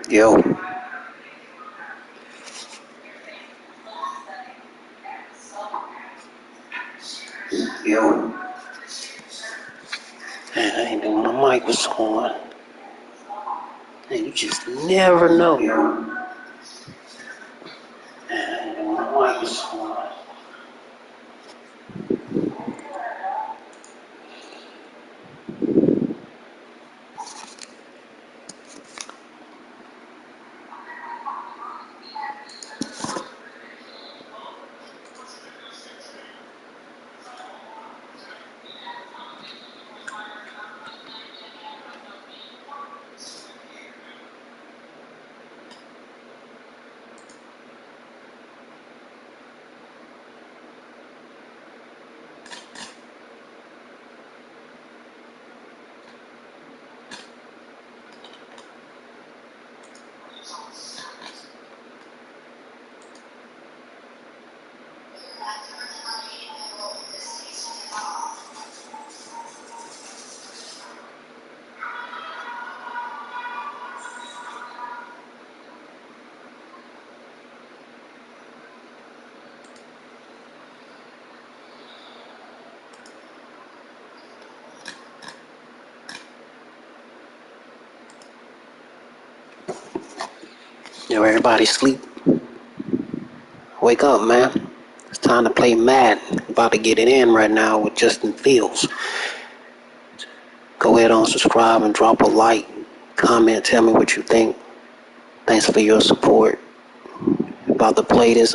Yo. Yo. Man, I ain't know my mic was on. Man, you just never know, yo. Man, I ain't know my mic was on. Yo, everybody sleep. Wake up, man. It's time to play Madden. About to get it in right now with Justin Fields. Go ahead on, subscribe and drop a like. Comment, tell me what you think. Thanks for your support. About to play this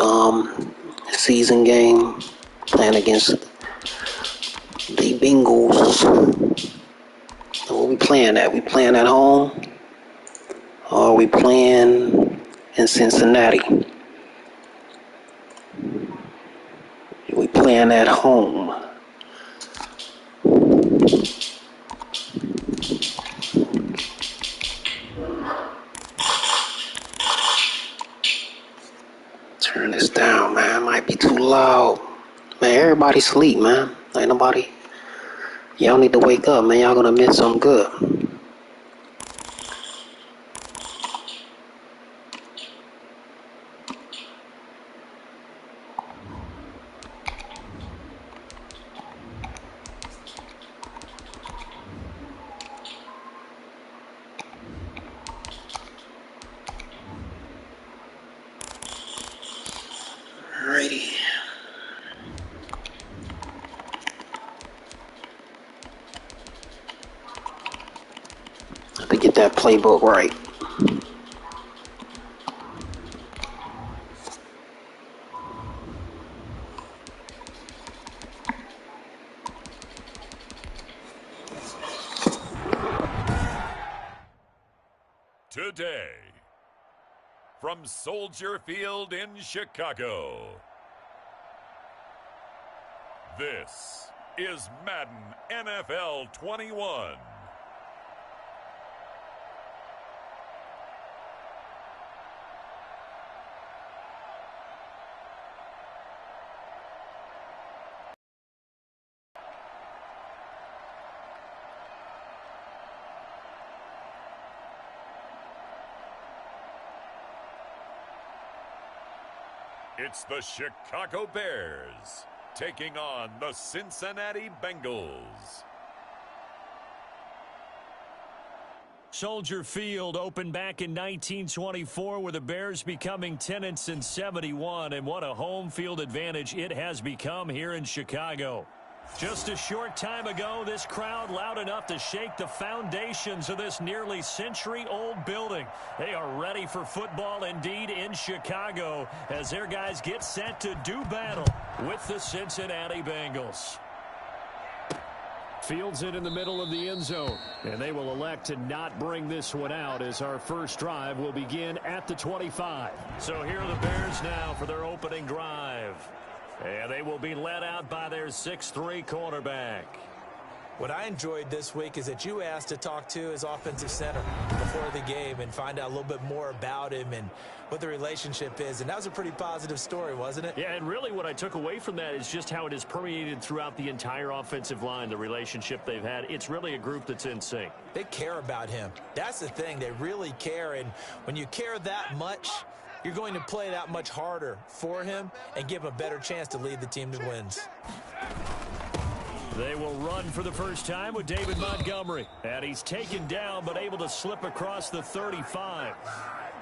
season game. Playing against the Bengals. So what we playing at? We playing at home. Or are we playing in Cincinnati? We playing at home. Turn this down, man. Might be too loud. Man, everybody sleep, man. Ain't nobody. Y'all need to wake up, man. Y'all gonna miss something good. Alrighty. Have to get that playbook right. Today, from Soldier Field in Chicago, this is Madden NFL 21. It's the Chicago Bears taking on the Cincinnati Bengals. Soldier Field opened back in 1924 with the Bears becoming tenants in 71, and what a home field advantage it has become here in Chicago. Just a short time ago, this crowd loud enough to shake the foundations of this nearly century-old building. They are ready for football indeed in Chicago as their guys get set to do battle with the Cincinnati Bengals. Fields it in the middle of the end zone, and they will elect to not bring this one out as our first drive will begin at the 25. So here are the Bears now for their opening drive. And they will be led out by their 6'3" quarterback. What I enjoyed this week is that you asked to talk to his offensive center before the game and find out a little bit more about him and what the relationship is. And that was a pretty positive story, wasn't it? Yeah, and really what I took away from that is just how it is permeated throughout the entire offensive line, the relationship they've had. It's really a group that's in sync. They care about him. That's the thing. They really care. And when you care that much, you're going to play that much harder for him and give him a better chance to lead the team to wins. They will run for the first time with David Montgomery. And he's taken down but able to slip across the 35.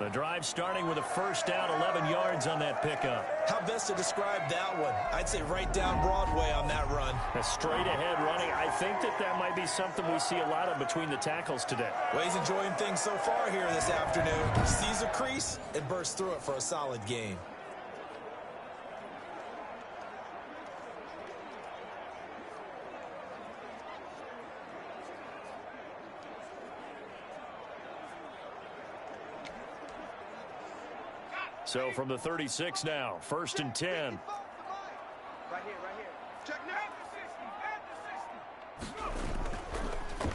The drive starting with a first down, 11 yards on that pickup. How best to describe that one? I'd say right down Broadway on that run. A straight ahead running. I think that might be something we see a lot of between the tackles today. Well, he's enjoying things so far here this afternoon. Sees a crease and bursts through it for a solid gain. So from the 36 now, 1st and 10. Right here. Check now.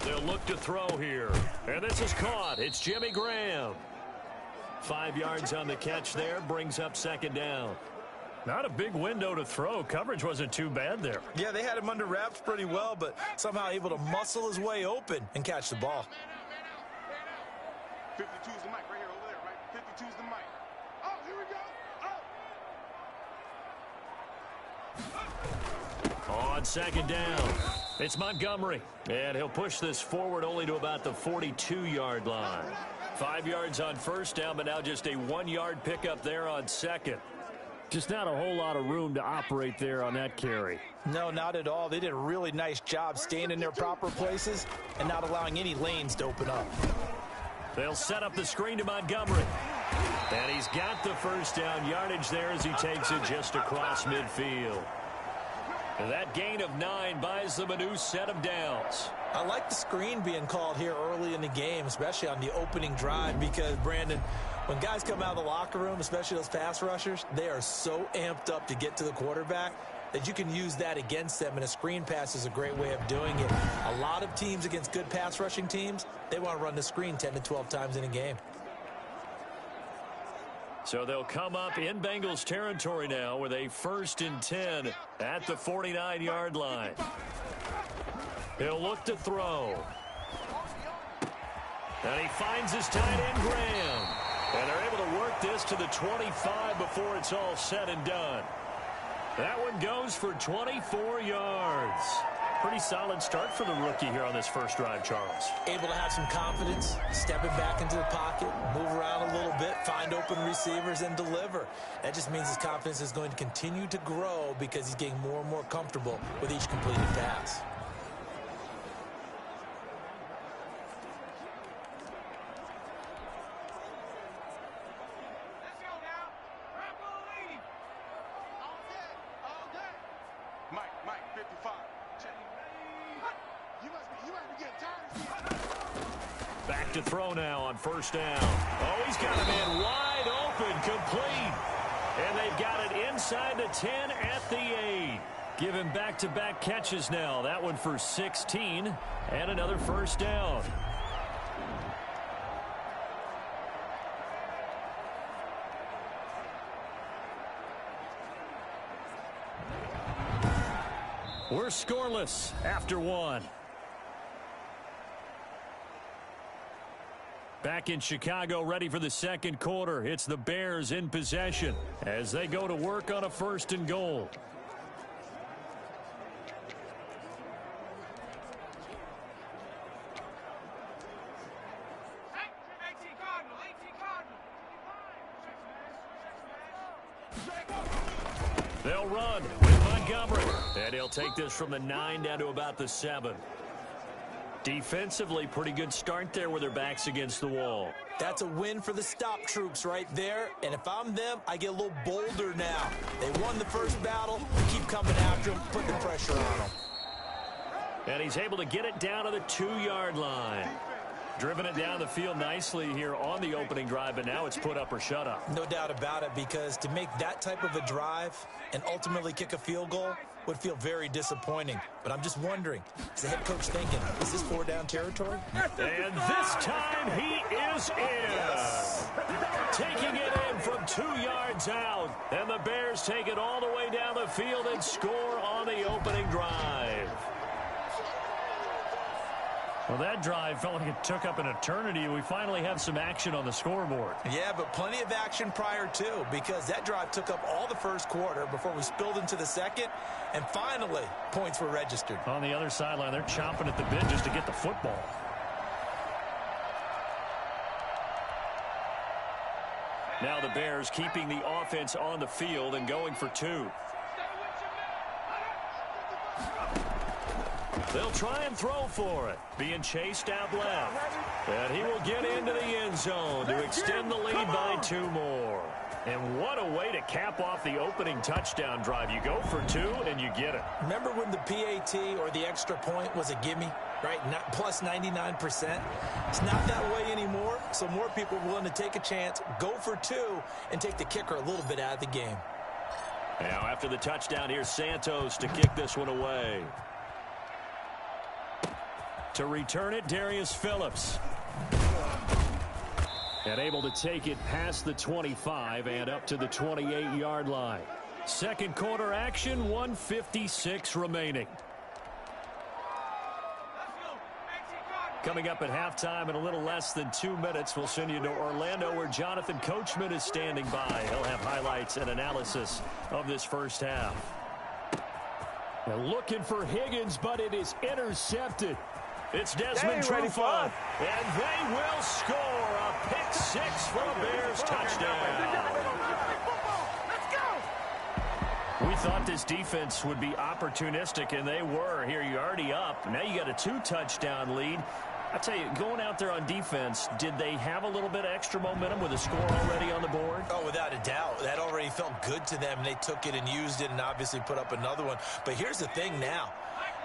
They'll look to throw here. And this is caught. It's Jimmy Graham. 5 yards on the catch there. Brings up 2nd down. Not a big window to throw. Coverage wasn't too bad there. Yeah, they had him under wraps pretty well, but somehow able to muscle his way open and catch the ball. 52's the mic right here over there, right? 52's the mic. Oh, here we go. On 2nd down, it's Montgomery. And he'll push this forward only to about the 42-yard line. 5 yards on 1st down, but now just a 1-yard pickup there on 2nd. Just not a whole lot of room to operate there on that carry. No, not at all. They did a really nice job staying in their proper places and not allowing any lanes to open up. They'll set up the screen to Montgomery. And he's got the 1st down yardage there as he takes it just across midfield. And that gain of 9 buys them a new set of downs. I like the screen being called here early in the game, especially on the opening drive, because, Brandon, when guys come out of the locker room, especially those pass rushers, they are so amped up to get to the quarterback that you can use that against them, and a screen pass is a great way of doing it. A lot of teams against good pass rushing teams, they want to run the screen 10 to 12 times in a game. So they'll come up in Bengals territory now with a 1st and 10 at the 49-yard line. He'll look to throw. And he finds his tight end, Graham. And they're able to work this to the 25 before it's all said and done. That one goes for 24 yards. Pretty solid start for the rookie here on this first drive, Charles. Able to have some confidence, stepping back into the pocket, move around a little bit, find open receivers, and deliver. That just means his confidence is going to continue to grow because he's getting more and more comfortable with each completed pass. Mike, 55. You must be getting tired. Back to throw now on 1st down. Oh, he's got a man wide open, complete. And they've got it inside the 10 at the 8. Give him back-to-back catches now. That one for 16 and another 1st down. We're scoreless after 1. Back in Chicago, ready for the second quarter. It's the Bears in possession as they go to work on a 1st and goal. They'll run with Montgomery. And he'll take this from the 9 down to about the 7. Defensively, pretty good start there with their backs against the wall. That's a win for the stop troops right there. And if I'm them, I get a little bolder now. They won the first battle. Keep coming after them, put the pressure on them. And he's able to get it down to the 2-yard line. Driven it down the field nicely here on the opening drive, but now it's put up or shut up. No doubt about it, because to make that type of a drive and ultimately kick a field goal would feel very disappointing. But I'm just wondering, is the head coach thinking, is this 4-down territory? And this time he is in. Yes. Taking it in from 2 yards out. And the Bears take it all the way down the field and score on the opening drive. Well, that drive felt like it took up an eternity. We finally have some action on the scoreboard. Yeah, but plenty of action prior to, because that drive took up all the first quarter before we spilled into the second, and finally, points were registered. On the other sideline, they're chomping at the bit just to get the football. Now the Bears keeping the offense on the field and going for 2. They'll try and throw for it. Being chased out left. And he will get into the end zone to extend the lead by 2 more. And what a way to cap off the opening touchdown drive. You go for 2 and you get it. Remember when the PAT or the extra point was a gimme, right? Not plus 99%. It's not that way anymore, so more people are willing to take a chance, go for 2, and take the kicker a little bit out of the game. Now after the touchdown, here's Santos to kick this one away. To return it, Darius Phillips. And able to take it past the 25 and up to the 28-yard line. Second quarter action, 1:56 remaining. Coming up at halftime in a little less than 2 minutes, we'll send you to Orlando where Jonathan Coachman is standing by. He'll have highlights and analysis of this first half. They're looking for Higgins, but it is intercepted. It's Desmond Trufant, and they will score a pick 6 for a Bears touchdown. We thought this defense would be opportunistic, and they were. Here you're already up. Now you got a 2-touchdown lead. I tell you, going out there on defense, did they have a little bit of extra momentum with a score already on the board? Oh, without a doubt. That already felt good to them. They took it and used it and obviously put up another one. But here's the thing now.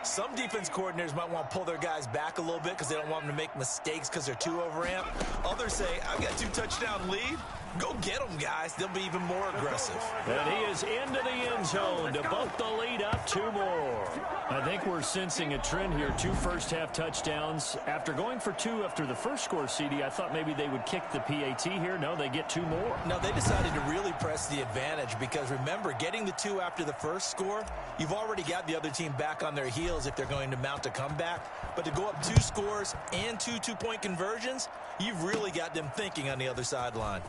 Some defense coordinators might want to pull their guys back a little bit because they don't want them to make mistakes because they're too overamped. Others say, I've got 2-touchdown lead. Go get them, guys. They'll be even more aggressive. And he is into the end zone to bump the lead up 2 more. I think we're sensing a trend here. 2 first-half touchdowns. After going for 2 after the first score, CD, I thought maybe they would kick the PAT here. No, they get 2 more. No, they decided to really press the advantage because, remember, getting the 2 after the first score, you've already got the other team back on their heels if they're going to mount a comeback. But to go up 2 scores and 2 two-point conversions, you've really got them thinking on the other sideline.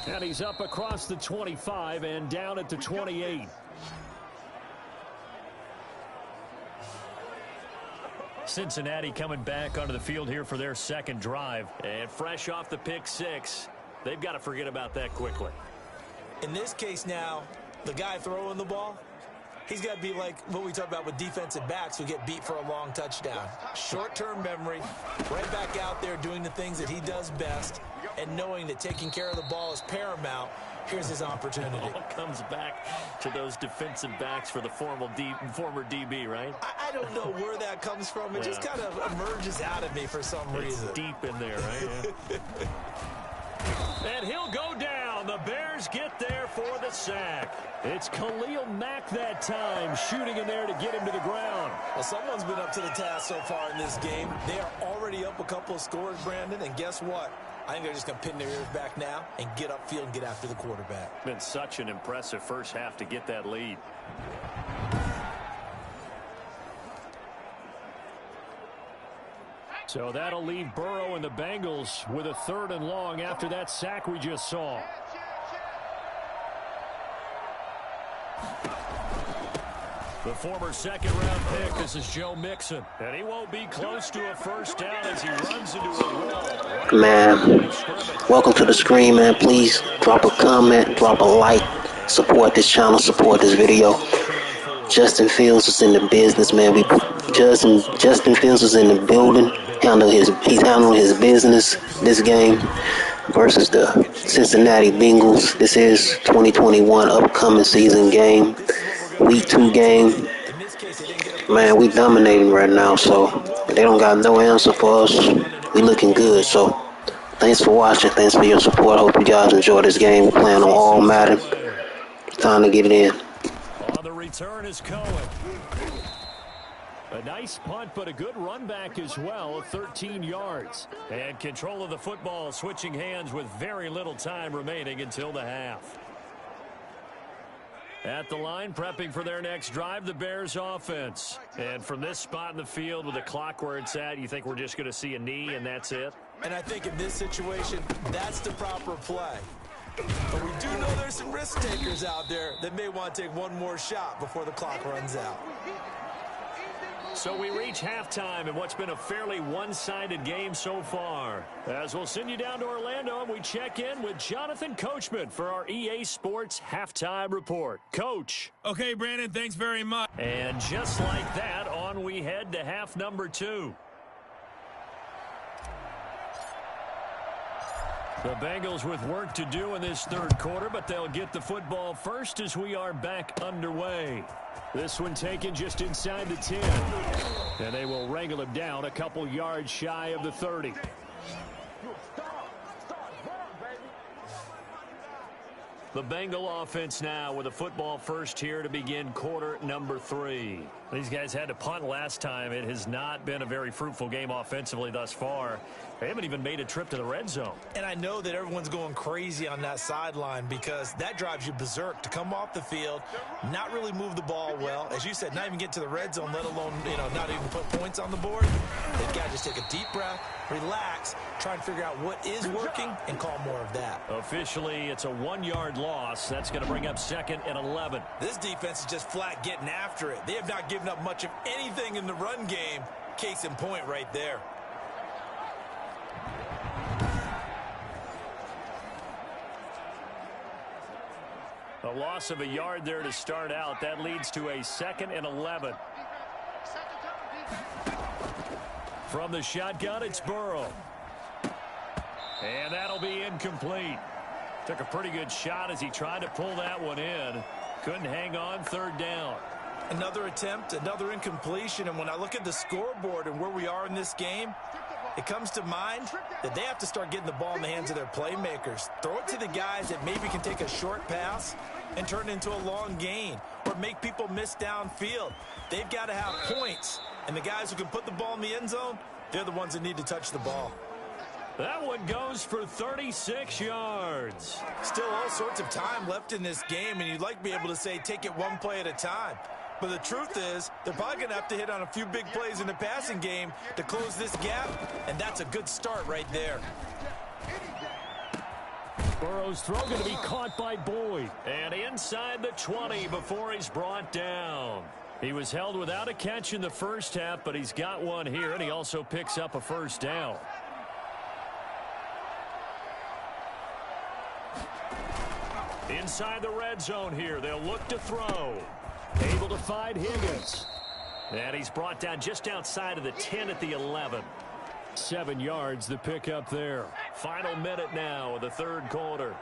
And he's up across the 25 and down at the 28. Cincinnati coming back onto the field here for their second drive. And fresh off the pick 6, they've got to forget about that quickly. In this case now, the guy throwing the ball, he's got to be like what we talk about with defensive backs who get beat for a long touchdown. Short-term memory, right back out there doing the things that he does best, and knowing that taking care of the ball is paramount. Here's his opportunity. It all comes back to those defensive backs for the former DB, right? I don't know where that comes from. It just kind of emerges out of me for some reason. It's deep in there, right? And he'll go down. The Bears get there for the sack. It's Khalil Mack that time, shooting in there to get him to the ground. Well, someone's been up to the task so far in this game. They are already up a couple of scores, Brandon, and guess what? I think they're just going to pin their ears back now and get upfield and get after the quarterback. Been such an impressive first half to get that lead. So that'll leave Burrow and the Bengals with a 3rd and long after that sack we just saw. The former second-round pick, this is Joe Mixon. And he won't be close to a first down as he runs into a wall. Man, welcome to the screen, man. Please drop a comment, drop a like, support this channel, support this video. Justin Fields is in the business, man. Justin Fields is in the building. He's handling his business this game versus the Cincinnati Bengals. This is 2021 upcoming season game. Week 2 game. Man, we dominating right now, so they don't got no answer for us. We looking good, so thanks for watching. Thanks for your support. Hope you guys enjoy this game. We're playing on all Madden. It's time to get it in. On the return is Cohen. A nice punt, but a good run back as well, 13 yards. And control of the football, switching hands with very little time remaining until the half. At the line, prepping for their next drive, the Bears offense. And from this spot in the field with the clock where it's at, you think we're just going to see a knee and that's it? And I think in this situation, that's the proper play. But we do know there's some risk takers out there that may want to take one more shot before the clock runs out. So we reach halftime in what's been a fairly one-sided game so far. As we'll send you down to Orlando and we check in with Jonathan Coachman for our EA Sports Halftime Report. Coach. Okay, Brandon, thanks very much. And just like that, on we head to half number 2. The Bengals with work to do in this 3rd quarter, but they'll get the football first as we are back underway. This one taken just inside the 10. And they will wrangle him down a couple yards shy of the 30. The Bengal offense now with a football first here to begin quarter number 3. These guys had to punt last time. It has not been a very fruitful game offensively thus far. They haven't even made a trip to the red zone. And I know that everyone's going crazy on that sideline because that drives you berserk to come off the field, not really move the ball well. As you said, not even get to the red zone, let alone, not even put points on the board. They've got to just take a deep breath, relax, try and figure out what is working and call more of that. Officially, it's a 1-yard loss. That's going to bring up 2nd and 11. This defense is just flat getting after it. They have not given up much of anything in the run game. Case in point right there. A loss of a yard there to start out. That leads to a 2nd and 11. From the shotgun, it's Burrow. And that'll be incomplete. Took a pretty good shot as he tried to pull that one in. Couldn't hang on, third down. Another attempt, another incompletion, and when I look at the scoreboard and where we are in this game, it comes to mind that they have to start getting the ball in the hands of their playmakers. Throw it to the guys that maybe can take a short pass and turn it into a long gain or make people miss downfield. They've got to have points, and the guys who can put the ball in the end zone, they're the ones that need to touch the ball. That one goes for 36 yards. Still all sorts of time left in this game, and you'd like to be able to say take it one play at a time. But the truth is, they're probably going to have to hit on a few big plays in the passing game to close this gap, and that's a good start right there. Burrow's throw going to be caught by Boyd. And inside the 20 before he's brought down. He was held without a catch in the first half, but he's got one here, and he also picks up a first down. Inside the red zone here, they'll look to throw. Able to find Higgins. And he's brought down just outside of the 10 at the 11. 7 yards, the pickup there. Final minute now of the third quarter.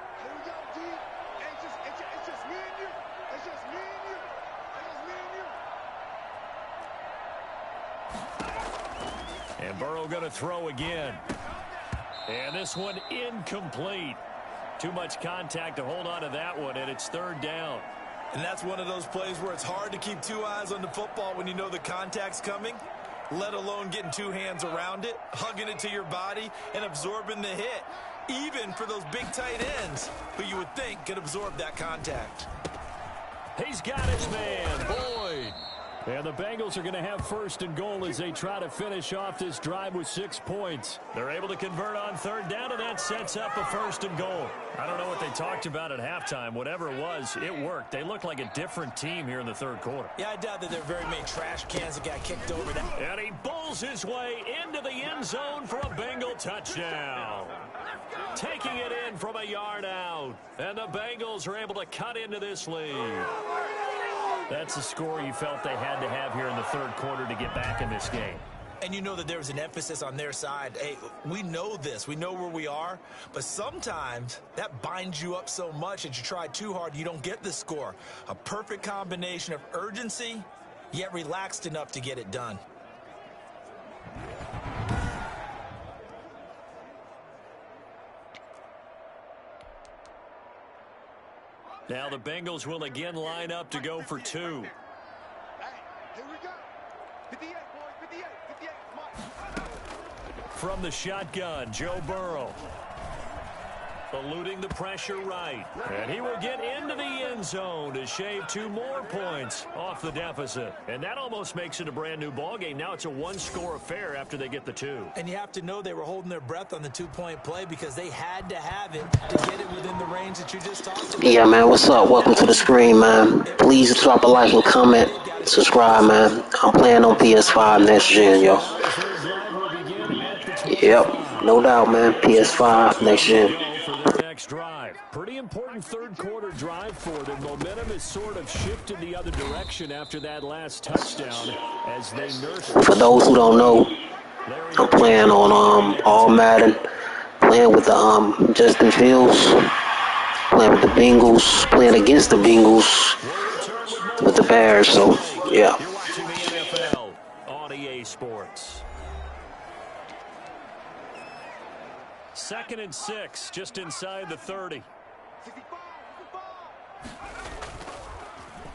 And Burrow going to throw again. And this one incomplete. Too much contact to hold on to that one, and it's third down. And that's one of those plays where it's hard to keep two eyes on the football when you know the contact's coming, let alone getting two hands around it, hugging it to your body, and absorbing the hit, even for those big tight ends who you would think could absorb that contact. He's got his man, Boyd. And the Bengals are going to have first and goal as they try to finish off this drive with 6 points. They're able to convert on third down, and that sets up a first and goal. I don't know what they talked about at halftime. Whatever it was, it worked. They look like a different team here in the third quarter. Yeah, I doubt that there are very many trash cans that got kicked over that. And he bowls his way into the end zone for a Bengal touchdown. Taking it in from a yard out. And the Bengals are able to cut into this lead. That's the score you felt they had to have here in the third quarter to get back in this game. And you know that there's an emphasis on their side. Hey, we know this. We know where we are. But sometimes that binds you up so much that you try too hard, you don't get the score. A perfect combination of urgency, yet relaxed enough to get it done. Now the Bengals will again line up to go for two. Here we go. 58, boys, 58, 58. From the shotgun, Joe Burrow. Eluding the pressure right. And he will get into the end zone to shave 2 more points off the deficit. And that almost makes it a brand new ball game. Now it's a one-score affair after they get the 2. And you have to know they were holding their breath on the 2-point play because they had to have it to get it within the range that you just talked about. Yeah, man, what's up? Welcome to the screen, man. Please drop a like and comment. Subscribe, man. I'm playing on PS5 next gen, yo. Yep, no doubt, man. PS5 next gen. Next drive. Pretty important third quarter drive for them. Momentum has sort of shifted the other direction after that last touchdown as they nurse. For those who don't know, I'm playing on all Madden, playing with the Justin Fields, playing with the Bengals, playing against the Bengals with the Bears. So yeah. You're watching the NFL on EA Sports. 2nd and 6, just inside the 30.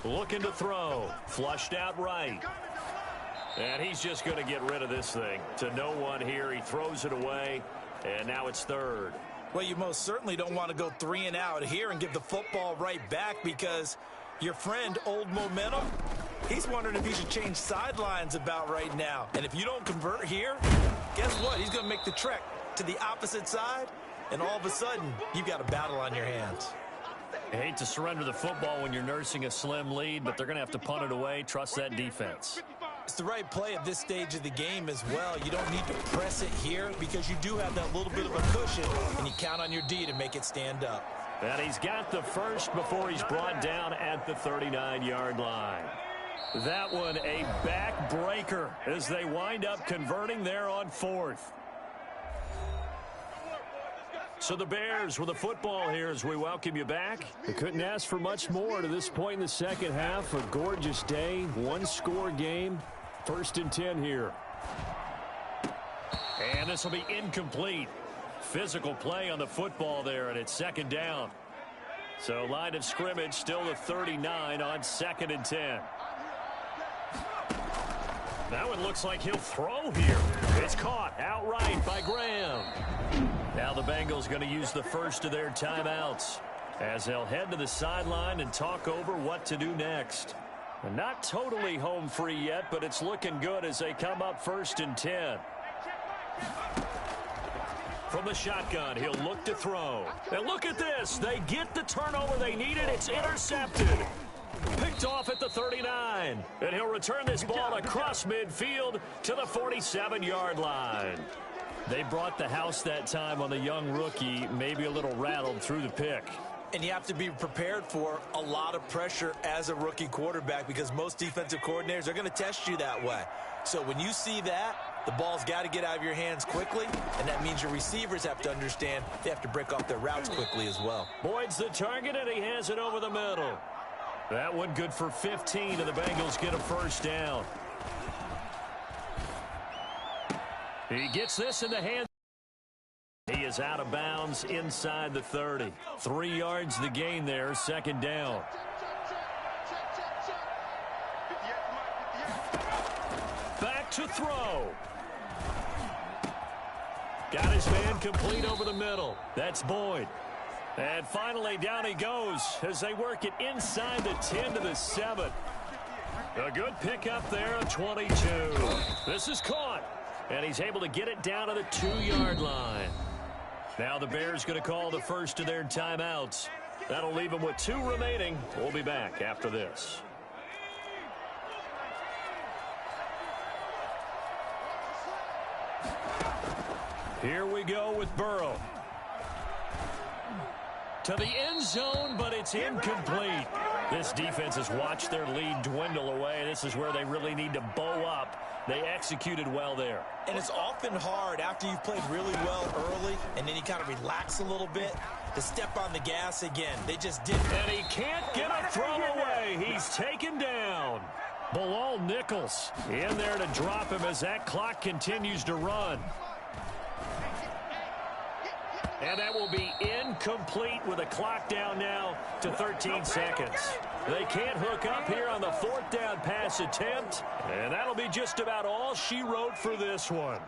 Looking to throw. Flushed out right. And he's just going to get rid of this thing. To no one here. He throws it away. And now it's third. Well, you most certainly don't want to go 3 and out here and give the football right back because your friend, Old Momentum, he's wondering if he should change sidelines about right now. And if you don't convert here, guess what? He's going to make the trek to the opposite side, and all of a sudden, you've got a battle on your hands. I hate to surrender the football when you're nursing a slim lead, but they're going to have to punt it away. Trust that defense. It's the right play at this stage of the game as well. You don't need to press it here because you do have that little bit of a cushion, and you count on your D to make it stand up. And he's got the first before he's brought down at the 39-yard line. That one a backbreaker as they wind up converting there on fourth. So the Bears with the football here as we welcome you back. We couldn't ask for much more to this point in the second half. A gorgeous day, one-score game. 1st and 10 here. And this will be incomplete. Physical play on the football there, and it's 2nd down. So line of scrimmage still the 39 on 2nd and 10. That one looks like he'll throw here. It's caught outright by Graham. Now the Bengals going to use the first of their timeouts as they'll head to the sideline and talk over what to do next. And not totally home free yet, but it's looking good as they come up 1st and 10. From the shotgun, he'll look to throw. And look at this. They get the turnover they needed. It's intercepted. Picked off at the 39. And he'll return this ball across midfield to the 47-yard line. They brought the house that time on the young rookie, maybe a little rattled through the pick. And you have to be prepared for a lot of pressure as a rookie quarterback because most defensive coordinators are going to test you that way. So when you see that, the ball's got to get out of your hands quickly, and that means your receivers have to understand they have to break off their routes quickly as well. Boyd's the target, and he has it over the middle. That one good for 15, and the Bengals get a 1st down. He gets this in the hands. He is out of bounds inside the 30. 3 yards the gain there, 2nd down. Back to throw. Got his man complete over the middle. That's Boyd. And finally down he goes as they work it inside the 10 to the 7. A good pickup there of 22. This is caught. And he's able to get it down to the 2-yard line. Now the Bears going to call the first of their timeouts. That'll leave them with 2 remaining. We'll be back after this. Here we go with Burrow. To the end zone, but it's incomplete. This defense has watched their lead dwindle away. This is where they really need to bow up. They executed well there. And it's often hard after you've played really well early and then you kind of relax a little bit to step on the gas again. They just didn't. And he can't get a throw away. He's taken down. Bilal Nichols in there to drop him as that clock continues to run. And that will be incomplete with a clock down now to 13 seconds. They can't hook up here on the 4th down pass attempt. And that'll be just about all she wrote for this one.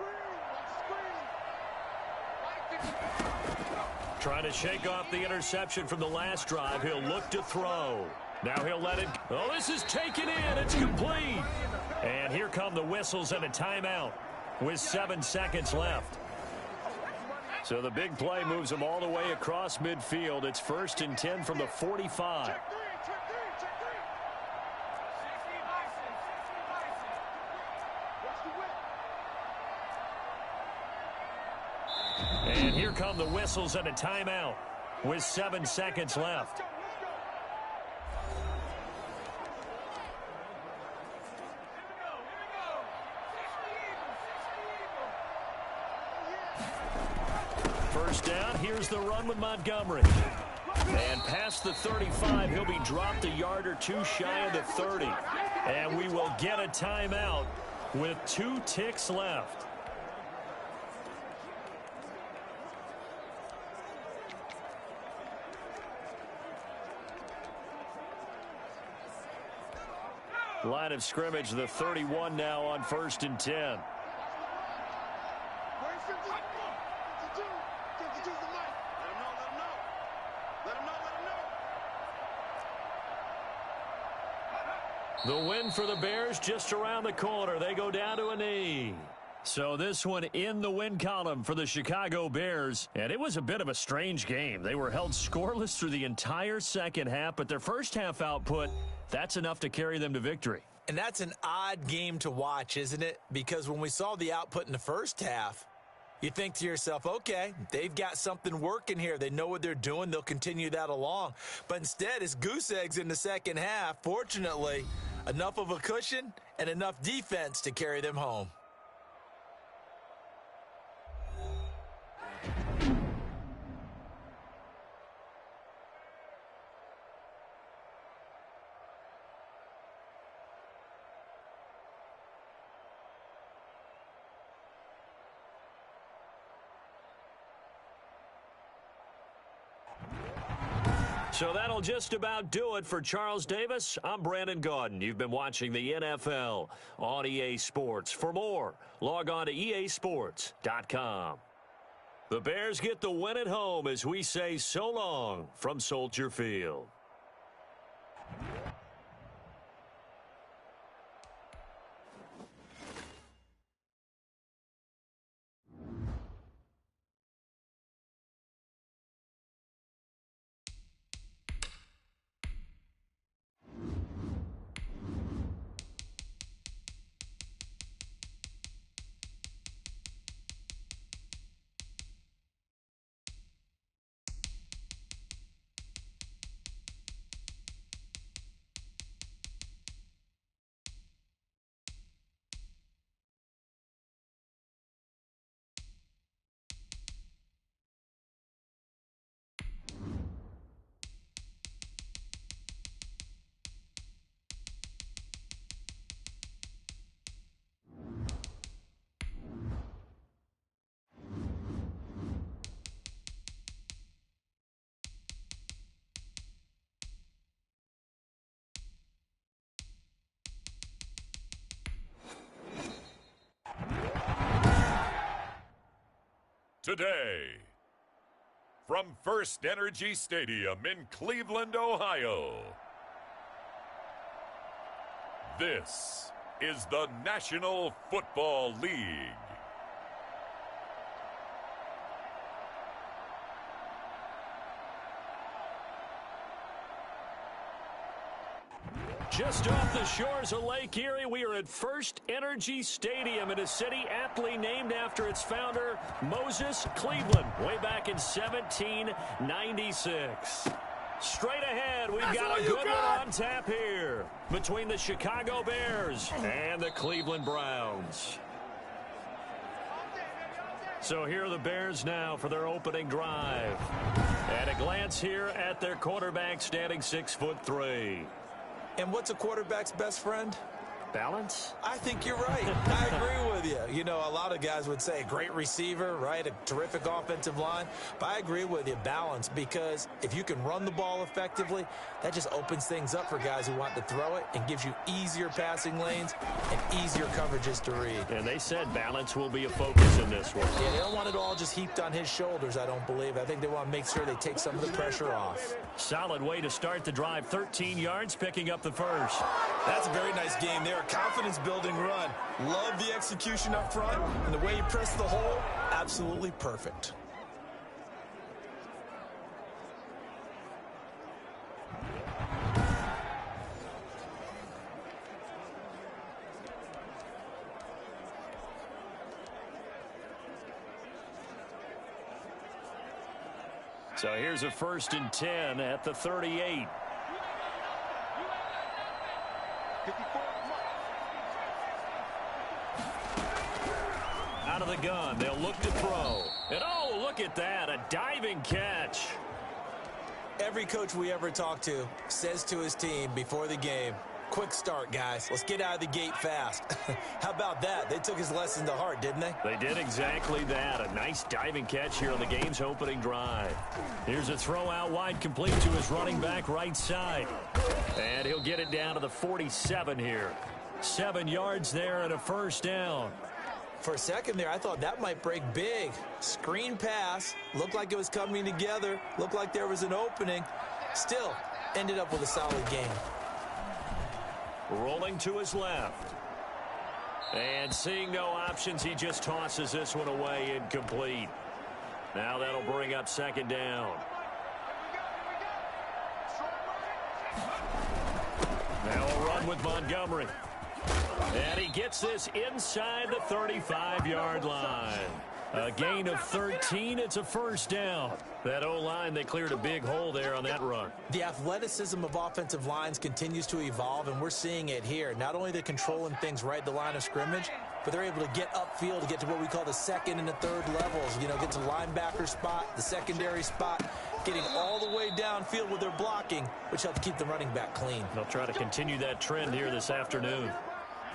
Trying to shake off the interception from the last drive. He'll look to throw. Now he'll let it. Oh, this is taken in. It's complete. And here come the whistles and a timeout with 7 seconds left. So the big play moves them all the way across midfield. It's 1st and 10 from the 45. And here come the whistles and a timeout with 7 seconds left. First down, here's the run with Montgomery. And past the 35, he'll be dropped a yard or 2 shy of the 30. And we will get a timeout with 2 ticks left. Line of scrimmage, the 31 now on 1st and 10. The win for the Bears just around the corner. They go down to a knee. So this one in the win column for the Chicago Bears. And it was a bit of a strange game. They were held scoreless through the entire second half, but their first half output, that's enough to carry them to victory. And that's an odd game to watch, isn't it? Because when we saw the output in the first half, you think to yourself, okay, they've got something working here. They know what they're doing. They'll continue that along. But instead, it's goose eggs in the second half. Fortunately, Enough of a cushion and enough defense to carry them home. So that'll just about do it for Charles Davis. I'm Brandon Gaudin. You've been watching the NFL on EA Sports. For more, log on to easports.com. The Bears get the win at home as we say so long from Soldier Field. Today, from First Energy Stadium in Cleveland, Ohio, this is the National Football League. Just off the shores of Lake Erie, we are at First Energy Stadium in a city aptly named after its founder, Moses Cleveland, way back in 1796. Straight ahead, we've got a good one on tap here between the Chicago Bears and the Cleveland Browns. So here are the Bears now for their opening drive. At a glance here at their quarterback, standing 6'3". And what's a quarterback's best friend? Balance? I think you're right. I agree with you. You know, a lot of guys would say great receiver, right? A terrific offensive line. But I agree with you, balance, because if you can run the ball effectively, that just opens things up for guys who want to throw it and gives you easier passing lanes and easier coverages to read. And they said balance will be a focus in this one. Yeah, they don't want it all just heaped on his shoulders, I don't believe. I think they want to make sure they take some of the pressure off. Solid way to start the drive. 13 yards, picking up the first. That's a very nice game there. Confidence-building run. Love the execution up front, and the way you press the hole, absolutely perfect. So here's a 1st and 10 at the 38. Out of the gun, they'll look to throw. And oh, look at that, a diving catch. Every coach we ever talk to says to his team before the game, quick start, guys. Let's get out of the gate fast. How about that? They took his lesson to heart, didn't they? They did exactly that. A nice diving catch here on the game's opening drive. Here's a throw out wide, complete to his running back right side. And he'll get it down to the 47 here. 7 yards there and a first down. For a second there, I thought that might break big. Screen pass. Looked like it was coming together. Looked like there was an opening. Still, ended up with a solid game. Rolling to his left. And seeing no options, he just tosses this one away incomplete. Now that'll bring up 2nd down. Now a run with Montgomery. And he gets this inside the 35-yard line. A gain of 13. It's a first down. That O-line, they cleared a big hole there on that run. The athleticism of offensive lines continues to evolve, and we're seeing it here. Not only they're controlling things right at the line of scrimmage, but they're able to get upfield to get to what we call the second and the third levels. You know, get to the linebacker spot, the secondary spot, getting all the way downfield with their blocking, which helps keep the running back clean. They'll try to continue that trend here this afternoon.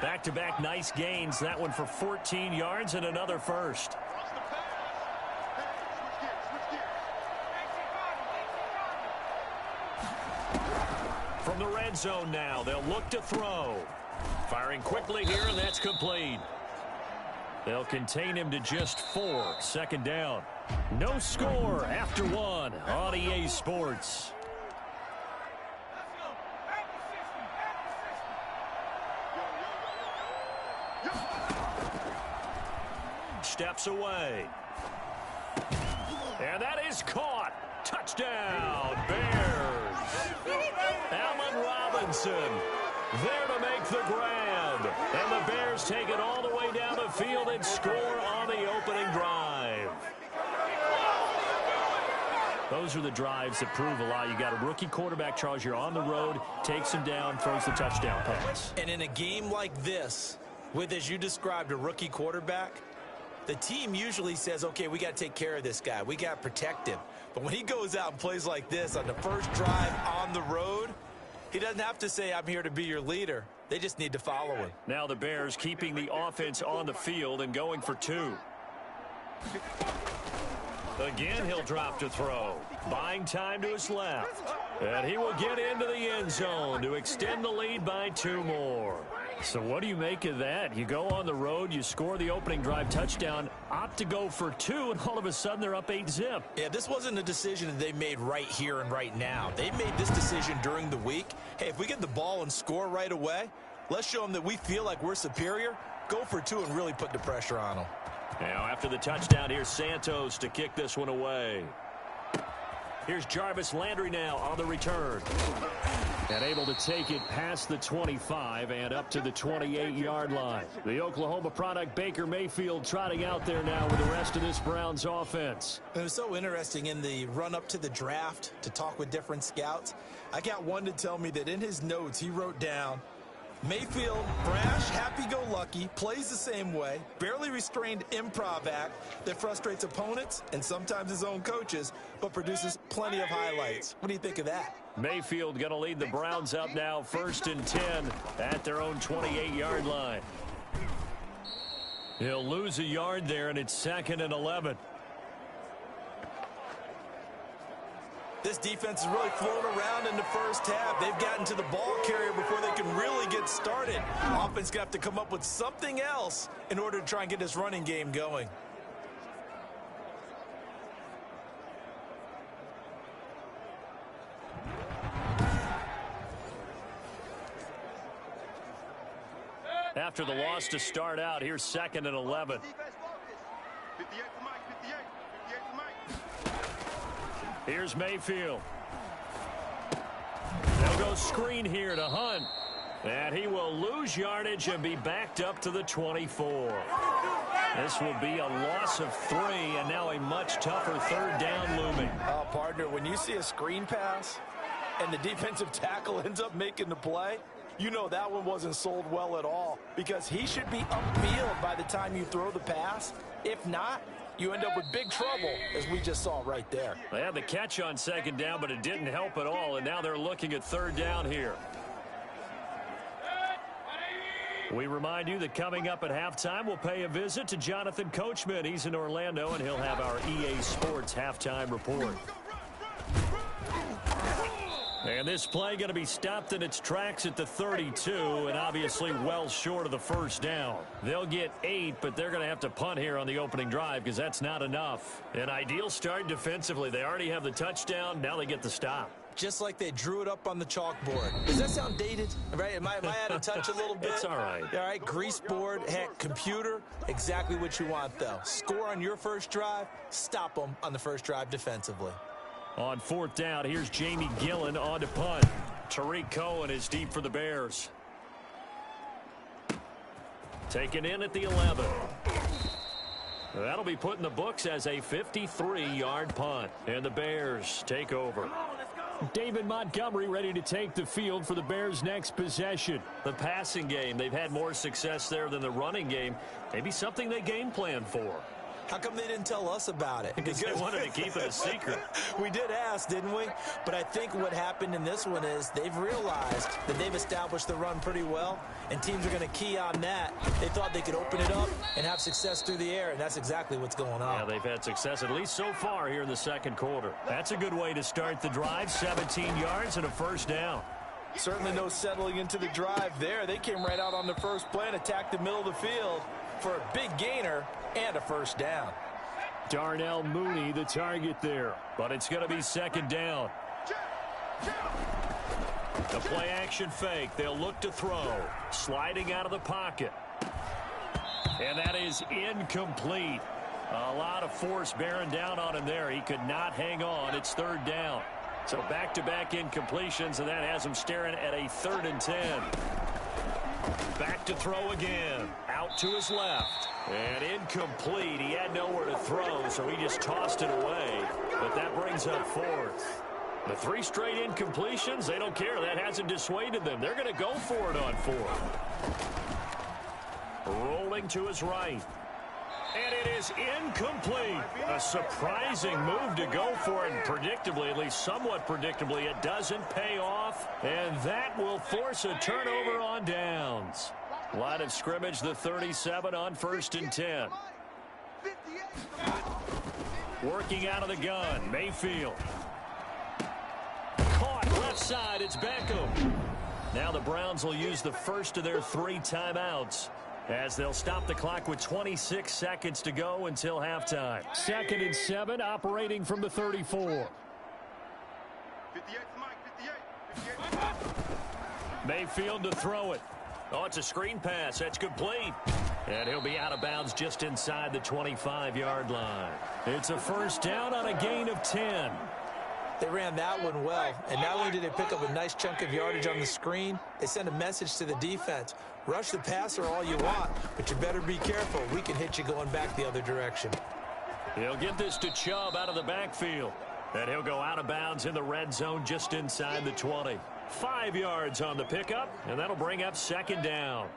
Back-to-back nice gains. That one for 14 yards and another first. From the red zone now, they'll look to throw. Firing quickly here, and that's complete. They'll contain him to just 4. Second down. No score after 1 on EA Sports. Steps away. And that is caught. Touchdown, Bears. Allen Robinson there to make the grab. And the Bears take it all the way down the field and score on the opening drive. Those are the drives that prove a lot. You got a rookie quarterback, Charles. You're on the road, takes him down, throws the touchdown pass. And in a game like this, with, as you described, a rookie quarterback, the team usually says, okay, we got to take care of this guy. We got to protect him. But when he goes out and plays like this on the first drive on the road, he doesn't have to say, I'm here to be your leader. They just need to follow him. Now the Bears keeping the offense on the field and going for 2. Again, he'll drop to throw. Buying time to his left. And he will get into the end zone to extend the lead by 2 more. So what do you make of that? You go on the road, you score the opening drive touchdown, opt to go for 2, and all of a sudden they're up 8-zip. Yeah, this wasn't a decision that they made right here and right now. They made this decision during the week. Hey, if we get the ball and score right away, let's show them that we feel like we're superior. Go for 2 and really put the pressure on them. Now after the touchdown, here's Santos to kick this one away. Here's Jarvis Landry now on the return. And able to take it past the 25 and up to the 28-yard line. The Oklahoma product, Baker Mayfield, trotting out there now with the rest of this Browns offense. It was so interesting in the run-up to the draft to talk with different scouts. I got one to tell me that in his notes he wrote down, Mayfield, brash, happy-go-lucky, plays the same way, barely restrained improv act that frustrates opponents and sometimes his own coaches, but produces plenty of highlights. What do you think of that? Mayfield going to lead the Browns up now, 1st and 10 at their own 28-yard line. He'll lose a yard there, and it's 2nd and 11. This defense is really flown around in the first half. They've gotten to the ball carrier before they can really get started. Offense going to have to come up with something else in order to try and get this running game going. After the loss to start out, here's 2nd and 11. 58 to Mike, 58 to Mike. Here's Mayfield. They'll go screen here to Hunt. And he will lose yardage and be backed up to the 24. This will be a loss of 3, and now a much tougher 3rd down looming. Oh, partner, when you see a screen pass and the defensive tackle ends up making the play, you know that one wasn't sold well at all, because he should be upfield by the time you throw the pass. If not, you end up with big trouble, as we just saw right there. They had the catch on 2nd down, but it didn't help at all, and now they're looking at 3rd down here. We remind you that coming up at halftime, we'll pay a visit to Jonathan Coachman. He's in Orlando, and he'll have our EA Sports halftime report. And this play going to be stopped in its tracks at the 32, and obviously well short of the 1st down. They'll get 8, but they're going to have to punt here on the opening drive because that's not enough. An ideal start defensively. They already have the touchdown. Now they get the stop. Just like they drew it up on the chalkboard. Does that sound dated? Right? Am I out of touch a little bit? It's all right. All right, grease board, heck, computer, exactly what you want, though. Score on your first drive, stop them on the first drive defensively. On 4th down, here's Jamie Gillen on to punt. Tariq Cohen is deep for the Bears. Taken in at the 11. That'll be put in the books as a 53-yard punt. And the Bears take over. David Montgomery ready to take the field for the Bears' next possession. The passing game, they've had more success there than the running game. Maybe something they game plan for. How come they didn't tell us about it? Because they wanted to keep it a secret. We did ask, didn't we? But I think what happened in this one is they've realized that they've established the run pretty well, and teams are going to key on that. They thought they could open it up and have success through the air, and that's exactly what's going on. Yeah, they've had success at least so far here in the second quarter. That's a good way to start the drive, 17 yards and a first down. Certainly no settling into the drive there. They came right out on the first play and attacked the middle of the field for a big gainer and a first down. Darnell Mooney, the target there. But it's going to be second down. The play action fake. They'll look to throw. Sliding out of the pocket. And that is incomplete. A lot of force bearing down on him there. He could not hang on. It's third down. So back-to-back incompletions, and that has him staring at a 3rd and 10. Back to throw again. Out to his left. And incomplete. He had nowhere to throw, so he just tossed it away. But that brings up 4th. The 3 straight incompletions, they don't care. That hasn't dissuaded them. They're going to go for it on 4th. Rolling to his right. And it is incomplete. A surprising move to go for it. And predictably, at least somewhat predictably, it doesn't pay off. And that will force a turnover on downs. Line of scrimmage, the 37 on 1st and 10. Working out of the gun, Mayfield. Caught left side, it's Beckham. Now the Browns will use the first of their 3 timeouts, as they'll stop the clock with 26 seconds to go until halftime. 2nd and 7, operating from the 34. 58 to Mike, 58. Mayfield to throw it. Oh, it's a screen pass. That's complete. And he'll be out of bounds just inside the 25-yard line. It's a first down on a gain of 10. They ran that one well, and not only did they pick up a nice chunk of yardage on the screen, they sent a message to the defense. Rush the passer all you want, but you better be careful. We can hit you going back the other direction. He'll get this to Chubb out of the backfield. And he'll go out of bounds in the red zone just inside the 20. 5 yards on the pickup, and that'll bring up second down.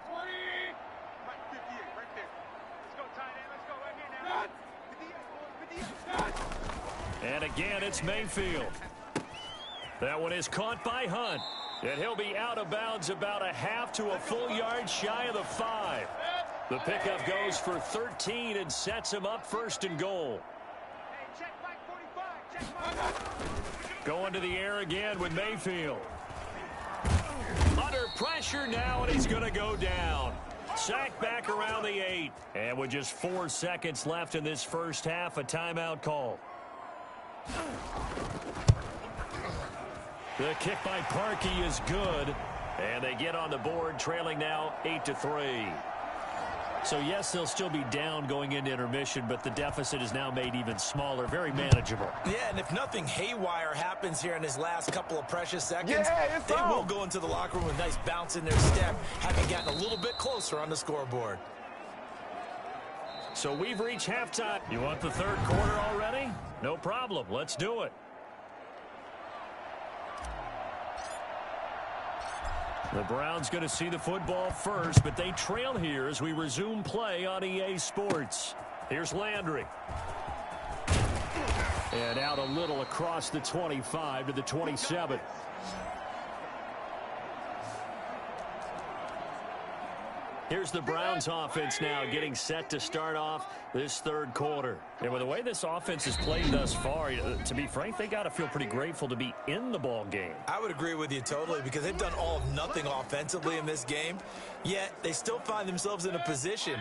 Mike, 58, right there. Let's go, tight end. Let's go right here now. 58, boys, 58. And again, it's Mayfield. That one is caught by Hunt. And he'll be out of bounds about a half to a full yard shy of the 5. The pickup goes for 13 and sets him up 1st and goal. Hey, check Mike 45. Check Mike. Going to the air again with Mayfield. Under pressure now, and he's going to go down. Sacked back around the 8. And with just 4 seconds left in this first half, a timeout call. The kick by Parkey is good. And they get on the board, trailing now 8-3. So, yes, they'll still be down going into intermission, but the deficit is now made even smaller, very manageable. Yeah, and if nothing haywire happens here in his last couple of precious seconds, they will go into the locker room with a nice bounce in their step, having gotten a little bit closer on the scoreboard. So we've reached halftime. You want the 3rd quarter already? No problem. Let's do it. The Browns going to see the football first, but they trail here as we resume play on EA Sports. Here's Landry. And out a little across the 25 to the 27. Here's the Browns offense now getting set to start off this 3rd quarter. And with the way this offense has played thus far, to be frank, they got to feel pretty grateful to be in the ball game. I would agree with you totally, because they've done all of nothing offensively in this game, yet they still find themselves in a position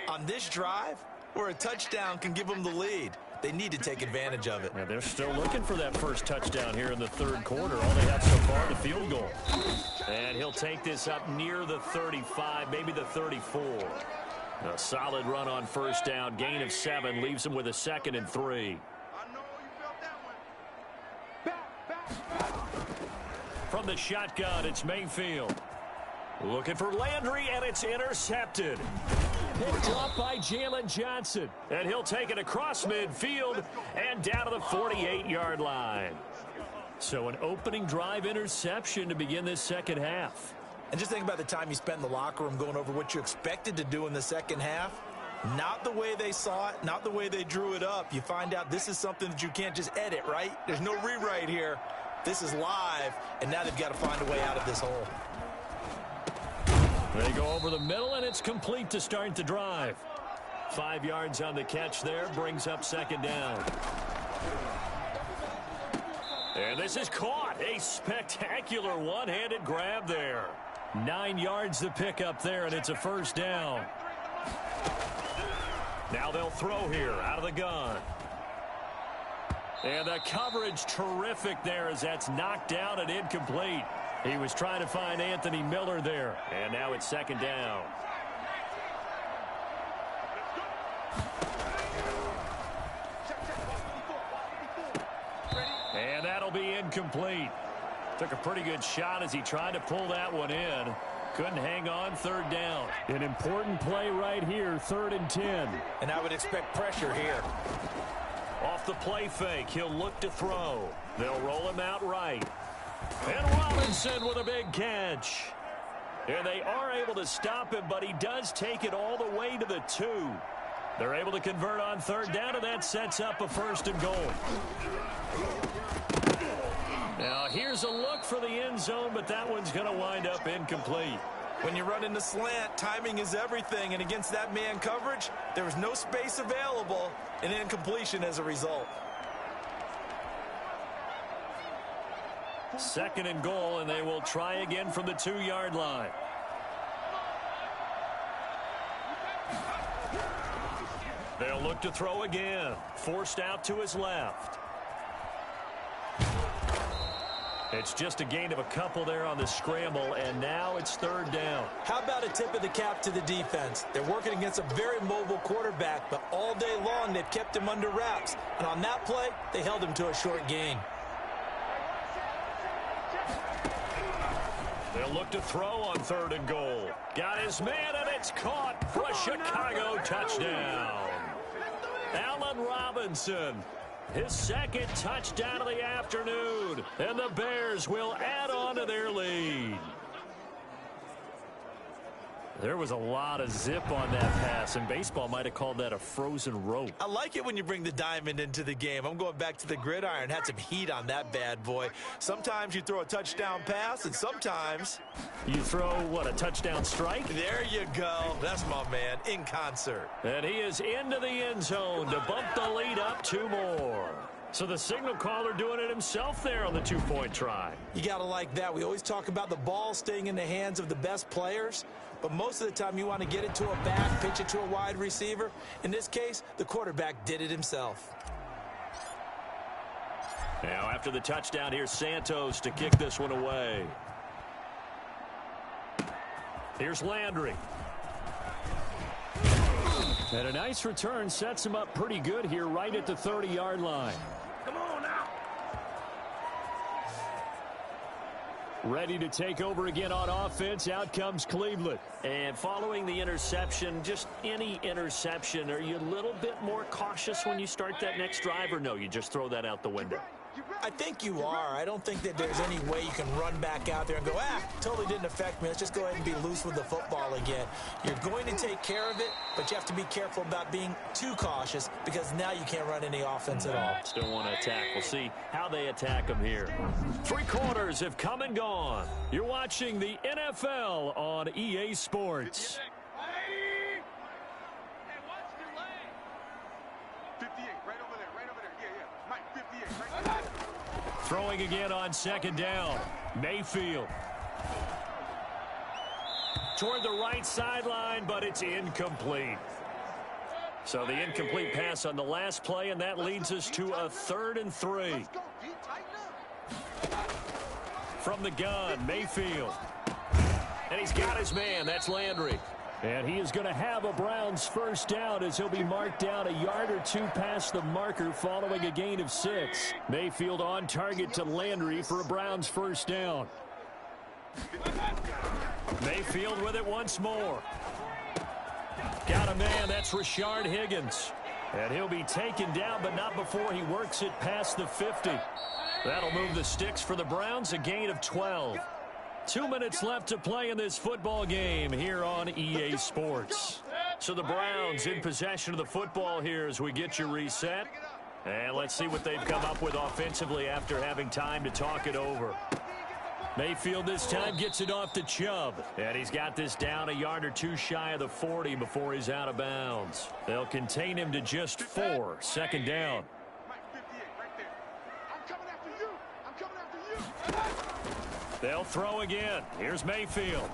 on this drive where a touchdown can give them the lead. They need to take advantage of it. Yeah, they're still looking for that first touchdown here in the 3rd quarter. All they have so far, the field goal. And he'll take this up near the 35, maybe the 34. A solid run on first down. Gain of 7 leaves him with a 2nd and 3. I know you felt that one. From the shotgun, it's Mayfield. Looking for Landry, and it's intercepted. picked up by Jalen Johnson. And he'll take it across midfield and down to the 48-yard line. So an opening drive interception to begin this second half. And just think about the time you spent in the locker room going over what you expected to do in the second half. Not the way they saw it, not the way they drew it up. You find out this is something that you can't just edit, right? There's no rewrite here. This is live, and now they've got to find a way out of this hole. They go over the middle, and it's complete to start the drive. 5 yards on the catch there, brings up second down. And this is caught. A spectacular one-handed grab there. 9 yards to pick up there, and it's a first down. Now they'll throw here out of the gun. And the coverage terrific there as that's knocked down and incomplete. He was trying to find Anthony Miller there. And now it's second down. And that'll be incomplete. Took a pretty good shot as he tried to pull that one in. Couldn't hang on, third down. An important play right here, 3rd and 10. And I would expect pressure here. Off the play fake, he'll look to throw. They'll roll him out right. And Robinson with a big catch. And they are able to stop him, but he does take it all the way to the 2. They're able to convert on third down, and that sets up a 1st and goal. Now, here's a look for the end zone, but that one's going to wind up incomplete. When you run into slant, timing is everything, and against that man coverage, there was no space available, and incompletion as a result. 2nd and goal, and they will try again from the 2-yard line. They'll look to throw again. Forced out to his left. It's just a gain of a couple there on the scramble, and now it's 3rd down. How about a tip of the cap to the defense? They're working against a very mobile quarterback, but all day long they've kept him under wraps. And on that play, they held him to a short gain. They'll look to throw on 3rd and goal. Got his man, and it's caught for a Chicago touchdown. Allen Robinson. His 2nd touchdown of the afternoon. And the Bears will add on to their lead. There was a lot of zip on that pass, and baseball might have called that a frozen rope. I like it when you bring the diamond into the game. I'm going back to the gridiron. Had some heat on that bad boy. Sometimes you throw a touchdown pass, and sometimes you throw, what, a touchdown strike? There you go. That's my man, in concert. And he is into the end zone to bump the lead up 2 more. So the signal caller doing it himself there on the 2-point try. You got to like that. We always talk about the ball staying in the hands of the best players, but most of the time you want to get it to a back, pitch it to a wide receiver. In this case, the quarterback did it himself. Now after the touchdown, here's Santos to kick this one away. Here's Landry. And a nice return sets him up pretty good here right at the 30-yard line. Come on now. Ready to take over again on offense. Out comes Cleveland. And following the interception, just any interception, are you a little bit more cautious when you start that next drive, or no, you just throw that out the window? I think you are. I don't think that there's any way you can run back out there and go, totally didn't affect me. Let's just go ahead and be loose with the football again. You're going to take care of it, but you have to be careful about being too cautious because now you can't run any offense at all. Still want to attack. We'll see how they attack them here. 3 quarters have come and gone. You're watching the NFL on EA Sports. 58, right over there, right over there. Yeah. Mike, 58, right there. Throwing again on 2nd down. Mayfield. Toward the right sideline, but it's incomplete. So the incomplete pass on the last play, and that leads us to a 3rd and 3. From the gun, Mayfield. And he's got his man. That's Landry. And he is going to have a Browns first down as he'll be marked down a yard or 2 past the marker following a gain of 6. Mayfield on target to Landry for a Browns first down. Mayfield with it once more. Got a man, that's Rashard Higgins. And he'll be taken down, but not before he works it past the 50. That'll move the sticks for the Browns, a gain of 12. 2 minutes left to play in this football game here on EA Sports. So the Browns in possession of the football here as we get you reset. And let's see what they've come up with offensively after having time to talk it over. Mayfield this time gets it off to Chubb. And he's got this down a yard or two shy of the 40 before he's out of bounds. They'll contain him to just 4. Second down. They'll throw again. Here's Mayfield.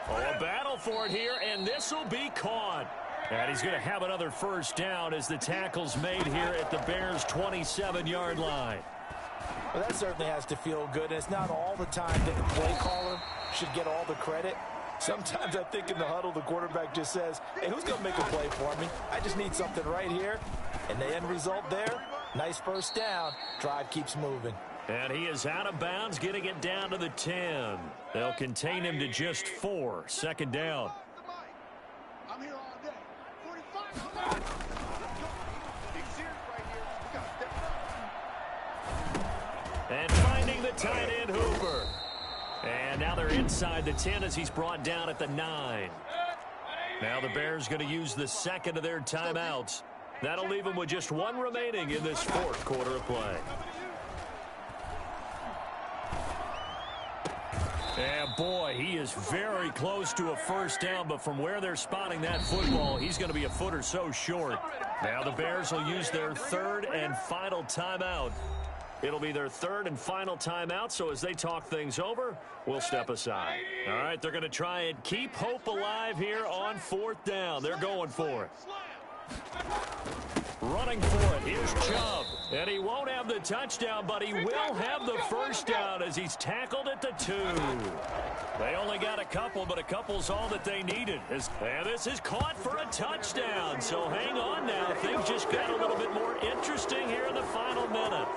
Oh, a battle for it here, and this will be caught. And he's going to have another first down as the tackle's made here at the Bears' 27-yard line. Well, that certainly has to feel good, and it's not all the time that the play caller should get all the credit. Sometimes I think in the huddle, the quarterback just says, hey, who's going to make a play for me? I just need something right here. And the end result there, nice first down. Drive keeps moving. And he is out of bounds, getting it down to the 10. They'll contain him to just 4. Second down. I'm here all day. 45. And finding the tight end, Hooper. And now they're inside the 10 as he's brought down at the 9. Now the Bears going to use the second of their timeouts. That'll leave them with just 1 remaining in this fourth quarter of play. And boy, he is very close to a first down, but from where they're spotting that football, he's going to be a foot or so short. Now the Bears will use their third and final timeout. It'll be their third and final timeout, so as they talk things over, we'll step aside. All right, they're going to try and keep hope alive here on fourth down. They're going for it. Running for it. Here's Chubb. And he won't have the touchdown, but he will have the first down as he's tackled at the 2. They only got a couple, but a couple's all that they needed. And this is caught for a touchdown. So hang on now. Things just got a little bit more interesting here in the final minute.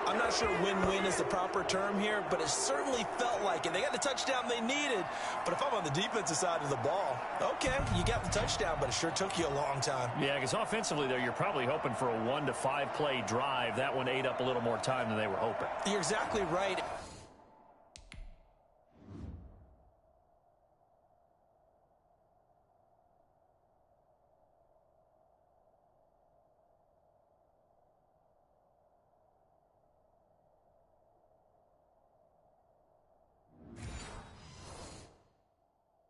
I'm not sure win-win is the proper term here, but it certainly felt like it. They got the touchdown they needed, but if I'm on the defensive side of the ball, okay, you got the touchdown, but it sure took you a long time. Yeah, because offensively, though, you're probably hoping for a 1 to 5 play drive. That one ate up a little more time than they were hoping. You're exactly right.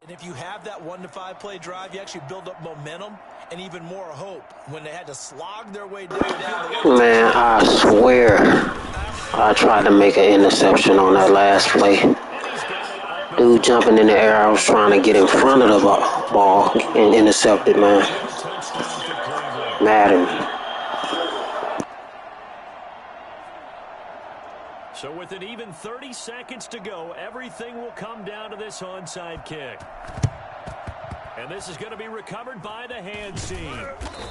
And if you have that 1 to 5 play drive, you actually build up momentum and even more hope. When they had to slog their way down. Man, I swear I tried to make an interception on that last play. Dude jumping in the air, I was trying to get in front of the ball and intercepted, man. Madden. So with an even 30 seconds to go, everything will come down to this onside kick. And this is going to be recovered by the hands team.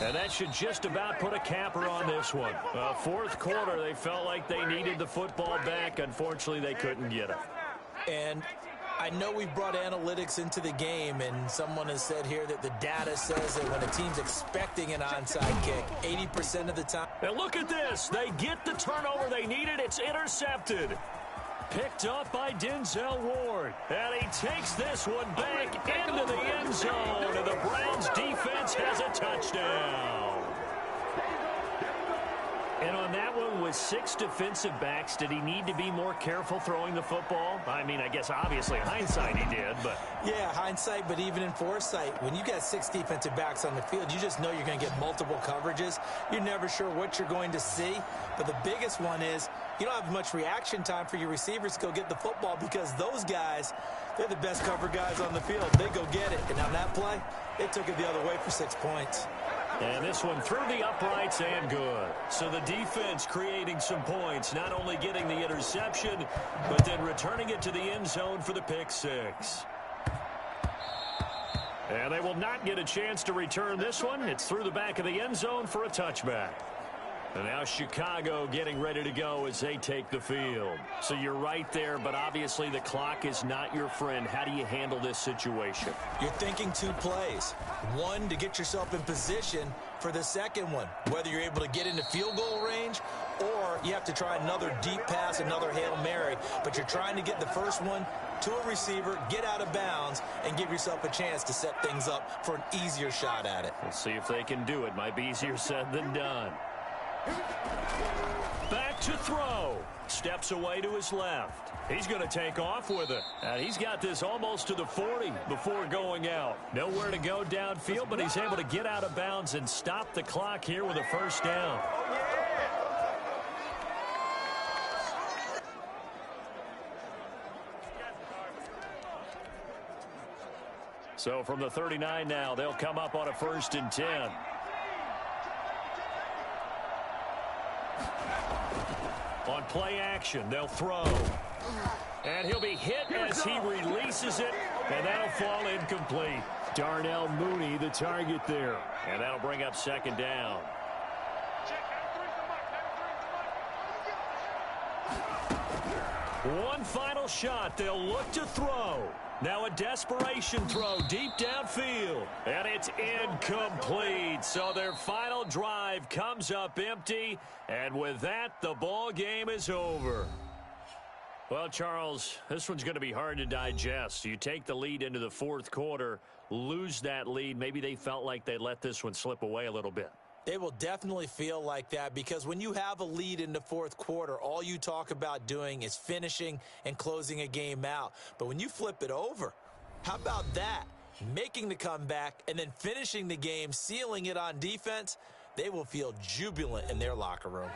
And that should just about put a capper on this one. Fourth quarter, they felt like they needed the football back. Unfortunately, they couldn't get it. And I know we've brought analytics into the game, and someone has said here that the data says that when a team's expecting an onside kick, 80% of the time. And look at this. They get the turnover they needed. It's intercepted. Picked up by Denzel Ward. And he takes this one back into the end zone. And the Browns defense has a touchdown. And on that one, with 6 defensive backs, did he need to be more careful throwing the football? I mean, I guess obviously hindsight he did, but... Yeah, hindsight, but even in foresight, when you got 6 defensive backs on the field, you just know you're going to get multiple coverages. You're never sure what you're going to see. But the biggest one is you don't have much reaction time for your receivers to go get the football because those guys, they're the best cover guys on the field. They go get it. And on that play, they took it the other way for 6 points. And this one through the uprights and good. So the defense creating some points, not only getting the interception, but then returning it to the end zone for the pick 6. And they will not get a chance to return this one. It's through the back of the end zone for a touchback. And now Chicago getting ready to go as they take the field. So you're right there, but obviously the clock is not your friend. How do you handle this situation? You're thinking 2 plays. One, to get yourself in position for the second one, whether you're able to get into field goal range or you have to try another deep pass, another Hail Mary. But you're trying to get the first one to a receiver, get out of bounds, and give yourself a chance to set things up for an easier shot at it. We'll see if they can do it. Might be easier said than done. Back to throw. Steps away to his left. He's going to take off with it. And he's got this almost to the 40 before going out. Nowhere to go downfield, but he's able to get out of bounds and stop the clock here with a first down. So from the 39 now, they'll come up on a 1st and 10. On play action, they'll throw. And he'll be hit as he releases it, and that'll fall incomplete. Darnell Mooney, the target there. And that'll bring up 2nd down. One final shot. They'll look to throw. Now a desperation throw deep downfield. And it's incomplete. So their final drive comes up empty. And with that, the ball game is over. Well, Charles, this one's going to be hard to digest. You take the lead into the 4th quarter, lose that lead. Maybe they felt like they let this one slip away a little bit. They will definitely feel like that because when you have a lead in the 4th quarter, all you talk about doing is finishing and closing a game out. But when you flip it over, how about that? Making the comeback and then finishing the game, sealing it on defense, they will feel jubilant in their locker room.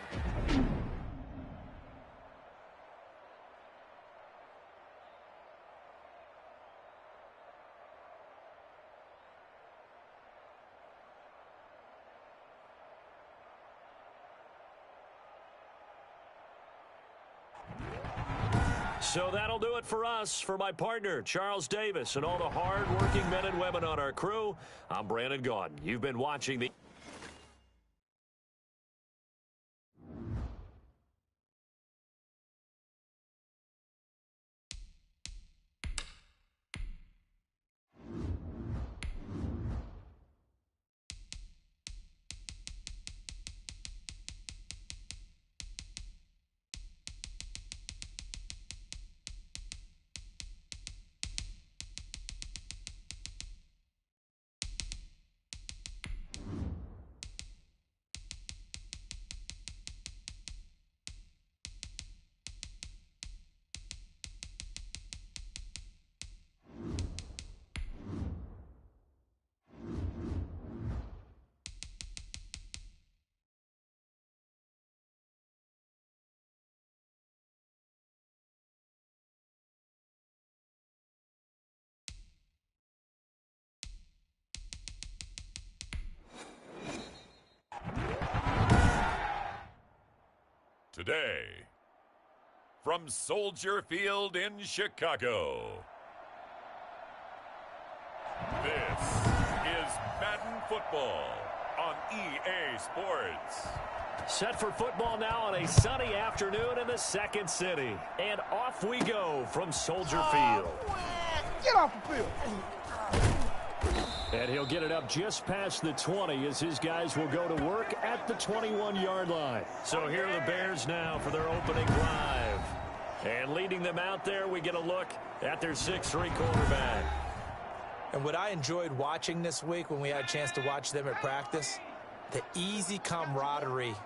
So that'll do it for us. For my partner, Charles Davis, and all the hard-working men and women on our crew, I'm Brandon Gaudin. You've been watching the... Today, from Soldier Field in Chicago, this is Madden Football on EA Sports. Set for football now on a sunny afternoon in the second city. And off we go from Soldier Field. Get off the field. And he'll get it up just past the 20 as his guys will go to work at the 21-yard line. So here are the Bears now for their opening drive. And leading them out there, we get a look at their 6'3" quarterback. And what I enjoyed watching this week when we had a chance to watch them at practice, the easy camaraderie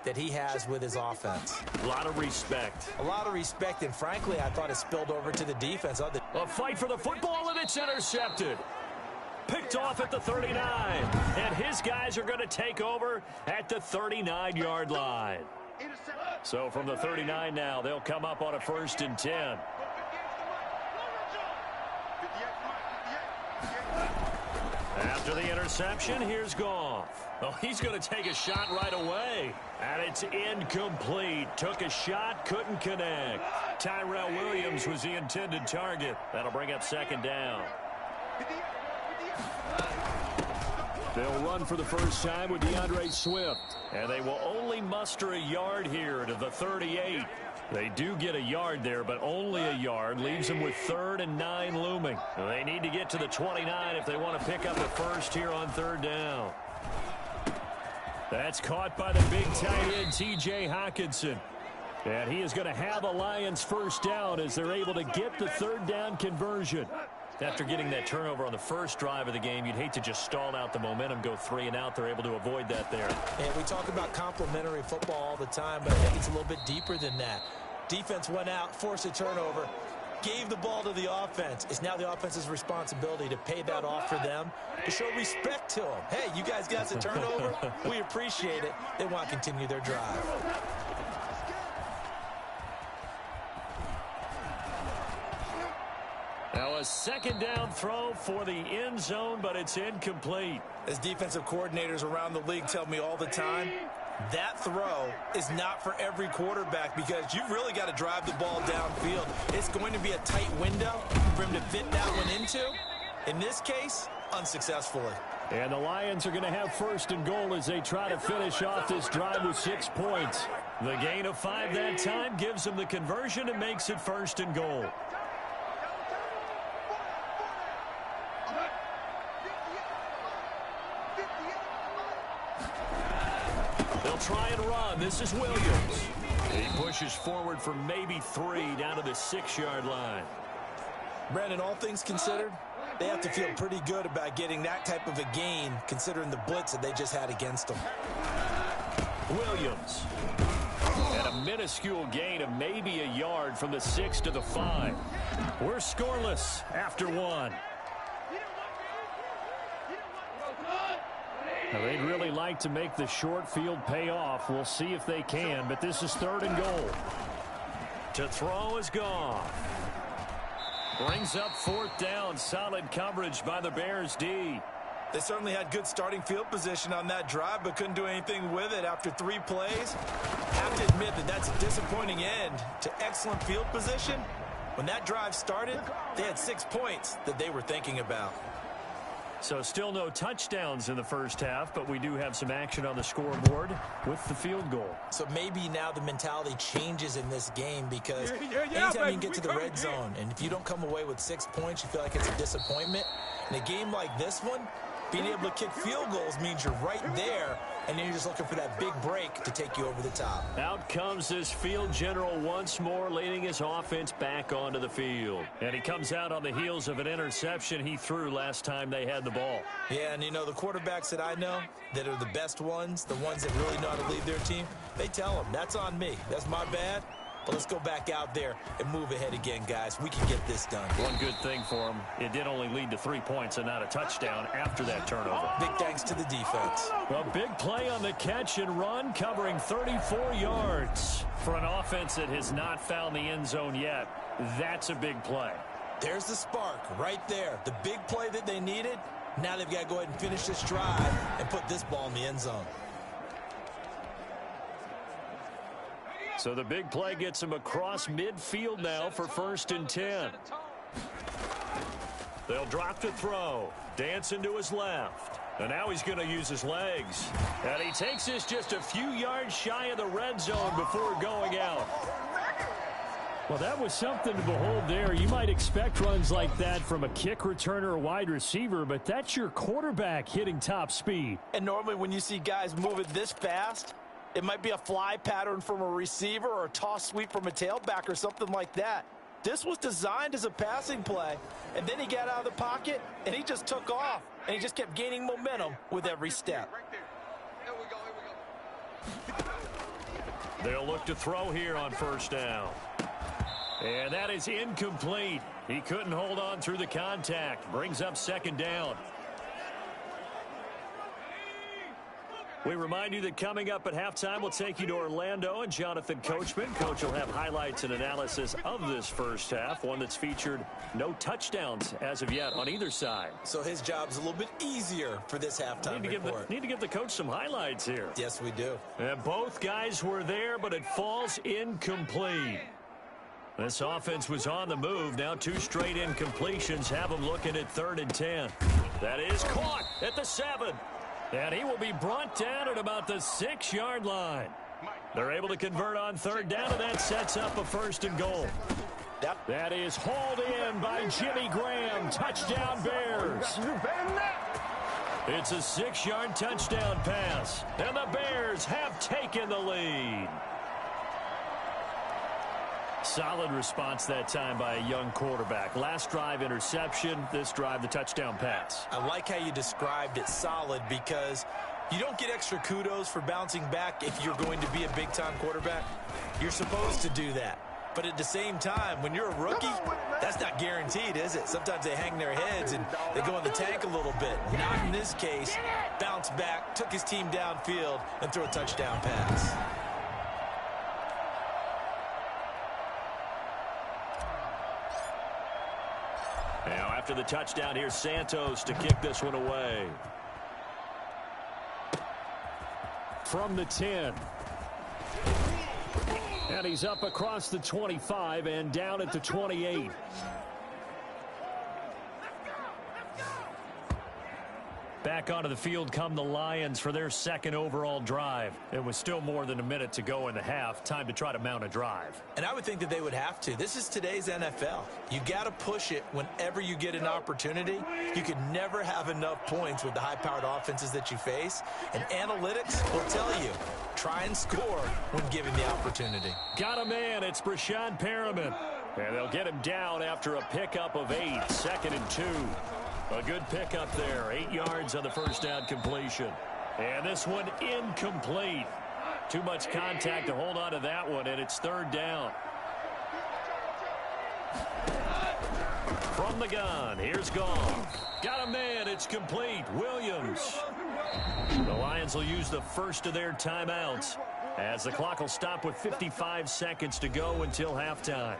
that he has with his offense. A lot of respect. A lot of respect, and frankly, I thought it spilled over to the defense. A fight for the football, and it's intercepted. Picked off at the 39. And his guys are going to take over at the 39-yard line. So from the 39 now, they'll come up on a 1st and 10. After the interception, here's Goff. Oh, he's going to take a shot right away. And it's incomplete. Took a shot, couldn't connect. Tyrell Williams was the intended target. That'll bring up 2nd down. They'll run for the first time with DeAndre Swift. And they will only muster a yard here to the 38. They do get a yard there, but only a yard. Leaves them with 3rd and 9 looming. They need to get to the 29 if they want to pick up a first here on 3rd down. That's caught by the big tight end, T.J. Hockenson. And he is going to have a Lions first down as they're able to get the 3rd down conversion. After getting that turnover on the first drive of the game, you'd hate to just stall out the momentum, go 3 and out. They're able to avoid that there. And we talk about complementary football all the time, but I think it's a little bit deeper than that. Defense went out, forced a turnover, gave the ball to the offense. It's now the offense's responsibility to pay that off for them, to show respect to them. Hey, you guys got a turnover. We appreciate it. They want to continue their drive. Now a 2nd down throw for the end zone, but it's incomplete. As defensive coordinators around the league tell me all the time, that throw is not for every quarterback because you've really got to drive the ball downfield. It's going to be a tight window for him to fit that one into. In this case, unsuccessfully. And the Lions are going to have 1st and goal as they try to finish off this drive with 6 points. The gain of 5 that time gives them the conversion and makes it 1st and goal. They'll try and run. This is Williams. He pushes forward for maybe 3 down to the 6-yard line. Brandon, all things considered, they have to feel pretty good about getting that type of a gain considering the blitz that they just had against them. Williams. And a minuscule gain of maybe a yard from the 6 to the 5. We're scoreless after 1. Now, they'd really like to make the short field pay off. We'll see if they can, but this is 3rd and goal. To throw is gone. Brings up 4th down. Solid coverage by the Bears D. They certainly had good starting field position on that drive, but couldn't do anything with it after 3 plays. Have to admit that that's a disappointing end to excellent field position. When that drive started, they had 6 points that they were thinking about. So still no touchdowns in the first half, but we do have some action on the scoreboard with the field goal. So maybe now the mentality changes in this game because anytime you can get to the red zone, and if you don't come away with 6 points, you feel like it's a disappointment. In a game like this one, being able to kick field goals means you're right there, and then you're just looking for that big break to take you over the top. Out comes this field general once more, leading his offense back onto the field. And he comes out on the heels of an interception he threw last time they had the ball. Yeah, and you know, the quarterbacks that I know that are the best ones, the ones that really know how to lead their team, they tell them, that's on me. That's my bad. But let's go back out there and move ahead again, guys. We can get this done. One good thing for him, it did only lead to 3 points and not a touchdown after that turnover. Big thanks to the defense. A big play on the catch and run, covering 34 yards. For an offense that has not found the end zone yet, that's a big play. There's the spark right there. The big play that they needed. Now they've got to go ahead and finish this drive and put this ball in the end zone. So the big play gets him across midfield now for 1st and 10. They'll drop to throw. Dancing to his left. And now he's going to use his legs. And he takes this just a few yards shy of the red zone before going out. Well, that was something to behold there. You might expect runs like that from a kick returner or wide receiver, but that's your quarterback hitting top speed. And normally when you see guys moving this fast, it might be a fly pattern from a receiver or a toss sweep from a tailback or something like that. This was designed as a passing play, and then he got out of the pocket, and he just took off, and he just kept gaining momentum with every step. They'll look to throw here on 1st down. And that is incomplete. He couldn't hold on through the contact. Brings up 2nd down. We remind you that coming up at halftime, we'll take you to Orlando and Jonathan Coachman. Coach will have highlights and analysis of this first half, one that's featured no touchdowns as of yet on either side. So his job's a little bit easier for this halftime report. Need to give the coach some highlights here. Yes, we do. And both guys were there, but it falls incomplete. This offense was on the move. Now 2 straight incompletions have them looking at 3rd and 10. That is caught at the 7. And he will be brought down at about the 6-yard line. They're able to convert on third down, and that sets up a 1st and goal. That is hauled in by Jimmy Graham. Touchdown, Bears. It's a 6-yard touchdown pass, and the Bears have taken the lead. Solid response that time by a young quarterback. Last drive, interception. This drive, the touchdown pass. I like how you described it, solid, because you don't get extra kudos for bouncing back if you're going to be a big-time quarterback. You're supposed to do that. But at the same time, when you're a rookie, that's not guaranteed, is it? Sometimes they hang their heads and they go in the tank a little bit. Not in this case. Bounced back, took his team downfield, and threw a touchdown pass. Now, after the touchdown, here's Santos to kick this one away. From the 10. And he's up across the 25 and down at the 28. Back onto the field come the Lions for their 2nd overall drive. It was still more than a minute to go in the half. Time to try to mount a drive. And I would think that they would have to. This is today's NFL. You got to push it whenever you get an opportunity. You could never have enough points with the high-powered offenses that you face. And analytics will tell you, try and score when given the opportunity. Got a man. It's Brashad Perriman. And they'll get him down after a pickup of 8. 2nd and 2. A good pickup there. 8 yards on the first down completion. And this one incomplete. Too much contact to hold on to that one, and it's 3rd down. From the gun, here's Goff. Got a man, it's complete. Williams. The Lions will use the first of their timeouts as the clock will stop with 55 seconds to go until halftime.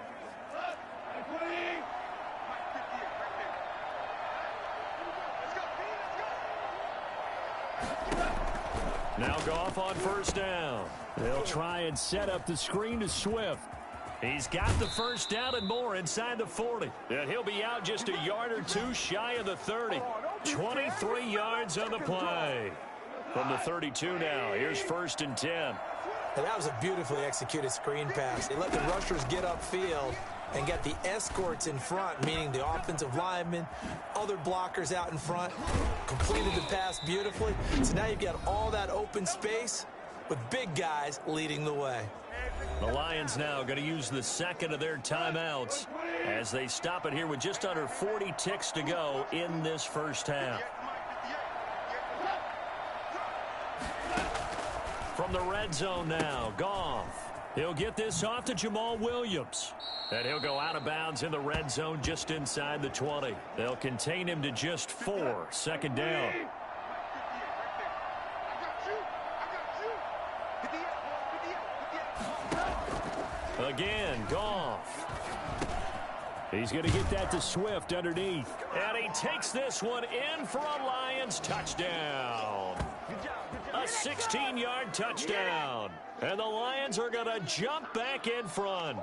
Now Goff on first down. They'll try and set up the screen to Swift. He's got the first down and more inside the 40. And he'll be out just a yard or two shy of the 30. 23 yards on the play. From the 32 now, here's 1st and 10. And that was a beautifully executed screen pass. They let the rushers get upfield and got the escorts in front, meaning the offensive linemen, other blockers out in front, completed the pass beautifully. So now you've got all that open space with big guys leading the way. The Lions now going to use the 2nd of their timeouts as they stop it here with just under 40 ticks to go in this first half. From the red zone now, Goff. He'll get this off to Jamal Williams. And he'll go out of bounds in the red zone just inside the 20. They'll contain him to just 4. 2nd down. Again, Goff. He's going to get that to Swift underneath. And he takes this one in for a Lions touchdown. A 16-yard touchdown. And the Lions are going to jump back in front.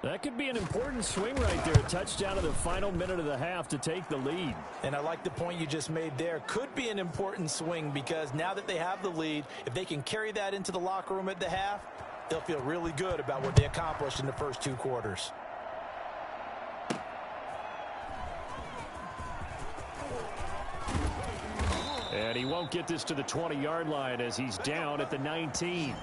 That could be an important swing right there. A touchdown in the final minute of the half to take the lead. And I like the point you just made there. Could be an important swing because now that they have the lead, if they can carry that into the locker room at the half, they'll feel really good about what they accomplished in the first 2 quarters. And he won't get this to the 20-yard line as he's down at the 19.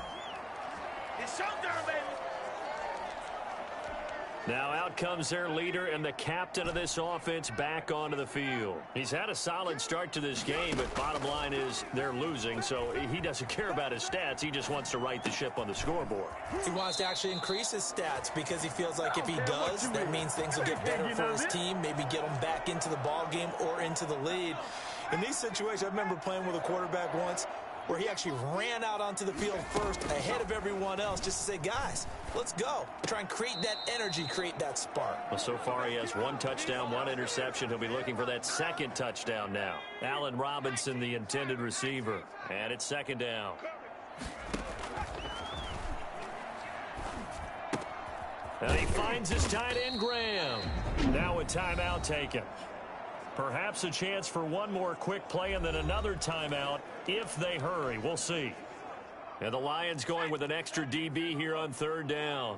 Now out comes their leader and the captain of this offense back onto the field. He's had a solid start to this game, but bottom line is they're losing, so he doesn't care about his stats. He just wants to right the ship on the scoreboard. He wants to actually increase his stats because he feels like if he does, that means things will get better for his team, maybe get them back into the ball game or into the lead. In these situations, I remember playing with a quarterback once where he actually ran out onto the field first ahead of everyone else just to say, guys, let's go. Try and create that energy, create that spark. Well, so far he has 1 touchdown, 1 interception. He'll be looking for that 2nd touchdown now. Allen Robinson, the intended receiver. And it's 2nd down. And he finds his tight end, Graham. Now a timeout taken. Perhaps a chance for one more quick play and then another timeout if they hurry. We'll see. And the Lions going with an extra DB here on third down.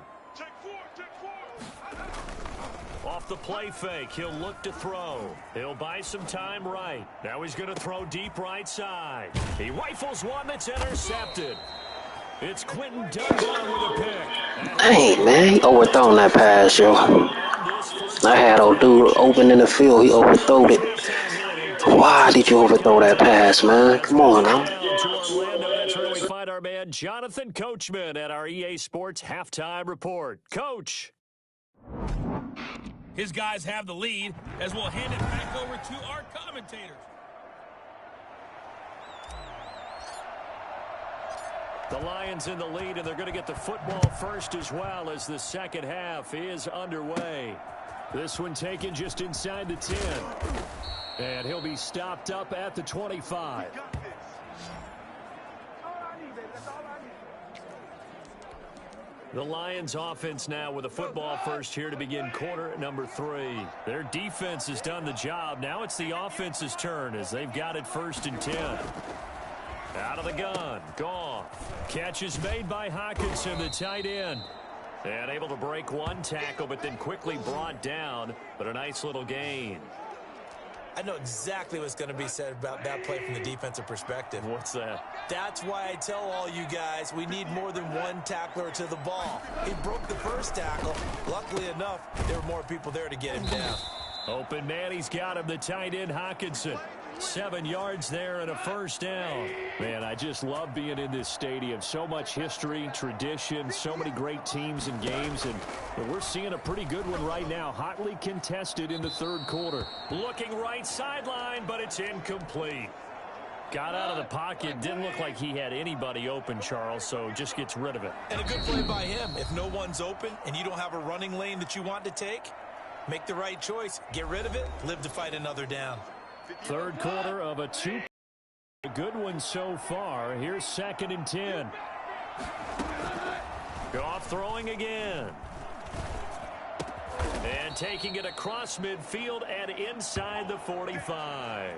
Off the play fake, he'll look to throw. He'll buy some time right. Now he's going to throw deep right side. He rifles one that's intercepted. It's Quentin Dunbar with a pick. Dang, man, he overthrown that pass, yo. I had old dude open in the field. He overthrew it. Why did you overthrow that pass, man? Come on now. To Orlando, that's where we find our man Jonathan Coachman at our EA Sports Halftime Report. Coach. His guys have the lead as we'll hand it back over to our commentators. The Lions in the lead, and they're going to get the football first as well as the second half is underway. This one taken just inside the 10. And he'll be stopped up at the 25. The Lions offense now with a football first here to begin quarter number 3. Their defense has done the job. Now it's the offense's turn as they've got it first and 10. Out of the gun. Goff. Catch is made by Hockenson, the tight end. And able to break one tackle, but then quickly brought down. But a nice little gain. I know exactly what's going to be said about that play from the defensive perspective. What's that? That's why I tell all you guys we need more than one tackler to the ball. He broke the first tackle. Luckily enough, there were more people there to get him down. Open man, he's got him, the tight end Hockenson. 7 yards there and a first down. Man, I just love being in this stadium. So much history, tradition, so many great teams and games, and we're seeing a pretty good one right now. Hotly contested in the third quarter. Looking right sideline, but it's incomplete. Got out of the pocket. Didn't look like he had anybody open, Charles, so just gets rid of it. And a good play by him. If no one's open and you don't have a running lane that you want to take, make the right choice. Get rid of it. Live to fight another down. Third quarter of a 2. A good one so far. Here's 2nd and 10. Goff throwing again. And taking it across midfield and inside the 45.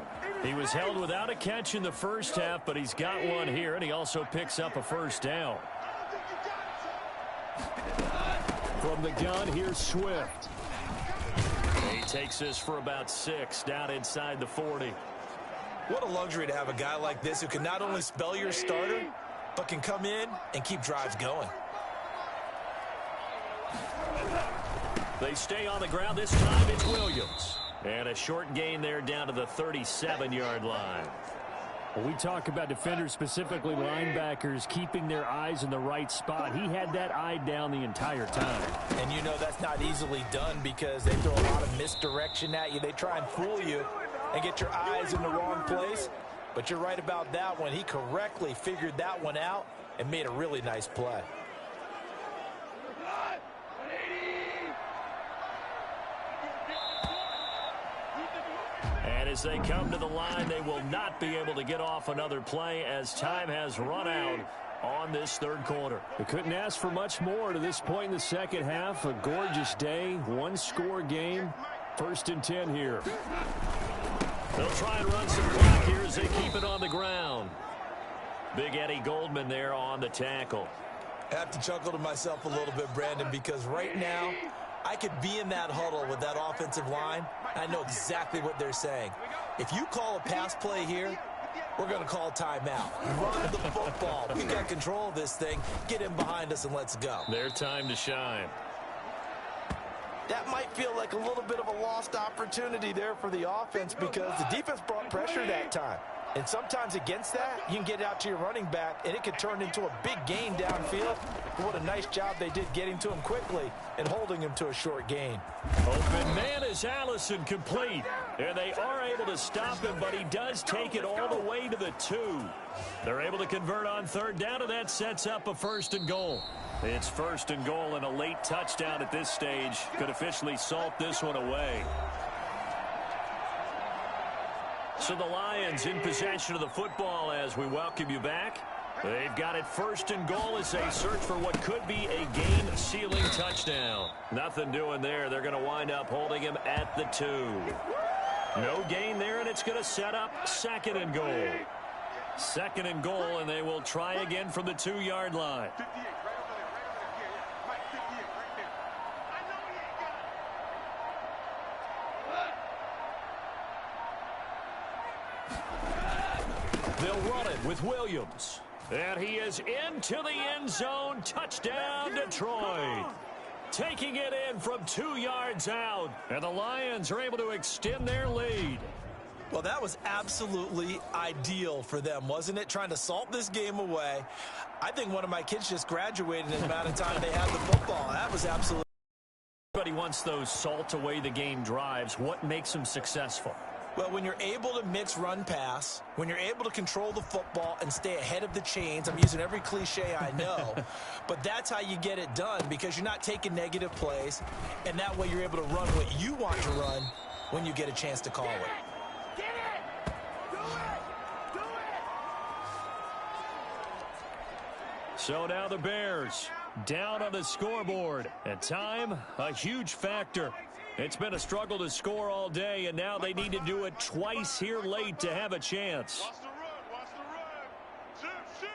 He was held without a catch in the first half, but he's got one here, and he also picks up a first down. From the gun, here's Swift. He takes this for about 6 down inside the 40. What a luxury to have a guy like this who can not only spell your starter, but can come in and keep drives going. They stay on the ground. This time it's Williams. And a short gain there down to the 37-yard line. When we talk about defenders, specifically linebackers, keeping their eyes in the right spot, he had that eye down the entire time. And you know that's not easily done because they throw a lot of misdirection at you. They try and fool you and get your eyes in the wrong place. But you're right about that one. He correctly figured that one out and made a really nice play. And as they come to the line, they will not be able to get off another play as time has run out on this third quarter. We couldn't ask for much more to this point in the second half. A gorgeous day, one-score game. 1st and 10 here. They'll try and run some clock here as they keep it on the ground. Big Eddie Goldman there on the tackle. I have to chuckle to myself a little bit, Brandon, because right now I could be in that huddle with that offensive line. I know exactly what they're saying. If you call a pass play here, we're going to call timeout. Run the football. We got control of this thing. Get him behind us and let's go. Their time to shine. That might feel like a little bit of a lost opportunity there for the offense because the defense brought pressure that time. And sometimes against that, you can get out to your running back, and it could turn into a big gain downfield. But what a nice job they did getting to him quickly and holding him to a short gain. Open man is Allison complete. And they are able to stop him, but he does take it all the way to the 2. They're able to convert on third down, and that sets up a 1st and goal. It's 1st and goal, and a late touchdown at this stage could officially salt this one away. So the Lions in possession of the football as we welcome you back. They've got it 1st and goal as they search for what could be a game-sealing touchdown. Nothing doing there. They're going to wind up holding him at the 2. No gain there, and it's going to set up second and goal. Second and goal, and they will try again from the 2-yard line. 58, right over there, Yeah, Mike, 58, right there. I know he ain't got it. They'll run it with Williams. And he is into the end zone. Touchdown, Detroit. Taking it in from 2 yards out. And the Lions are able to extend their lead. Well, that was absolutely ideal for them, wasn't it? Trying to salt this game away. I think one of my kids just graduated in the amount of time they had the football. That was absolutely. Everybody wants those salt away the game drives. What makes them successful? Well, when you're able to mix run-pass, when you're able to control the football and stay ahead of the chains, I'm using every cliche I know, but that's how you get it done because you're not taking negative plays, and that way you're able to run what you want to run when you get a chance to call it. Get it! Do it! Do it! So now the Bears down on the scoreboard. And time, a huge factor. It's been a struggle to score all day, and now they need to do it twice here late to have a chance. Watch the run! Watch the run! Ship!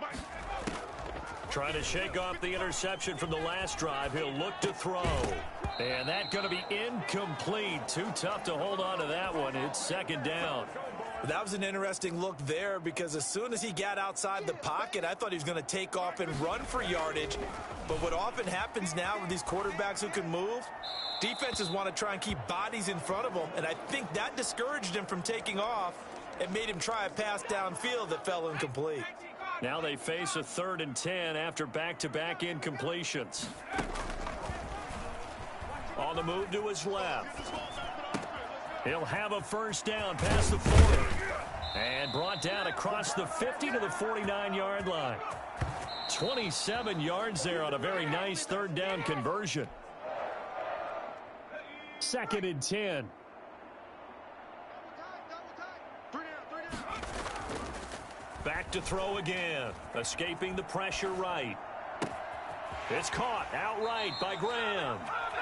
Mike! Trying to shake off the interception from the last drive. He'll look to throw. And that's going to be incomplete. Too tough to hold on to that one. It's second down. That was an interesting look there because as soon as he got outside the pocket, I thought he was going to take off and run for yardage. But what often happens now with these quarterbacks who can move, defenses want to try and keep bodies in front of them, and I think that discouraged him from taking off and made him try a pass downfield that fell incomplete. Now they face a 3rd and 10 after back-to-back incompletions. On the move to his left. He'll have a first down past the 40. And brought down across the 50 to the 49-yard line. 27 yards there on a very nice 3rd down conversion. 2nd and 10. Back to throw again. Escaping the pressure right. It's caught outright by Graham.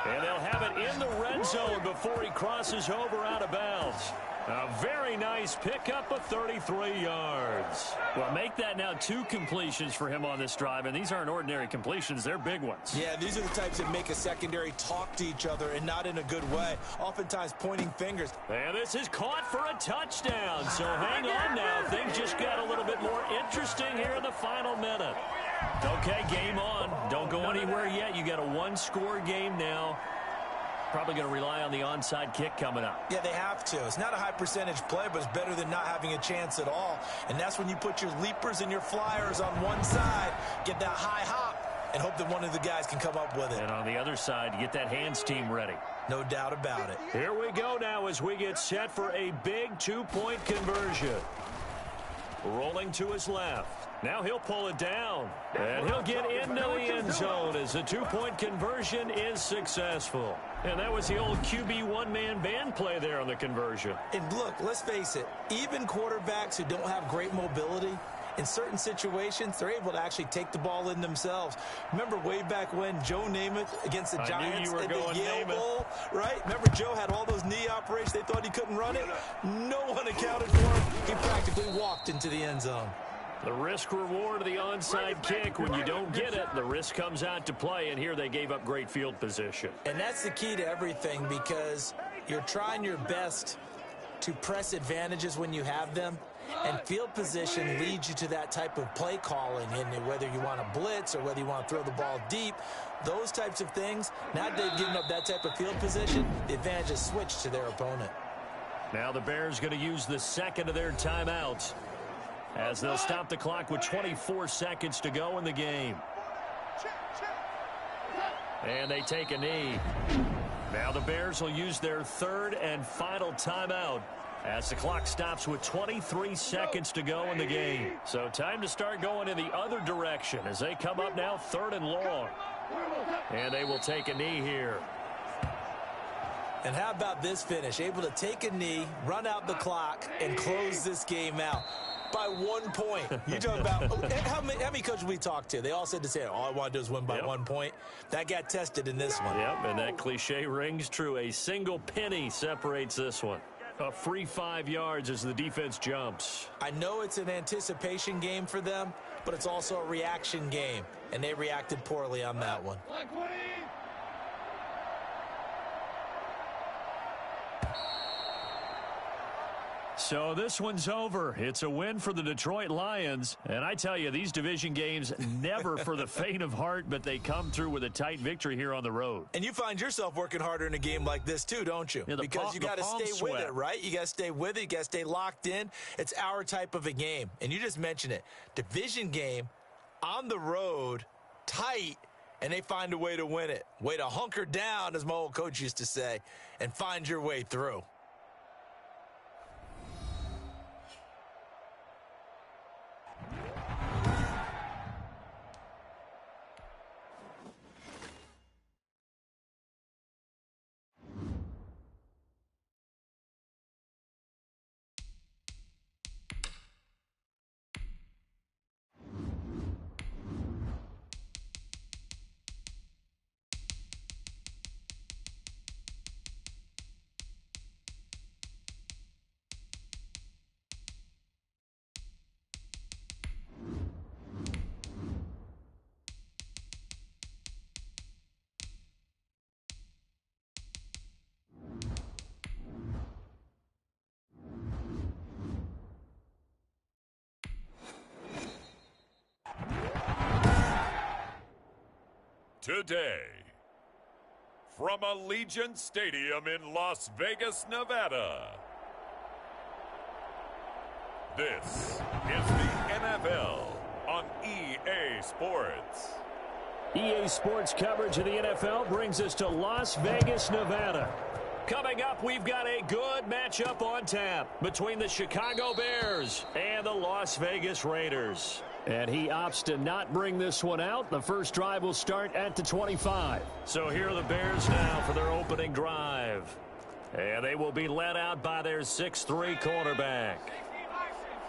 And they'll have it in the red zone before he crosses over out of bounds. A very nice pickup of 33 yards. Well, make that now 2 completions for him on this drive, and these aren't ordinary completions. They're big ones. Yeah, these are the types that make a secondary talk to each other and not in a good way, oftentimes pointing fingers. And this is caught for a touchdown. So hang on now. Things just got a little bit more interesting here in the final minute. Okay, game on. Don't go anywhere yet. You got a 1-score game now. Probably going to rely on the onside kick coming up. Yeah, they have to. It's not a high percentage play, but it's better than not having a chance at all. And that's when you put your leapers and your flyers on one side, get that high hop, and hope that one of the guys can come up with it. And on the other side, you get that hands team ready. No doubt about it. Here we go now as we get set for a big 2-point conversion. Rolling to his left. Now he'll pull it down. And he'll get into the end zone as the 2-point conversion is successful. And that was the old QB one-man band play there on the conversion. And look, let's face it, even quarterbacks who don't have great mobility, in certain situations, they're able to actually take the ball in themselves. Remember way back when Joe Namath against the Giants in the Yale Bowl, right? Remember Joe had all those knee operations. They thought he couldn't run it. No one accounted for him. He practically walked into the end zone. The risk-reward of the onside kick. When you don't get it, the risk comes out to play, and here they gave up great field position. And that's the key to everything because you're trying your best to press advantages when you have them, and field position leads you to that type of play calling, and whether you want to blitz or whether you want to throw the ball deep, those types of things, now that they've given up that type of field position, the advantage is switched to their opponent. Now the Bears going to use the second of their timeouts as they'll stop the clock with 24 seconds to go in the game. And they take a knee. Now the Bears will use their 3rd and final timeout as the clock stops with 23 seconds to go in the game. So time to start going in the other direction as they come up now 3rd and long. And they will take a knee here. And how about this finish? Able to take a knee, run out the clock, and close this game out. by 1 point. You talk about how many coaches we talked to? They all said the same. All I want to do is win by 1 point. That got tested in this one. Yep, and that cliche rings true. A single penny separates this one. A free 5 yards as the defense jumps. I know it's an anticipation game for them, but it's also a reaction game, and they reacted poorly on that one. So this one's over. It's a win for the Detroit Lions. And I tell you, these division games, never for the faint of heart, but they come through with a tight victory here on the road. And you find yourself working harder in a game like this too, don't you? Yeah, because you got to stay with it, right? You got to stay with it. You got to stay locked in. It's our type of a game. And you just mentioned it. Division game, on the road, tight, and they find a way to win it. Way to hunker down, as my old coach used to say, and find your way through. Today, from Allegiant Stadium in Las Vegas, Nevada, this is the NFL on EA Sports. EA Sports coverage of the NFL brings us to Las Vegas, Nevada. Coming up, we've got a good matchup on tap between the Chicago Bears and the Las Vegas Raiders. And he opts to not bring this one out. The first drive will start at the 25. So here are the Bears now for their opening drive. And they will be led out by their 6'3" quarterback.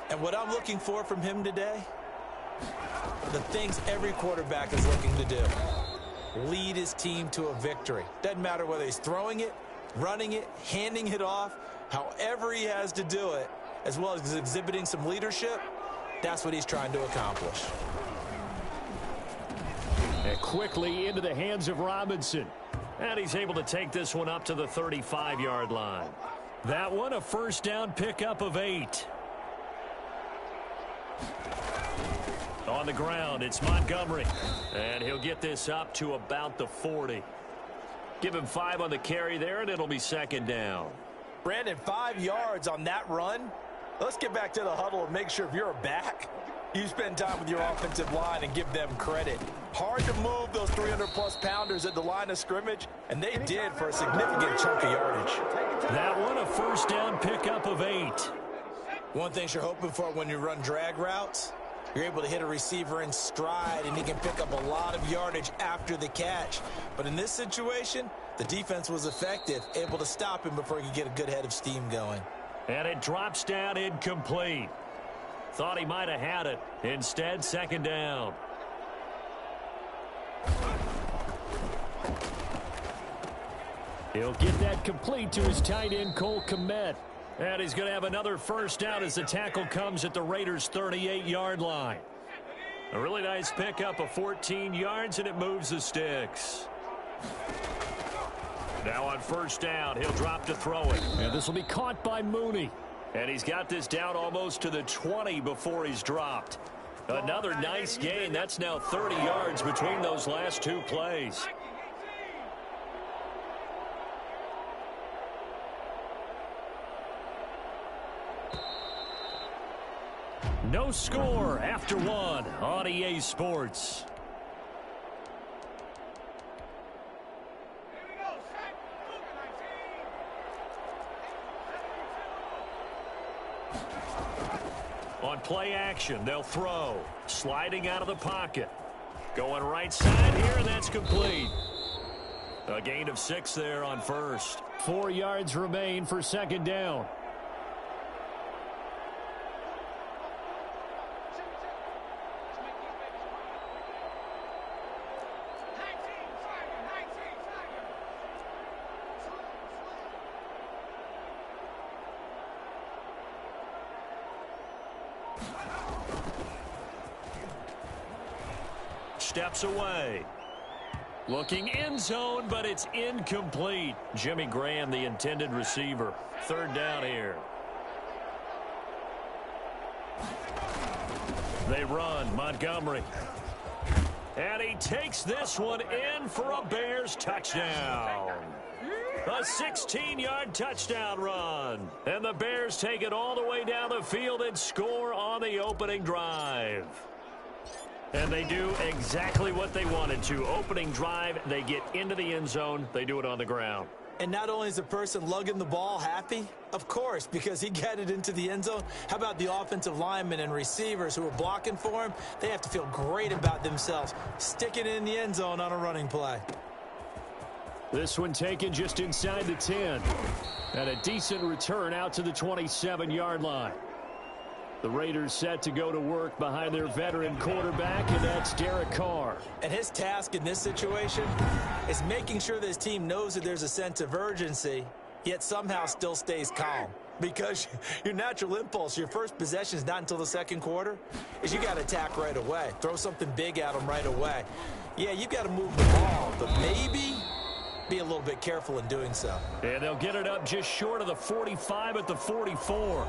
And what I'm looking for from him today, the things every quarterback is looking to do. Lead his team to a victory. Doesn't matter whether he's throwing it, running it, handing it off, however he has to do it, as well as exhibiting some leadership. That's what he's trying to accomplish. And quickly into the hands of Robinson. And he's able to take this one up to the 35-yard line. That one, a first down pickup of 8. On the ground, it's Montgomery. And he'll get this up to about the 40. Give him 5 on the carry there, and it'll be second down. Brandon, 5 yards on that run. Let's get back to the huddle and make sure if you're a back, you spend time with your offensive line and give them credit. Hard to move those 300-plus pounders at the line of scrimmage, and they did for a significant chunk of yardage. That one, a first down pickup of 8. One thing you're hoping for when you run drag routes, you're able to hit a receiver in stride, and he can pick up a lot of yardage after the catch. But in this situation, the defense was effective, able to stop him before he could get a good head of steam going. And it drops down incomplete. Thought he might have had it. Instead, second down. He'll get that complete to his tight end, Cole Kmet. And he's going to have another first down as the tackle comes at the Raiders' 38-yard line. A really nice pickup of 14 yards, and it moves the sticks. Now on first down, he'll drop to throw it. And this will be caught by Mooney. And he's got this down almost to the 20 before he's dropped. Another nice gain. That's now 30 yards between those last 2 plays. No score after 1 on EA Sports. On play action, they'll throw. Sliding out of the pocket. Going right side here, and that's complete. A gain of 6 there on first. 4 yards remain for second down. steps away. Looking end zone, but it's incomplete. Jimmy Graham, the intended receiver. Third down here. They run. Montgomery. And he takes this one in for a Bears touchdown. A 16-yard touchdown run. And the Bears take it all the way down the field and score on the opening drive. And they do exactly what they wanted to. Opening drive, they get into the end zone. They do it on the ground. And not only is the person lugging the ball happy, of course, because he got it into the end zone. How about the offensive linemen and receivers who are blocking for him? They have to feel great about themselves, sticking it in the end zone on a running play. This one taken just inside the 10. And a decent return out to the 27-yard line. The Raiders set to go to work behind their veteran quarterback, and that's Derek Carr. And his task in this situation is making sure that his team knows that there's a sense of urgency, yet somehow still stays calm. Because your natural impulse, your first possession is not until the second quarter, is you got to attack right away. Throw something big at them right away. Yeah, you got to move the ball, but maybe be a little bit careful in doing so. And they'll get it up just short of the 45 at the 44.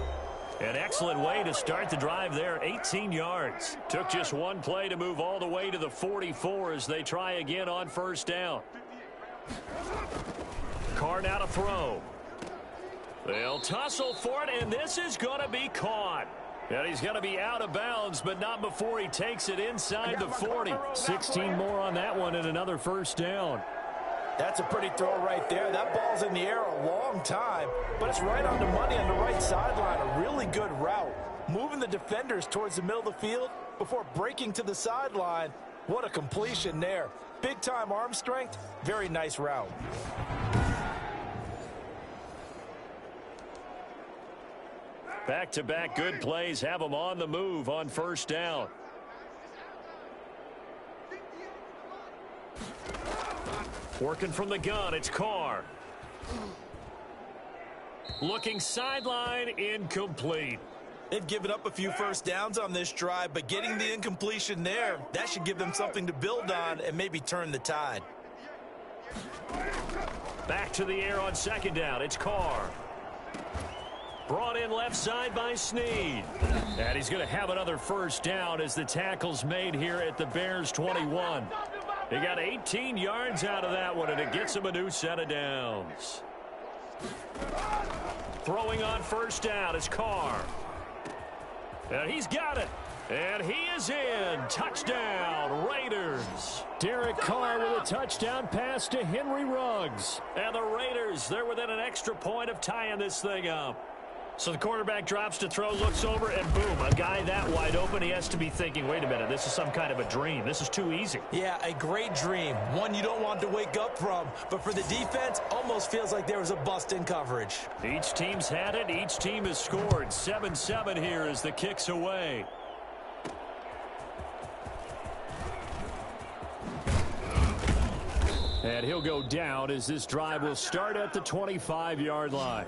An excellent way to start the drive there, 18 yards. Took just one play to move all the way to the 44 as they try again on first down. Carr now to throw. They'll tussle for it, and this is going to be caught. And he's going to be out of bounds, but not before he takes it inside the 40. 16 more on that one and another first down. That's a pretty throw right there. That ball's in the air a long time, but it's right on the money on the right sideline. A really good route. Moving the defenders towards the middle of the field before breaking to the sideline. What a completion there. Big-time arm strength. Very nice route. Back-to-back good plays have them on the move on first down. Working from the gun, it's Carr. Looking sideline, incomplete. They've given up a few first downs on this drive, but getting the incompletion there, that should give them something to build on and maybe turn the tide. Back to the air on second down, it's Carr. Brought in left side by Snead. And he's going to have another first down as the tackle's made here at the Bears 21. They got 18 yards out of that one, and it gets him a new set of downs. Throwing on first down is Carr. And he's got it. And he is in. Touchdown, Raiders. Derek Carr with a touchdown pass to Henry Ruggs. And the Raiders, they're within an extra point of tying this thing up. So the quarterback drops to throw, looks over, and boom, a guy that wide open, he has to be thinking, wait a minute, this is some kind of a dream. This is too easy. Yeah, a great dream. One you don't want to wake up from. But for the defense, almost feels like there was a bust in coverage. Each team's had it. Each team has scored. 7-7 here as the kick's away. And he'll go down as this drive will start at the 25-yard line.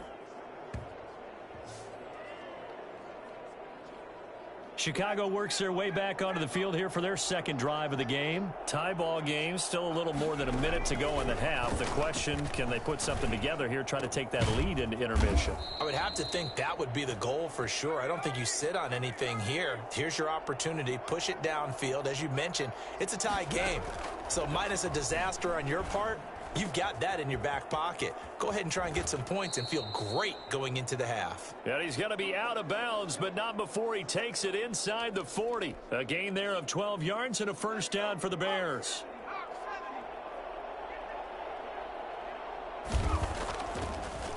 Chicago works their way back onto the field here for their second drive of the game. Tie ball game, still a little more than a minute to go in the half. The question, can they put something together here, try to take that lead into intermission? I would have to think that would be the goal for sure. I don't think you sit on anything here. Here's your opportunity. Push it downfield. As you mentioned, it's a tie game. So minus a disaster on your part, you've got that in your back pocket. Go ahead and try and get some points and feel great going into the half. And he's going to be out of bounds, but not before he takes it inside the 40. A gain there of 12 yards and a first down for the Bears.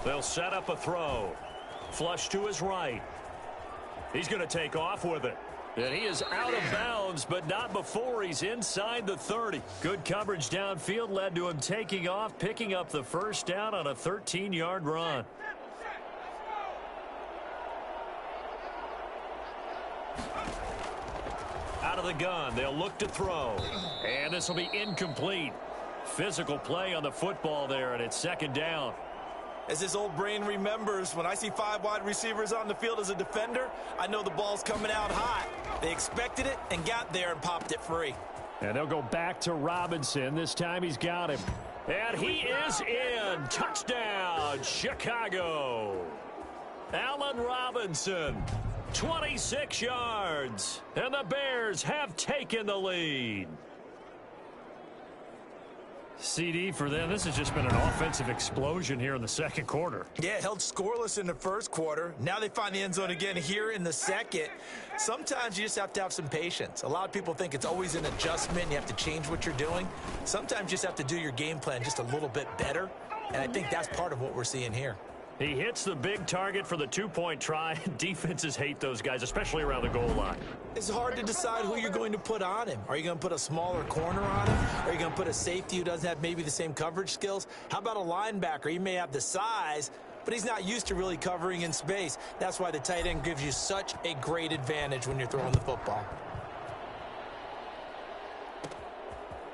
They'll set up a throw. Flush to his right. He's going to take off with it. And he is out of bounds, but not before he's inside the 30. Good coverage downfield led to him taking off, picking up the first down on a 13-yard run. Out of the gun, they'll look to throw. And this will be incomplete. Physical play on the football there, and it's second down. As this old brain remembers, when I see 5 wide receivers on the field as a defender, I know the ball's coming out hot. They expected it and got there and popped it free. And they'll go back to Robinson. This time he's got him. And he is in. Touchdown, Chicago. Allen Robinson, 26 yards. And the Bears have taken the lead. CD for them. This has just been an offensive explosion here in the second quarter. Yeah, held scoreless in the first quarter. Now they find the end zone again here in the second. Sometimes you just have to have some patience. A lot of people think it's always an adjustment. You have to change what you're doing. Sometimes you just have to do your game plan just a little bit better. And I think that's part of what we're seeing here. He hits the big target for the two-point try. Defenses hate those guys, especially around the goal line. It's hard to decide who you're going to put on him. Are you going to put a smaller corner on him? Are you going to put a safety who doesn't have maybe the same coverage skills? How about a linebacker? He may have the size, but he's not used to really covering in space. That's why the tight end gives you such a great advantage when you're throwing the football.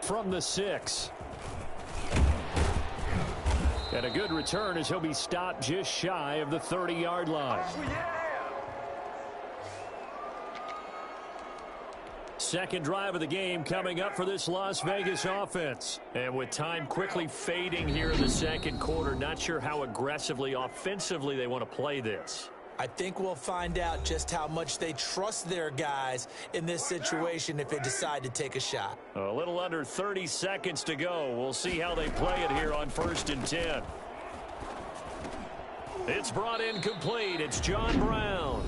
From the 6. And a good return as he'll be stopped just shy of the 30-yard line. Second drive of the game coming up for this Las Vegas offense. And with time quickly fading here in the second quarter, not sure how aggressively, offensively they want to play this. I think we'll find out just how much they trust their guys in this situation if they decide to take a shot. A little under 30 seconds to go. We'll see how they play it here on 1st and 10. It's brought in complete. It's John Brown.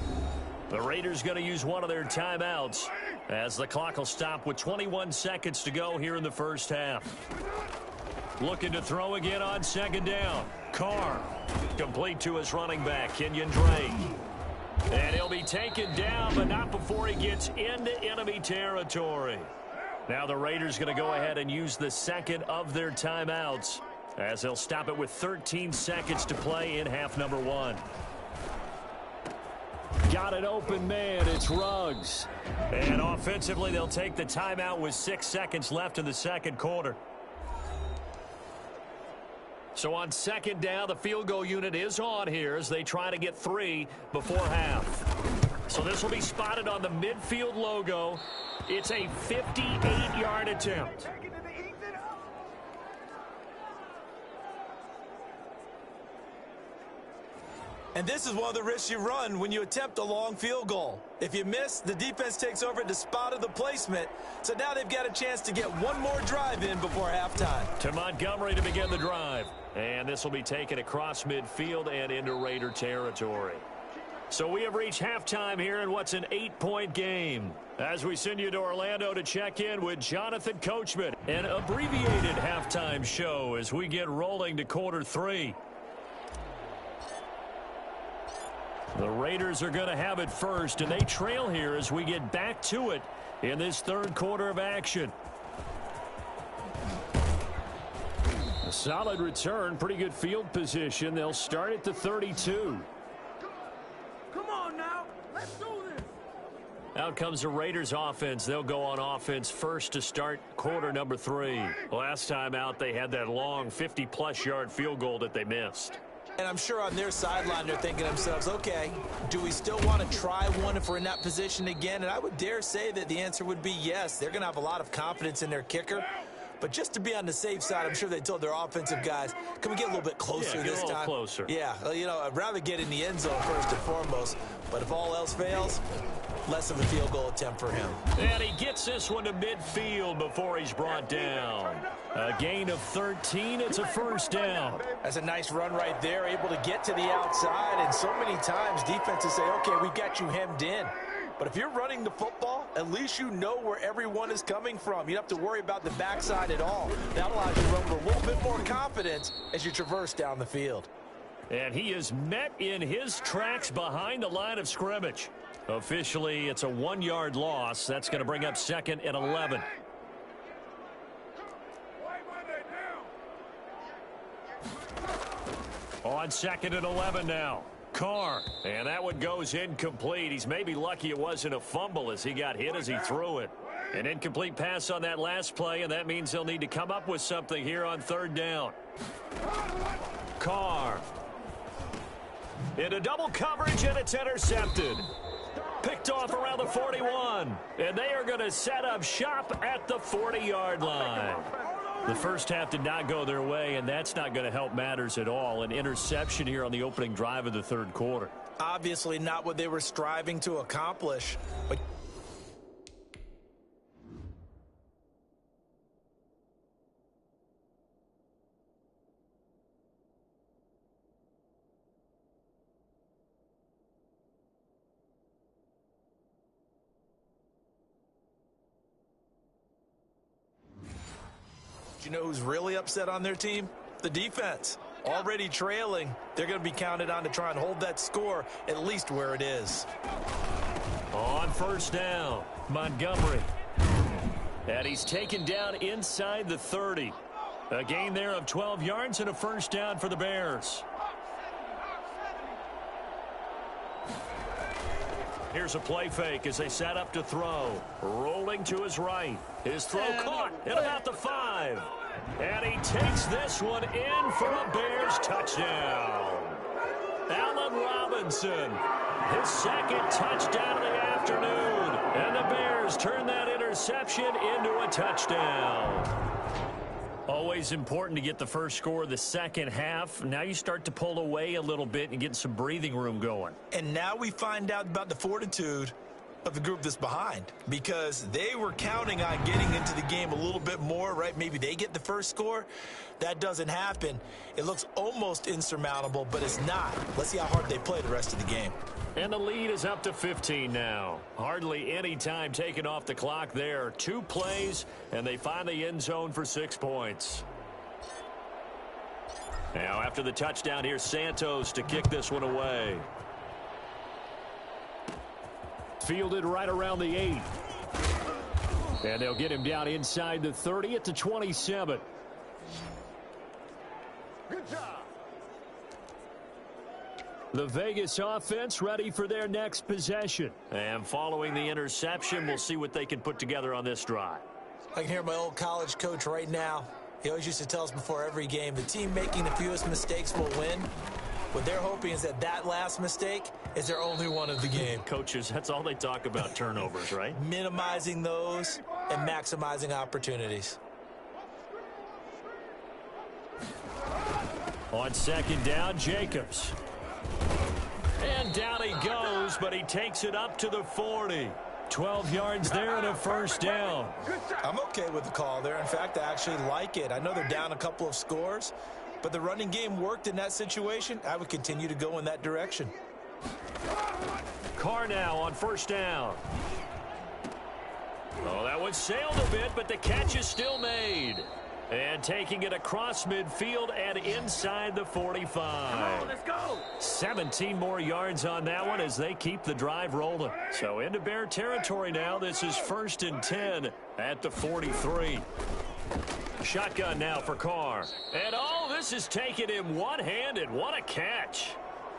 The Raiders going to use one of their timeouts as the clock will stop with 21 seconds to go here in the first half. Looking to throw again on second down. Carr. Complete to his running back, Kenyon Drake. And he'll be taken down, but not before he gets into enemy territory. Now the Raiders going to go ahead and use the second of their timeouts as they'll stop it with 13 seconds to play in half number 1. Got an open man. It's Ruggs. And offensively, they'll take the timeout with 6 seconds left in the second quarter. So on second down, the field goal unit is on here as they try to get 3 before half. So this will be spotted on the midfield logo. It's a 58-yard attempt. And this is one of the risks you run when you attempt a long field goal. If you miss, the defense takes over at the spot of the placement. So now they've got a chance to get one more drive in before halftime. To Montgomery to begin the drive. And this will be taken across midfield and into Raider territory. So we have reached halftime here in what's an 8-point game. As we send you to Orlando to check in with Jonathan Coachman. An abbreviated halftime show as we get rolling to quarter 3. The Raiders are going to have it first, and they trail here as we get back to it in this third quarter of action. A solid return, pretty good field position. They'll start at the 32. Come on now, let's do this. Out comes the Raiders offense. They'll go on offense first to start quarter number 3. Last time out, they had that long 50-plus yard field goal that they missed. And I'm sure on their sideline they're thinking to themselves, okay, do we still want to try one if we're in that position again? And I would dare say that the answer would be yes. They're going to have a lot of confidence in their kicker. But just to be on the safe side, I'm sure they told their offensive guys, can we get a little bit closer this time? Yeah, get a little closer. Yeah, you know, I'd rather get in the end zone first and foremost. But if all else fails, less of a field goal attempt for him. And he gets this one to midfield before he's brought down. A gain of 13. It's a first down. That's a nice run right there, able to get to the outside. And so many times defenses say, okay, we got you hemmed in. But if you're running the football, at least you know where everyone is coming from. You don't have to worry about the backside at all. That allows you to run with a little bit more confidence as you traverse down the field. And he is met in his tracks behind the line of scrimmage. Officially, it's a 1-yard loss. That's going to bring up 2nd and 11. On 2nd and 11 now. Carr. And that one goes incomplete. He's maybe lucky it wasn't a fumble as he got hit as he threw it. An incomplete pass on that last play, and that means they'll need to come up with something here on 3rd down. Carr. Into double coverage, and it's intercepted. Picked off around the 41. And they are going to set up shop at the 40-yard line. The first half did not go their way, and that's not going to help matters at all. An interception here on the opening drive of the third quarter. Obviously not what they were striving to accomplish. But you know who's really upset on their team? The defense. Already trailing, they're going to be counted on to try and hold that score at least where it is. On first down, Montgomery. And he's taken down inside the 30. A gain there of 12 yards and a first down for the Bears. Here's a play fake as they set up to throw. Rolling to his right. His throw caught at about the 5. And he takes this one in for a Bears touchdown. Allen Robinson, his second touchdown of the afternoon. And the Bears turn that interception into a touchdown. Always important to get the first score of the second half. Now you start to pull away a little bit and get some breathing room going. And now we find out about the fortitude of the group that's behind, because they were counting on getting into the game a little bit more, right? Maybe they get the first score. That doesn't happen. It looks almost insurmountable, but it's not. Let's see how hard they play the rest of the game. And the lead is up to 15 now. Hardly any time taken off the clock there. 2 plays, and they find the end zone for 6 points. Now, after the touchdown, here's Santos to kick this one away. Fielded right around the 8. And they'll get him down inside the 30 at the 27. Good job. The Vegas offense ready for their next possession. And following the interception, we'll see what they can put together on this drive. I can hear my old college coach right now. He always used to tell us before every game, the team making the fewest mistakes will win. What they're hoping is that last mistake is their only one of the game. Coaches, that's all they talk about, turnovers, right? Minimizing those and maximizing opportunities. On second down, Jacobs. And down he goes, but he takes it up to the 40. 12 yards there and a first down. I'm okay with the call there. In fact, I actually like it. I know they're down a couple of scores, but the running game worked in that situation. I would continue to go in that direction. Carr now on first down. Oh, that one sailed a bit, but the catch is still made. And taking it across midfield and inside the 45. Come on, let's go. 17 more yards on that one as they keep the drive rolling. So into Bear territory now. This is 1st and 10 at the 43. Shotgun now for Carr. And this is taking him one-handed. What a catch.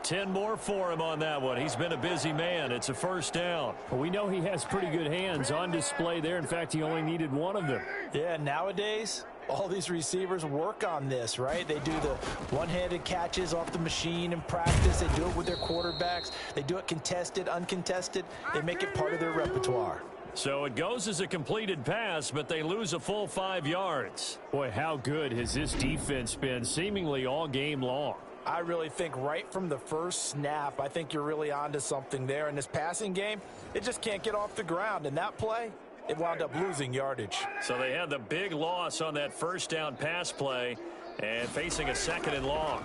10 more for him on that one. He's been a busy man. It's a first down. Well, we know he has pretty good hands on display there. In fact, he only needed one of them. Yeah, nowadays, all these receivers work on this, right? They do the one-handed catches off the machine in practice. They do it with their quarterbacks. They do it contested, uncontested. They make it part of their repertoire. So it goes as a completed pass, but they lose a full 5 yards. Boy, how good has this defense been seemingly all game long? I really think right from the first snap, I think you're really onto something there. In this passing game, it just can't get off the ground. And that play, it wound up losing yardage. So they had the big loss on that first down pass play and facing a 2nd and long.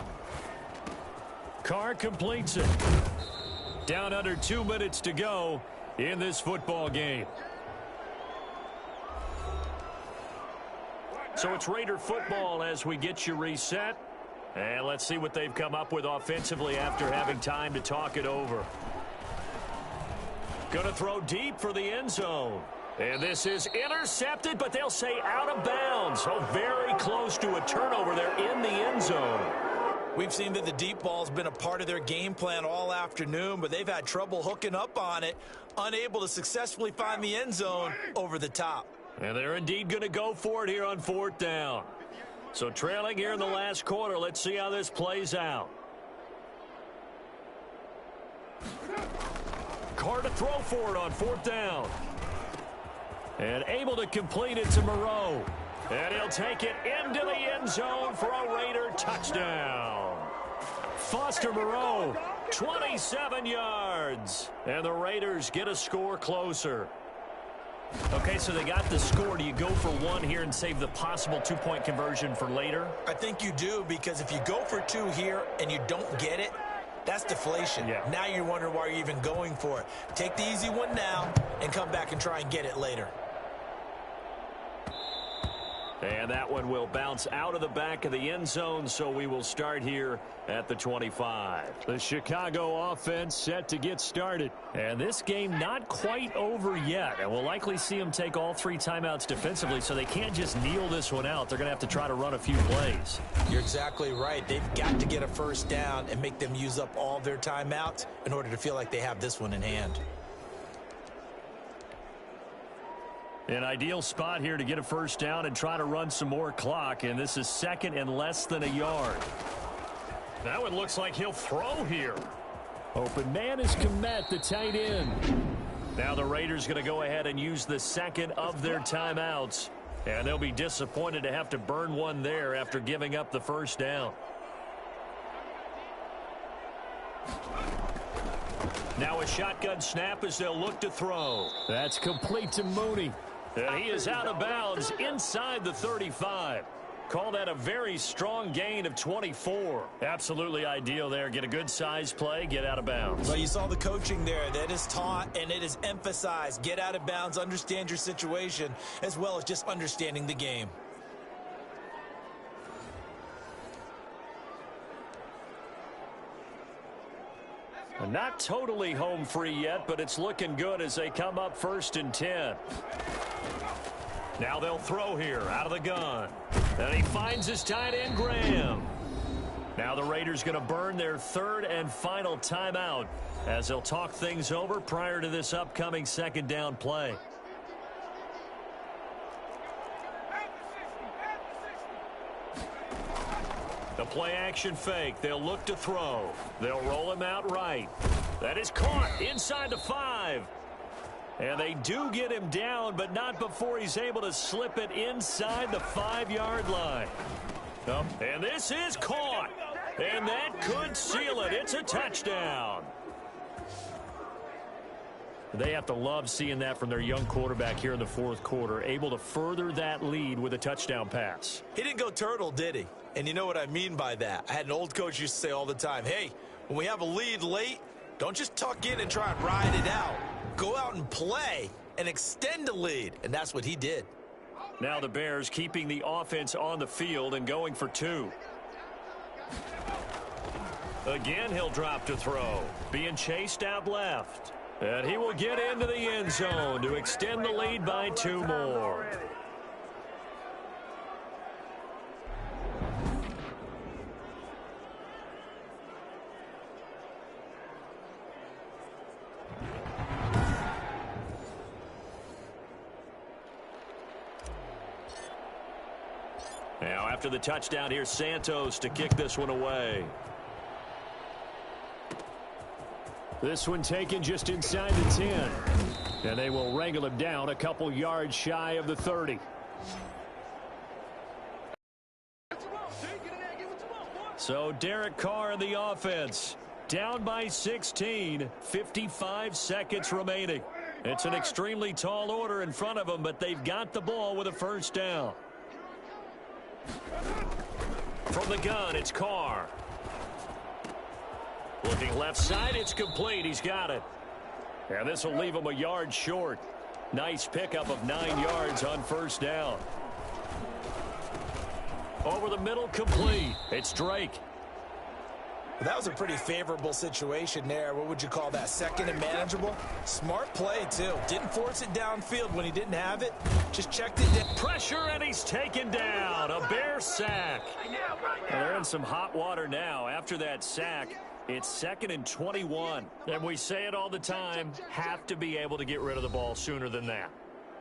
Carr completes it. Down under 2 minutes to go in this football game. So it's Raider football as we get you reset. And let's see what they've come up with offensively after having time to talk it over. Going to throw deep for the end zone. And this is intercepted, but they'll say out of bounds. So very close to a turnover there in the end zone. We've seen that the deep ball's been a part of their game plan all afternoon, but they've had trouble hooking up on it, unable to successfully find the end zone over the top. And they're indeed going to go for it here on 4th down. So trailing here in the last quarter, let's see how this plays out. hard to throw for it on 4th down. And able to complete it to Moreau. And he'll take it into the end zone for a Raider touchdown. Foster Moreau, 27 yards. And the Raiders get a score closer. Okay, so they got the score. Do you go for one here and save the possible two-point conversion for later? I think you do, because if you go for two here and you don't get it, that's deflation. Yeah. Now you're wondering why you're even going for it. Take the easy one now and come back and try and get it later. And that one will bounce out of the back of the end zone, so we will start here at the 25. The Chicago offense set to get started. And this game not quite over yet. And we'll likely see them take all 3 timeouts defensively, so they can't just kneel this one out. They're going to have to try to run a few plays. You're exactly right. They've got to get a first down and make them use up all their timeouts in order to feel like they have this one in hand. An ideal spot here to get a first down and try to run some more clock, and this is 2nd and less than a yard. That one looks like he'll throw here. Open man is Komet, the tight end. Now the Raiders going to go ahead and use the 2nd of their timeouts, and they'll be disappointed to have to burn one there after giving up the first down. Now a shotgun snap as they'll look to throw. That's complete to Mooney. And he is out of bounds inside the 35. Call that a very strong gain of 24. Absolutely ideal there. Get a good size play, get out of bounds. Well, you saw the coaching there. That is taught and it is emphasized. Get out of bounds, understand your situation, as well as just understanding the game. Not totally home free yet, but it's looking good as they come up 1st and 10. Now they'll throw here out of the gun. And he finds his tight end, Graham. Now the Raiders going to burn their 3rd and final timeout as they'll talk things over prior to this upcoming 2nd down play. The play action fake. They'll look to throw. They'll roll him out right. That is caught inside the 5. And they do get him down, but not before he's able to slip it inside the 5-yard line. And this is caught. And that could seal it. It's a touchdown. They have to love seeing that from their young quarterback here in the 4th quarter, able to further that lead with a touchdown pass. He didn't go turtle, did he? And you know what I mean by that. I had an old coach used to say all the time, hey, when we have a lead late, don't just tuck in and try and ride it out. Go out and play and extend the lead. And that's what he did. Now the Bears keeping the offense on the field and going for 2. Again, he'll drop to throw. Being chased out left. And he will get into the end zone to extend the lead by 2 more. Now after the touchdown, here's Santos to kick this one away. This one taken just inside the 10. And they will wrangle him down a couple yards shy of the 30. So Derek Carr in the offense. Down by 16. 55 seconds remaining. It's an extremely tall order in front of them, but they've got the ball with a first down. From the gun, it's Carr. Looking left side, it's complete. He's got it. And this will leave him a yard short. Nice pickup of 9 yards on first down. Over the middle, complete. It's Drake. That was a pretty favorable situation there. What would you call that? 2nd and manageable? Smart play, too. Didn't force it downfield when he didn't have it. Just checked it down. Pressure, and he's taken down. A Bear sack. Well, they're in some hot water now. After that sack, it's 2nd and 21. And we say it all the time, have to be able to get rid of the ball sooner than that.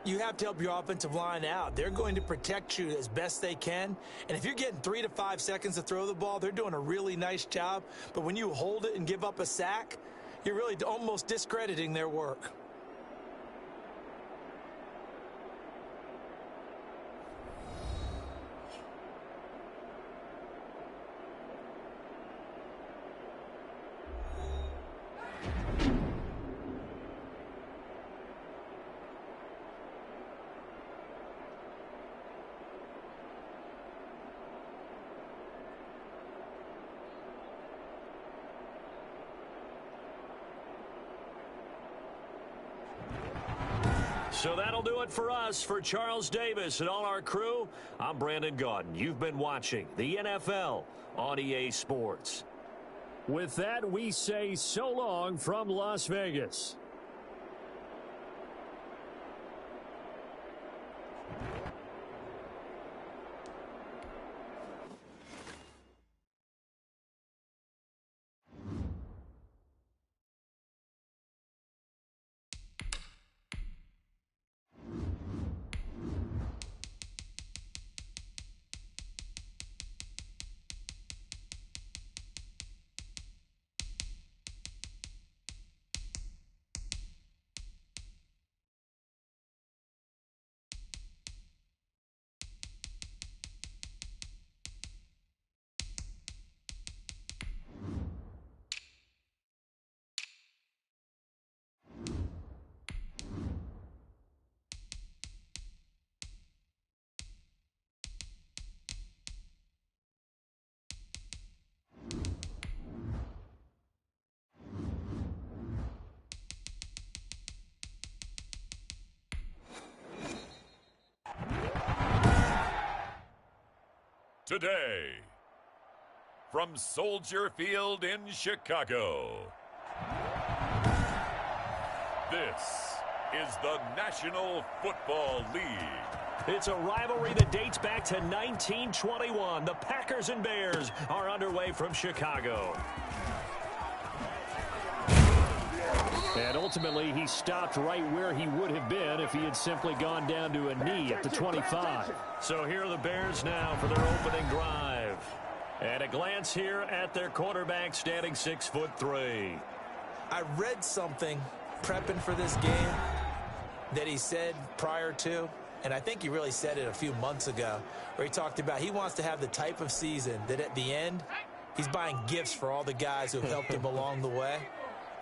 You have to help your offensive line out. They're going to protect you as best they can. And if you're getting 3 to 5 seconds to throw the ball, they're doing a really nice job. But when you hold it and give up a sack, You're really almost discrediting their work. So that'll do it for us. For Charles Davis and all our crew, I'm Brandon Gaudin. You've been watching the NFL on EA Sports. With that, we say so long from Las Vegas. Today, from Soldier Field in Chicago, this is the National Football League. It's a rivalry that dates back to 1921. The Packers and Bears are underway from Chicago. And ultimately, he stopped right where he would have been if he had simply gone down to a knee at the 25. So here are the Bears now for their opening drive. And a glance here at their quarterback, standing 6'3". I read something prepping for this game that he said prior to, and I think he really said it a few months ago, where he talked about he wants to have the type of season that at the end, he's buying gifts for all the guys who have helped him along the way.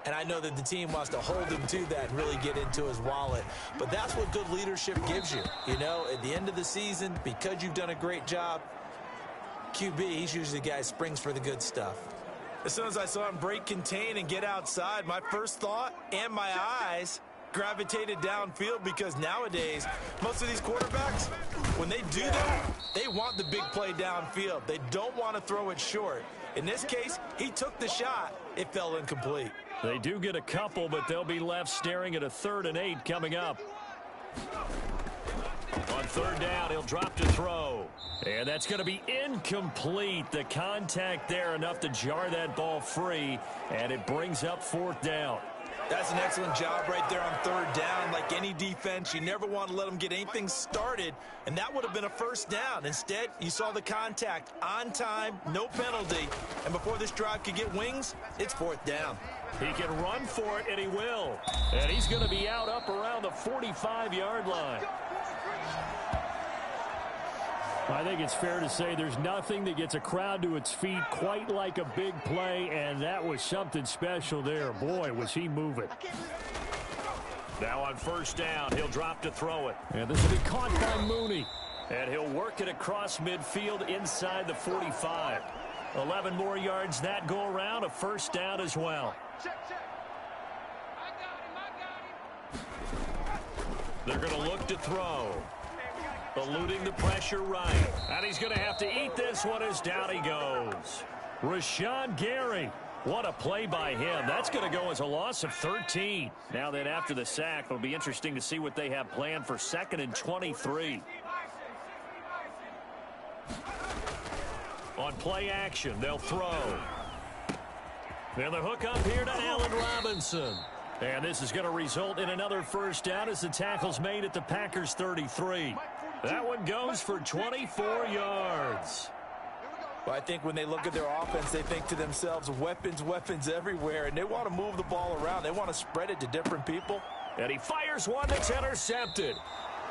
And I know that the team wants to hold him to that and really get into his wallet. But that's what good leadership gives you. You know, at the end of the season, because you've done a great job, QB, he's usually the guy who springs for the good stuff. As soon as I saw him break contain and get outside, my first thought and my eyes gravitated downfield, because nowadays, most of these quarterbacks, when they do that, they want the big play downfield. They don't want to throw it short. In this case, he took the shot. It fell incomplete. They do get a couple, but they'll be left staring at a 3rd and 8 coming up. On 3rd down, he'll drop to throw. And that's going to be incomplete. The contact there enough to jar that ball free, and it brings up 4th down. That's an excellent job right there on 3rd down. Like any defense, you never want to let them get anything started, and that would have been a 1st down. Instead, you saw the contact on time, no penalty, and before this drive could get wings, it's 4th down. He can run for it, and he will. And he's going to be out up around the 45-yard line. I think it's fair to say there's nothing that gets a crowd to its feet quite like a big play, and that was something special there. Boy, was he moving. Now on 1st down, he'll drop to throw it. And this will be caught by Mooney. And he'll work it across midfield inside the 45. 11 more yards that go around, a 1st down as well. They're going to look to throw. Eluding the pressure right. And he's going to have to eat this one as down he goes. Rashawn Gary. What a play by him. That's going to go as a loss of 13. Now then, after the sack, it'll be interesting to see what they have planned for 2nd and 23. On play action, they'll throw. And the hook up here to Allen Robinson. And this is going to result in another 1st down as the tackle's made at the Packers' 33. That one goes for 24 yards. Well, I think when they look at their offense, they think to themselves, weapons, weapons everywhere, and they want to move the ball around. They want to spread it to different people. And he fires one that's intercepted.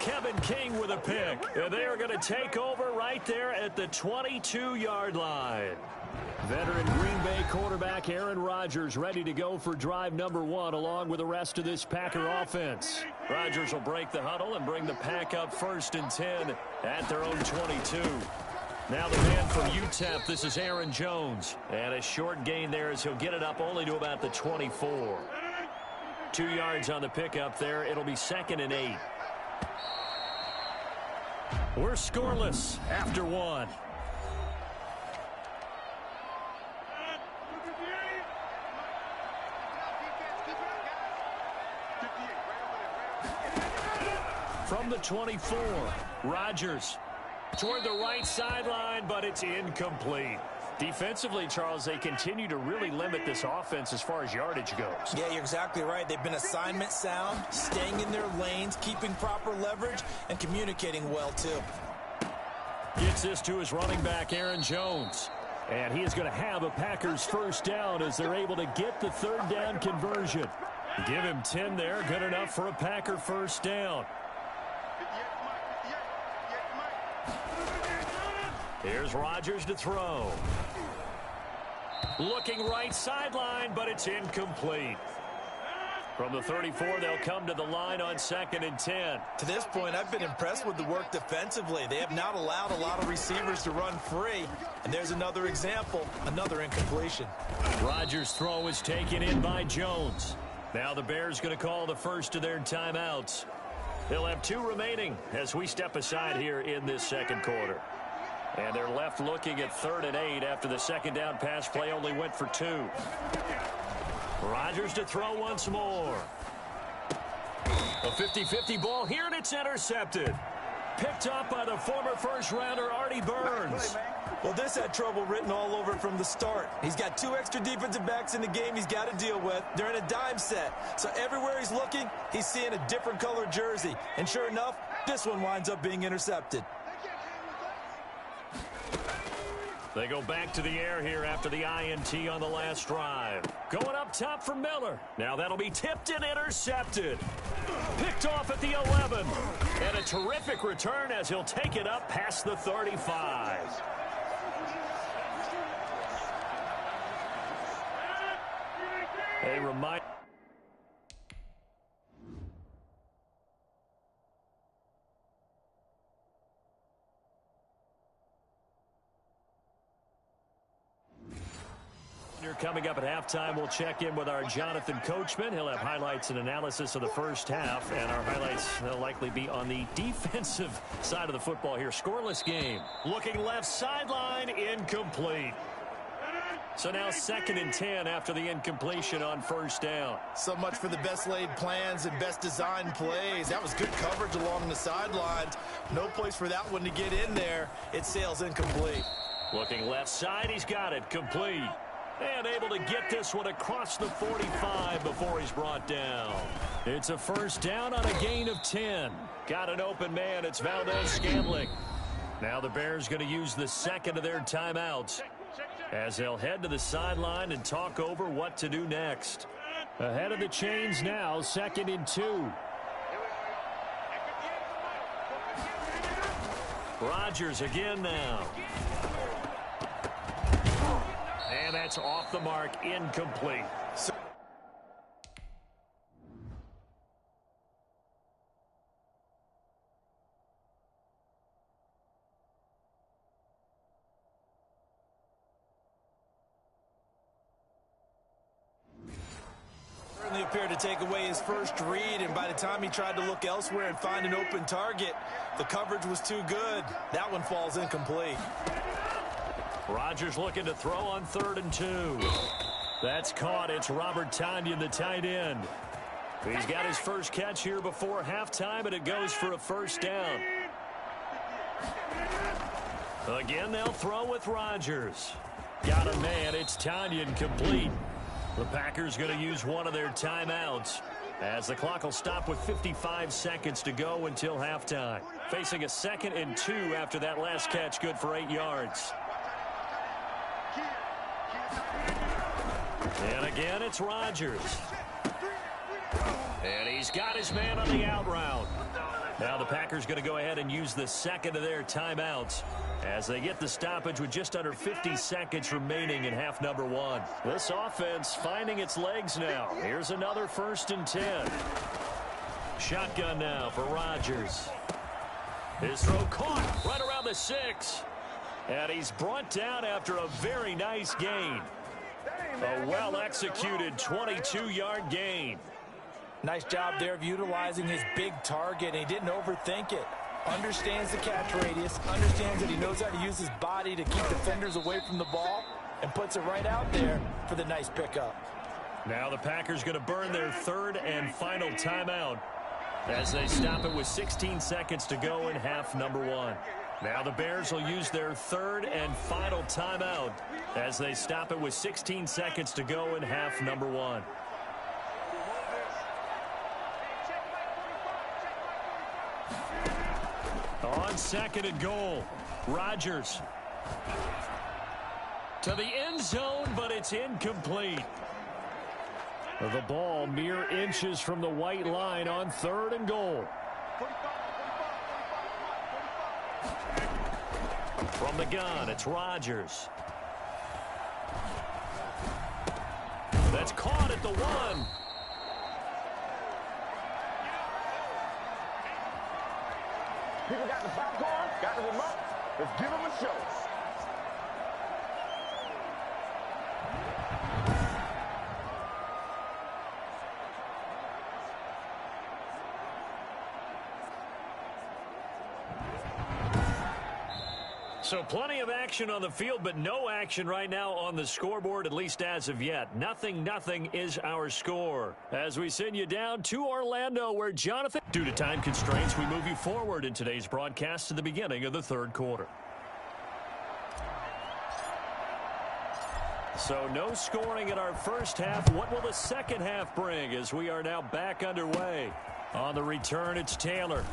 Kevin King with a pick. And they are going to take over right there at the 22-yard line. Veteran Green Bay quarterback Aaron Rodgers ready to go for drive number 1 along with the rest of this Packer offense. Rodgers will break the huddle and bring the Pack up 1st and 10 at their own 22. Now the man from UTEP, this is Aaron Jones. And a short gain there as he'll get it up only to about the 24. 2 yards on the pickup there. It'll be 2nd and 8. We're scoreless after 1. From the 24, Rodgers toward the right sideline, but it's incomplete. Defensively, Charles, they continue to really limit this offense as far as yardage goes. Yeah, you're exactly right. They've been assignment sound, staying in their lanes, keeping proper leverage, and communicating well, too. Gets this to his running back, Aaron Jones. And he is going to have a Packers first down as they're able to get the 3rd down conversion. Give him 10 there, good enough for a Packer first down. Here's Rodgers to throw. Looking right sideline, but it's incomplete. From the 34, they'll come to the line on 2nd and 10. To this point, I've been impressed with the work defensively. They have not allowed a lot of receivers to run free. And there's another example, another incompletion. Rodgers' throw is taken in by Jones. Now the Bears going to call the first of their timeouts. They'll have 2 remaining as we step aside here in this 2nd quarter. And they're left looking at 3rd and 8 after the 2nd down pass play only went for 2. Rodgers to throw once more. A 50-50 ball here, and it's intercepted. Picked up by the former first-rounder Artie Burns. Well, this had trouble written all over from the start. He's got 2 extra defensive backs in the game he's got to deal with. They're in a dime set. So everywhere he's looking, he's seeing a different color jersey. And sure enough, this one winds up being intercepted. They go back to the air here after the INT on the last drive. Going up top for Miller. Now that'll be tipped and intercepted. Picked off at the 11. And a terrific return as he'll take it up past the 35. A reminder. Coming up at halftime, we'll check in with our Jonathan Coachman. He'll have highlights and analysis of the first half, and our highlights will likely be on the defensive side of the football here. Scoreless game. Looking left sideline, incomplete. So now 2nd and 10 after the incompletion on first down. So much for the best laid plans and best designed plays. That was good coverage along the sidelines. No place for that one to get in there. It sails incomplete. Looking left side, he's got it, complete. And able to get this one across the 45 before he's brought down. It's a first down on a gain of 10. Got an open man. It's Valdez-Scantling. Now the Bears going to use the 2nd of their timeouts as they'll head to the sideline and talk over what to do next. Ahead of the chains now, 2nd and 2. Rodgers again now. And that's off the mark, incomplete. Certainly appeared to take away his first read, and by the time he tried to look elsewhere and find an open target, the coverage was too good. That one falls incomplete. Rodgers looking to throw on 3rd and 2. That's caught. It's Robert Tonyan, the tight end. He's got his first catch here before halftime, and it goes for a first down. Again, they'll throw with Rodgers. Got a man. It's Tonyan, complete. The Packers going to use one of their timeouts as the clock will stop with 55 seconds to go until halftime. Facing a 2nd and 2 after that last catch, good for 8 yards. And again, it's Rodgers. And he's got his man on the out route. Now the Packers going to go ahead and use the second of their timeouts as they get the stoppage with just under 50 seconds remaining in half number one. This offense finding its legs now. Here's another 1st and 10. Shotgun now for Rodgers. His throw caught right around the 6. And he's brought down after a very nice gain. A well-executed 22-yard gain. Nice job there of utilizing his big target. He didn't overthink it. Understands the catch radius. Understands that he knows how to use his body to keep defenders away from the ball. And puts it right out there for the nice pickup. Now the Packers going to burn their 3rd and final timeout as they stop it with 16 seconds to go in half number one. Now the Bears will use their 3rd and final timeout as they stop it with 16 seconds to go in half number one. On 2nd and goal, Rodgers to the end zone, but it's incomplete. The ball mere inches from the white line on 3rd and goal. From the gun, it's Rodgers. That's caught at the 1. People got the popcorn, got the remote. Let's give them a show. So plenty of action on the field, but no action right now on the scoreboard, at least as of yet. 0-0 is our score. As we send you down to Orlando, where Jonathan... Due to time constraints, we move you forward in today's broadcast to the beginning of the 3rd quarter. So no scoring in our first half. What will the second half bring as we are now back underway? On the return, it's Taylor.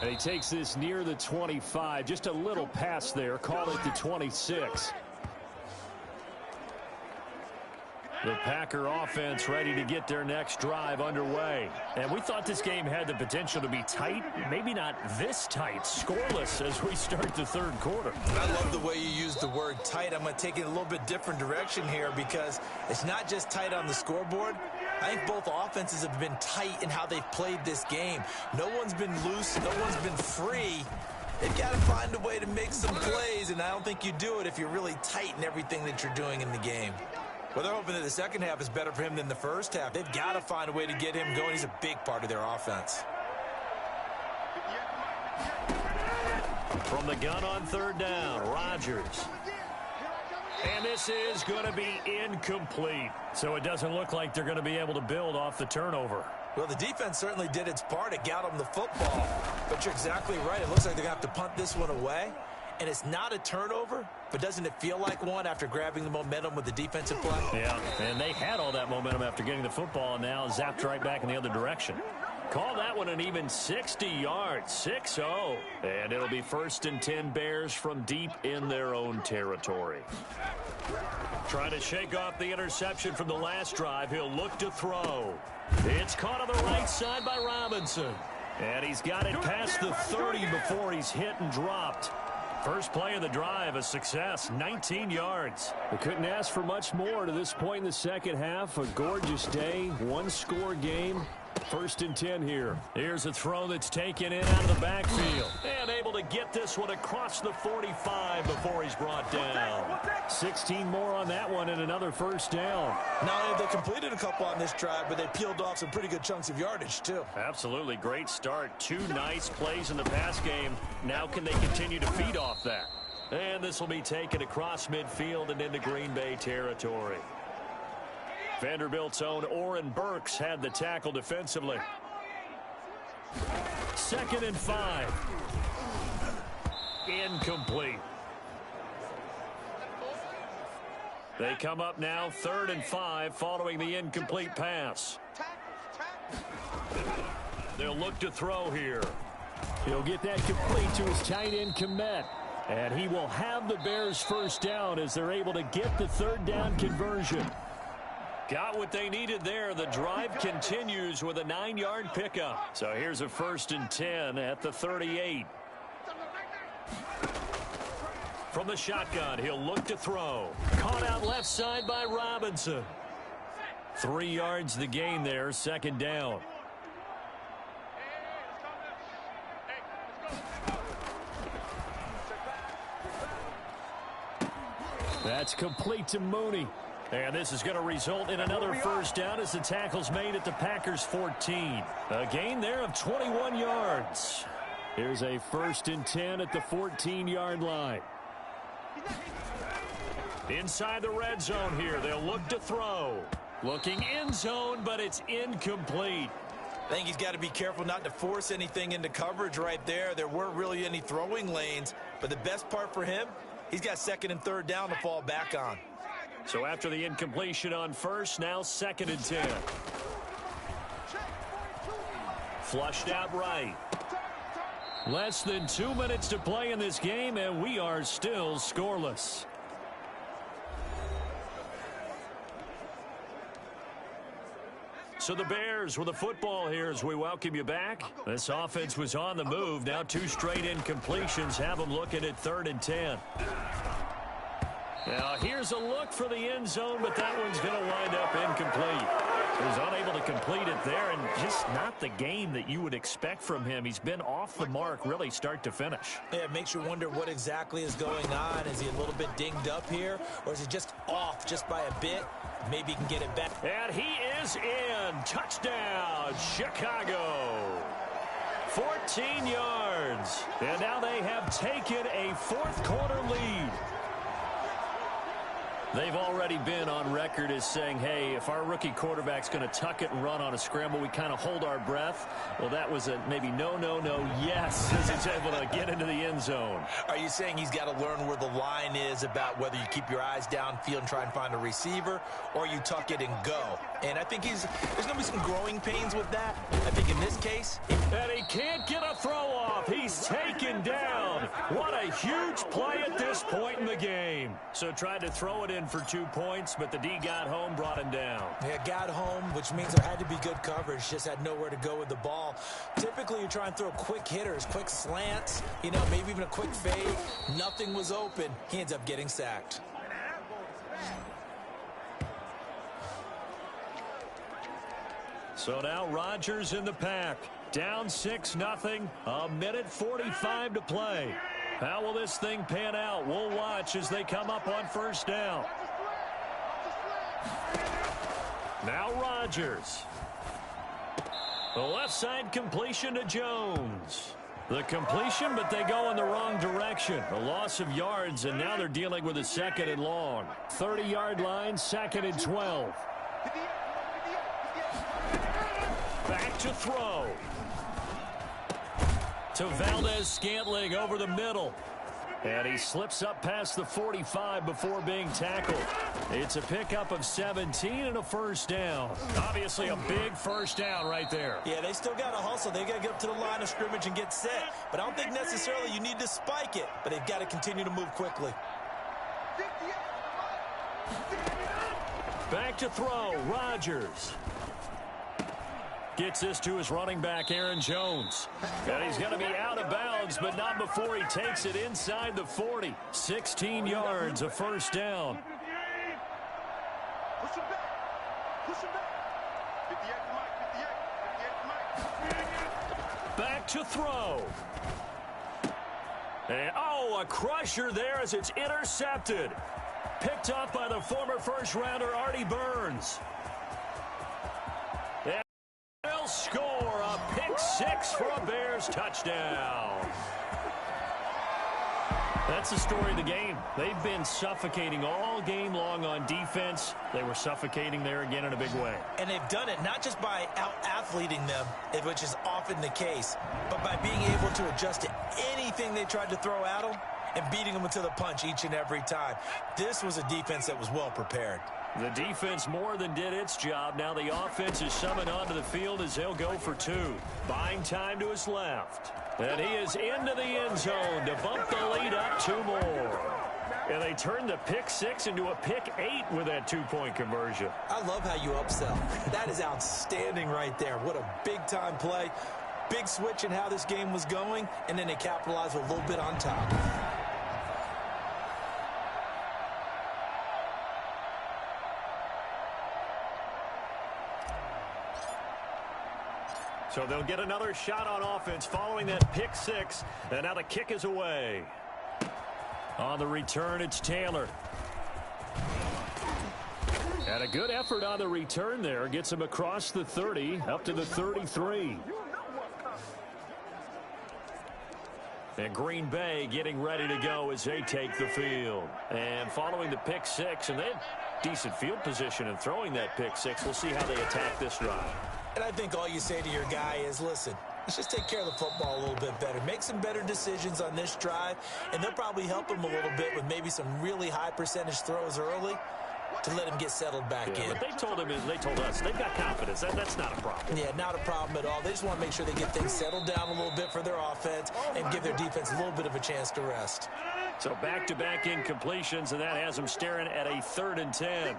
And he takes this near the 25. Just a little pass there. Call it the 26. The Packer offense ready to get their next drive underway. And we thought this game had the potential to be tight. Maybe not this tight. Scoreless as we start the 3rd quarter. I love the way you use the word tight. I'm going to take it a little bit different direction here because it's not just tight on the scoreboard. I think both offenses have been tight in how they've played this game. No one's been loose. No one's been free. They've got to find a way to make some plays, and I don't think you do it if you're really tight in everything that you're doing in the game. Well, they're hoping that the second half is better for him than the first half. They've got to find a way to get him going. He's a big part of their offense. From the gun on 3rd down, Rodgers. And this is going to be incomplete. So it doesn't look like they're going to be able to build off the turnover. Well, the defense certainly did its part. It got them the football. But you're exactly right. It looks like they're going to have to punt this one away. And it's not a turnover, but doesn't it feel like one after grabbing the momentum with the defensive play? Yeah, and they had all that momentum after getting the football and now zapped right back in the other direction. Call that one an even 60 yards, 6-0. And it'll be 1st and 10 Bears from deep in their own territory. Trying to shake off the interception from the last drive. He'll look to throw. It's caught on the right side by Robinson. And he's got it past the 30 before he's hit and dropped. First play of the drive, a success, 19 yards. We couldn't ask for much more to this point in the second half. A gorgeous day, 1-score game. 1st and 10 here. Here's a throw that's taken in out of the backfield. And able to get this one across the 45 before he's brought down. 16 more on that one and another 1st down. Not only have they completed a couple on this drive, but they peeled off some pretty good chunks of yardage, too. Absolutely. Great start. 2 nice plays in the pass game. Now can they continue to feed off that? And this will be taken across midfield and into Green Bay territory. Vanderbilt's own Oren Burks had the tackle defensively. 2nd and 5. Incomplete. They come up now 3rd and 5 following the incomplete pass. They'll look to throw here. He'll get that complete to his tight end, Komet. And he will have the Bears first down as they're able to get the third down conversion. Got what they needed there. The drive continues with a 9-yard pickup. So here's a 1st and 10 at the 38. From the shotgun, he'll look to throw. Caught out left side by Robinson. 3 yards the gain there, 2nd down. That's complete to Mooney. And this is going to result in another first down as the tackle's made at the Packers' 14. A gain there of 21 yards. Here's a 1st and 10 at the 14-yard line. Inside the red zone here, they'll look to throw. Looking end zone, but it's incomplete. I think he's got to be careful not to force anything into coverage right there. There weren't really any throwing lanes, but the best part for him, he's got 2nd and 3rd down to fall back on. So after the incompletion on 1st, now 2nd and 10. Flushed out right. Less than 2 minutes to play in this game, and we are still scoreless. So the Bears with the football here as we welcome you back. This offense was on the move. Now 2 straight incompletions have them looking at 3rd and 10. Now here's a look for the end zone, but that one's going to wind up incomplete. He was unable to complete it there, and just not the game that you would expect from him. He's been off the mark really start to finish. Yeah, it makes you wonder what exactly is going on. Is he a little bit dinged up here, or is he just off just by a bit? Maybe he can get it back. And he is in. Touchdown, Chicago. 14 yards. And now they have taken a 4th quarter lead. They've already been on record as saying, hey, if our rookie quarterback's going to tuck it and run on a scramble, we kind of hold our breath. Well, that was a maybe no, yes, as he's able to get into the end zone. Are you saying he's got to learn where the line is about whether you keep your eyes downfield and try and find a receiver, or you tuck it and go? And I think there's going to be some growing pains with that. I think in this case. And he can't get a throw off. He's taken down. What a huge play at this point in the game. So tried to throw it in for 2 points, but the D got home, brought him down. Yeah, got home, which means there had to be good coverage. Just had nowhere to go with the ball. Typically, you try and throw quick hitters, quick slants, maybe even a quick fade. Nothing was open. He ends up getting sacked. So now Rodgers in the pack. Down 6-0. A minute 45 to play. How will this thing pan out? We'll watch as they come up on 1st down. Now Rodgers. The left side completion to Jones. The completion, but they go in the wrong direction. A loss of yards, and now they're dealing with a 2nd and long. 30-yard line, 2nd and 12. Back to throw. To Valdez-Scantling over the middle. And he slips up past the 45 before being tackled. It's a pickup of 17 and a 1st down. Obviously a big 1st down right there. Yeah, they still got to hustle. They got to get up to the line of scrimmage and get set. But I don't think necessarily you need to spike it. But they've got to continue to move quickly. Back to throw. Rodgers. Gets this to his running back, Aaron Jones. And he's going to be out of bounds, but not before he takes it inside the 40. 16 yards, a 1st down. Push him back. Push him back. 58 to Mike. Back to throw. And, a crusher there as it's intercepted. Picked up by the former first-rounder, Artie Burns. They'll score a pick 6 for a Bears touchdown. That's the story of the game. They've been suffocating all game long on defense. They were suffocating there again in a big way. And they've done it not just by out-athleting them, which is often the case, but by being able to adjust to anything they tried to throw at them and beating them into the punch each and every time. This was a defense that was well prepared. The defense more than did its job. Now the offense is summoned onto the field as they'll go for two. Buying time to his left. And he is into the end zone to bump the lead up 2 more. And they turned the pick 6 into a pick 8 with that 2-point conversion. I love how you upsell. That is outstanding right there. What a big-time play. Big switch in how this game was going, and then they capitalized with a little bit on top. So they'll get another shot on offense following that pick 6. And now the kick is away. On the return, it's Taylor. And a good effort on the return there. Gets him across the 30, up to the 33. And Green Bay getting ready to go as they take the field. And following the pick 6, and they had decent field position in throwing that pick 6. We'll see how they attack this drive. And I think all you say to your guy is, listen, let's just take care of the football a little bit better. Make some better decisions on this drive, and they'll probably help him a little bit with maybe some really high percentage throws early to let him get settled back in. But they told us, they've got confidence. That's not a problem. Yeah, not a problem at all. They just want to make sure they get things settled down a little bit for their offense and give their defense a little bit of a chance to rest. So back-to-back incompletions, and that has them staring at a 3rd and 10.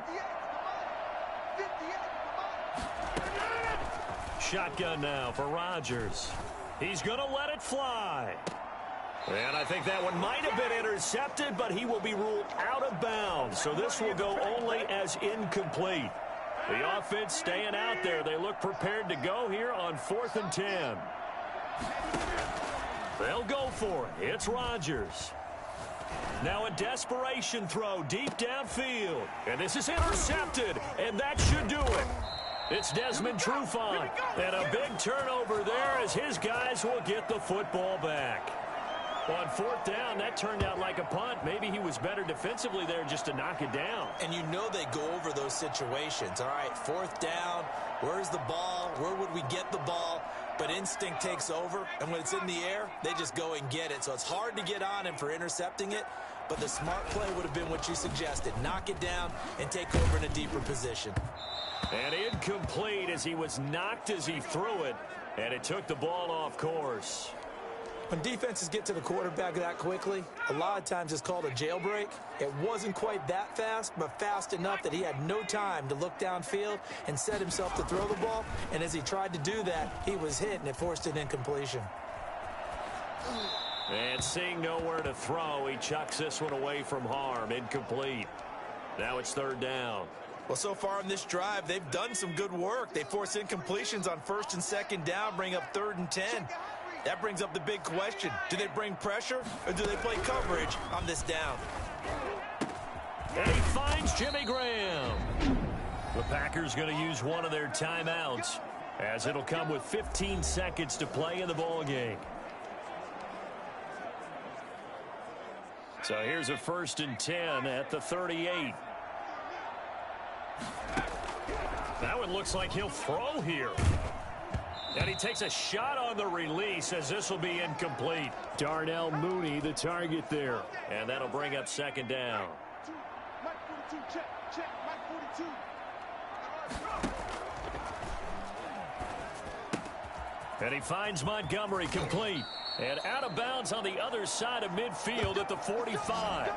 Shotgun now for Rodgers. He's going to let it fly. And I think that one might have been intercepted, but he will be ruled out of bounds. So this will go only as incomplete. The offense staying out there. They look prepared to go here on 4th and 10. They'll go for it. It's Rodgers. Now a desperation throw deep downfield. And this is intercepted, and that should do it. It's Desmond Trufant, and a big turnover there as his guys will get the football back. On 4th down, that turned out like a punt. Maybe he was better defensively there just to knock it down. And you know they go over those situations. All right, 4th down, where's the ball? Where would we get the ball? But instinct takes over, and when it's in the air, they just go and get it. So it's hard to get on him for intercepting it, but the smart play would have been what you suggested. Knock it down and take over in a deeper position. And incomplete as he was knocked as he threw it, and it took the ball off course. When defenses get to the quarterback that quickly, a lot of times it's called a jailbreak. It wasn't quite that fast, but fast enough that he had no time to look downfield and set himself to throw the ball. And as he tried to do that, he was hit, and it forced an incompletion. And seeing nowhere to throw, he chucks this one away from harm. Incomplete. Now it's 3rd down. Well, so far in this drive, they've done some good work. They force incompletions on 1st and 2nd down, bring up 3rd and 10. That brings up the big question. Do they bring pressure, or do they play coverage on this down? And he finds Jimmy Graham. The Packers going to use one of their timeouts, as it'll come with 15 seconds to play in the ballgame. So here's a 1st and 10 at the 38. That one looks like he'll throw here. And he takes a shot on the release as this will be incomplete. Darnell Mooney, the target there. And that'll bring up 2nd down. Mike 42, check, Mike 42. And he finds Montgomery complete. And out of bounds on the other side of midfield at the 45.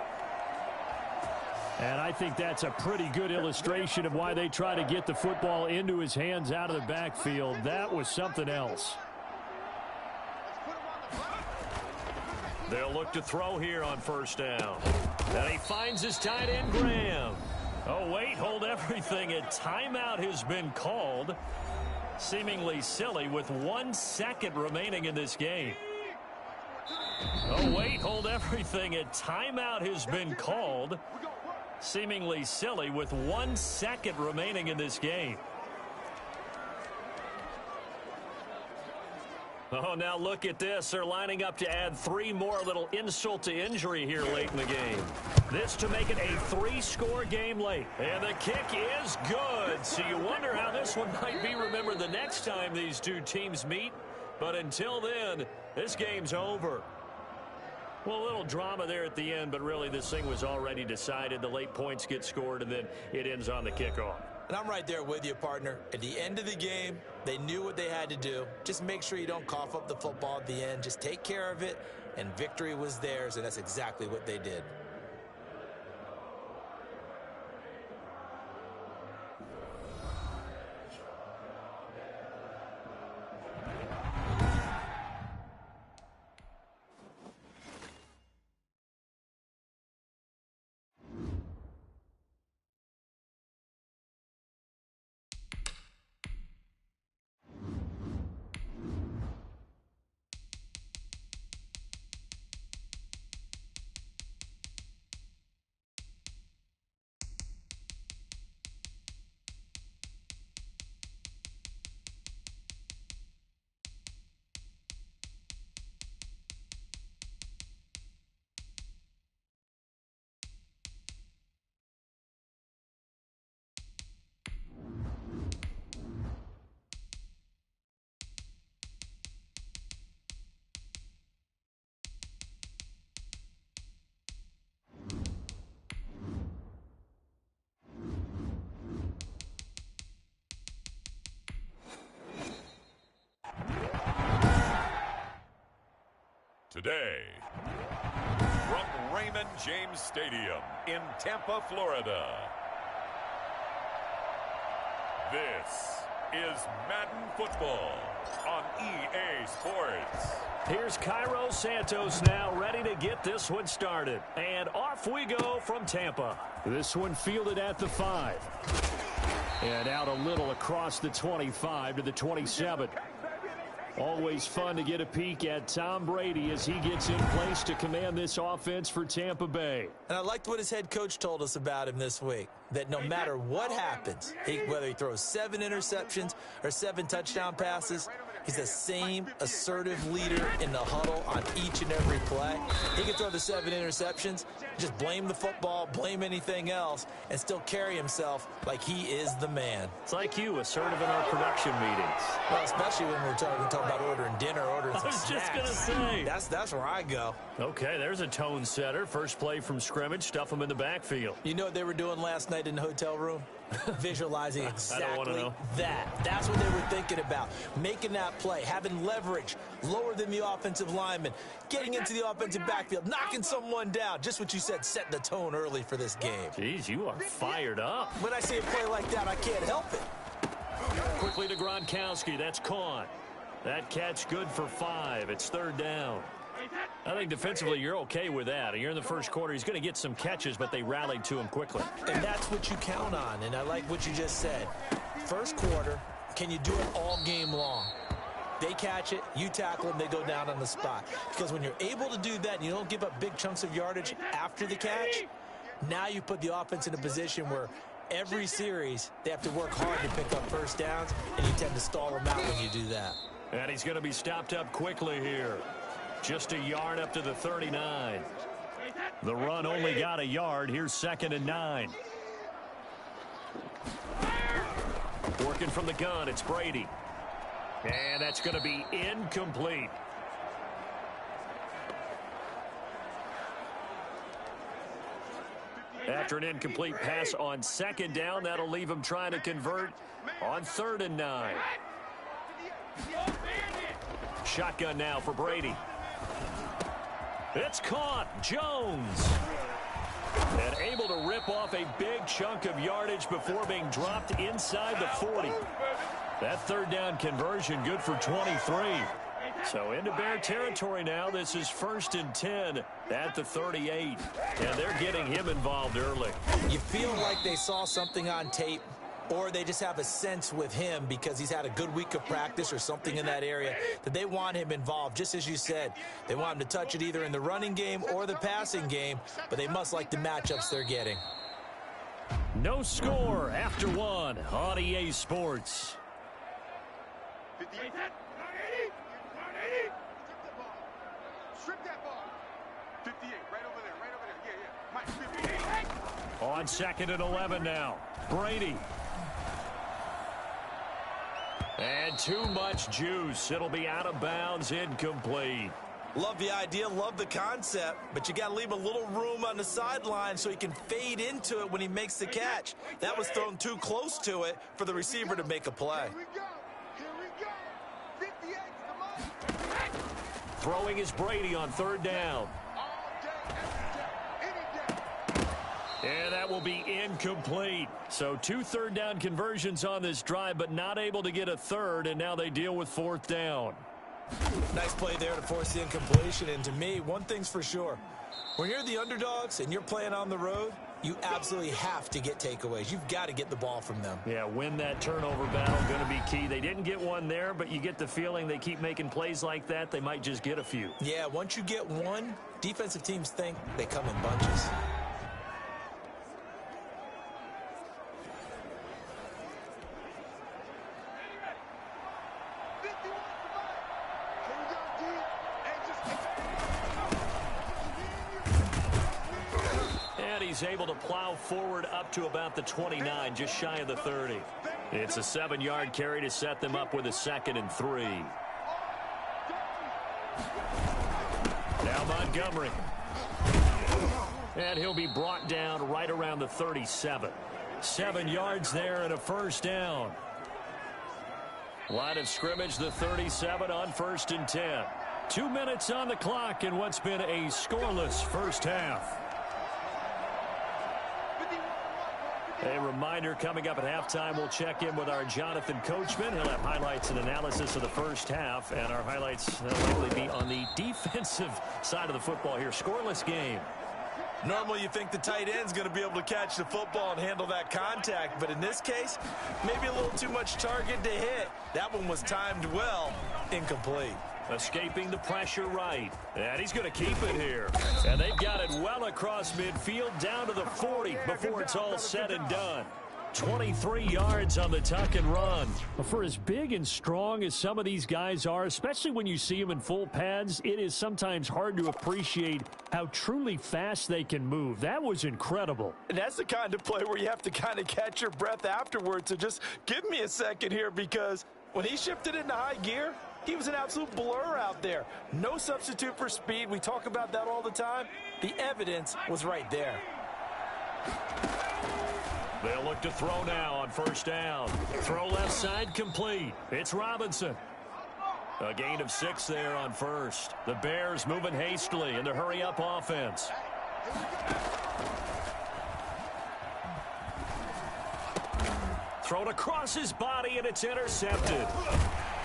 And I think that's a pretty good illustration of why they try to get the football into his hands out of the backfield. That was something else. They'll look to throw here on 1st down. And he finds his tight end, Graham. Oh, wait, hold everything. A timeout has been called. Seemingly silly with 1 second remaining in this game. Oh, wait, hold everything. A timeout has been called. Seemingly silly with 1 second remaining in this game. Oh, now look at this. They're lining up to add 3 more, little insult to injury here late in the game. This to make it a 3-score game late. And the kick is good. So you wonder how this one might be remembered the next time these two teams meet. But until then, this game's over. Well, a little drama there at the end, but really this thing was already decided. The late points get scored, and then it ends on the kickoff. And I'm right there with you, partner. At the end of the game, they knew what they had to do. Just make sure you don't cough up the football at the end. Just take care of it, and victory was theirs, and that's exactly what they did. Today, from Raymond James Stadium in Tampa, Florida, this is Madden Football on EA Sports. Here's Cairo Santos now ready to get this one started. And off we go from Tampa. This one fielded at the 5. And out a little across the 25 to the 27. Always fun to get a peek at Tom Brady as he gets in place to command this offense for Tampa Bay. And I liked what his head coach told us about him this week, that no matter what happens, whether he throws 7 interceptions or 7 touchdown passes, he's the same assertive leader in the huddle on each and every play. He can throw the 7 interceptions, just blame the football, blame anything else, and still carry himself like he is the man. It's like you, assertive in our production meetings. Well, especially when we're talking about ordering dinner, ordering some snacks. I was just going to say. That's where I go. Okay, there's a tone setter. First play from scrimmage, stuff them in the backfield. You know what they were doing last night in the hotel room? Visualizing exactly that. That's what they were thinking about. Making that play, having leverage, lower than the offensive lineman, getting into the offensive backfield, knocking someone down. Just what you said, setting the tone early for this game. Jeez, you are fired up. When I see a play like that, I can't help it. Quickly to Gronkowski. That's caught. That catch good for 5. It's 3rd down. I think defensively you're okay with that. You're in the first quarter. He's going to get some catches, but they rallied to him quickly. And that's what you count on, and I like what you just said. First quarter, can you do it all game long? They catch it, you tackle them, they go down on the spot. Because when you're able to do that and you don't give up big chunks of yardage after the catch, now you put the offense in a position where every series they have to work hard to pick up first downs, and you tend to stall them out when you do that. And he's going to be stopped up quickly here. Just a yard up to the 39. The run only got a yard. Here's 2nd and 9. Working from the gun, it's Brady. And that's going to be incomplete. After an incomplete pass on 2nd down, that'll leave him trying to convert on 3rd and 9. Shotgun now for Brady. It's caught. Jones. And able to rip off a big chunk of yardage before being dropped inside the 40. That 3rd down conversion good for 23. So into Bear territory now. This is 1st and 10 at the 38. And they're getting him involved early. You feel like they saw something on tape, or they just have a sense with him because he's had a good week of practice or something in that area that they want him involved. Just as you said, they want him to touch it either in the running game or the passing game, but they must like the matchups they're getting. No score after 1 on EA Sports. 58. Strip that ball. 58, right over there. Yeah. Mike, 58. On 2nd and 11 now. Brady. And too much juice. It'll be out of bounds, incomplete. Love the idea, love the concept, but you got to leave a little room on the sideline so he can fade into it when he makes the catch. That was thrown too close to it for the receiver to make a play. Here we go. 58 to the line. Throwing is Brady on third down. All day, every day, any day. And that will be incomplete. So 2 third-down conversions on this drive, but not able to get a third, and now they deal with fourth down. Nice play there to force the incompletion. And to me, one thing's for sure. When you're the underdogs and you're playing on the road, you absolutely have to get takeaways. You've got to get the ball from them. Yeah, win that turnover battle, going to be key. They didn't get one there, but you get the feeling they keep making plays like that, they might just get a few. Yeah, once you get one, defensive teams think they come in bunches. He's able to plow forward up to about the 29, just shy of the 30. It's a 7-yard carry to set them up with a 2nd and 3. Now Montgomery. And he'll be brought down right around the 37. 7 yards there and a first down. Line of scrimmage, the 37 on 1st and 10. 2 minutes on the clock in what's been a scoreless first half. A reminder, coming up at halftime, we'll check in with our Jonathan Coachman. He'll have highlights and analysis of the first half, and our highlights will likely be on the defensive side of the football here. Scoreless game. Normally you think the tight end's going to be able to catch the football and handle that contact, but in this case, maybe a little too much target to hit. That one was timed well, incomplete. Escaping the pressure right. And he's going to keep it here. And they've got it well across midfield down to the 40 before it's all said and done. 23 yards on the tuck and run. For as big and strong as some of these guys are, especially when you see them in full pads, it is sometimes hard to appreciate how truly fast they can move. That was incredible. And that's the kind of play where you have to kind of catch your breath afterwards. So just give me a second here, because when he shifted into high gear, he was an absolute blur out there. No substitute for speed. We talk about that all the time. The evidence was right there. They'll look to throw now on first down. Throw left side complete. It's Robinson. A gain of 6 there on first. The Bears moving hastily in the hurry-up offense. Thrown across his body, and it's intercepted.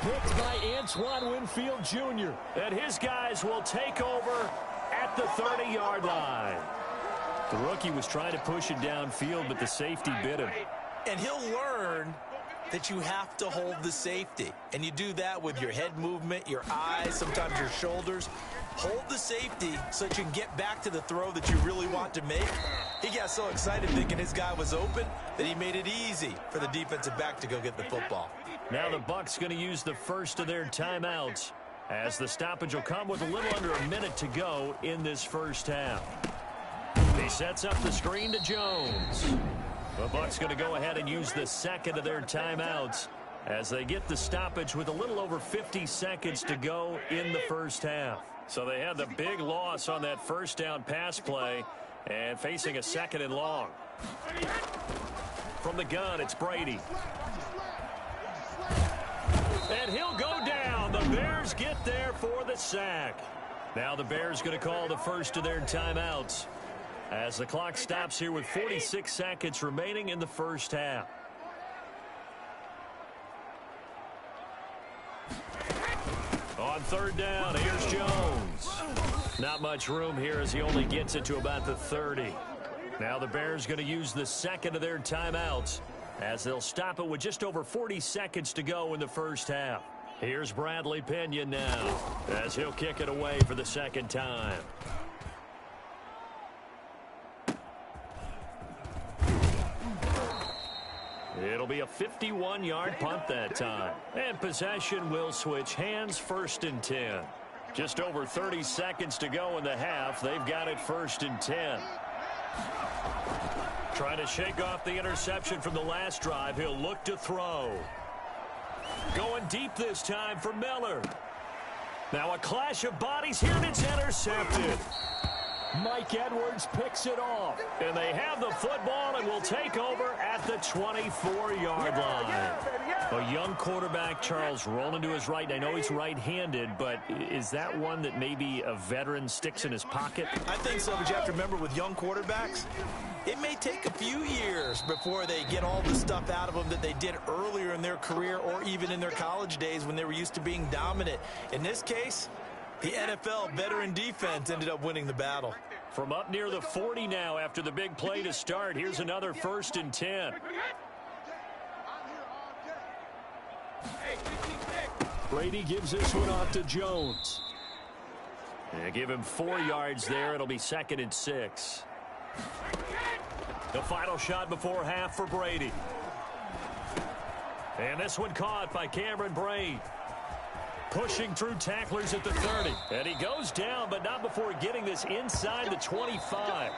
Picked by Antoine Winfield Jr. And his guys will take over at the 30-yard line. The rookie was trying to push it downfield, but the safety bit him. And he'll learn that you have to hold the safety. And you do that with your head movement, your eyes, sometimes your shoulders. Hold the safety so that you can get back to the throw that you really want to make. He got so excited thinking his guy was open that he made it easy for the defensive back to go get the football. Now the Bucs going to use the first of their timeouts, as the stoppage will come with a little under a minute to go in this first half. He sets up the screen to Jones. The Bucs going to go ahead and use the second of their timeouts as they get the stoppage with a little over 50 seconds to go in the first half. So they had the big loss on that first down pass play and facing a 2nd and long. From the gun, it's Brady. And he'll go down. The Bears get there for the sack. Now the Bears going to call the first of their timeouts as the clock stops here with 46 seconds remaining in the first half. On third down, here's Jones. Not much room here as he only gets it to about the 30. Now the Bears going to use the second of their timeouts as they'll stop it with just over 40 seconds to go in the first half. Here's Bradley Pinion now as he'll kick it away for the second time. It'll be a 51-yard punt that time. And possession will switch hands, 1st and 10. Just over 30 seconds to go in the half. They've got it 1st and 10. Trying to shake off the interception from the last drive. He'll look to throw. Going deep this time for Miller. Now a clash of bodies here, and it's intercepted. Mike Edwards picks it off. And they have the football and will take over at the 24-yard line. A young quarterback, Charles, rolling to his right. I know he's right-handed, but is that one that maybe a veteran sticks in his pocket? I think so, but you have to remember with young quarterbacks, it may take a few years before they get all the stuff out of them that they did earlier in their career or even in their college days when they were used to being dominant. In this case, the NFL veteran defense ended up winning the battle. From up near the 40 now after the big play to start. Here's another 1st and 10. Brady gives this one off to Jones. They give him 4 yards there. It'll be 2nd and 6. The final shot before half for Brady. And this one caught by Cameron Brate. Pushing through tacklers at the 30. And he goes down, but not before getting this inside the 25.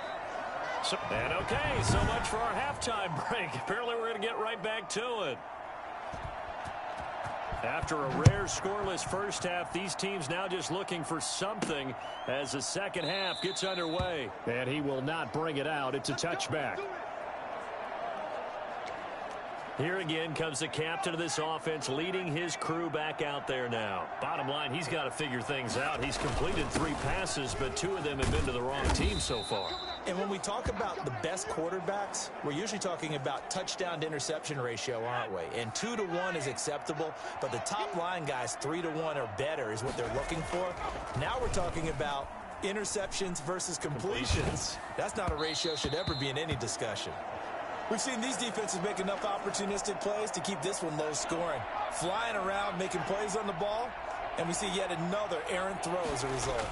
And okay, so much for our halftime break. Apparently we're going to get right back to it. After a rare scoreless first half, these teams now just looking for something as the second half gets underway. And he will not bring it out. It's a touchback. Here again comes the captain of this offense, leading his crew back out there now. Bottom line, he's got to figure things out. He's completed 3 passes, but 2 of them have been to the wrong team so far. And when we talk about the best quarterbacks, we're usually talking about touchdown to interception ratio, aren't we? And 2 to 1 is acceptable, but the top line guys 3 to 1 or better is what they're looking for. Now we're talking about interceptions versus completions. That's not a ratio should ever be in any discussion. We've seen these defenses make enough opportunistic plays to keep this one low scoring. Flying around, making plays on the ball, and we see yet another errant throw as a result.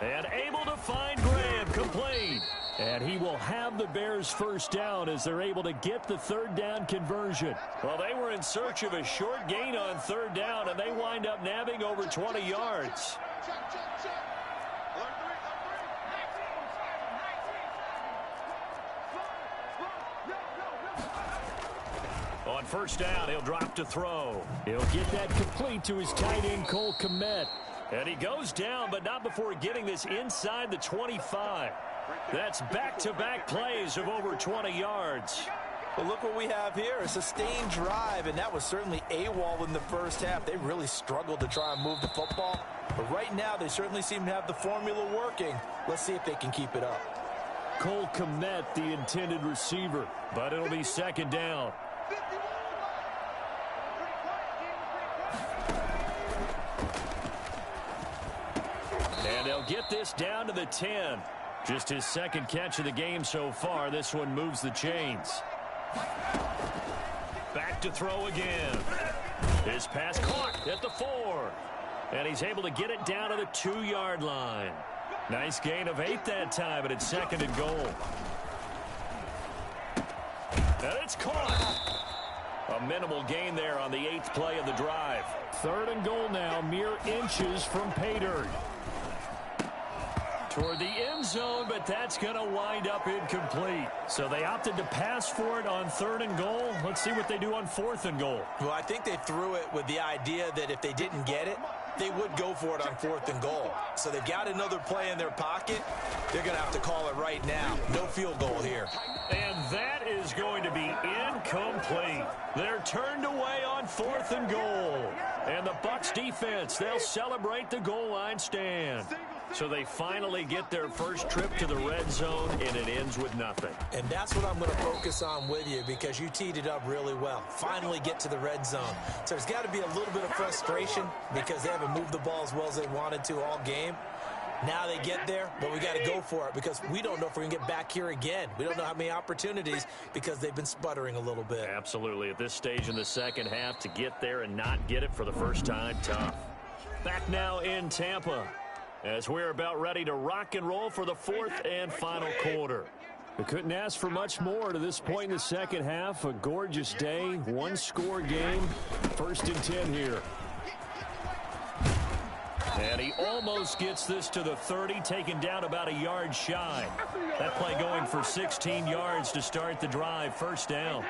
And able to find Graham, complete. And he will have the Bears first down as they're able to get the 3rd down conversion. Well, they were in search of a short gain on 3rd down, and they wind up nabbing over 20 yards. On 1st down, he'll drop to throw. He'll get that complete to his tight end, Cole Kmet. And he goes down, but not before getting this inside the 25. That's back-to-back plays of over 20 yards. Well, look what we have here, a sustained drive, and that was certainly AWOL in the first half. They really struggled to try and move the football. But right now, they certainly seem to have the formula working. Let's see if they can keep it up. Cole Kmet, the intended receiver. But it'll be 2nd down. And they'll get this down to the 10. Just his 2nd catch of the game so far. This one moves the chains. Back to throw again. His pass caught at the 4. And he's able to get it down to the 2-yard line. Nice gain of 8 that time, but it's 2nd and goal. And it's caught. A minimal gain there on the 8th play of the drive. 3rd and goal now, mere inches from pay dirt. Toward the end zone, but that's going to wind up incomplete. So they opted to pass for it on 3rd and goal. Let's see what they do on 4th and goal. Well, I think they threw it with the idea that if they didn't get it, they would go for it on 4th and goal. So they've got another play in their pocket. They're going to have to call it right now. No field goal here. And that is going to be incomplete. They're turned away on 4th and goal. And the Bucs defense, they'll celebrate the goal line stand. So they finally get their first trip to the red zone, and it ends with nothing. And that's what I'm going to focus on with you because you teed it up really well. Finally get to the red zone. So there's got to be a little bit of frustration because they haven't moved the ball as well as they wanted to all game. Now they get there, but we got to go for it because we don't know if we're going to get back here again. We don't know how many opportunities because they've been sputtering a little bit. Absolutely. At this stage in the second half, to get there and not get it for the first time, tough. Back now in Tampa as we're about ready to rock and roll for the 4th and final quarter. We couldn't ask for much more to this point in the second half. A gorgeous day, 1-score game. 1st and 10 here. And he almost gets this to the 30, taken down about a yard shy. That play going for 16 yards to start the drive. 1st down.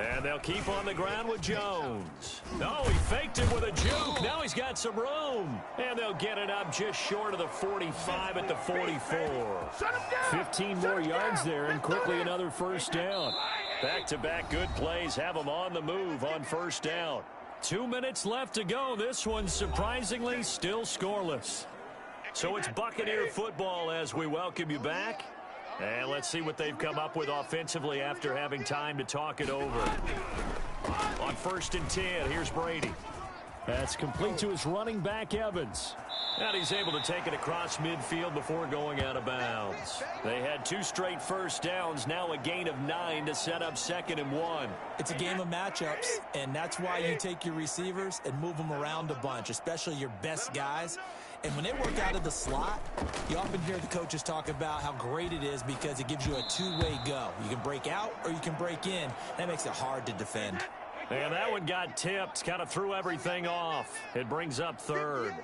And they'll keep on the ground with Jones. Oh, he faked it with a juke. Now he's got some room. And they'll get it up just short of the 45 at the 44. 15 more yards there, and quickly another first down. Back-to-back good plays have them on the move on first down. 2 minutes left to go. This one, surprisingly, still scoreless. So it's Buccaneer football as we welcome you back. And let's see what they've come up with offensively after having time to talk it over. On 1st and 10, here's Brady. That's complete to his running back, Evans. And he's able to take it across midfield before going out of bounds. They had 2 straight first downs, now a gain of 9 to set up 2nd and 1. It's a game of matchups, and that's why you take your receivers and move them around a bunch, especially your best guys. And when they work out of the slot, you often hear the coaches talk about how great it is because it gives you a two-way go. You can break out or you can break in. That makes it hard to defend. And that one got tipped, kind of threw everything off. It brings up 3rd.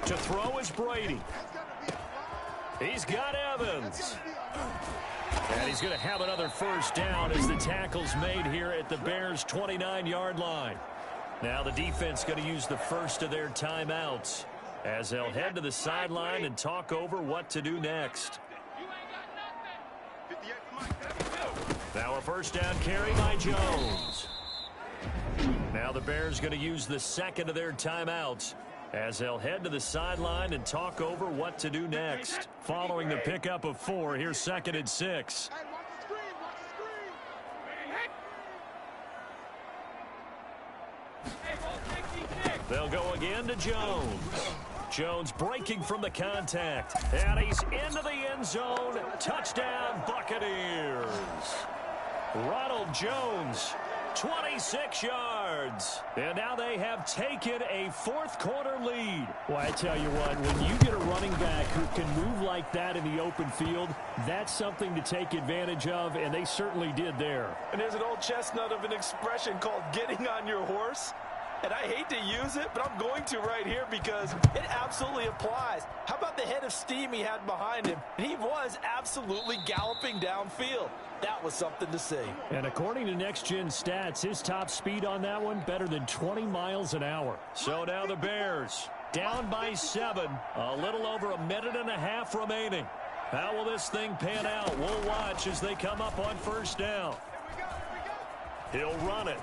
To throw is Brady. He's got Evans. And he's going to have another first down as the tackle's made here at the Bears' 29-yard line. Now the defense going to use the first of their timeouts as they'll head to the sideline and talk over what to do next. Now a first down carry by Jones. Now the Bears going to use the second of their timeouts as they'll head to the sideline and talk over what to do next. Following the pickup of 4, here's 2nd and 6. They'll go again to Jones. Jones breaking from the contact. And he's into the end zone. Touchdown, Buccaneers. Ronald Jones, 26 yards. And now they have taken a 4th quarter lead. Well, I tell you what, when you get a running back who can move like that in the open field, that's something to take advantage of, and they certainly did there. And there's an old chestnut of an expression called getting on your horse. And I hate to use it, but I'm going to right here because it absolutely applies. How about the head of steam he had behind him? And he was absolutely galloping downfield. That was something to see. And according to Next Gen Stats, his top speed on that one better than 20 miles an hour. So now the Bears down by 7, a little over a minute and a half remaining. How will this thing pan out? We'll watch as they come up on first down. He'll run it.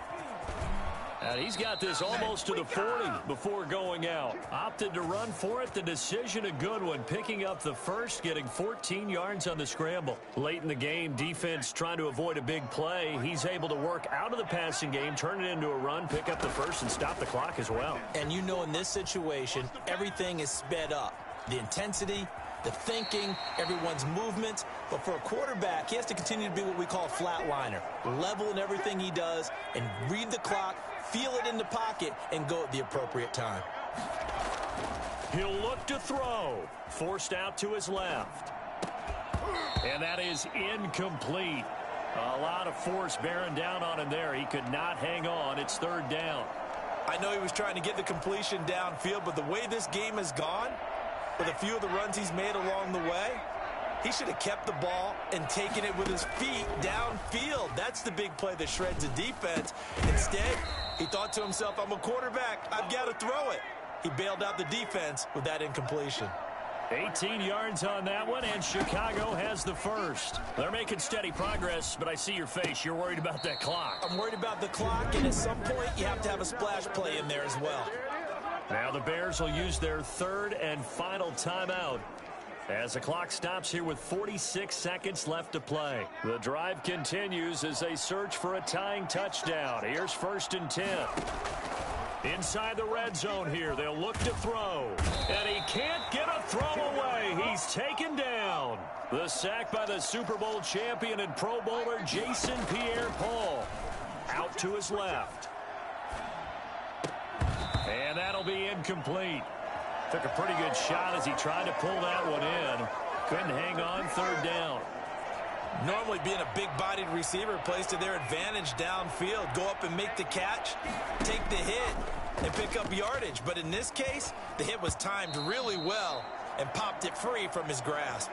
And he's got this almost to the 40 before going out. Opted to run for it. The decision a good one. Picking up the first, getting 14 yards on the scramble. Late in the game, defense trying to avoid a big play. He's able to work out of the passing game, turn it into a run, pick up the first, and stop the clock as well. And you know in this situation, everything is sped up. The intensity, the thinking, everyone's movement. But for a quarterback, he has to continue to be what we call a flatliner. Level in everything he does and read the clock, feel it in the pocket, and go at the appropriate time. He'll look to throw. Forced out to his left. And that is incomplete. A lot of force bearing down on him there. He could not hang on. It's 3rd down. I know he was trying to get the completion downfield, but the way this game has gone, with a few of the runs he's made along the way, he should have kept the ball and taken it with his feet downfield. That's the big play that shreds the defense. Instead, he thought to himself, I'm a quarterback. I've got to throw it. He bailed out the defense with that incompletion. 18 yards on that one, and Chicago has the first. They're making steady progress, but I see your face. You're worried about that clock. I'm worried about the clock, and at some point, you have to have a splash play in there as well. Now the Bears will use their 3rd and final timeout as the clock stops here with 46 seconds left to play. The drive continues as they search for a tying touchdown. Here's 1st and 10. Inside the red zone here, they'll look to throw. And he can't get a throw away. He's taken down. The sack by the Super Bowl champion and Pro Bowler Jason Pierre-Paul. Out to his left. And that'll be incomplete. Took a pretty good shot as he tried to pull that one in. Couldn't hang on. 3rd down. Normally being a big-bodied receiver plays to their advantage downfield. Go up and make the catch, take the hit, and pick up yardage. But in this case, the hit was timed really well and popped it free from his grasp.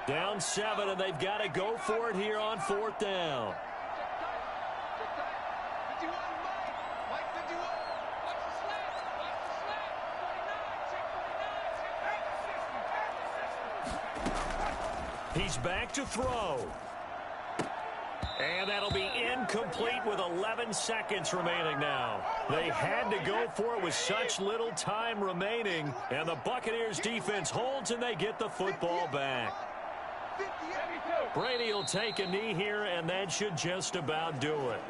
Down 7, and they've got to go for it here on 4th down. He's back to throw. And that'll be incomplete with 11 seconds remaining now. They had to go for it with such little time remaining, and the Buccaneers defense holds and they get the football back. Brady will take a knee here, and that should just about do it.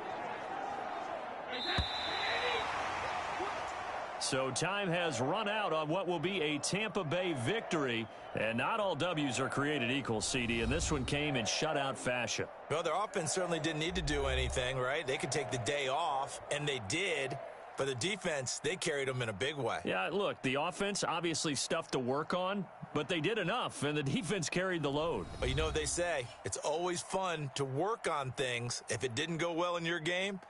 So time has run out on what will be a Tampa Bay victory. And not all W's are created equal, CD, and this one came in shutout fashion. Well, their offense certainly didn't need to do anything, right? They could take the day off, and they did. But the defense, they carried them in a big way. Yeah, look, the offense, obviously stuff to work on, but they did enough, and the defense carried the load. But you know what they say, it's always fun to work on things if it didn't go well in your game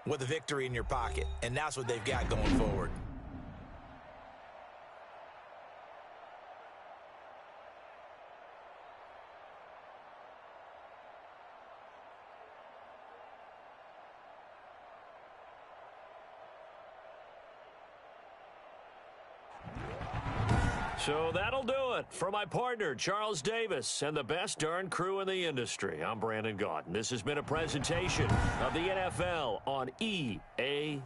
with a victory in your pocket. And that's what they've got going forward. So that'll do it for my partner, Charles Davis, and the best darn crew in the industry. I'm Brandon Gaudin. This has been a presentation of the NFL on EA.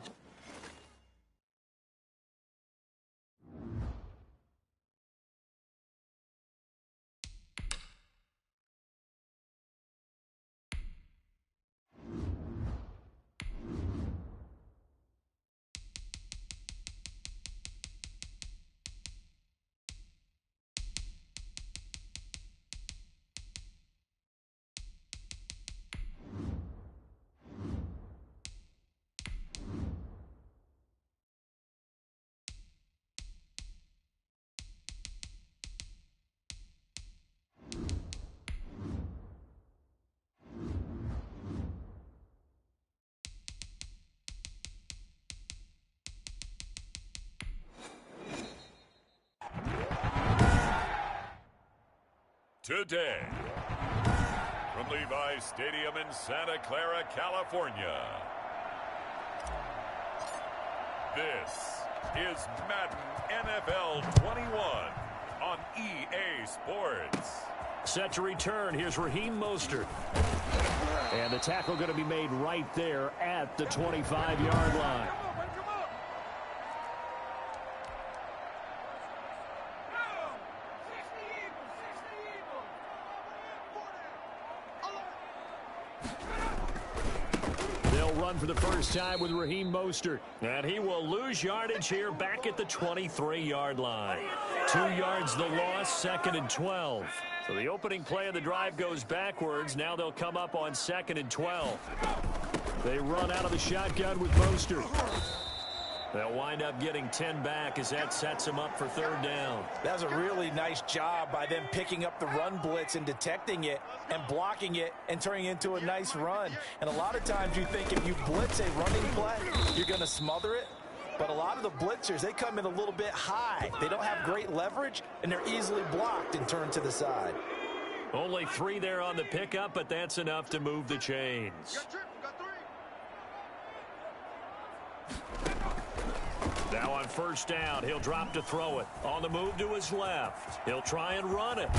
Today, from Levi's Stadium in Santa Clara, California, this is Madden NFL 21 on EA Sports. Set to return, here's Raheem Mostert. And the tackle going to be made right there at the 25-yard line. For the first time with Raheem Mostert. And he will lose yardage here back at the 23-yard line. 2 yards the loss, 2nd and 12. So the opening play of the drive goes backwards. Now they'll come up on 2nd and 12. They run out of the shotgun with Mostert. They'll wind up getting 10 back as that sets them up for 3rd down. That was a really nice job by them picking up the run blitz and detecting it and blocking it and turning it into a nice run. And a lot of times you think if you blitz a running play, you're going to smother it. But a lot of the blitzers, they come in a little bit high. They don't have great leverage, and they're easily blocked and turned to the side. Only 3 there on the pickup, but that's enough to move the chains. Now on 1st down, he'll drop to throw it. On the move to his left. He'll try and run it.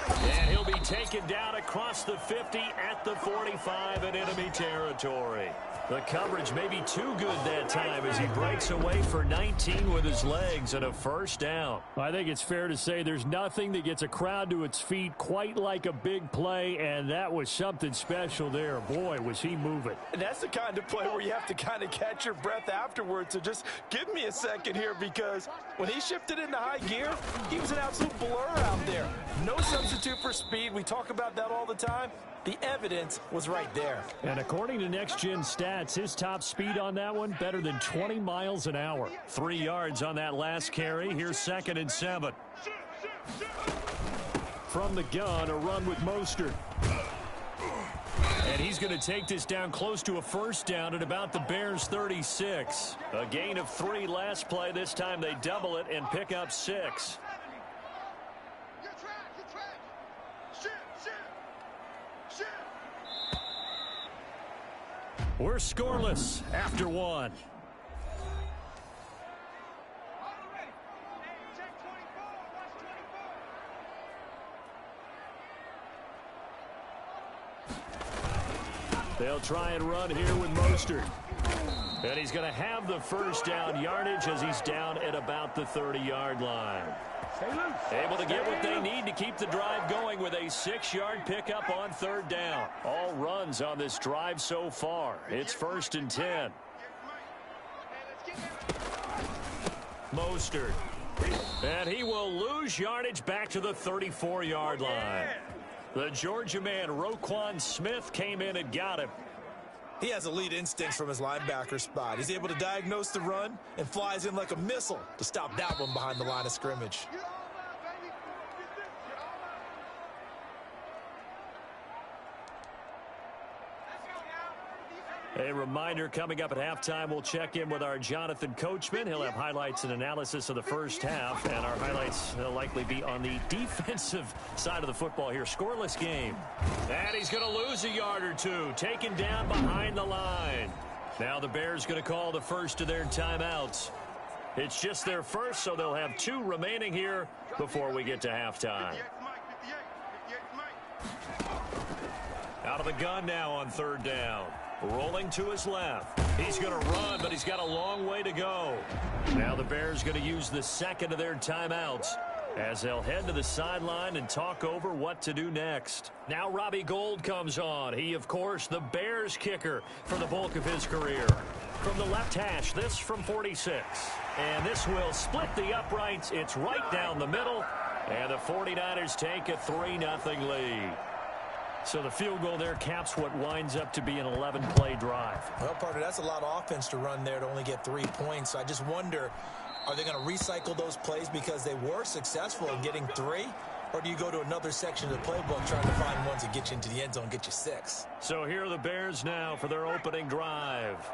And he'll be taken down across the 50 at the 45 in enemy territory. The coverage may be too good that time as he breaks away for 19 with his legs and a 1st down. I think it's fair to say there's nothing that gets a crowd to its feet quite like a big play, and that was something special there. Boy, was he moving. And that's the kind of play where you have to kind of catch your breath afterwards. So just give me a second here, because when he shifted into high gear, he was an absolute blur out there. No substitute for speed. We talk about that all the time. The evidence was right there. And according to Next Gen Stats, his top speed on that one, better than 20 miles an hour. 3 yards on that last carry. Here's 2nd and 7. From the gun, a run with Mostert. And he's going to take this down close to a 1st down at about the Bears' 36. A gain of 3 last play. This time they double it and pick up 6. We're scoreless after one. They'll try and run here with Mostert. And he's going to have the first down yardage as he's down at about the 30-yard line. Able to get what they need to keep the drive going with a 6-yard pickup on third down. All runs on this drive so far. It's 1st and 10. Mostert. And he will lose yardage back to the 34-yard line. The Georgia man, Roquan Smith, came in and got him. He has elite instincts from his linebacker spot. He's able to diagnose the run and flies in like a missile to stop that one behind the line of scrimmage. A reminder, coming up at halftime, we'll check in with our Jonathan Coachman. He'll have highlights and analysis of the first half, and our highlights will likely be on the defensive side of the football here. Scoreless game. And he's going to lose a yard or two, taken down behind the line. Now the Bears going to call the first of their timeouts. It's just their first, so they'll have 2 remaining here before we get to halftime. Out of the gun now on third down. Rolling to his left. He's going to run, but he's got a long way to go. Now the Bears going to use the second of their timeouts as they'll head to the sideline and talk over what to do next. Now Robbie Gould comes on. He, of course, the Bears kicker for the bulk of his career. From the left hash, this from 46. And this will split the uprights. It's right down the middle. And the 49ers take a 3-0 lead. So the field goal there caps what winds up to be an 11-play drive. Well, partner, that's a lot of offense to run there to only get 3 points. I just wonder, are they going to recycle those plays because they were successful in getting 3? Or do you go to another section of the playbook trying to find ones that get you into the end zone and get you 6? So here are the Bears now for their opening drive.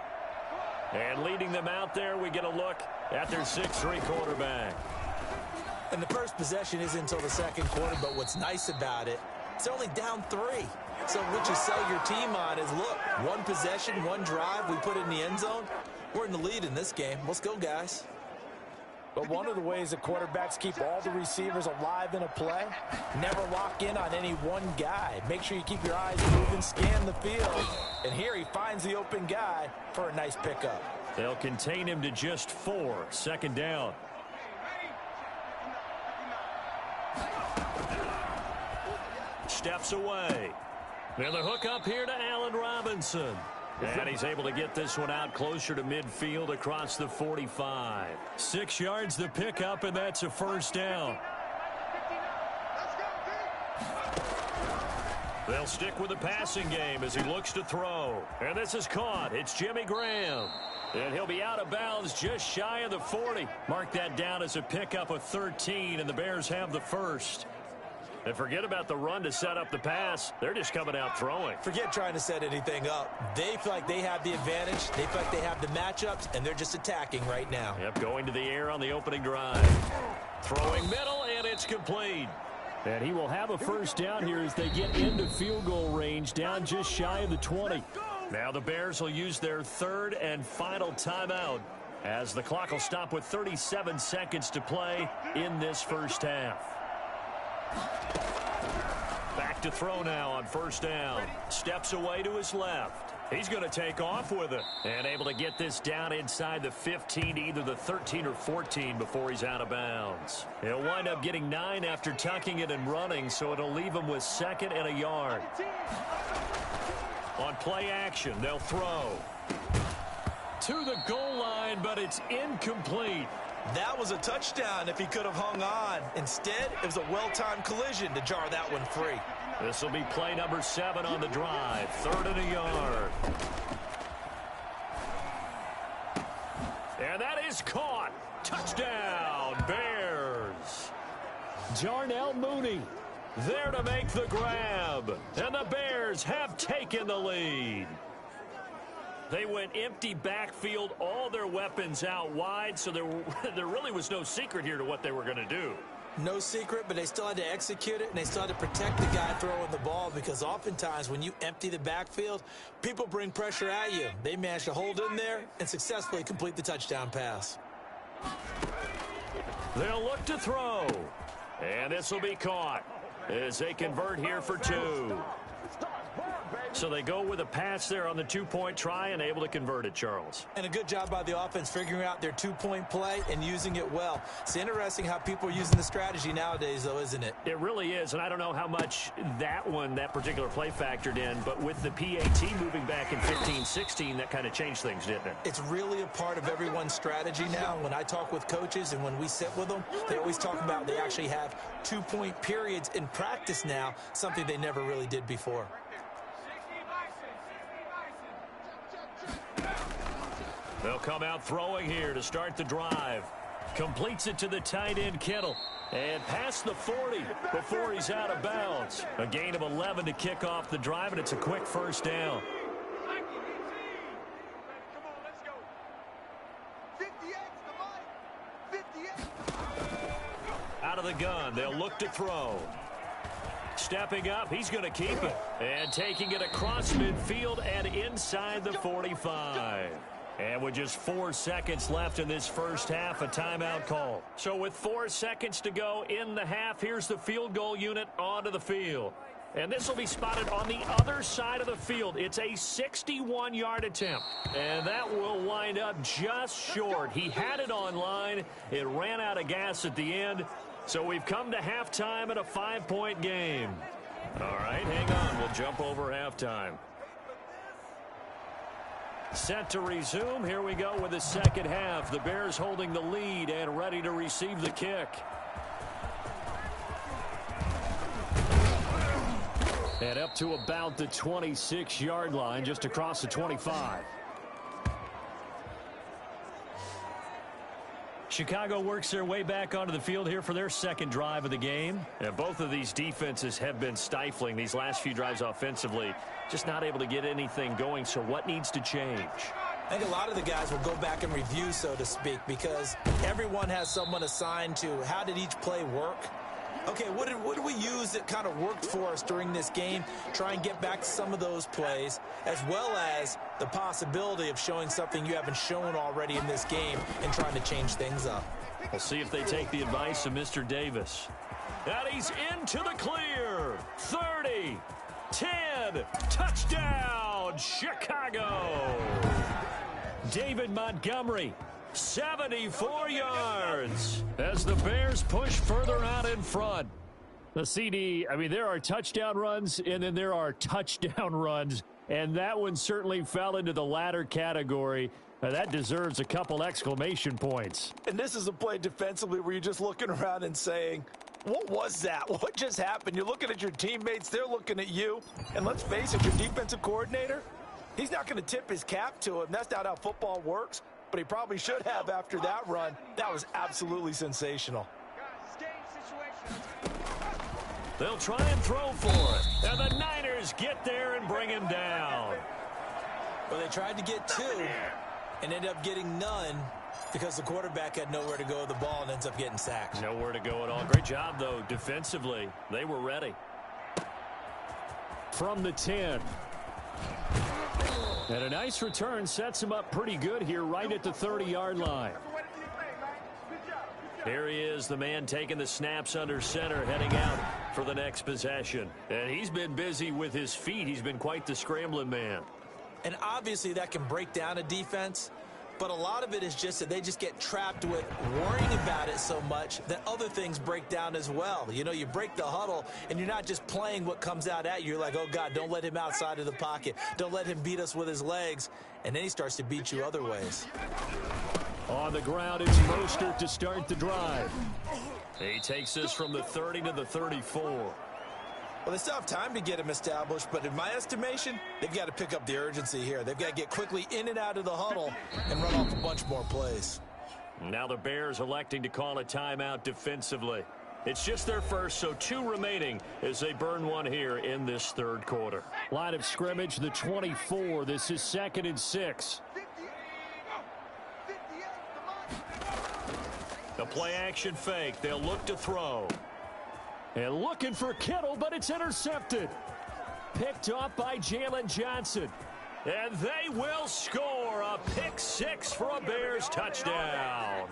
And leading them out there, we get a look at their 6'3" quarterback. And the first possession isn't until the second quarter, but what's nice about it, it's only down 3. So what you sell your team on is, look, 1 possession, 1 drive, we put it in the end zone. We're in the lead in this game. Let's go, guys. But one of the ways that quarterbacks keep all the receivers alive in a play, never lock in on any one guy. Make sure you keep your eyes moving, scan the field. And here he finds the open guy for a nice pickup. They'll contain him to just 4. Second down. Steps away. And the hook up here to Allen Robinson. And he's able to get this one out closer to midfield across the 45. 6 yards the pickup, and that's a first down. They'll stick with the passing game as he looks to throw. And this is caught. It's Jimmy Graham. And he'll be out of bounds just shy of the 40. Mark that down as a pickup of 13, and the Bears have the first. And forget about the run to set up the pass. They're just coming out throwing. Forget trying to set anything up. They feel like they have the advantage. They feel like they have the matchups, and they're just attacking right now. Yep, going to the air on the opening drive. Throwing middle, and it's complete. And he will have a first down here as they get into field goal range, down just shy of the 20. Now the Bears will use their 3rd and final timeout as the clock will stop with 37 seconds to play in this first half. Back to throw now on first down. Steps away to his left. He's going to take off with it. And able to get this down inside the 15, either the 13 or 14 before he's out of bounds. He'll wind up getting 9 after tucking it and running, so it'll leave him with 2nd and a yard. On play action, they'll throw. To the goal line, but it's incomplete. That was a touchdown if he could have hung on. Instead, it was a well-timed collision to jar that one free. This will be play number 7 on the drive. 3rd and a yard. And that is caught. Touchdown, Bears. Darnell Mooney there to make the grab. And the Bears have taken the lead. They went empty backfield, all their weapons out wide, so there really was no secret here to what they were going to do. No secret, but they still had to execute it, and they still had to protect the guy throwing the ball, because oftentimes when you empty the backfield, people bring pressure at you. They managed to hold in there and successfully complete the touchdown pass. They'll look to throw, and this will be caught as they convert here for 2. So they go with a pass there on the 2-point try and able to convert it, Charles. And a good job by the offense figuring out their 2-point play and using it well. It's interesting how people are using the strategy nowadays, though, isn't it? It really is, and I don't know how much that particular play factored in, but with the PAT moving back in 15-16, that kind of changed things, didn't it? It's really a part of everyone's strategy now. When I talk with coaches and when we sit with them, they always talk about they actually have 2-point periods in practice now, something they never really did before. They'll come out throwing here to start the drive. Completes it to the tight end, Kittle. And past the 40 before he's out of bounds. A gain of 11 to kick off the drive, and it's a quick first down. Out of the gun, they'll look to throw. Stepping up, he's going to keep it. And taking it across midfield and inside the 45. And with just 4 seconds left in this first half, a timeout call. So with 4 seconds to go in the half, here's the field goal unit onto the field. And this will be spotted on the other side of the field. It's a 61-yard attempt. And that will wind up just short. He had it on line. It ran out of gas at the end. So we've come to halftime at a 5-point game. All right, hang on. We'll jump over halftime. Set to resume. Here we go with the second half. The Bears holding the lead and ready to receive the kick. And up to about the 26-yard line, just across the 25. Chicago works their way back onto the field here for their second drive of the game. And both of these defenses have been stifling these last few drives offensively. Just not able to get anything going, so what needs to change? I think a lot of the guys will go back and review, so to speak, because everyone has someone assigned to how did each play work. Okay, what did we use that kind of worked for us during this game? Try and get back to some of those plays, as well as the possibility of showing something you haven't shown already in this game and trying to change things up. We'll see if they take the advice of Mr. Davis. And he's into the clear. 30, 10, touchdown, Chicago. David Montgomery. 74 yards as the Bears push further out in front. The CD, I mean, there are touchdown runs and then there are touchdown runs, and that one certainly fell into the latter category. That deserves a couple exclamation points. And this is a play defensively where you're just looking around and saying, what was that? What just happened? You're looking at your teammates, they're looking at you, and let's face it, your defensive coordinator, he's not going to tip his cap to him. That's not how football works. But he probably should have after that run. That was absolutely sensational. They'll try and throw for it. And the Niners get there and bring him down. Well, they tried to get 2 and ended up getting none because the quarterback had nowhere to go with the ball and ends up getting sacked. Nowhere to go at all. Great job, though, defensively. They were ready. From the 10. And a nice return sets him up pretty good here right at the 30-yard line. Here he is, the man taking the snaps under center, heading out for the next possession. And he's been busy with his feet. He's been quite the scrambling man. And obviously that can break down a defense, but a lot of it is just that they just get trapped with worrying about it so much that other things break down as well. You know, you break the huddle, and you're not just playing what comes out at you. You're like, oh, God, don't let him outside of the pocket. Don't let him beat us with his legs. And then he starts to beat you other ways. On the ground, it's Mostert to start the drive. He takes this from the 30 to the 34. Well, they still have time to get him established, but in my estimation, they've got to pick up the urgency here. They've got to get quickly in and out of the huddle and run off a bunch more plays. Now the Bears electing to call a timeout defensively. It's just their first, so 2 remaining as they burn one here in this third quarter. Line of scrimmage, the 24. This is 2nd and 6. The play action fake. They'll look to throw. And looking for Kittle, but it's intercepted. Picked off by Jalen Johnson. And they will score a pick six for a Bears touchdown.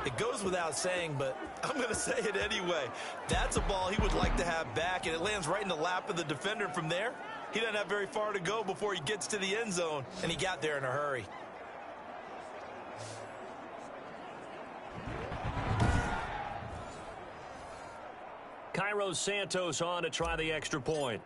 It goes without saying, but I'm going to say it anyway. That's a ball he would like to have back, and it lands right in the lap of the defender from there. He doesn't have very far to go before he gets to the end zone, and he got there in a hurry. Cairo Santos on to try the extra point.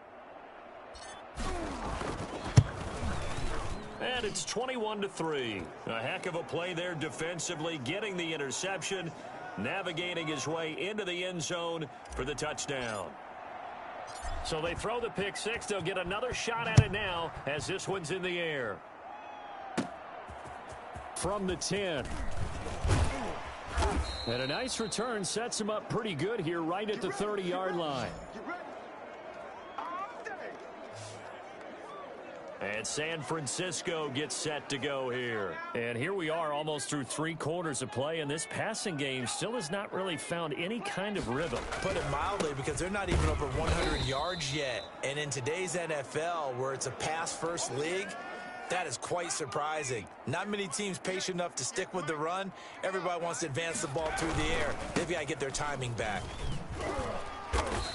And it's 21-3. A heck of a play there defensively, getting the interception, navigating his way into the end zone for the touchdown. So they throw the pick six. They'll get another shot at it now as this one's in the air. From the 10. And a nice return sets him up pretty good here right at the 30-yard line. And San Francisco gets set to go here. And here we are almost through 3 quarters of play, and this passing game still has not really found any kind of rhythm. Put it mildly, because they're not even over 100 yards yet. And in today's NFL, where it's a pass-first league, that is quite surprising. Not many teams patient enough to stick with the run. Everybody wants to advance the ball through the air. They've got to get their timing back.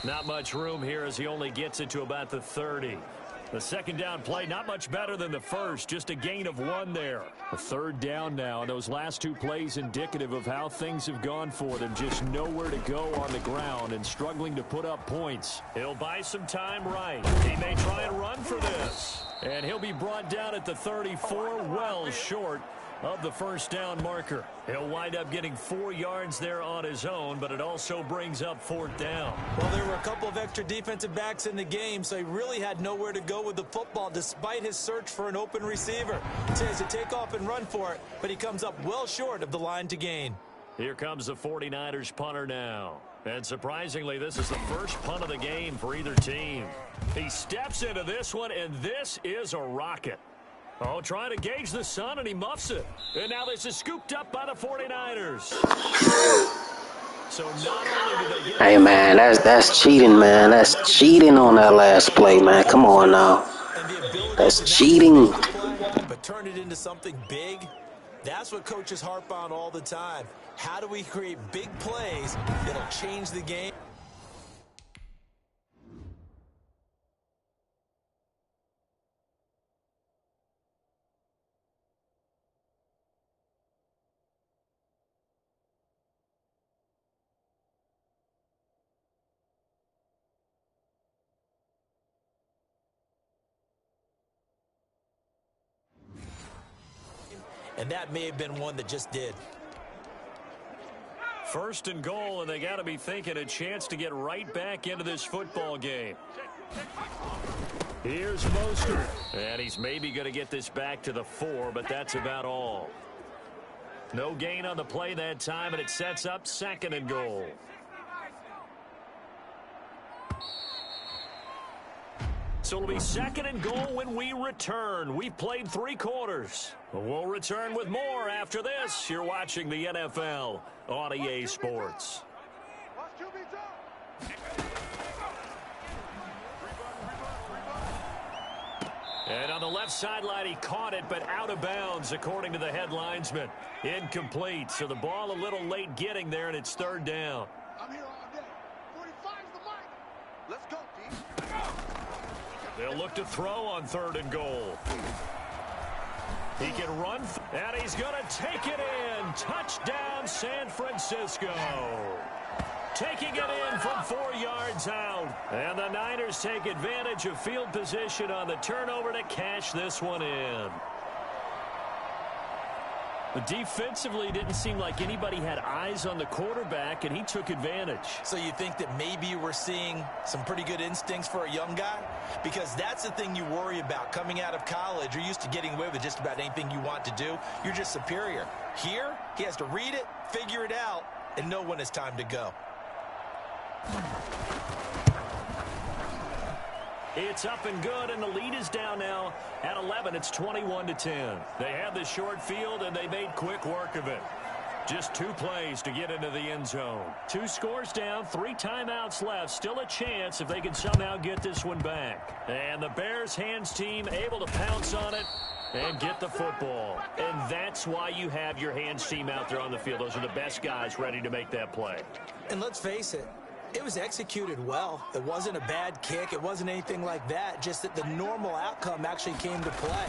Not much room here as he only gets it to about the 30. The second down play, not much better than the first, just a gain of 1 there. A third down now, and those last 2 plays indicative of how things have gone for them. Just nowhere to go on the ground and struggling to put up points. He'll buy some time right. He may try and run for this. And he'll be brought down at the 34, well short of the first down marker. He'll wind up getting 4 yards there on his own, but it also brings up 4th down. Well, there were a couple of extra defensive backs in the game, so he really had nowhere to go with the football despite his search for an open receiver. So he has to take off and run for it, but he comes up well short of the line to gain. Here comes the 49ers punter now. And surprisingly, this is the first punt of the game for either team. He steps into this one, and this is a rocket. Oh, trying to gauge the sun, and he muffs it. And now this is scooped up by the 49ers. So not only do they get... Hey, man, that's cheating, man. That's cheating on that last play, man. Come on now. That's cheating. But turn it into something big. That's what coaches harp on all the time. How do we create big plays that'll change the game? And that may have been one that just did. First and goal, and they got to be thinking a chance to get right back into this football game. Here's Mostert. And he's maybe going to get this back to the 4, but that's about all. No gain on the play that time, and it sets up 2nd and goal. So it'll be 2nd and goal when we return. We've played 3 quarters. We'll return with more after this. You're watching the NFL on EA Sports. And on the left sideline, he caught it, but out of bounds, according to the head linesman. Incomplete. So the ball a little late getting there, and it's 3rd down. I'm here all day. 45's the mark. Let's go, team. They'll look to throw on 3rd and goal. He can run, and he's going to take it in. Touchdown, San Francisco. Taking it in from 4 yards out. And the Niners take advantage of field position on the turnover to cash this one in. But defensively, it didn't seem like anybody had eyes on the quarterback, and he took advantage. So you think that maybe we're seeing some pretty good instincts for a young guy? Because that's the thing you worry about coming out of college. You're used to getting away with just about anything you want to do. You're just superior. Here, he has to read it, figure it out, and know when it's time to go. It's up and good, and the lead is down now at 11. It's 21-10. They have the short field, and they made quick work of it. Just 2 plays to get into the end zone. 2 scores down, 3 timeouts left. Still a chance if they can somehow get this one back. And the Bears hands team able to pounce on it and get the football. And that's why you have your hands team out there on the field. Those are the best guys ready to make that play. And let's face it, it was executed well. It wasn't a bad kick. It wasn't anything like that. Just that the normal outcome actually came to play.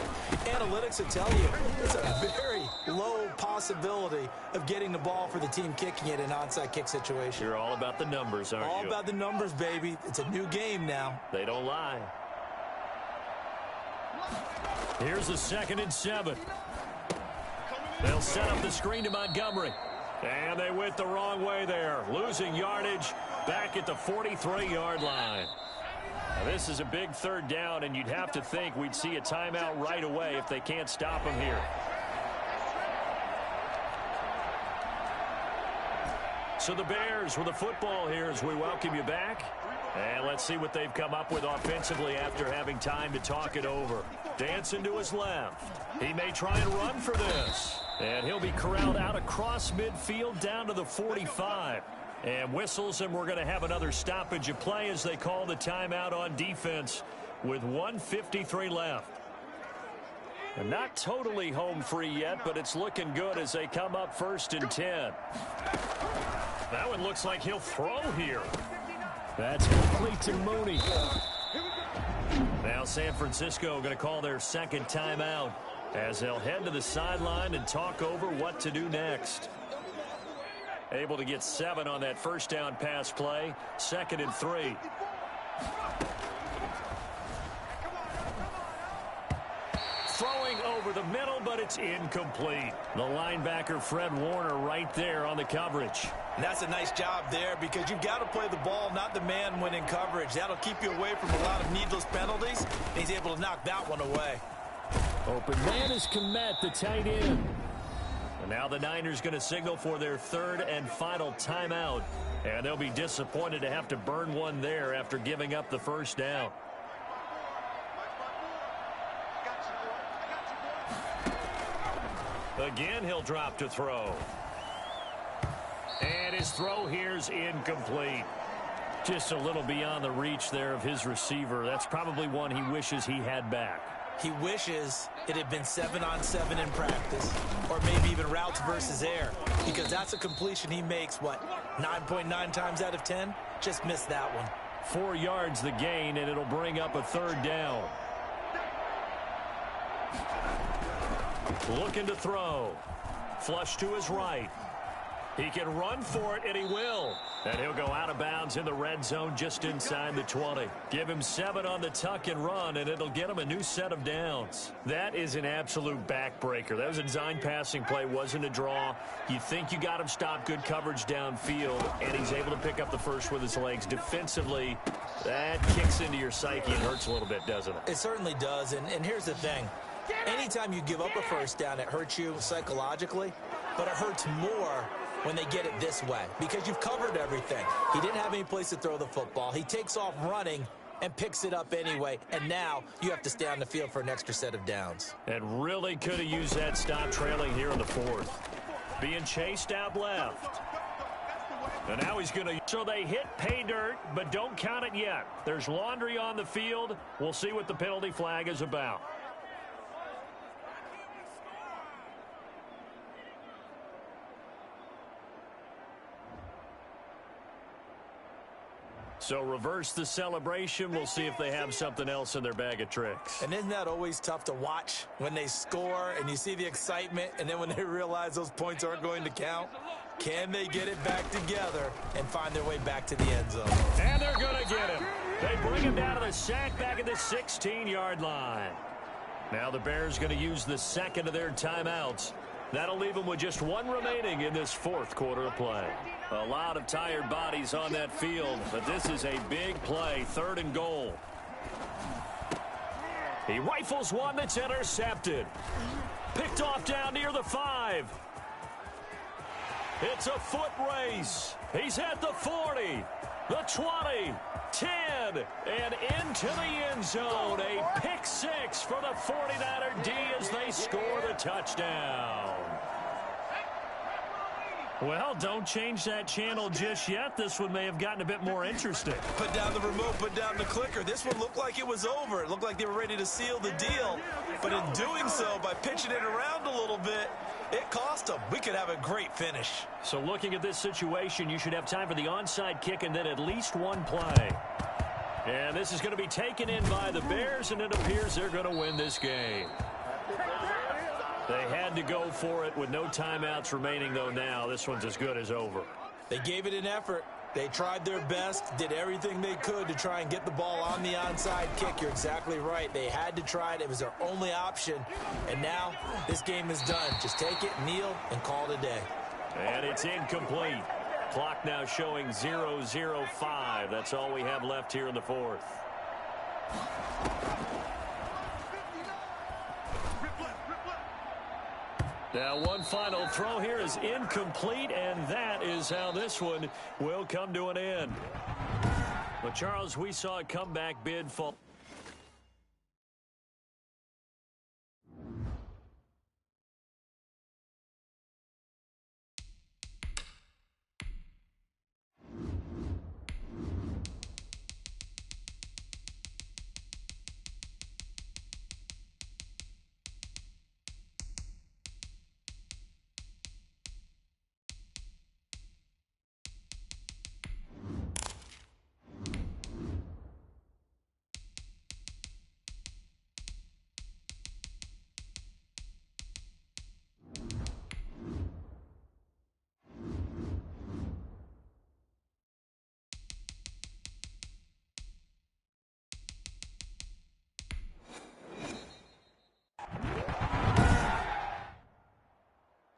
Analytics will tell you it's a very low possibility of getting the ball for the team kicking it in an onside kick situation. You're all about the numbers, aren't you? All about the numbers, baby. It's a new game now. They don't lie. Here's the 2nd and 7. They'll set up the screen to Montgomery. And they went the wrong way there. Losing yardage back at the 43-yard line. Now, this is a big 3rd down, and you'd have to think we'd see a timeout right away if they can't stop them here. So the Bears with the football here as we welcome you back. And let's see what they've come up with offensively after having time to talk it over. Dancing to his left. He may try and run for this. And he'll be corralled out across midfield down to the 45. And whistles, and we're going to have another stoppage of play as they call the timeout on defense with 1:53 left. And not totally home free yet, but it's looking good as they come up 1st and 10. That one looks like he'll throw here. That's complete to Mooney. Now San Francisco going to call their 2nd timeout as they'll head to the sideline and talk over what to do next. Able to get 7 on that 1st down pass play. 2nd and 3. Throwing over the middle, but it's incomplete. The linebacker, Fred Warner, right there on the coverage. And that's a nice job there because you've got to play the ball, not the man when in coverage. That'll keep you away from a lot of needless penalties. And he's able to knock that one away. Open man is Kmet, the tight end. And now the Niners going to signal for their 3rd and final timeout. And they'll be disappointed to have to burn one there after giving up the 1st down. Again, he'll drop to throw. And his throw here's incomplete. Just a little beyond the reach there of his receiver. That's probably one he wishes he had back. He wishes it had been 7-on-7 in practice, or maybe even routes versus air, because that's a completion he makes, what, 9.9 times out of 10? Just missed that one. 4 yards the gain, and it'll bring up a 3rd down. Looking to throw. Flush to his right. He can run for it, and he will. And he'll go out of bounds in the red zone just inside the 20. Give him 7 on the tuck and run, and it'll get him a new set of downs. That is an absolute backbreaker. That was a design passing play, wasn't a draw. You think you got him stopped, good coverage downfield, and he's able to pick up the first with his legs. Defensively, that kicks into your psyche and hurts a little bit, doesn't it? It certainly does, and here's the thing. Anytime you give up a 1st down, it hurts you psychologically, but it hurts more when they get it this way because you've covered everything. He didn't have any place to throw the football. He takes off running and picks it up anyway, and now you have to stay on the field for an extra set of downs. And really could have used that stop trailing here in the 4th. Being chased out left. And now he's going to... So they hit pay dirt, but don't count it yet. There's laundry on the field. We'll see what the penalty flag is about. So reverse the celebration. We'll see if they have something else in their bag of tricks. And isn't that always tough to watch when they score and you see the excitement, and then when they realize those points aren't going to count? Can they get it back together and find their way back to the end zone? And they're going to get him. They bring him down to the sack back at the 16-yard line. Now the Bears going to use the 2nd of their timeouts. That'll leave them with just 1 remaining in this 4th quarter of play. A lot of tired bodies on that field, but this is a big play, 3rd and goal. He rifles one that's intercepted. Picked off down near the 5. It's a foot race. He's at the 40, the 20, 10, and into the end zone. A pick 6 for the 49er D as they score the touchdown. Well, don't change that channel just yet. This one may have gotten a bit more interesting. Put down the remote, put down the clicker. This one looked like it was over. It looked like they were ready to seal the deal. But in doing so, by pitching it around a little bit, it cost them. We could have a great finish. So looking at this situation, you should have time for the onside kick and then at least one play. And this is going to be taken in by the Bears, and it appears they're going to win this game. They had to go for it with no timeouts remaining, though now. This one's as good as over. They gave it an effort. They tried their best, did everything they could to try and get the ball on the onside kick. You're exactly right. They had to try it. It was their only option. And now this game is done. Just take it, kneel, and call it a day. And it's incomplete. Clock now showing 0:05. That's all we have left here in the fourth. Now one final throw here is incomplete, and that is how this one will come to an end. But Charles, we saw a comeback bid fall.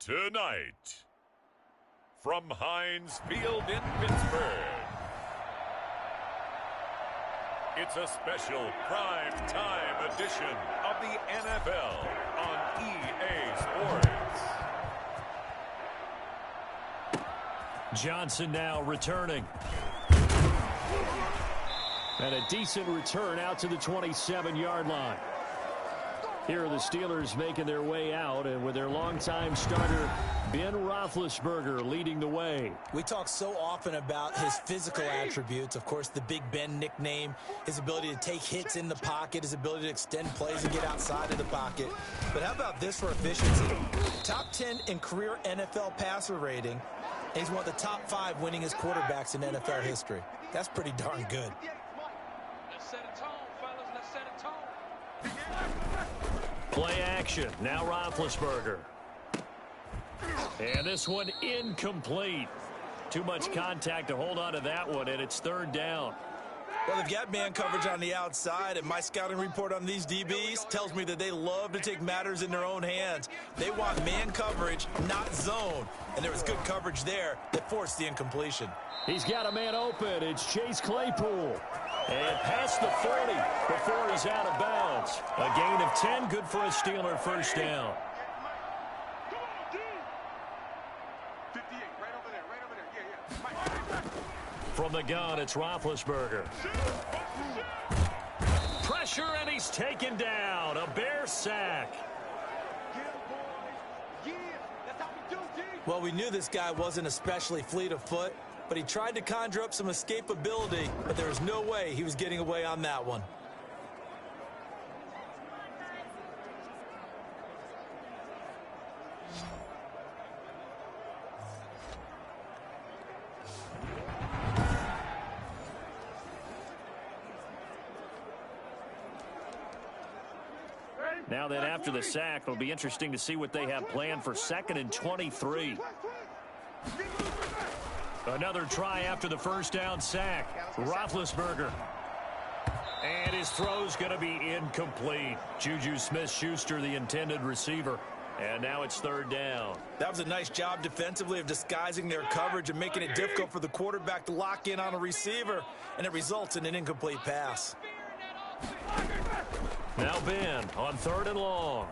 Tonight, from Heinz Field in Pittsburgh, it's a special prime time edition of the NFL on EA Sports. Johnson now returning. And a decent return out to the 27-yard line. Here are the Steelers making their way out, and with their longtime starter, Ben Roethlisberger, leading the way. We talk so often about his physical attributes. Of course, the Big Ben nickname, his ability to take hits in the pocket, his ability to extend plays and get outside of the pocket. But how about this for efficiency? Top 10 in career NFL passer rating, and he's one of the top 5 winningest quarterbacks in NFL history. That's pretty darn good. Let's set a tone, fellas. Let's set a tone. Play action. Now Roethlisberger. And this one incomplete. Too much contact to hold on to that one, and it's third down. Well, they've got man coverage on the outside, and my scouting report on these DBs tells me that they love to take matters in their own hands. They want man coverage, not zone. And there was good coverage there that forced the incompletion. He's got a man open. It's Chase Claypool. And past the 40 before he's out of bounds. A gain of 10, good for a Steeler first down. From the gun, it's Roethlisberger. Pressure, and he's taken down. A Bear sack. Well, we knew this guy wasn't especially fleet of foot, but he tried to conjure up some escapability, but there was no way he was getting away on that one. Now then, after the sack, it'll be interesting to see what they have planned for 2nd and 23. Another try after the first down sack. Roethlisberger. And his throw's going to be incomplete. Juju Smith-Schuster, the intended receiver. And now it's third down. That was a nice job defensively of disguising their coverage and making it difficult for the quarterback to lock in on a receiver. And it results in an incomplete pass. Now Ben on 3rd and long.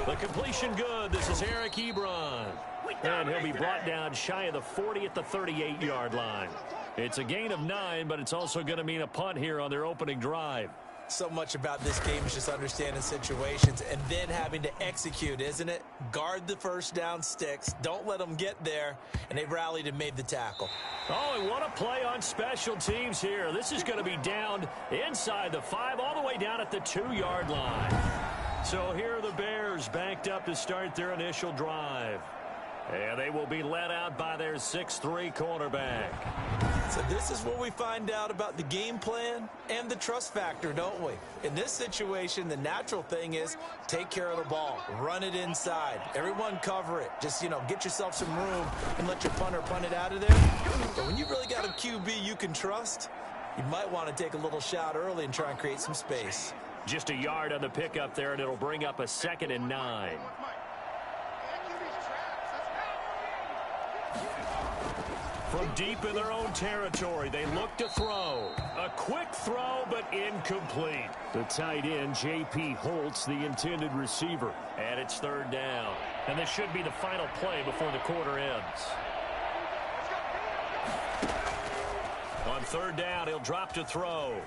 The completion good. This is Eric Ebron. And he'll be brought down shy of the 40 at the 38-yard line. It's a gain of 9, but it's also going to mean a punt here on their opening drive. So much about this game is just understanding situations and then having to execute, isn't it? Guard the first down sticks. Don't let them get there. And they rallied and made the tackle. Oh, and what a play on special teams here. This is going to be down inside the 5, all the way down at the 2-yard line. So here are the Bears backed up to start their initial drive. And they will be led out by their 6'3" cornerback. So this is where we find out about the game plan and the trust factor, don't we? In this situation, the natural thing is take care of the ball. Run it inside. Everyone cover it. Just, get yourself some room and let your punter punt it out of there. But when you really got a QB you can trust, you might want to take a little shot early and try and create some space. Just a yard on the pickup there, and it'll bring up a 2nd and 9. From deep in their own territory, they look to throw. A quick throw, but incomplete. The tight end, J.P. Holtz, the intended receiver. And it's 3rd down. And this should be the final play before the quarter ends. On 3rd down, he'll drop to throw.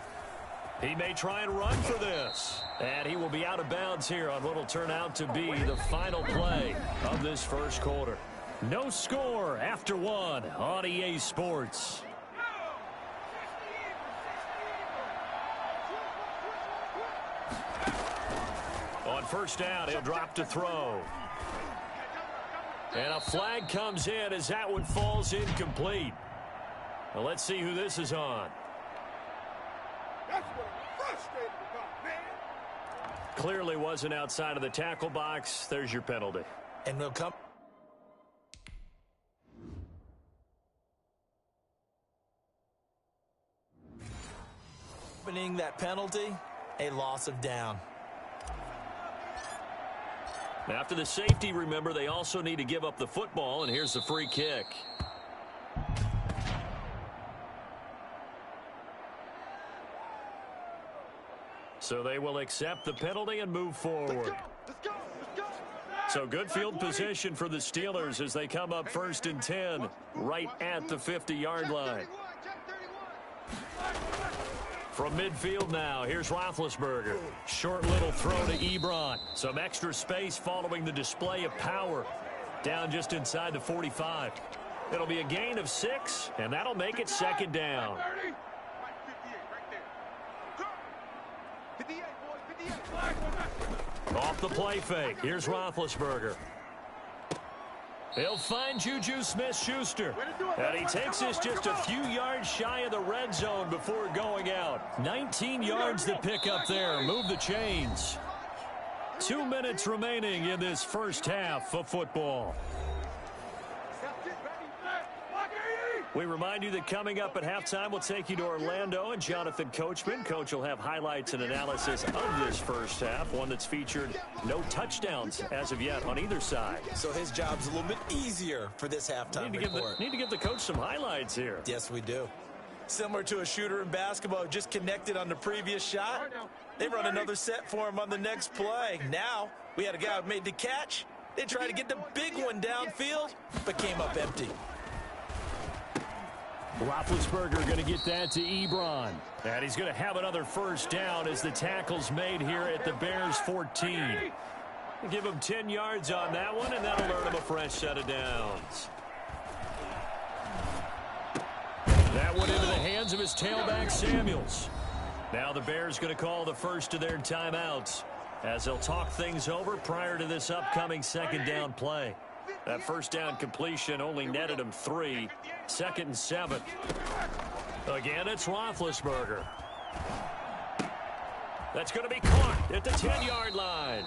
He may try and run for this. And he will be out of bounds here on what will turn out to be the final play of this first quarter. No score after 1 on EA Sports. On 1st down, he'll drop to throw. And a flag comes in as that one falls incomplete. Well, let's see who this is on. Clearly wasn't outside of the tackle box. There's your penalty. And we'll come. That penalty, a loss of down. After the safety, remember, they also need to give up the football, and here's the free kick. So they will accept the penalty and move forward. So good field position for the Steelers as they come up 1st and 10 right at the 50-yard line. From midfield now, here's Roethlisberger. Short little throw to Ebron. Some extra space following the display of power. Down just inside the 45. It'll be a gain of 6, and that'll make it 2nd down. Off the play fake, here's Roethlisberger. He'll find Juju Smith-Schuster. And he takes this just a few yards shy of the red zone before going out. 19 yards to pick up there. Move the chains. 2 minutes remaining in this first half of football. We remind you that coming up at halftime, we'll take you to Orlando and Jonathan Coachman. Coach will have highlights and analysis of this first half, one that's featured no touchdowns as of yet on either side. So his job's a little bit easier for this halftime report. Need to give the coach some highlights here. Yes, we do. Similar to a shooter in basketball, just connected on the previous shot. They run another set for him on the next play. Now, we had a guy who made the catch. They tried to get the big one downfield, but came up empty. Roethlisberger going to get that to Ebron. And he's going to have another first down as the tackle's made here at the Bears 14. Give him 10 yards on that one, and that'll earn him a fresh set of downs. That one into the hands of his tailback, Samuels. Now the Bears going to call the first of their timeouts as they'll talk things over prior to this upcoming 2nd down play. That first down completion only netted him 3. 2nd and 7. Again, it's Roethlisberger. That's going to be caught at the 10-yard line.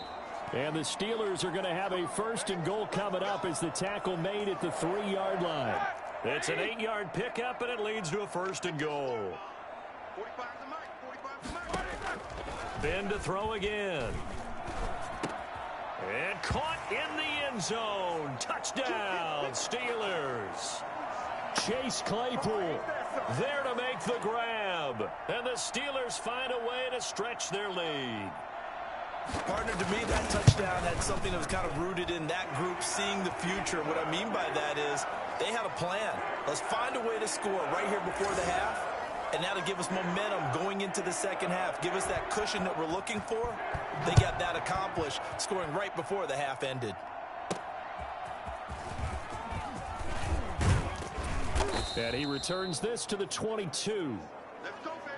And the Steelers are going to have a 1st and goal coming up as the tackle made at the 3-yard line. It's an 8-yard pickup, and it leads to a 1st and goal. Ben to throw again. And caught in the end zone. Touchdown, Steelers. Chase Claypool there to make the grab. And the Steelers find a way to stretch their lead. Partner, to me, that touchdown had something that was kind of rooted in that group seeing the future. What I mean by that is they had a plan. Let's find a way to score right here before the half and that'll give us momentum going into the second half. Give us that cushion that we're looking for. They got that accomplished, scoring right before the half ended. And he returns this to the 22. Let's go, baby.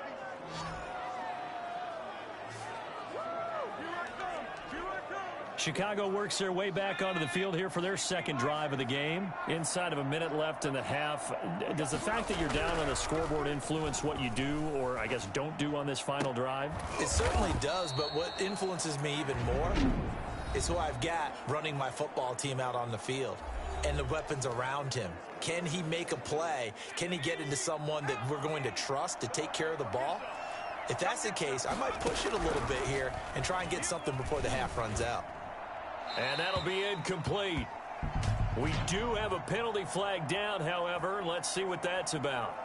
Chicago works their way back onto the field here for their second drive of the game. Inside of a minute left in the half. Does the fact that you're down on the scoreboard influence what you do, or I guess don't do on this final drive? It certainly does, but what influences me even more is who I've got running my football team out on the field and the weapons around him. Can he make a play? Can he get into someone that we're going to trust to take care of the ball? If that's the case, I might push it a little bit here and try and get something before the half runs out. And that'll be incomplete. We do have a penalty flag down, however. Let's see what that's about.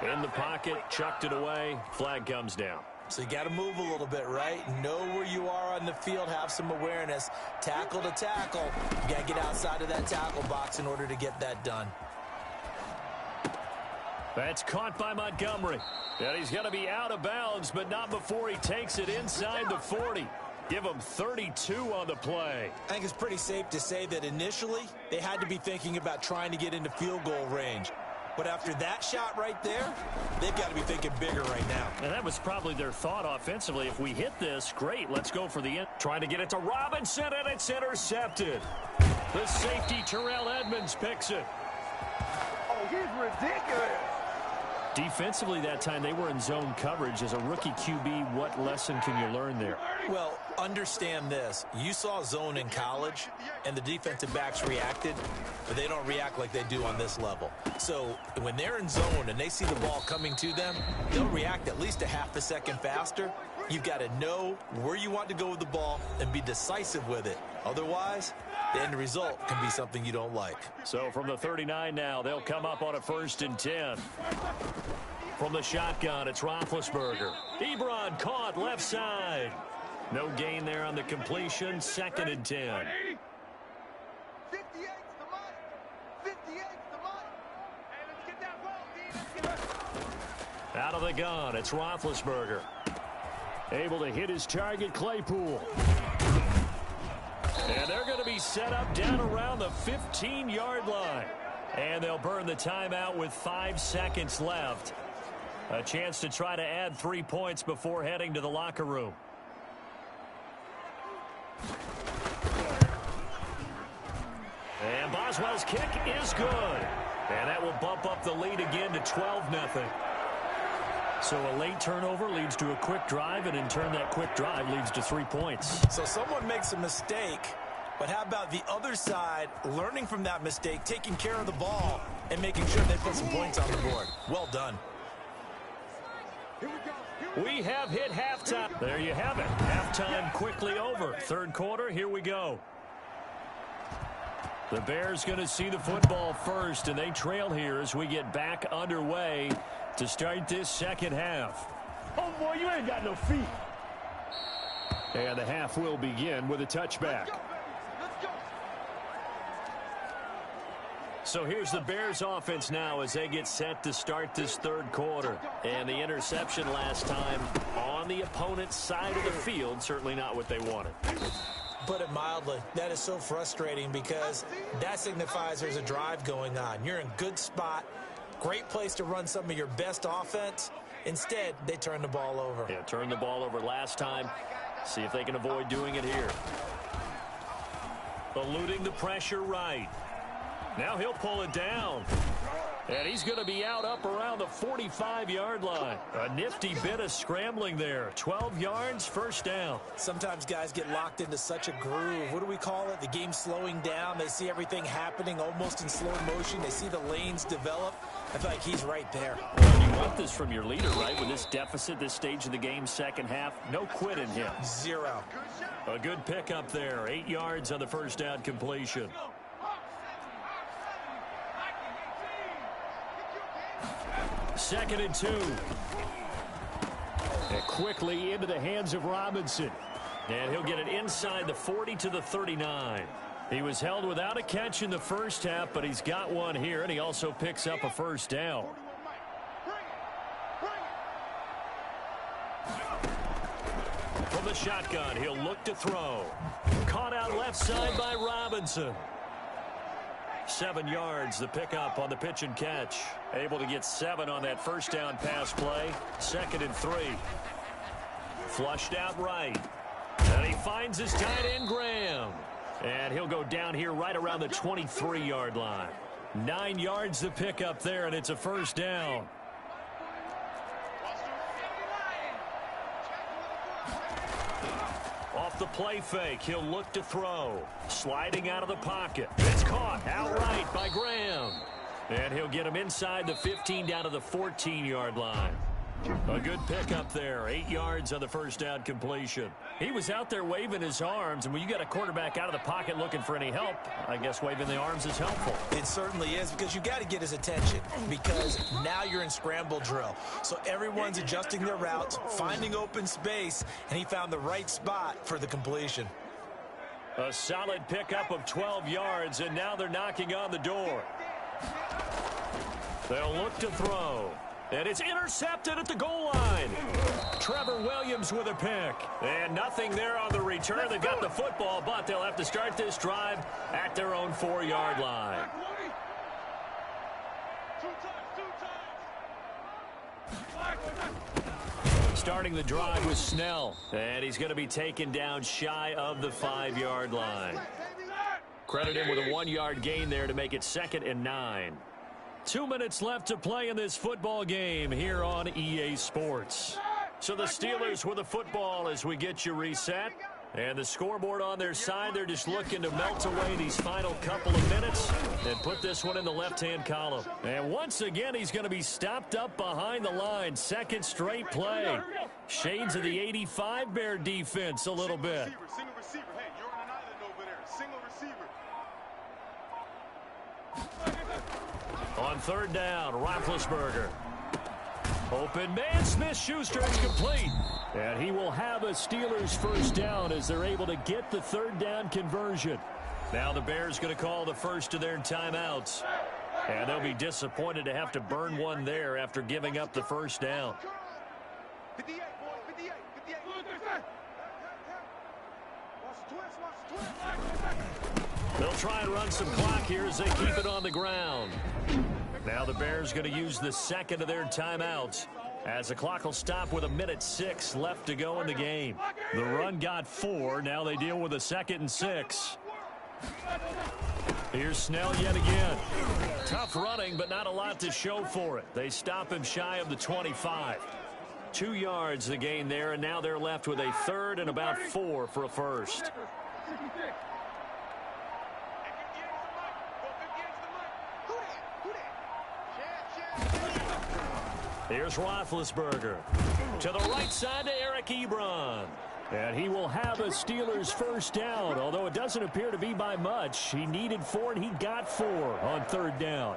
In the pocket, chucked it away. Flag comes down. So you got to move a little bit, right? Know where you are on the field. Have some awareness. Tackle to tackle. You got to get outside of that tackle box in order to get that done. That's caught by Montgomery. And he's going to be out of bounds, but not before he takes it inside the 40. Give him 32 on the play. I think it's pretty safe to say that initially they had to be thinking about trying to get into field goal range. But after that shot right there, they've got to be thinking bigger right now. And that was probably their thought offensively. If we hit this, great, let's go for the end. Trying to get it to Robinson, and it's intercepted. The safety, Terrell Edmonds, picks it. Oh, he's ridiculous. Defensively that time, they were in zone coverage. As a rookie QB, what lesson can you learn there? Well, understand this. You saw zone in college, and the defensive backs reacted, but they don't react like they do on this level. So when they're in zone and they see the ball coming to them, they'll react at least a half a second faster. You've got to know where you want to go with the ball and be decisive with it. Otherwise, the end result can be something you don't like. So from the 39 now, they'll come up on a 1st and 10. From the shotgun, it's Roethlisberger. Ebron caught left side. No gain there on the completion. 2nd and 10. 58's the money. 58's the money. Hey, let's get that ball, D. Let's get it. Out of the gun, it's Roethlisberger. Able to hit his target, Claypool. And they're going to be set up down around the 15-yard line. And they'll burn the timeout with 5 seconds left. A chance to try to add 3 points before heading to the locker room. And Boswell's kick is good. And that will bump up the lead again to 12-0. So a late turnover leads to a quick drive, and in turn that quick drive leads to 3 points. So someone makes a mistake, but how about the other side learning from that mistake, taking care of the ball, and making sure they put some points on the board? Well done. We have hit halftime. There you have it. Halftime quickly over. 3rd quarter, here we go. The Bears going to see the football first, and they trail here as we get back underway to start this second half. Oh, boy, you ain't got no feet. And the half will begin with a touchback. So here's the Bears offense now as they get set to start this 3rd quarter. And the interception last time on the opponent's side of the field, certainly not what they wanted. Put it mildly, that is so frustrating because that signifies there's a drive going on. You're in good spot, great place to run some of your best offense. Instead, they turn the ball over. Yeah, turned the ball over last time. See if they can avoid doing it here. Eluding the pressure right. Now he'll pull it down. And he's going to be out up around the 45-yard line. A nifty bit of scrambling there. 12 yards, 1st down. Sometimes guys get locked into such a groove. What do we call it? The game slowing down. They see everything happening almost in slow motion. They see the lanes develop. I feel like he's right there. Well, you want this from your leader, right? With this deficit, this stage of the game, second half, no quit in him. 0. A good pickup there. 8 yards on the 1st down completion. 2nd and 2. And quickly into the hands of Robinson. And he'll get it inside the 40 to the 39. He was held without a catch in the first half, but he's got one here, and he also picks up a first down. From the shotgun, he'll look to throw. Caught out left side by Robinson. 7 yards, the pickup on the pitch and catch. Able to get 7 on that first down pass play. 2nd and 3. Flushed out right. And he finds his tight end, Graham. And he'll go down here right around the 23-yard line. 9 yards the pickup there, and it's a first down. Off the play fake, he'll look to throw. Sliding out of the pocket. It's caught outright by Graham. And he'll get him inside the 15 down to the 14-yard line. A good pickup there. 8 yards on the first down completion. He was out there waving his arms, and when you got a quarterback out of the pocket looking for any help, I guess waving the arms is helpful. It certainly is, because you got to get his attention, because now you're in scramble drill. So everyone's adjusting their routes, finding open space, and he found the right spot for the completion. A solid pickup of 12 yards, and now they're knocking on the door. They'll look to throw. And it's intercepted at the goal line. Trevor Williams with a pick. And nothing there on the return. They've got the football, but they'll have to start this drive at their own 4-yard line. Starting the drive with Snell. And he's going to be taken down shy of the 5-yard line. Credit him with a 1-yard gain there to make it 2nd and 9. 2 minutes left to play in this football game here on EA Sports. So the Steelers with the football as we get you reset. And the scoreboard on their side, they're just looking to melt away these final couple of minutes and put this one in the left-hand column. And once again, he's going to be stopped up behind the line. 2nd straight play. Shades of the 85 Bear defense a little bit. Single receiver. Hey, you're on an island over there. Single receiver. On 3rd down, Roethlisberger. Open man, Smith-Schuster is complete. And he will have a Steelers first down as they're able to get the 3rd down conversion. Now the Bears going to call the first of their timeouts. And they'll be disappointed to have to burn one there after giving up the first down. 58, boys, 58, 58. Watch the twist, watch the twist. They'll try and run some clock here as they keep it on the ground. Now the Bears going to use the 2nd of their timeouts as the clock will stop with 1:06 left to go in the game. The run got 4. Now they deal with a 2nd and 6. Here's Snell yet again. Tough running, but not a lot to show for it. They stop him shy of the 25. 2 yards the gain there, and now they're left with a 3rd and about 4 for a first. Here's Roethlisberger. To the right side to Eric Ebron. And he will have a Steelers first down, although it doesn't appear to be by much. He needed 4, and he got 4 on 3rd down.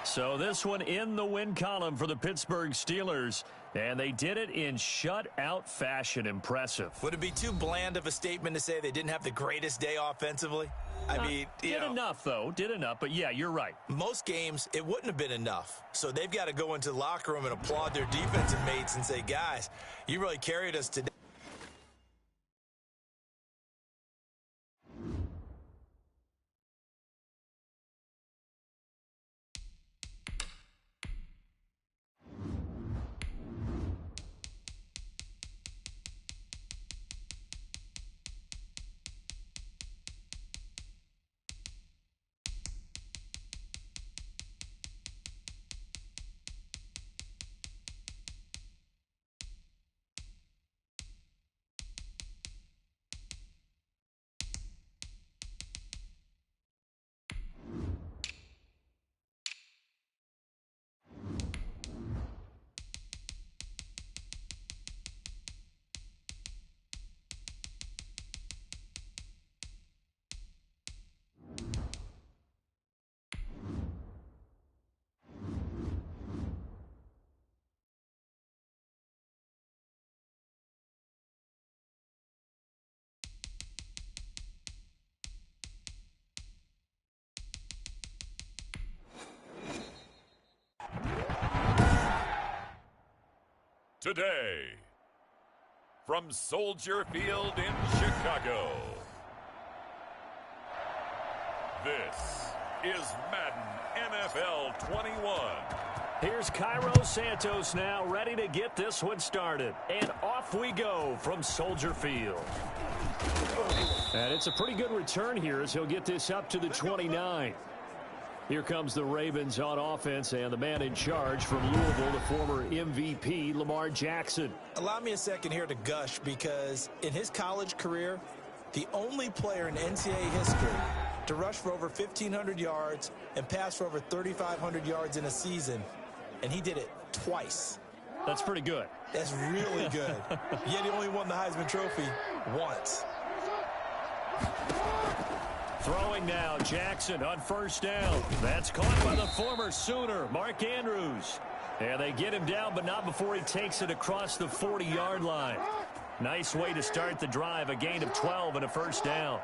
So this one in the win column for the Pittsburgh Steelers, and they did it in shutout fashion. Impressive. Would it be too bland of a statement to say they didn't have the greatest day offensively? I mean, did enough, though. Did enough, but yeah, you're right. Most games, it wouldn't have been enough. So they've got to go into the locker room and applaud their defensive mates and say, guys, you really carried us today. today. From Soldier Field in Chicago, this is Madden NFL 21. Here's Cairo Santos now, ready to get this one started. And off we go from Soldier Field. And it's a pretty good return here as he'll get this up to the 29. Here comes the Ravens on offense, and the man in charge from Louisville, the former MVP, Lamar Jackson. Allow me a second here to gush, because in his college career, the only player in NCAA history to rush for over 1,500 yards and pass for over 3,500 yards in a season, and he did it twice. That's pretty good. That's really good. Yet he only won the Heisman Trophy once. Throwing now, Jackson on first down. That's caught by the former Sooner, Mark Andrews. And they get him down, but not before he takes it across the 40-yard line. Nice way to start the drive, a gain of 12 and a first down.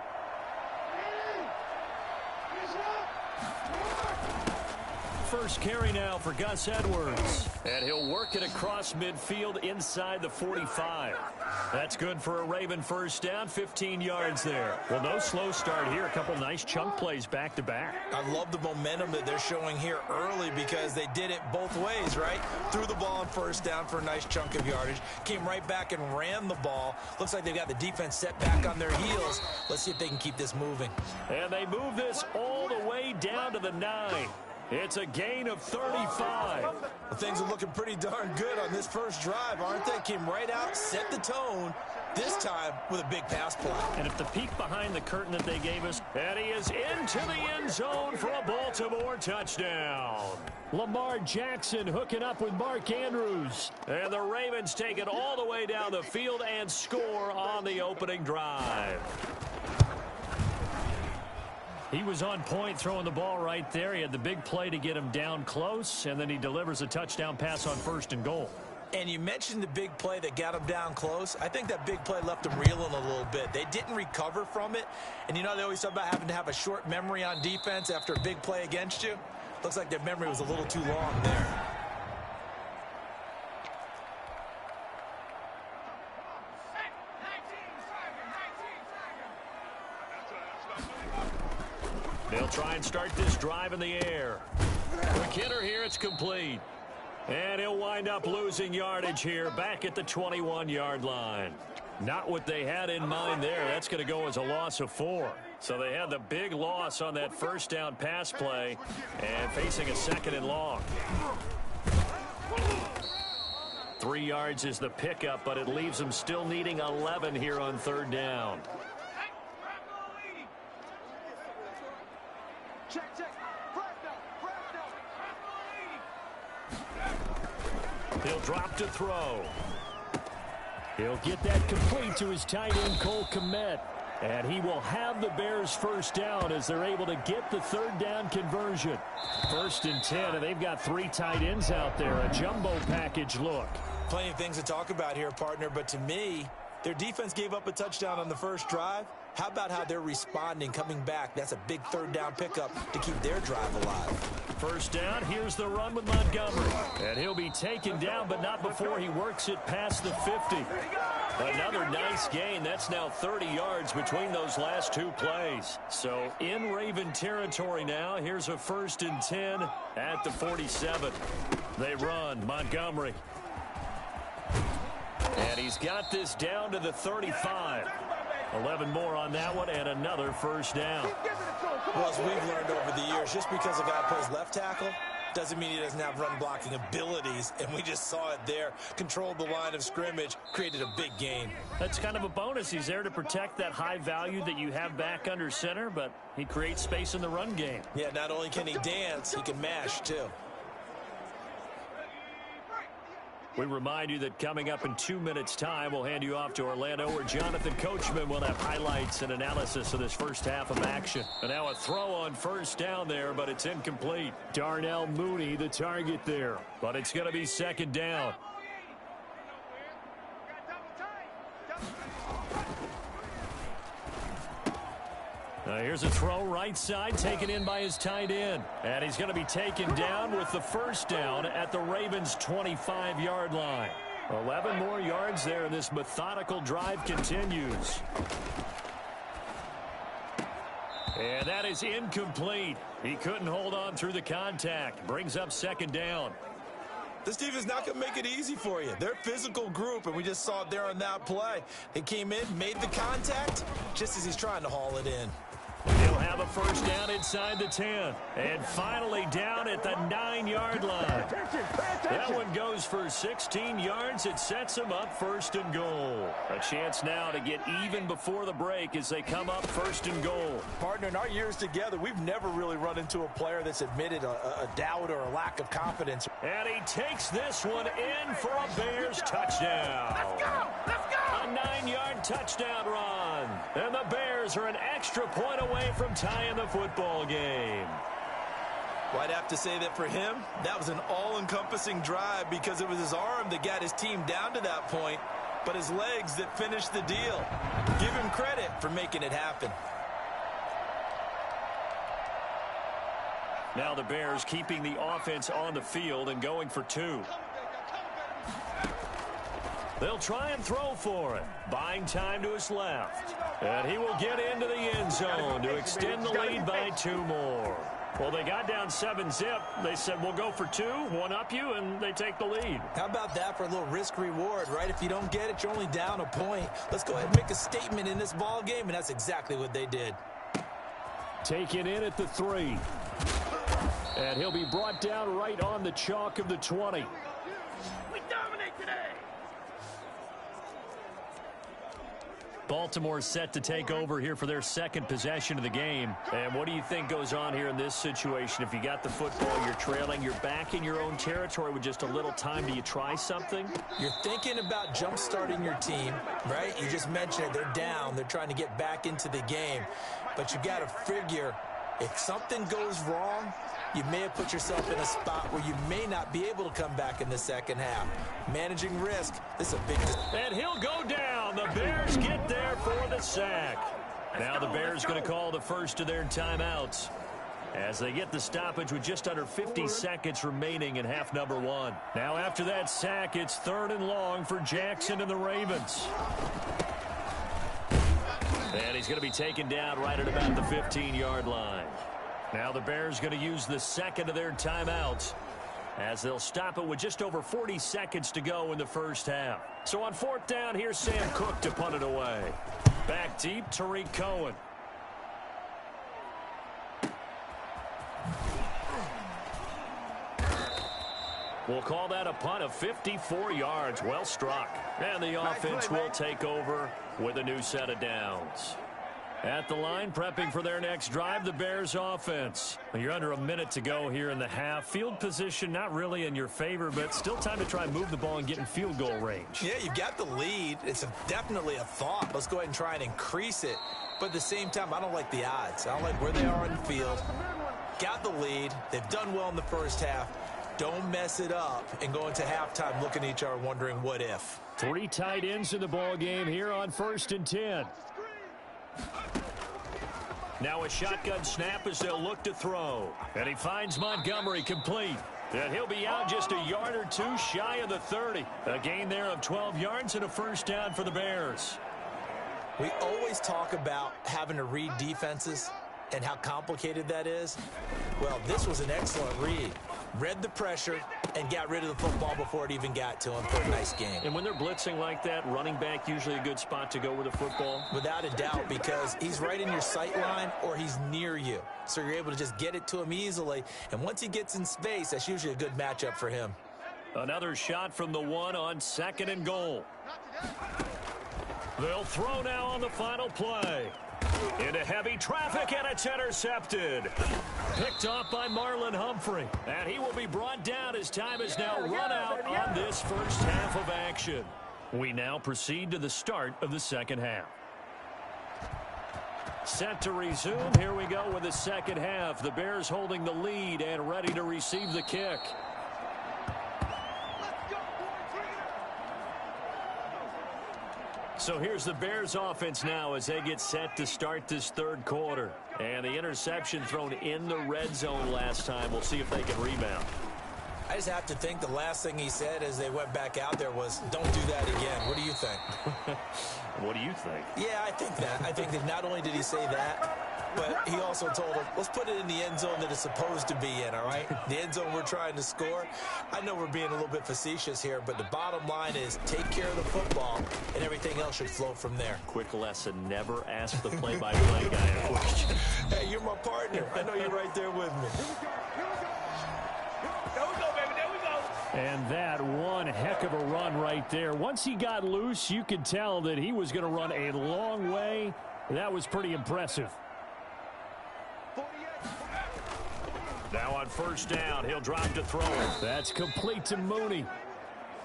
First carry now for Gus Edwards. And he'll work it across midfield inside the 45. That's good for a Raven first down, 15 yards there. Well, no slow start here. A couple nice chunk plays back-to-back. I love the momentum that they're showing here early, because they did it both ways, right? Threw the ball on first down for a nice chunk of yardage. Came right back and ran the ball. Looks like they've got the defense set back on their heels. Let's see if they can keep this moving. And they move this all the way down to the 9. It's a gain of 35. Well, things are looking pretty darn good on this first drive, aren't they? Came right out, set the tone, this time with a big pass play. And if the peek behind the curtain that they gave us, and he is into the end zone for a Baltimore touchdown. Lamar Jackson hooking up with Mark Andrews. And the Ravens take it all the way down the field and score on the opening drive. He was on point throwing the ball right there. He had the big play to get him down close, and then he delivers a touchdown pass on first and goal. And you mentioned the big play that got him down close. I think that big play left him reeling a little bit. They didn't recover from it. And you know, they always talk about having to have a short memory on defense after a big play against you. Looks like their memory was a little too long there. They'll try and start this drive in the air. McKinnon here, it's complete. And he'll wind up losing yardage here back at the 21-yard line. Not what they had in mind there. That's going to go as a loss of 4. So they had the big loss on that first down pass play and facing a second and long. 3 yards is the pickup, but it leaves them still needing 11 here on third down. He'll drop to throw. He'll get that complete to his tight end, Cole Kmet. And he will have the Bears first down as they're able to get the third down conversion. 1st and 10, and they've got 3 tight ends out there. A jumbo package look. Plenty of things to talk about here, partner, but to me, their defense gave up a touchdown on the first drive. How about how they're responding, coming back? That's a big third down pickup to keep their drive alive. First down, here's the run with Montgomery. And he'll be taken down, but not before he works it past the 50. Another nice gain. That's now 30 yards between those last 2 plays. So in Raven territory now. Here's a 1st and 10 at the 47. They run. Montgomery. And he's got this down to the 35. 11 more on that one, and another first down. Well, as we've learned over the years, just because a guy plays left tackle doesn't mean he doesn't have run-blocking abilities, and we just saw it there. Controlled the line of scrimmage, created a big gain. That's kind of a bonus. He's there to protect that high value that you have back under center, but he creates space in the run game. Yeah, not only can he dance, he can mash, too. We remind you that coming up in 2 minutes' time, we'll hand you off to Orlando, where Jonathan Coachman will have highlights and analysis of this first half of action. And now a throw on first down there, but it's incomplete. Darnell Mooney, the target there. But it's going to be second down. Here's a throw right side, taken in by his tight end. And he's going to be taken down with the first down at the Ravens' 25-yard line. 11 more yards there, and this methodical drive continues. And that is incomplete. He couldn't hold on through the contact. Brings up second down. This team is not going to make it easy for you. They're a physical group, and we just saw it there on that play. They came in, made the contact, just as he's trying to haul it in. He'll have a first down inside the 10. And finally down at the 9-yard line. That one goes for 16 yards. It sets him up first and goal. A chance now to get even before the break as they come up first and goal. Partner, in our years together, we've never really run into a player that's admitted a doubt or a lack of confidence. And he takes this one in for a Bears touchdown. Let's go! Let's go! A 9-yard touchdown run. And the Bears are an extra point away from tying the football game. Well, I'd have to say that for him, that was an all-encompassing drive because it was his arm that got his team down to that point, but his legs that finished the deal. Give him credit for making it happen. Now the Bears keeping the offense on the field and going for 2. They'll try and throw for it. Buying time to his left. And he will get into the end zone to extend the lead by 2 more. Well, they got down 7-zip. They said, we'll go for 2, one up you, and they take the lead. How about that for a little risk-reward, right? If you don't get it, you're only down a point. Let's go ahead and make a statement in this ball game, and that's exactly what they did. Taken in at the 3. And he'll be brought down right on the chalk of the 20. We dominate today. Baltimore set to take over here for their second possession of the game. And what do you think goes on here in this situation? If you got the football, you're trailing, you're back in your own territory with just a little time. Do you try something? You're thinking about jump-starting your team, right? You just mentioned it. They're down. They're trying to get back into the game. But you got to figure, if something goes wrong, you may have put yourself in a spot where you may not be able to come back in the second half. Managing risk, this is a big... And he'll go down. The Bears get there for the sack. Now the Bears going to call the first of their timeouts as they get the stoppage with just under 50 seconds remaining in half number 1. Now after that sack, it's 3rd and long for Jackson and the Ravens. And he's going to be taken down right at about the 15-yard line. Now the Bears going to use the second of their timeouts as they'll stop it with just over 40 seconds to go in the first half. So on 4th down, here's Sam Cook to punt it away. Back deep, Tariq Cohen. We'll call that a punt of 54 yards. Well struck. And the offense will take over with a new set of downs. At the line, prepping for their next drive, the Bears offense. You're under a minute to go here in the half. Field position not really in your favor, but still time to try and move the ball and get in field goal range. Yeah, you've got the lead. It's definitely a thought. Let's go ahead and try and increase it. But at the same time, I don't like the odds. I don't like where they are on the field. Got the lead. They've done well in the first half. Don't mess it up and go into halftime looking at each other wondering what if. 3 tight ends in the ball game here on 1st and 10. Now a shotgun snap as they'll look to throw. And he finds Montgomery complete. And he'll be out just a yard or 2 shy of the 30. A gain there of 12 yards and a first down for the Bears. We always talk about having to read defenses and how complicated that is. Well, this was an excellent read. Read the pressure and got rid of the football before it even got to him for a nice game. And when they're blitzing like that, running back usually a good spot to go with the football? Without a doubt, because he's right in your sight line or he's near you. So you're able to just get it to him easily. And once he gets in space, that's usually a good matchup for him. Another shot from the 1 on 2nd and goal. They'll throw now on the final play. Into heavy traffic, and it's intercepted. Picked off by Marlon Humphrey. And he will be brought down as time is now run out on this first half of action. We now proceed to the start of the second half. Set to resume. Here we go with the second half. The Bears holding the lead and ready to receive the kick. So here's the Bears offense now as they get set to start this 3rd quarter. And the interception thrown in the red zone last time. We'll see if they can rebound. I just have to think the last thing he said as they went back out there was, don't do that again. What do you think? What do you think? Yeah, I think that. I think that not only did he say that, but he also told him, let's put it in the end zone that it's supposed to be in, all right? The end zone we're trying to score. I know we're being a little bit facetious here, but the bottom line is take care of the football, and everything else should flow from there. Quick lesson, never ask the play-by-play guy a question. Hey, you're my partner. I know you're right there with me. There we go, baby. There we go. And that one heck of a run right there. Once he got loose, you could tell that he was going to run a long way. That was pretty impressive. Now on first down, he'll drop to throw it. That's complete to Mooney.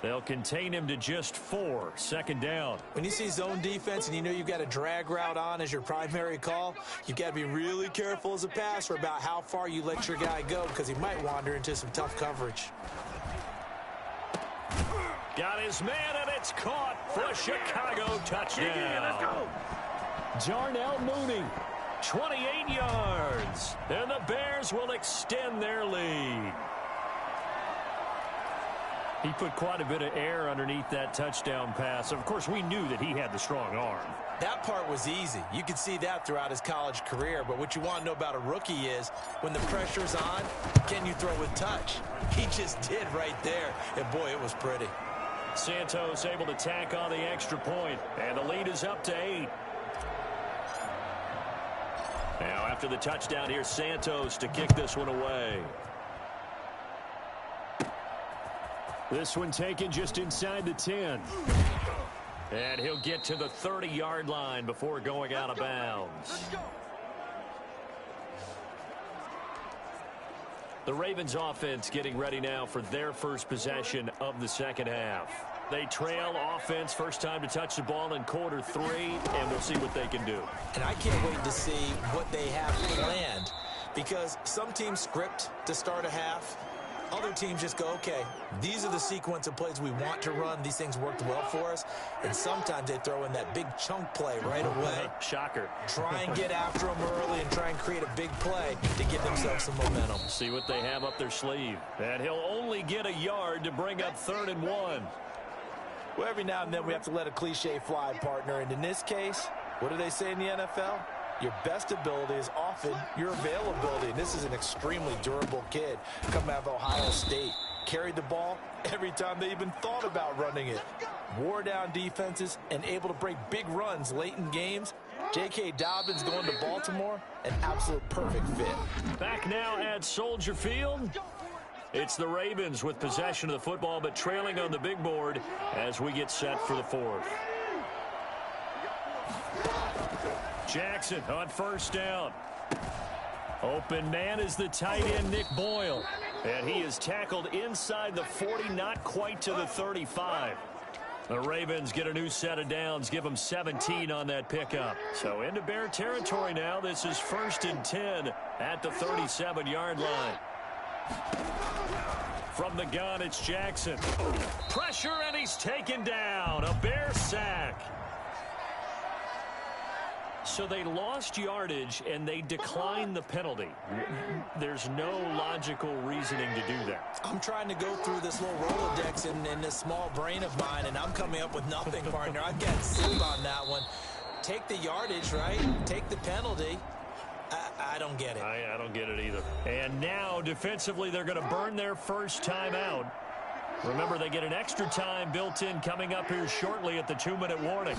They'll contain him to just 4. Second down. When you see zone defense and you know you've got a drag route on as your primary call, you've got to be really careful as a passer about how far you let your guy go because he might wander into some tough coverage. Got his man, and it's caught for a Chicago touchdown. Yeah, let's go. Darnell Mooney, 28 yards, and the Bears will extend their lead. He put quite a bit of air underneath that touchdown pass. Of course, we knew that he had the strong arm. That part was easy. You could see that throughout his college career. But what you want to know about a rookie is when the pressure's on, can you throw with touch? He just did right there. And, boy, it was pretty. Santos able to tack on the extra point, and the lead is up to 8. Now, after the touchdown, here's Santos to kick this one away. This one taken just inside the 10. And he'll get to the 30-yard line before going out of bounds. The Ravens offense getting ready now for their first possession of the second half. They trail offense, first time to touch the ball in quarter 3, and we'll see what they can do. And I can't wait to see what they have planned because some teams script to start a half. Other teams just go, okay, these are the sequence of plays we want to run. These things worked well for us. And sometimes they throw in that big chunk play right away. Shocker. Try and get after them early and try and create a big play to give themselves some momentum. See what they have up their sleeve. And he'll only get a yard to bring up 3rd and 1. Well, every now and then we have to let a cliche fly, partner. And in this case, what do they say in the NFL? Your best ability is often your availability. And this is an extremely durable kid coming out of Ohio State. Carried the ball every time they even thought about running it. Wore down defenses and able to break big runs late in games. J.K. Dobbins going to Baltimore, an absolute perfect fit. Back now at Soldier Field. It's the Ravens with possession of the football, but trailing on the big board as we get set for the 4th. Jackson on first down. Open man is the tight end, Nick Boyle. And he is tackled inside the 40, not quite to the 35. The Ravens get a new set of downs, give them 17 on that pickup. So into Bear territory now. This is 1st and 10 at the 37-yard line. From the gun, it's Jackson. Pressure, and he's taken down. A Bear sack. So they lost yardage, and they declined the penalty. There's no logical reasoning to do that. I'm trying to go through this little Rolodex in this small brain of mine, and I'm coming up with nothing, partner. I've got zip on that one. Take the yardage, right? Take the penalty. I don't get it. I don't get it either. And now, defensively, they're going to burn their first timeout. Remember, they get an extra time built in coming up here shortly at the 2-minute warning.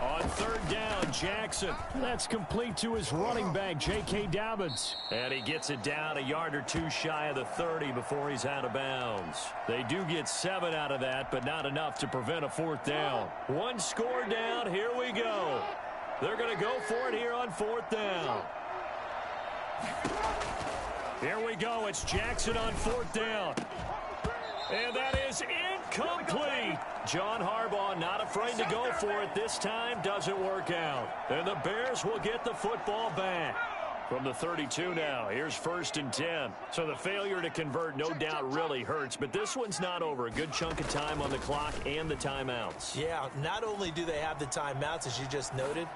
On 3rd down, Jackson. That's complete to his running back, J.K. Dobbins. And he gets it down a yard or 2 shy of the 30 before he's out of bounds. They do get 7 out of that, but not enough to prevent a 4th down. 1 score down. Here we go. They're going to go for it here on 4th down. Here we go. It's Jackson on 4th down. And that is incomplete. John Harbaugh not afraid to go for it this time. Doesn't work out. And the Bears will get the football back. From the 32 now, here's 1st and 10. So the failure to convert no doubt really hurts, but this one's not over. A good chunk of time on the clock and the timeouts. Yeah, not only do they have the timeouts, as you just noted,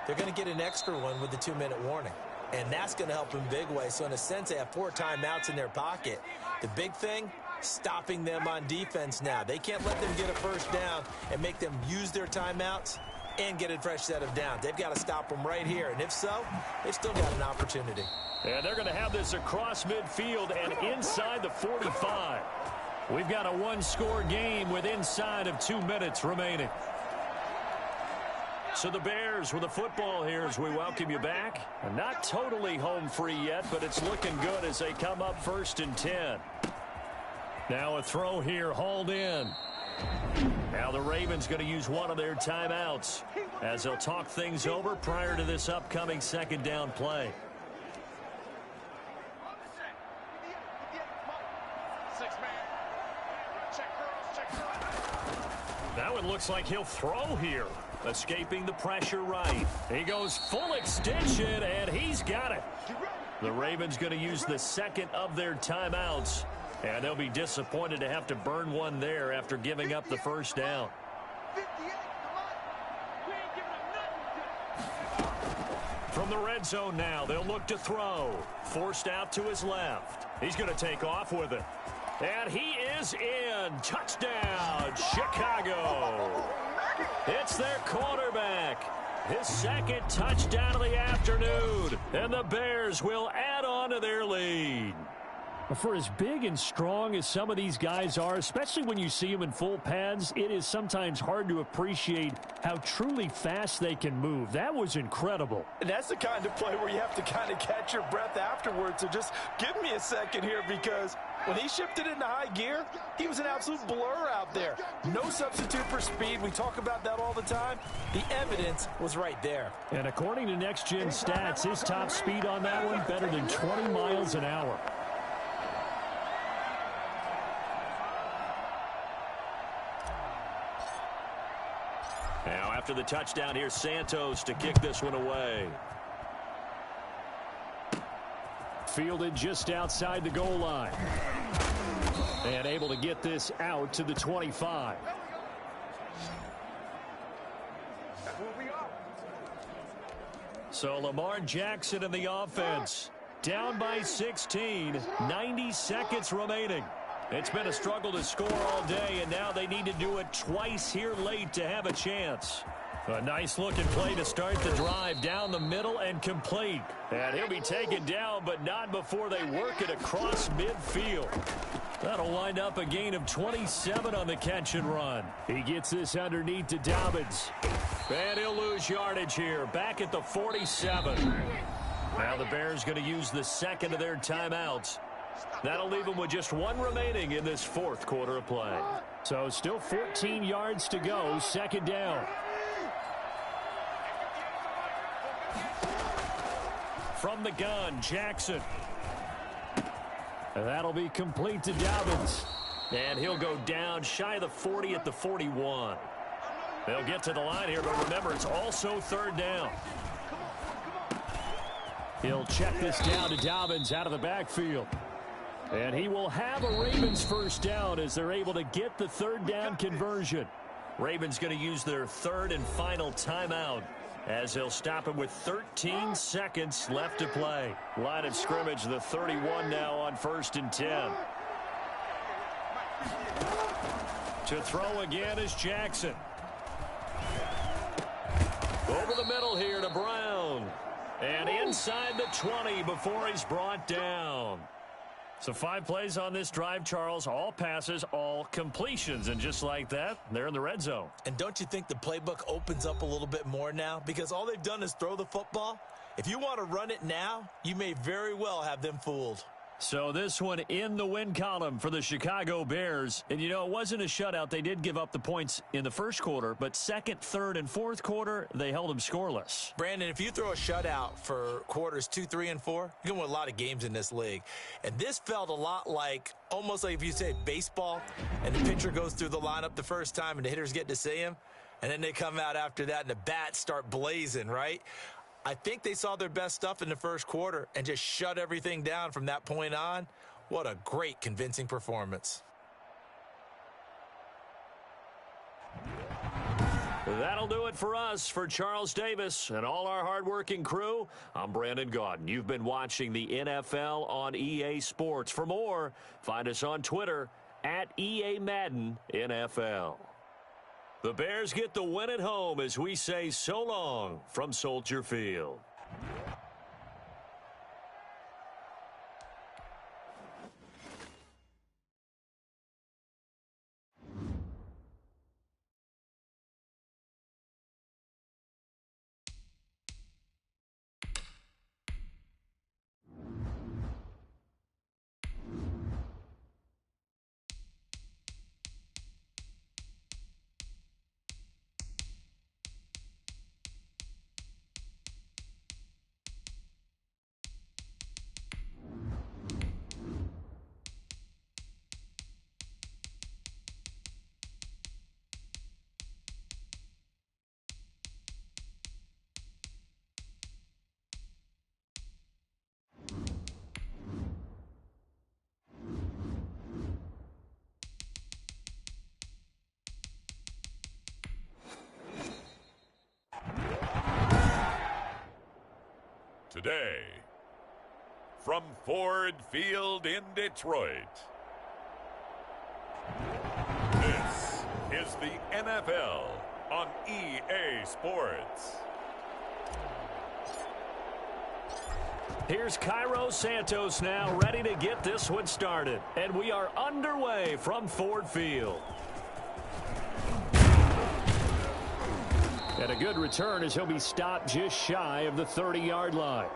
they're going to get an extra one with the 2-minute warning. and that's going to help in big way. So in a sense, they have 4 timeouts in their pocket. The big thing, stopping them on defense now. They can't let them get a first down and make them use their timeouts and get a fresh set of downs. They've got to stop them right here. And if so, they've still got an opportunity. And they're going to have this across midfield and inside the 45. We've got a one-score game with inside of 2 minutes remaining. So the Bears with the football here as we welcome you back. Not totally home free yet, but it's looking good as they come up 1st and 10. Now a throw here hauled in. Now the Ravens going to use one of their timeouts as they'll talk things over prior to this upcoming 2nd down play. Now it looks like he'll throw here. Escaping the pressure right. He goes full extension, and he's got it. The Ravens going to use the 2nd of their timeouts, and they'll be disappointed to have to burn one there after giving up the first down. From the red zone now, they'll look to throw. Forced out to his left. He's going to take off with it. And he is in. Touchdown, Chicago. It's their quarterback. His 2nd touchdown of the afternoon. And the Bears will add on to their lead. For as big and strong as some of these guys are, especially when you see them in full pads, it is sometimes hard to appreciate how truly fast they can move. That was incredible. And that's the kind of play where you have to kind of catch your breath afterwards. So just give me a second here, because when he shifted into high gear, he was an absolute blur out there. No substitute for speed. We talk about that all the time. The evidence was right there. And according to Next Gen Stats, his top speed on that one better than 20 miles an hour. Now after the touchdown, here's Santos to kick this one away. Fielded just outside the goal line. And able to get this out to the 25. So Lamar Jackson in the offense. Down by 16. 90 seconds remaining. It's been a struggle to score all day, and now they need to do it twice here late to have a chance. A nice-looking play to start the drive down the middle and complete. And he'll be taken down, but not before they work it across midfield. That'll wind up a gain of 27 on the catch and run. He gets this underneath to Dobbins. And he'll lose yardage here, back at the 47. Now the Bears going to use the 2nd of their timeouts. That'll leave them with just 1 remaining in this 4th quarter of play. So still 14 yards to go, 2nd down. From the gun, Jackson. And that'll be complete to Dobbins. And he'll go down shy of the 40 at the 41. They'll get to the line here, but remember, it's also 3rd down. He'll check this down to Dobbins out of the backfield. And he will have a Ravens first down as they're able to get the 3rd down conversion. Ravens going to use their 3rd and final timeout as they'll stop him with 13 seconds left to play. Line of scrimmage, the 31 now on 1st and 10. To throw again is Jackson. Over the middle here to Brown. And inside the 20 before he's brought down. So 5 plays on this drive, Charles. All passes, all completions. And just like that, they're in the red zone. And don't you think the playbook opens up a little bit more now? Because all they've done is throw the football. If you want to run it now, you may very well have them fooled. So this one in the win column for the Chicago Bears. And, you know, it wasn't a shutout. They did give up the points in the first quarter, but 2nd, 3rd, and 4th quarter, they held them scoreless. Brandon, if you throw a shutout for quarters 2, 3, and 4, you're going to win a lot of games in this league. And this felt a lot like, almost like if you say baseball, and the pitcher goes through the lineup the first time, and the hitters get to see him, and then they come out after that, and the bats start blazing, right? I think they saw their best stuff in the first quarter and just shut everything down from that point on. What a great, convincing performance. That'll do it for us. For Charles Davis and all our hardworking crew, I'm Brandon Gaudin. You've been watching the NFL on EA Sports. For more, find us on Twitter at EA Madden NFL. The Bears get the win at home as we say so long from Soldier Field. Today, from Ford Field in Detroit, this is the NFL on EA Sports. Here's Cairo Santos now, ready to get this one started. And we are underway from Ford Field. And a good return as he'll be stopped just shy of the 30-yard line.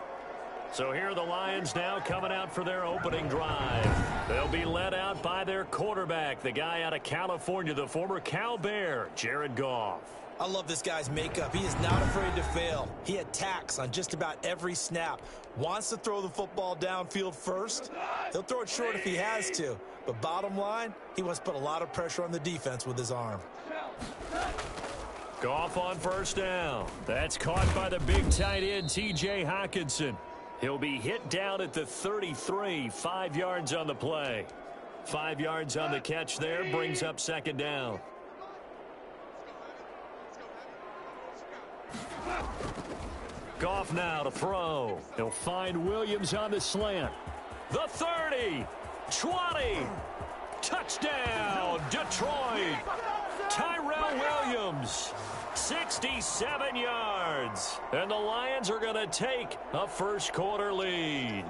So here are the Lions now coming out for their opening drive. They'll be led out by their quarterback, the guy out of California, the former Cal Bear, Jared Goff. I love this guy's makeup. He is not afraid to fail. He attacks on just about every snap. Wants to throw the football downfield first. He'll throw it short if he has to. But bottom line, he wants to put a lot of pressure on the defense with his arm. Goff on first down. That's caught by the big tight end, T.J. Hockenson. He'll be hit down at the 33, 5 yards on the play. 5 yards on the catch there, brings up second down. Goff now to throw. He'll find Williams on the slant. The 30, 20, touchdown, Detroit. Tyrell Williams, 67 yards. And the Lions are going to take a first quarter lead.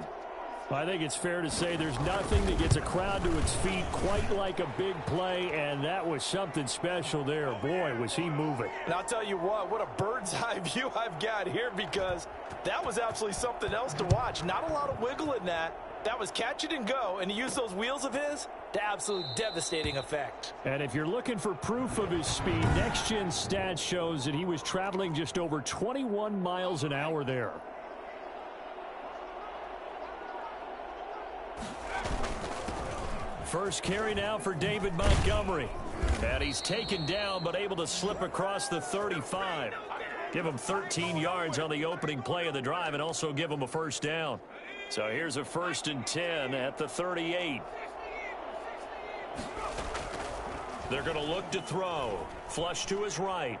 I think it's fair to say there's nothing that gets a crowd to its feet quite like a big play, and that was something special there. Boy, was he moving. And I'll tell you what a bird's eye view I've got here, because that was absolutely something else to watch. Not a lot of wiggle in that. That was catch it and go, and he used those wheels of his to absolute devastating effect. And if you're looking for proof of his speed, Next Gen Stats shows that he was traveling just over 21 miles an hour there. First carry now for David Montgomery. And he's taken down but able to slip across the 35. Give him 13 yards on the opening play of the drive and also give him a first down. So here's a 1st and 10 at the 38. They're going to look to throw. Flush to his right.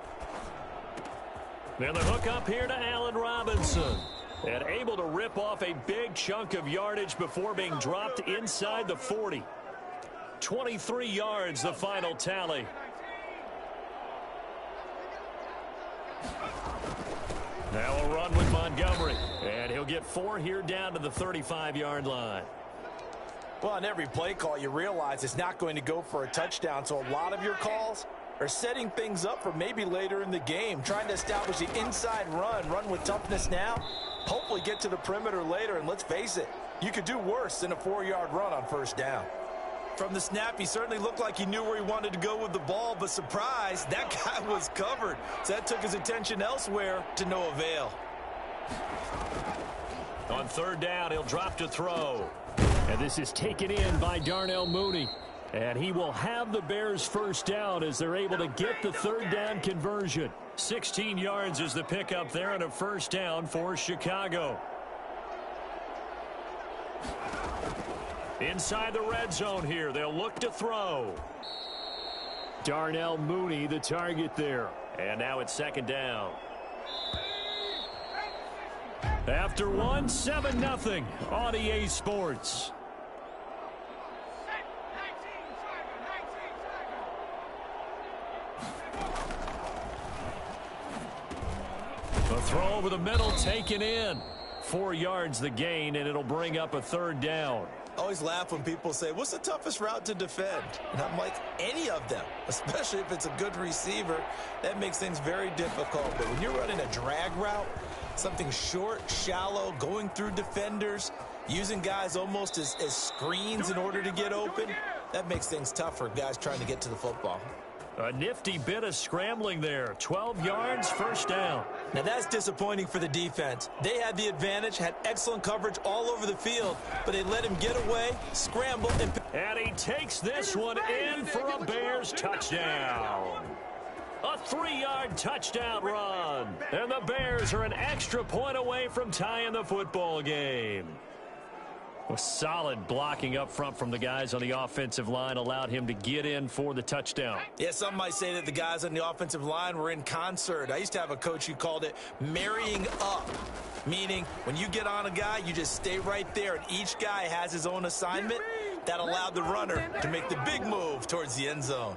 And the hook up here to Allen Robinson. And able to rip off a big chunk of yardage before being dropped inside the 40. 23 yards, the final tally. Now a run with Montgomery. And he'll get 4 here down to the 35-yard line. Well, on every play call, you realize it's not going to go for a touchdown. So a lot of your calls are setting things up for maybe later in the game, trying to establish the inside run with toughness now, hopefully get to the perimeter later. And let's face it, you could do worse than a 4-yard run on first down. From the snap, he certainly looked like he knew where he wanted to go with the ball, but surprise, that guy was covered. So that took his attention elsewhere to no avail. On third down, he'll drop to throw. And this is taken in by Darnell Mooney. And he will have the Bears first down as they're able to get the third down conversion. 16 yards is the pickup there and a first down for Chicago. Inside the red zone here, they'll look to throw. Darnell Mooney, the target there. And now it's second down. After one, 7-0 on EA Sports. The throw over the middle taken in. 4 yards the gain, and it'll bring up a third down. I always laugh when people say, what's the toughest route to defend? And I'm like, any of them, especially if it's a good receiver. That makes things very difficult. But when you're running a drag route, something short, shallow, going through defenders, using guys almost as screens in order to get open, that makes things tough for guys trying to get to the football. A nifty bit of scrambling there. 12 yards, first down. Now that's disappointing for the defense. They had the advantage, had excellent coverage all over the field, but they let him get away, scramble, and he takes this one in for a Bears touchdown. A 3-yard touchdown run. And the Bears are an extra point away from tying the football game. A solid blocking up front from the guys on the offensive line allowed him to get in for the touchdown. Yeah, some might say that the guys on the offensive line were in concert. I used to have a coach who called it marrying up, meaning when you get on a guy, you just stay right there, and each guy has his own assignment. That allowed the runner to make the big move towards the end zone.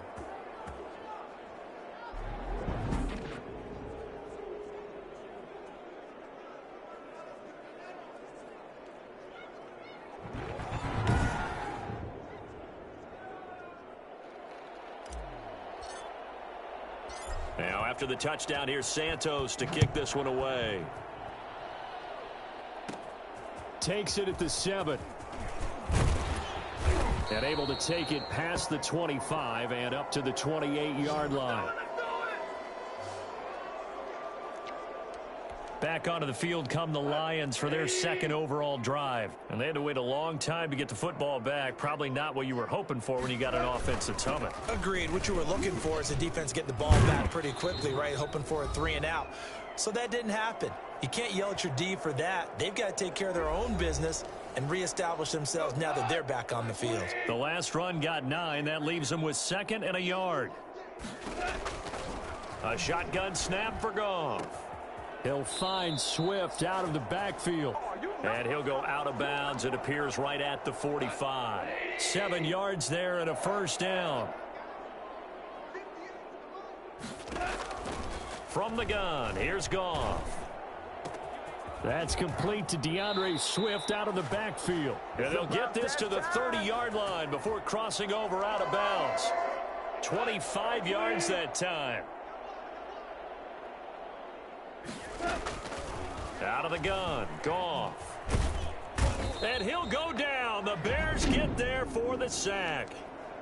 Now, after the touchdown, here's Santos to kick this one away. Takes it at the 7. And able to take it past the 25 and up to the 28-yard line. Back onto the field come the Lions for their second overall drive. And they had to wait a long time to get the football back. Probably not what you were hoping for when you got an offense that's humming. Agreed. What you were looking for is the defense getting the ball back pretty quickly, right? Hoping for a 3-and-out. So that didn't happen. You can't yell at your D for that. They've got to take care of their own business and reestablish themselves now that they're back on the field. The last run got 9. That leaves them with 2nd and a yard. A shotgun snap for Goff. He'll find Swift out of the backfield. And he'll go out of bounds. It appears right at the 45. 7 yards there and a first down. From the gun, here's Goff. That's complete to DeAndre Swift out of the backfield. And they'll get this to the 30-yard line before crossing over out of bounds. 25 yards that time. Out of the gun, Goff. And he'll go down. The Bears get there for the sack.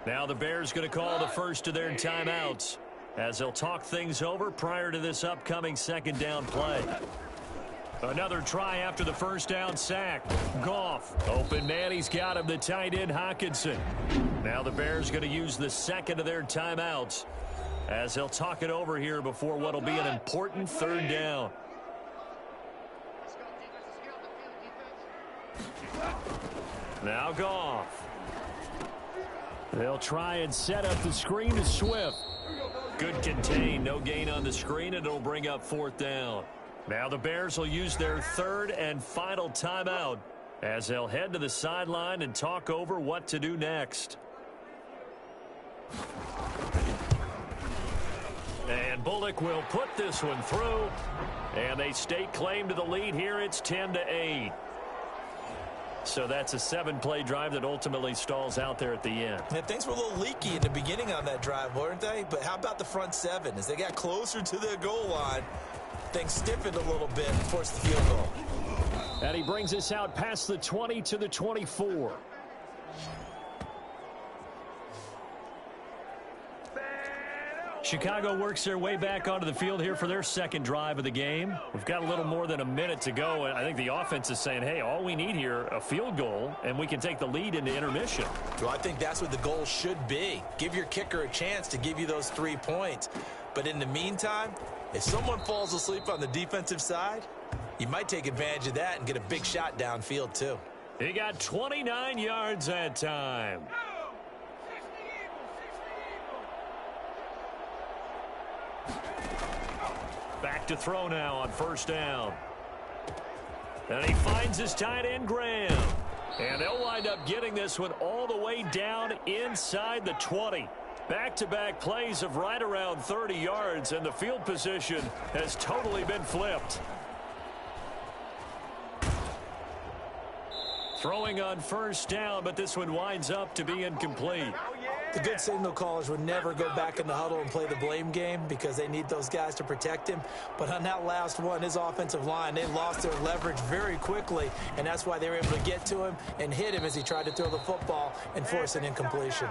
Now the Bears going to call the first of their timeouts as they'll talk things over prior to this upcoming second down play. Another try after the first down sack. Goff, open man, he's got him, the tight end Hockenson. Now the Bears going to use the second of their timeouts as they'll talk it over here before what will be an important third down. Now Goff. They'll try and set up the screen to Swift. Good contain, no gain on the screen, and it'll bring up fourth down. Now the Bears will use their third and final timeout as they'll head to the sideline and talk over what to do next. And Bullock will put this one through, and they stake claim to the lead here. It's 10-8. So that's a 7-play drive that ultimately stalls out there at the end. Yeah, things were a little leaky in the beginning on that drive, weren't they? But how about the front 7? As they got closer to their goal line, things stiffened a little bit and forced the field goal. And he brings us out past the 20 to the 24. Chicago works their way back onto the field here for their second drive of the game. We've got a little more than a minute to go, and I think the offense is saying, hey, all we need here, a field goal, and we can take the lead into intermission. Well, I think that's what the goal should be. Give your kicker a chance to give you those 3 points. But in the meantime, if someone falls asleep on the defensive side, you might take advantage of that and get a big shot downfield too. He got 29 yards that time. Back to throw now on first down. And he finds his tight end, Graham. And they'll wind up getting this one all the way down inside the 20. Back-to-back plays of right around 30 yards, and the field position has totally been flipped. Throwing on first down, but this one winds up to be incomplete. The good signal callers would never go back in the huddle and play the blame game because they need those guys to protect him. But on that last one, his offensive line, they lost their leverage very quickly, and that's why they were able to get to him and hit him as he tried to throw the football and force an incompletion.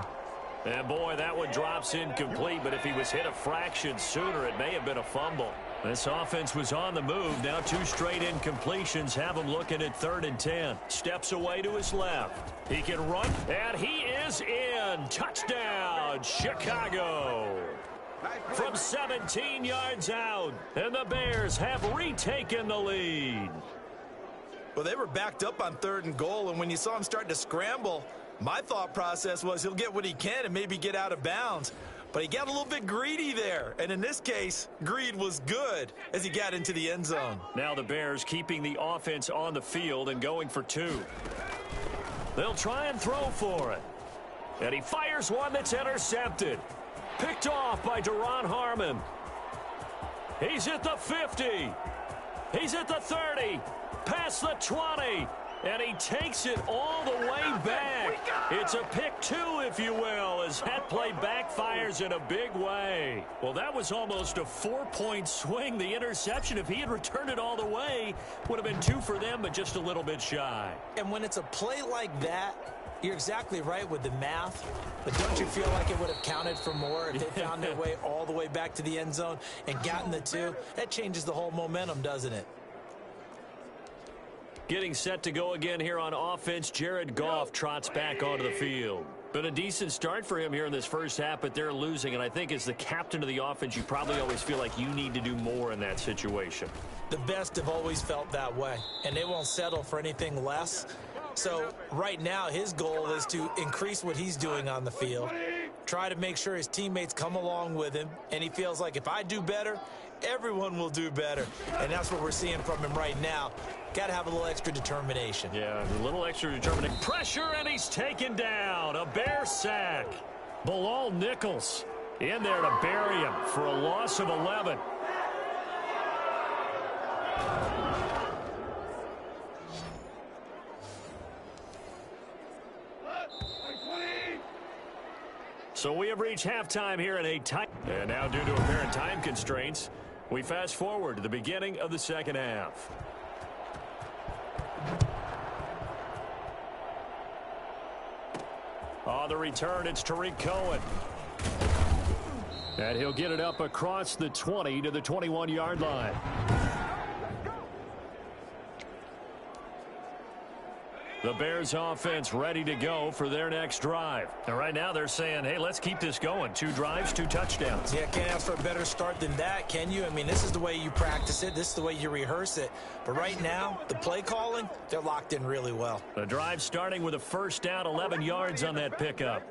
And boy, that one drops incomplete, but if he was hit a fraction sooner, it may have been a fumble. This offense was on the move. Now 2 straight incompletions have him looking at 3rd and 10. Steps away to his left. He can run, and he is in. Touchdown, Chicago. From 17 yards out, and the Bears have retaken the lead. Well, they were backed up on 3rd and goal, and when you saw him start to scramble, my thought process was he'll get what he can and maybe get out of bounds. But he got a little bit greedy there. And in this case, greed was good as he got into the end zone. Now the Bears keeping the offense on the field and going for 2. They'll try and throw for it. And he fires one that's intercepted. Picked off by Deron Harmon. He's at the 50. He's at the 30. Past the 20. And he takes it all the way back. It's a pick 2, if you will, as that play backfires in a big way. Well, that was almost a 4-point swing. The interception, if he had returned it all the way, would have been 2 for them, but just a little bit shy. And when it's a play like that, you're exactly right with the math. But don't you feel like it would have counted for more if they found their way all the way back to the end zone and gotten the 2? That changes the whole momentum, doesn't it? Getting set to go again here on offense, Jared Goff trots back onto the field. Been a decent start for him here in this first half, but they're losing. And I think as the captain of the offense, you probably always feel like you need to do more in that situation. The best have always felt that way, and they won't settle for anything less. So right now, his goal is to increase what he's doing on the field, try to make sure his teammates come along with him, and he feels like if I do better, everyone will do better. And that's what we're seeing from him right now. Got to have a little extra determination. Yeah, a little extra determination. Pressure, and he's taken down. A Bear sack. Bilal Nichols in there to bury him for a loss of 11. So we have reached halftime here in a tight. And now due to apparent time constraints, we fast forward to the beginning of the second half. On the return, it's Tariq Cohen. And he'll get it up across the 20 to the 21-yard line. The Bears offense ready to go for their next drive. And right now they're saying, hey, let's keep this going. 2 drives, 2 touchdowns. Yeah, can't ask for a better start than that, can you? I mean, this is the way you practice it. This is the way you rehearse it. But right now, the play calling, they're locked in really well. The drive starting with a first down, 11 yards on that pickup.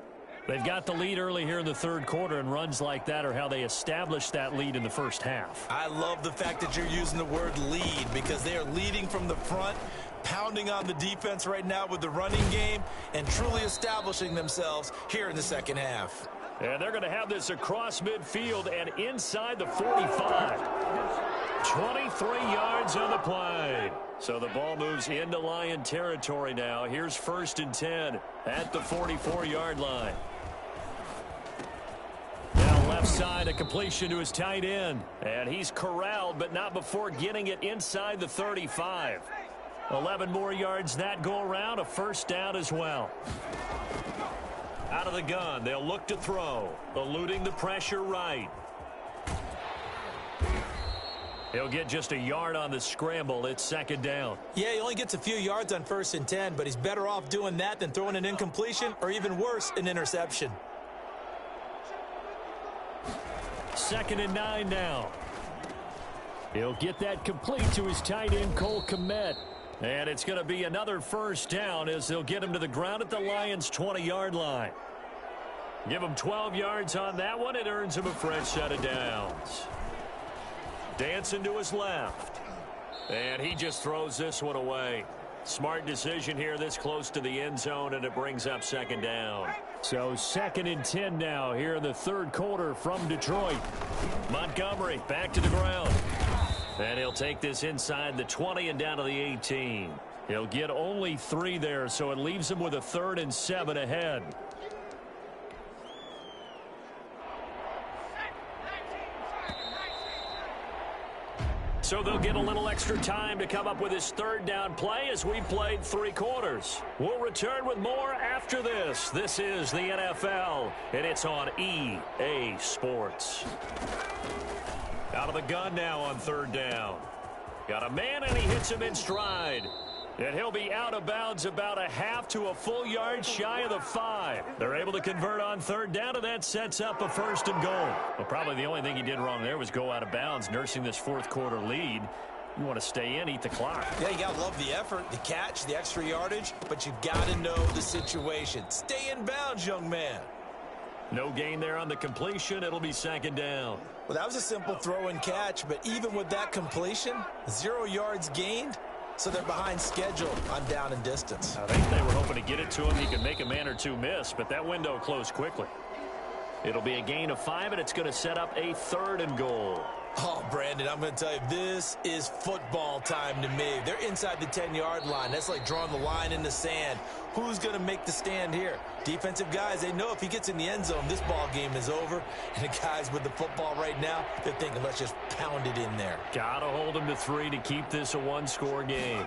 They've got the lead early here in the third quarter, and runs like that are how they established that lead in the first half. I love the fact that you're using the word lead because they are leading from the front, pounding on the defense right now with the running game, and truly establishing themselves here in the second half. And they're going to have this across midfield and inside the 45. 23 yards on the play. So the ball moves into Lion territory now. Here's 1st and 10 at the 44-yard line. Now left side, a completion to his tight end. And he's corralled, but not before getting it inside the 35. 11 more yards that go around, a first down as well. Out of the gun, they'll look to throw. Eluding the pressure right. He'll get just a yard on the scramble. It's 2nd down. Yeah, he only gets a few yards on 1st and 10, but he's better off doing that than throwing an incompletion or even worse, an interception. 2nd and 9 now. He'll get that complete to his tight end, Cole Kmet. And it's going to be another first down as they'll get him to the ground at the Lions' 20-yard line. Give him 12 yards on that one. It earns him a fresh set of downs. Dancing to his left. And he just throws this one away. Smart decision here this close to the end zone, and it brings up second down. So 2nd and 10 now here in the third quarter from Detroit. Montgomery back to the ground. And he'll take this inside the 20 and down to the 18. He'll get only 3 there, so it leaves him with a 3rd and 7 ahead. So they'll get a little extra time to come up with his 3rd down play as we played 3 quarters. We'll return with more after this. This is the NFL, and it's on EA Sports. Out of the gun now on 3rd down. Got a man, and he hits him in stride. And he'll be out of bounds about a half to a full yard shy of the 5. They're able to convert on 3rd down, and that sets up a 1st and goal. Well, probably the only thing he did wrong there was go out of bounds, nursing this 4th quarter lead. You want to stay in, eat the clock. Yeah, you got to love the effort, the catch, the extra yardage, but you got to know the situation. Stay in bounds, young man. No gain there on the completion. It'll be 2nd down. Well, that was a simple throw and catch, but even with that completion, 0 yards gained. So they're behind schedule on down and distance. I think they were hoping to get it to him. He could make a man or 2 miss, but that window closed quickly. It'll be a gain of 5, and it's going to set up a 3rd and goal. Oh, Brandon, I'm going to tell you, this is football time to me. They're inside the 10-yard line. That's like drawing the line in the sand. Who's going to make the stand here? Defensive guys, they know if he gets in the end zone, this ball game is over. And the guys with the football right now, they're thinking, let's just pound it in there. Got to hold him to 3 to keep this a 1-score game.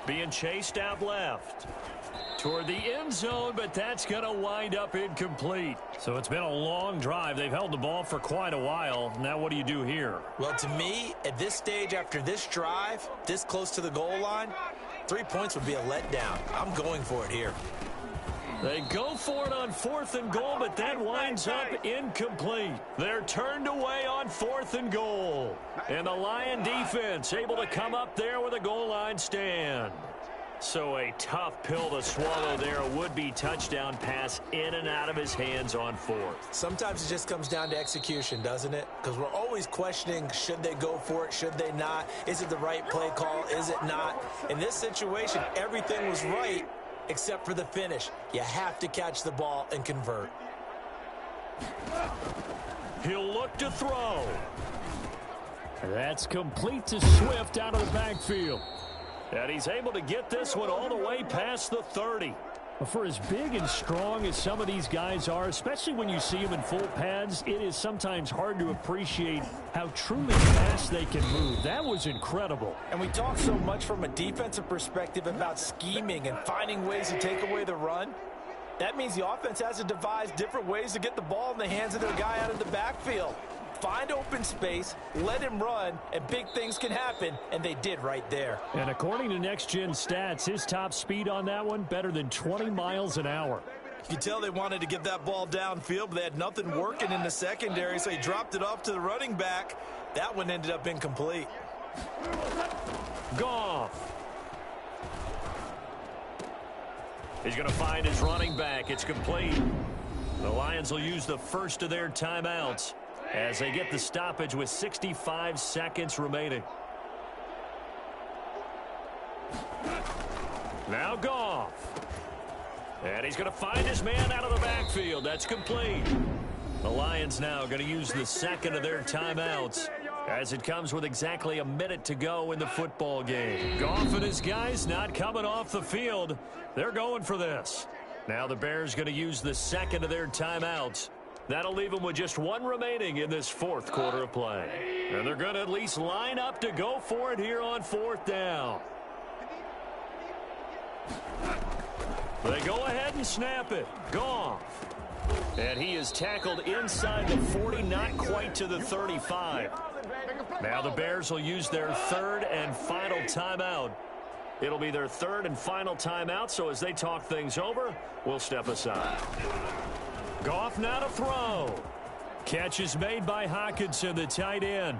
Being chased out left. Toward the end zone, but that's going to wind up incomplete. So it's been a long drive. They've held the ball for quite a while. Now what do you do here? Well, to me, at this stage, after this drive, this close to the goal line, 3 points would be a letdown. I'm going for it here. They go for it on 4th and goal, but that winds up incomplete. They're turned away on 4th and goal. And the Lion defense able to come up there with a goal line stand. So a tough pill to swallow there. A would-be touchdown pass in and out of his hands on 4th. Sometimes it just comes down to execution, doesn't it? Because we're always questioning, should they go for it, should they not? Is it the right play call, is it not? In this situation, everything was right except for the finish. You have to catch the ball and convert. He'll look to throw. That's complete to Swift out of the backfield. And he's able to get this one all the way past the 30. For as big and strong as some of these guys are, especially when you see them in full pads, it is sometimes hard to appreciate how truly fast they can move. That was incredible. And we talk so much from a defensive perspective about scheming and finding ways to take away the run. That means the offense has to devise different ways to get the ball in the hands of their guy out of the backfield. Find open space, let him run, and big things can happen, and they did right there. And according to Next Gen Stats, his top speed on that one, better than 20 miles an hour. You can tell they wanted to get that ball downfield, but they had nothing working in the secondary, so he dropped it off to the running back. That one ended up incomplete. Goff. He's going to find his running back. It's complete. The Lions will use the first of their timeouts as they get the stoppage with 65 seconds remaining. Now Goff. And he's going to find his man out of the backfield. That's complete. The Lions now going to use the second of their timeouts as it comes with exactly a minute to go in the football game. Goff and his guys not coming off the field. They're going for this. Now the Bears going to use the second of their timeouts. That'll leave them with just one remaining in this 4th quarter of play. And they're going to at least line up to go for it here on 4th down. They go ahead and snap it. Goff. And he is tackled inside the 40, not quite to the 35. Now the Bears will use their 3rd and final timeout. It'll be their 3rd and final timeout, so as they talk things over, we'll step aside. Goff now to throw. Catch is made by Hockenson, the tight end.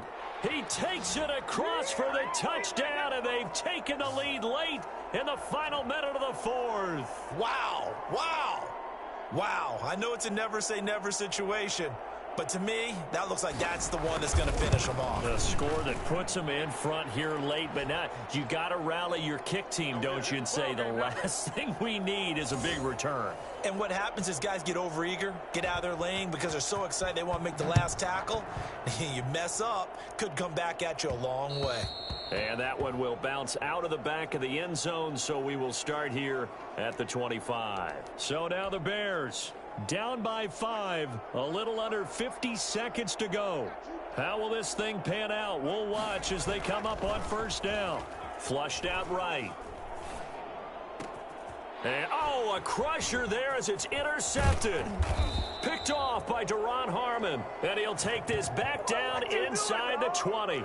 He takes it across for the touchdown, and they've taken the lead late in the final minute of the 4th. Wow, wow, wow. I know it's a never say never situation, But to me, that looks like that's the one that's going to finish them off. The score that puts them in front here late, but not. You got to rally your kick team, don't you, and say the last thing we need is a big return. And what happens is guys get overeager, get out of their lane because they're so excited they want to make the last tackle. You mess up, could come back at you a long way. And that one will bounce out of the back of the end zone, so we will start here at the 25. So now the Bears down by 5, a little under 50 seconds to go. How will this thing pan out? We'll watch as they come up on first down. Flushed out right. And, oh, a crusher there as it's intercepted. Picked off by Duron Harmon. And he'll take this back down inside the 20.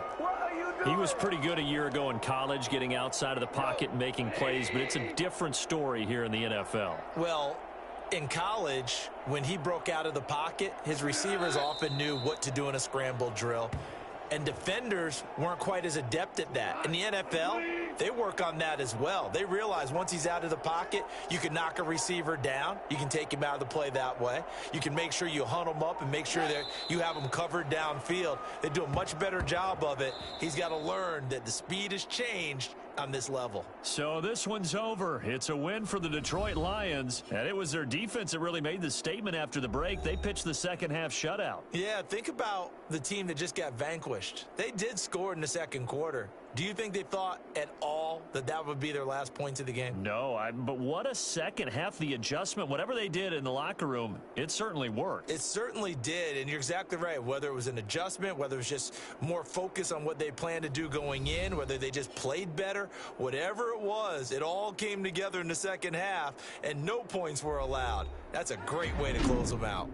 He was pretty good a year ago in college, getting outside of the pocket and making plays, but it's a different story here in the NFL. Well, in college, when he broke out of the pocket, his receivers often knew what to do in a scramble drill. And defenders weren't quite as adept at that. In the NFL, they work on that as well. They realize once he's out of the pocket, you can knock a receiver down. You can take him out of the play that way. You can make sure you hunt him up and make sure that you have him covered downfield. They do a much better job of it. He's got to learn that the speed has changed on this level. So this one's over. It's a win for the Detroit Lions, and it was their defense that really made the statement after the break. They pitched the second half shutout. Yeah, think about the team that just got vanquished. They did score in the second quarter. Do you think they thought at all that that would be their last points of the game? No, but what a second half. The adjustment, whatever they did in the locker room, it certainly worked. It certainly did, and you're exactly right. Whether it was an adjustment, whether it was just more focus on what they planned to do going in, whether they just played better, whatever it was, it all came together in the second half, and no points were allowed. That's a great way to close them out.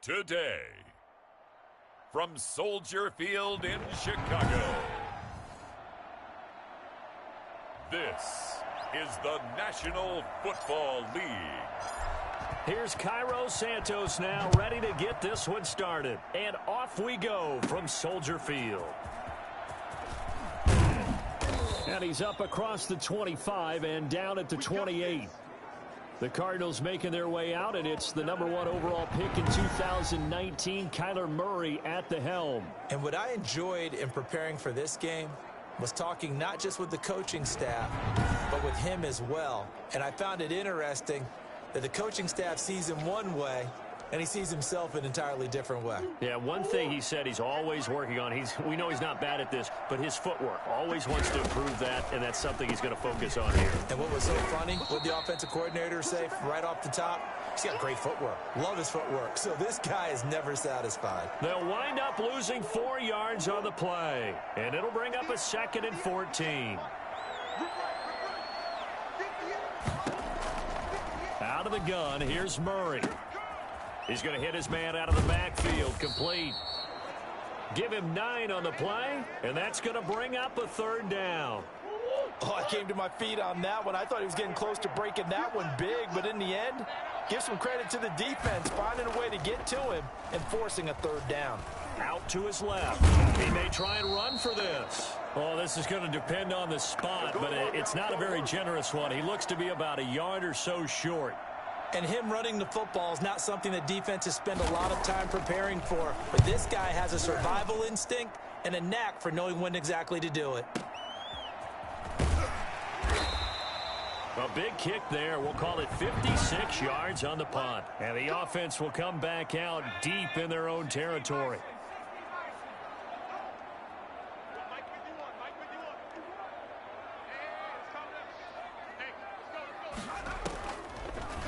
Today, from Soldier Field in Chicago, this is the National Football League. Here's Cairo Santos now, ready to get this one started. And off we go from Soldier Field. And he's up across the 25 and down at the 28. The Cardinals making their way out, and it's the #1 overall pick in 2019, Kyler Murray at the helm. And what I enjoyed in preparing for this game was talking not just with the coaching staff, but with him as well. And I found it interesting that the coaching staff sees him one way, and he sees himself an entirely different way. Yeah, one thing he said he's always working on, we know he's not bad at this, but his footwork, always wants to improve that, and that's something he's going to focus on here. And what was so funny, what the offensive coordinator say right off the top, he's got great footwork. Love his footwork. So this guy is never satisfied. They'll wind up losing 4 yards on the play, and it'll bring up a 2nd and 14. Out of the gun, here's Murray. He's going to hit his man out of the backfield, complete. Give him 9 on the play, and that's going to bring up a 3rd down. Oh, I came to my feet on that one. I thought he was getting close to breaking that one big, but in the end, give some credit to the defense, finding a way to get to him and forcing a third down. Out to his left. He may try and run for this. Well, this is going to depend on the spot, but it's not a very generous one. He looks to be about a yard or so short. And him running the football is not something that defenses spend a lot of time preparing for. But this guy has a survival instinct and a knack for knowing when exactly to do it. A big kick there. We'll call it 56 yards on the punt. And the offense will come back out deep in their own territory.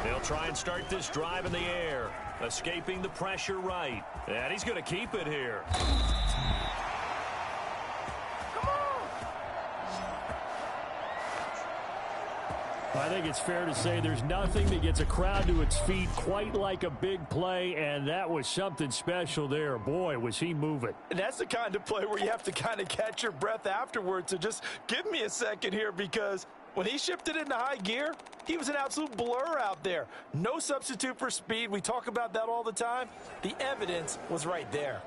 They'll try and start this drive in the air, escaping the pressure right. And he's going to keep it here. I think it's fair to say there's nothing that gets a crowd to its feet quite like a big play, and that was something special there. Boy, was he moving. And that's the kind of play where you have to kind of catch your breath afterwards. So just give me a second here, because when he shifted into high gear, he was an absolute blur out there. No substitute for speed. We talk about that all the time. The evidence was right there.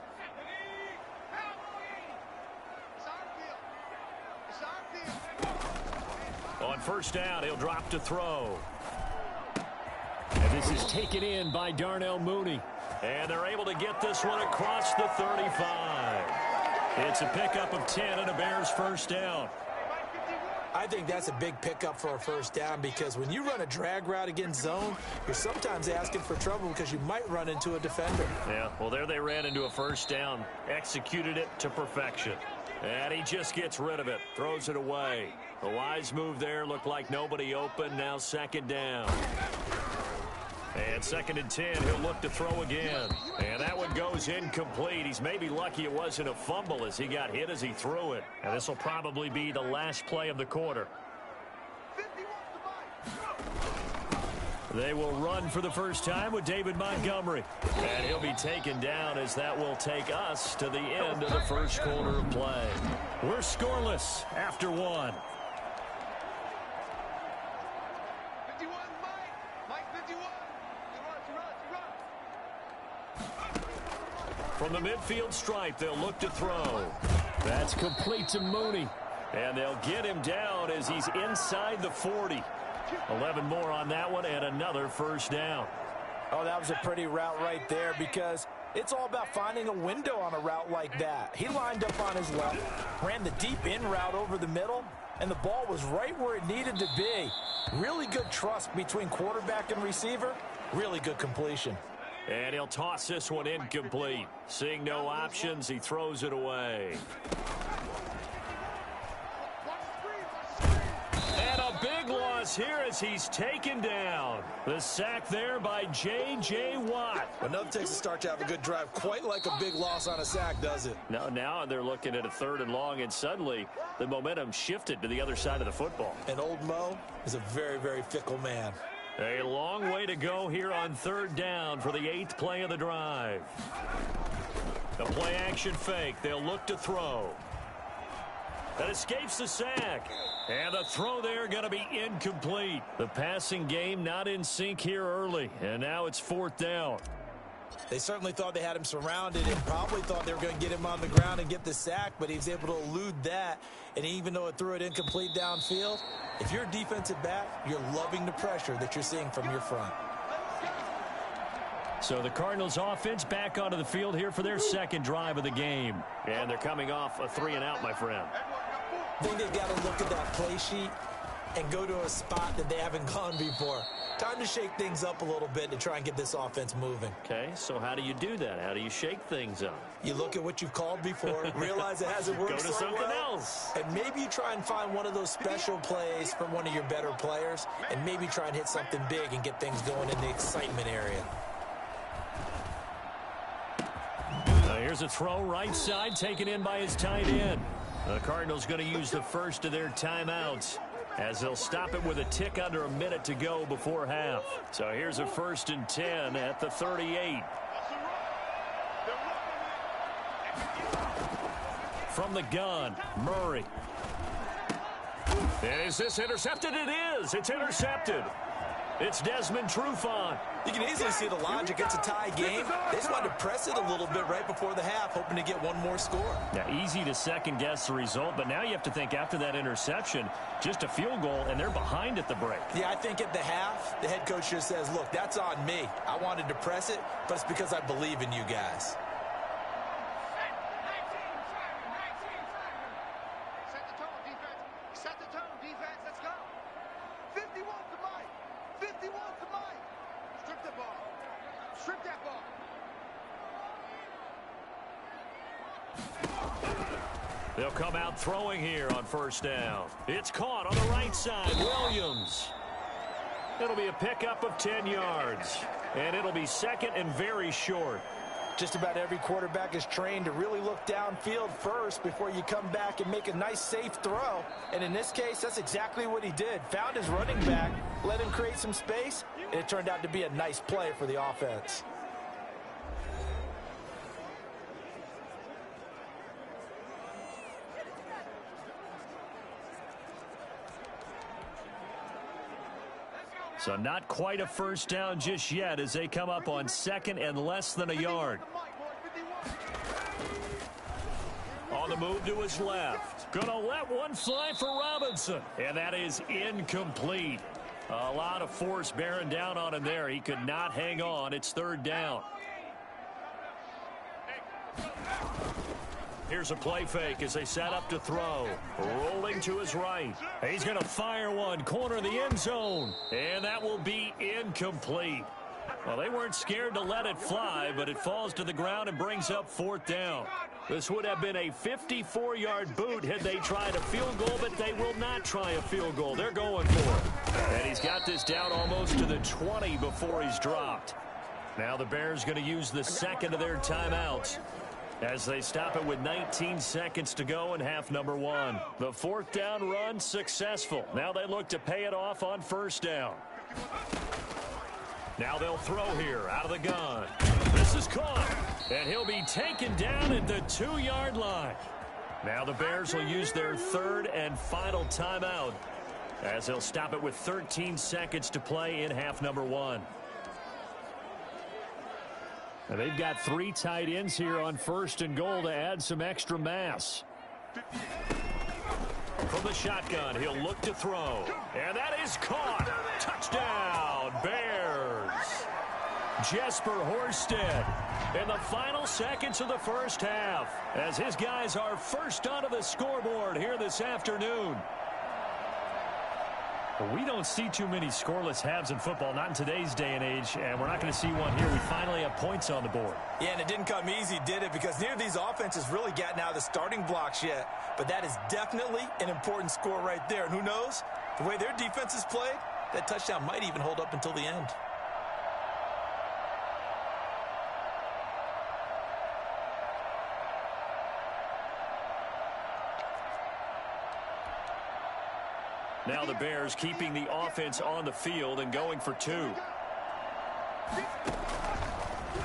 On first down, he'll drop to throw. And this is taken in by Darnell Mooney. And they're able to get this one across the 35. It's a pickup of 10 and a Bears first down. I think that's a big pickup for a first down, because when you run a drag route against zone, you're sometimes asking for trouble because you might run into a defender. Yeah, well, there they ran into a first down, executed it to perfection. And he just gets rid of it, throws it away. A wise move there, looked like nobody open, now second down. And second and 10, he'll look to throw again. And that one goes incomplete. He's maybe lucky it wasn't a fumble as he got hit as he threw it. And this will probably be the last play of the quarter. They will run for the first time with David Montgomery. And he'll be taken down as that will take us to the end of the first quarter of play. We're scoreless after one. 51, Mike 51. From the midfield stripe, they'll look to throw. That's complete to Mooney. And they'll get him down as he's inside the 40. 11 more on that one, and another first down. Oh, that was a pretty route right there, because it's all about finding a window on a route like that. He lined up on his left, ran the deep in route over the middle, and the ball was right where it needed to be. Really good trust between quarterback and receiver. Really good completion. And he'll toss this one incomplete. Seeing no options, he throws it away. And a big loss here as he's taken down. The sack there by J.J. Watt. But nothing takes a start to have a good drive quite like a big loss on a sack, does it? Now they're looking at a third and long, and suddenly the momentum shifted to the other side of the football. And old Mo is a very, very fickle man. A long way to go here on third down for the 8th play of the drive. The play action fake. They'll look to throw. That escapes the sack. And the throw there going to be incomplete. The passing game not in sync here early. And now it's 4th down. They certainly thought they had him surrounded and probably thought they were going to get him on the ground and get the sack, but he was able to elude that. And even though it threw it incomplete downfield, if you're a defensive back, you're loving the pressure that you're seeing from your front. So the Cardinals offense back onto the field here for their second drive of the game. And they're coming off a 3-and-out, my friend. I think they've got to look at that play sheet and go to a spot that they haven't gone before. Time to shake things up a little bit to try and get this offense moving. Okay, so how do you do that? How do you shake things up? You look at what you've called before, realize it hasn't worked Go to so something well, else. and maybe you try and find one of those special plays from one of your better players, and maybe try and hit something big and get things going in the excitement area. Here's a throw right side taken in by his tight end. The Cardinals going to use the first of their timeouts as they'll stop it with a tick under a minute to go before half. So here's a 1st and 10 at the 38. From the gun, Murray. And is this intercepted? It is. It's intercepted. It's Desmond Trufant. You can easily see the logic. It's a tie game. They just wanted to press it a little bit right before the half, hoping to get one more score. Now, easy to second-guess the result, but now you have to think after that interception, just a field goal, and they're behind at the break. Yeah, I think at the half, the head coach just says, look, that's on me. I wanted to press it, but it's because I believe in you guys. Set the tone, defense. Set the tone, defense. Let's go. 51 to Mike. 51 to Mike. Strip the ball. Strip that ball. They'll come out throwing here on first down. It's caught on the right side. Williams. It'll be a pickup of 10 yards. And it'll be second and very short. Just about every quarterback is trained to really look downfield first before you come back and make a nice, safe throw. And in this case, that's exactly what he did. Found his running back, let him create some space, and it turned out to be a nice play for the offense. So not quite a first down just yet as they come up on second and less than a yard. On the move to his left. Gonna let one fly for Robinson. And that is incomplete. A lot of force bearing down on him there. He could not hang on. It's third down. Here's a play fake as they set up to throw. Rolling to his right. He's going to fire one. Corner of the end zone. And that will be incomplete. Well, they weren't scared to let it fly, but it falls to the ground and brings up fourth down. This would have been a 54-yard boot had they tried a field goal, but they will not try a field goal. They're going for it. And he's got this down almost to the 20 before he's dropped. Now the Bears going to use the second of their timeouts as they stop it with 19 seconds to go in half number one. The fourth down run successful. Now they look to pay it off on first down. Now they'll throw here out of the gun. This is caught, and he'll be taken down at the 2-yard line. Now the Bears will use their third and final timeout as they'll stop it with 13 seconds to play in half number one. Now they've got 3 tight ends here on first and goal to add some extra mass. From the shotgun, he'll look to throw. And that is caught. Touchdown, Bears. Jesper Horsted in the final seconds of the first half as his guys are first onto the scoreboard here this afternoon. Well, we don't see too many scoreless halves in football, not in today's day and age, and we're not going to see one here. We finally have points on the board. Yeah, and it didn't come easy, did it? Because neither of these offenses really gotten out of the starting blocks yet. But that is definitely an important score right there. And who knows? The way their defense is played, that touchdown might even hold up until the end. Now the Bears keeping the offense on the field and going for 2.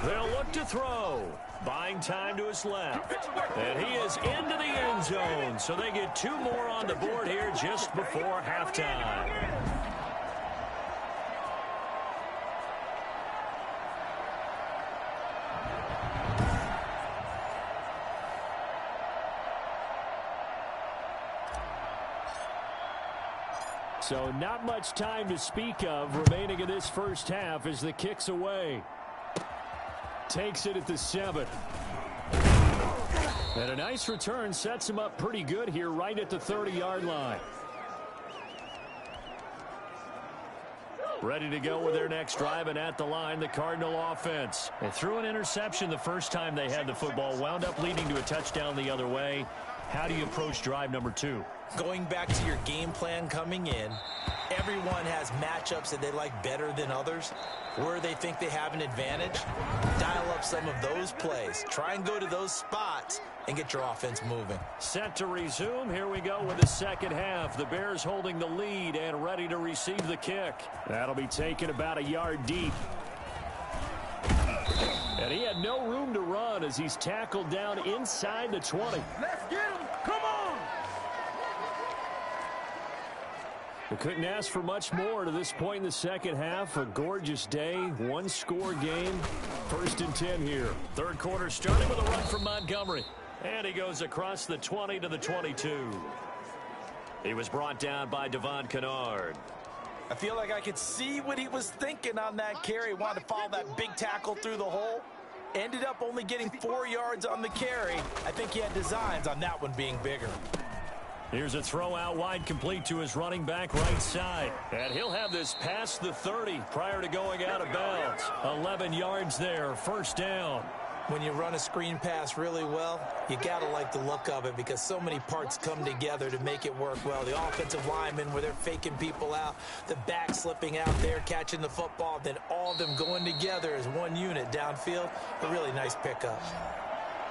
They'll look to throw. Buying time to his left. And he is into the end zone. So they get 2 more on the board here just before halftime. So not much time to speak of remaining in this first half as the kick's away. Takes it at the 7. And a nice return sets him up pretty good here right at the 30-yard line. Ready to go with their next drive, and at the line, the Cardinal offense. They threw an interception the first time they had the football, wound up leading to a touchdown the other way. How do you approach drive number 2? Going back to your game plan coming in, everyone has matchups that they like better than others. Where they think they have an advantage, dial up some of those plays. Try and go to those spots and get your offense moving. Set to resume. Here we go with the second half. The Bears holding the lead and ready to receive the kick. That'll be taken about a yard deep. And he had no room to run as he's tackled down inside the 20. Let's get him. Come on. We couldn't ask for much more to this point in the second half. A gorgeous day, one-score game. 1st and 10 here. Third quarter starting with a run from Montgomery. And he goes across the 20 to the 22. He was brought down by Devon Kennard. I feel like I could see what he was thinking on that carry. Wanted to follow that big tackle through the hole. Ended up only getting 4 yards on the carry. I think he had designs on that one being bigger. Here's a throw out wide, complete to his running back right side. And he'll have this past the 30 prior to going out of bounds. 11 yards there, first down. When you run a screen pass really well, you got to like the look of it because so many parts come together to make it work well. The offensive linemen where they're faking people out, the back slipping out there, catching the football, then all of them going together as one unit downfield. A really nice pickup.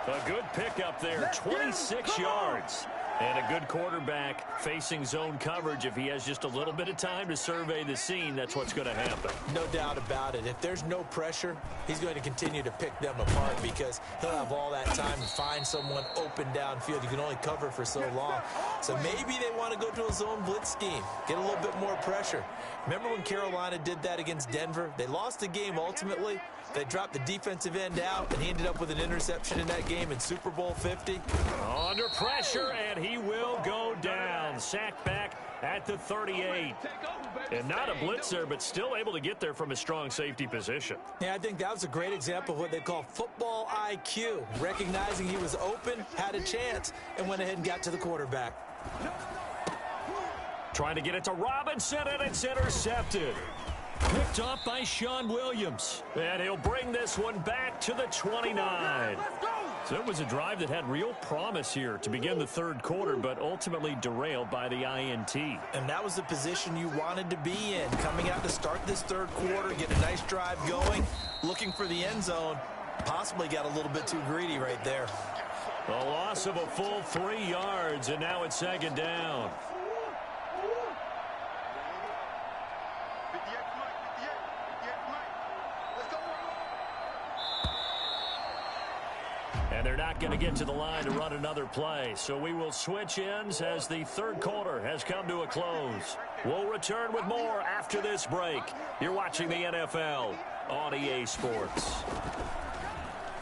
A good pickup there, 26 yards. And a good quarterback facing zone coverage. If he has just a little bit of time to survey the scene, that's what's going to happen. No doubt about it. If there's no pressure, he's going to continue to pick them apart because he'll have all that time to find someone open downfield. You can only cover for so long. So maybe they want to go to a zone blitz scheme, get a little bit more pressure. Remember when Carolina did that against Denver? They lost the game ultimately. They dropped the defensive end out, and he ended up with an interception in that game in Super Bowl 50. Under pressure, and he will go down. Sacked back at the 38. And not a blitzer, but still able to get there from a strong safety position. Yeah, I think that was a great example of what they call football IQ. Recognizing he was open, had a chance, and went ahead and got to the quarterback. Trying to get it to Robinson, and it's intercepted. Picked off by Sean Williams. And he'll bring this one back to the 29. So it was a drive that had real promise here to begin the third quarter, but ultimately derailed by the INT. And that was the position you wanted to be in. Coming out to start this third quarter, get a nice drive going, looking for the end zone. Possibly got a little bit too greedy right there. A loss of a full 3 yards, and now it's second down. And they're not going to get to the line to run another play. So we will switch ends as the third quarter has come to a close. We'll return with more after this break. You're watching the NFL on EA Sports.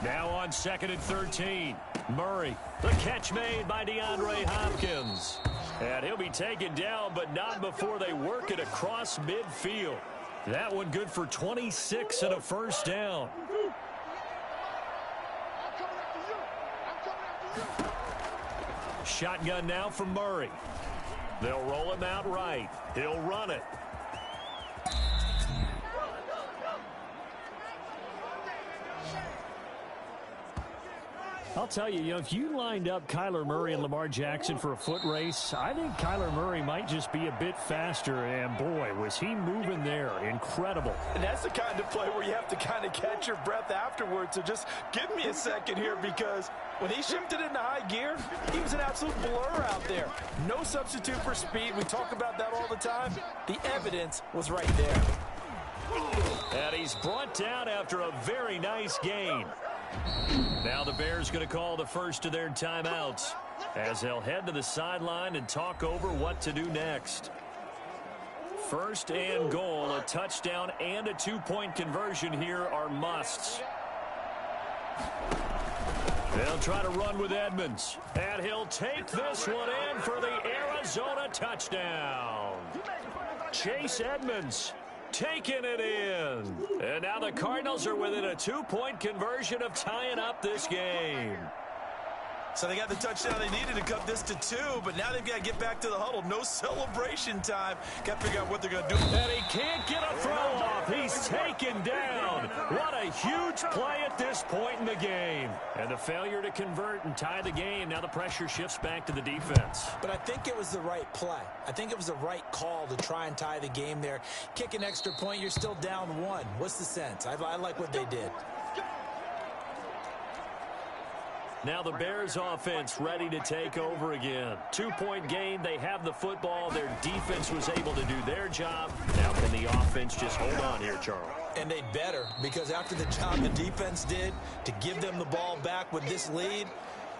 Now on 2nd and 13. Murray. The catch made by DeAndre Hopkins. And he'll be taken down, but not before they work it across midfield. That one good for 26 and a first down. Shotgun now from Murray. They'll roll him out right. He'll run it. I'll tell you, if you lined up Kyler Murray and Lamar Jackson for a foot race, I think Kyler Murray might just be a bit faster. And, boy, was he moving there. Incredible. And that's the kind of play where you have to kind of catch your breath afterwards. So just give me a second here because when he shifted into high gear, he was an absolute blur out there. No substitute for speed. We talk about that all the time. The evidence was right there. And he's brought down after a very nice gain. Now the Bears going to call the first of their timeouts as they'll head to the sideline and talk over what to do next. 1st and goal, a touchdown and a 2-point conversion here are musts. They'll try to run with Edmonds, and he'll take this one in for the Arizona touchdown. Chase Edmonds taking it in. And now the Cardinals are within a 2-point conversion of tying up this game. So they got the touchdown they needed to cut this to 2, but now they've got to get back to the huddle. No celebration time. Got to figure out what they're going to do. And he can't get a throw off. He's taken down. What a huge play at this point in the game. And the failure to convert and tie the game. Now the pressure shifts back to the defense. But I think it was the right play. I think it was the right call to try and tie the game there. Kick an extra point, you're still down 1. What's the sense? I like what they did. Now the Bears offense ready to take over again. 2-point game. They have the football. Their defense was able to do their job. Now can the offense just hold on here, Charles? And they'd better, because after the job the defense did to give them the ball back with this lead,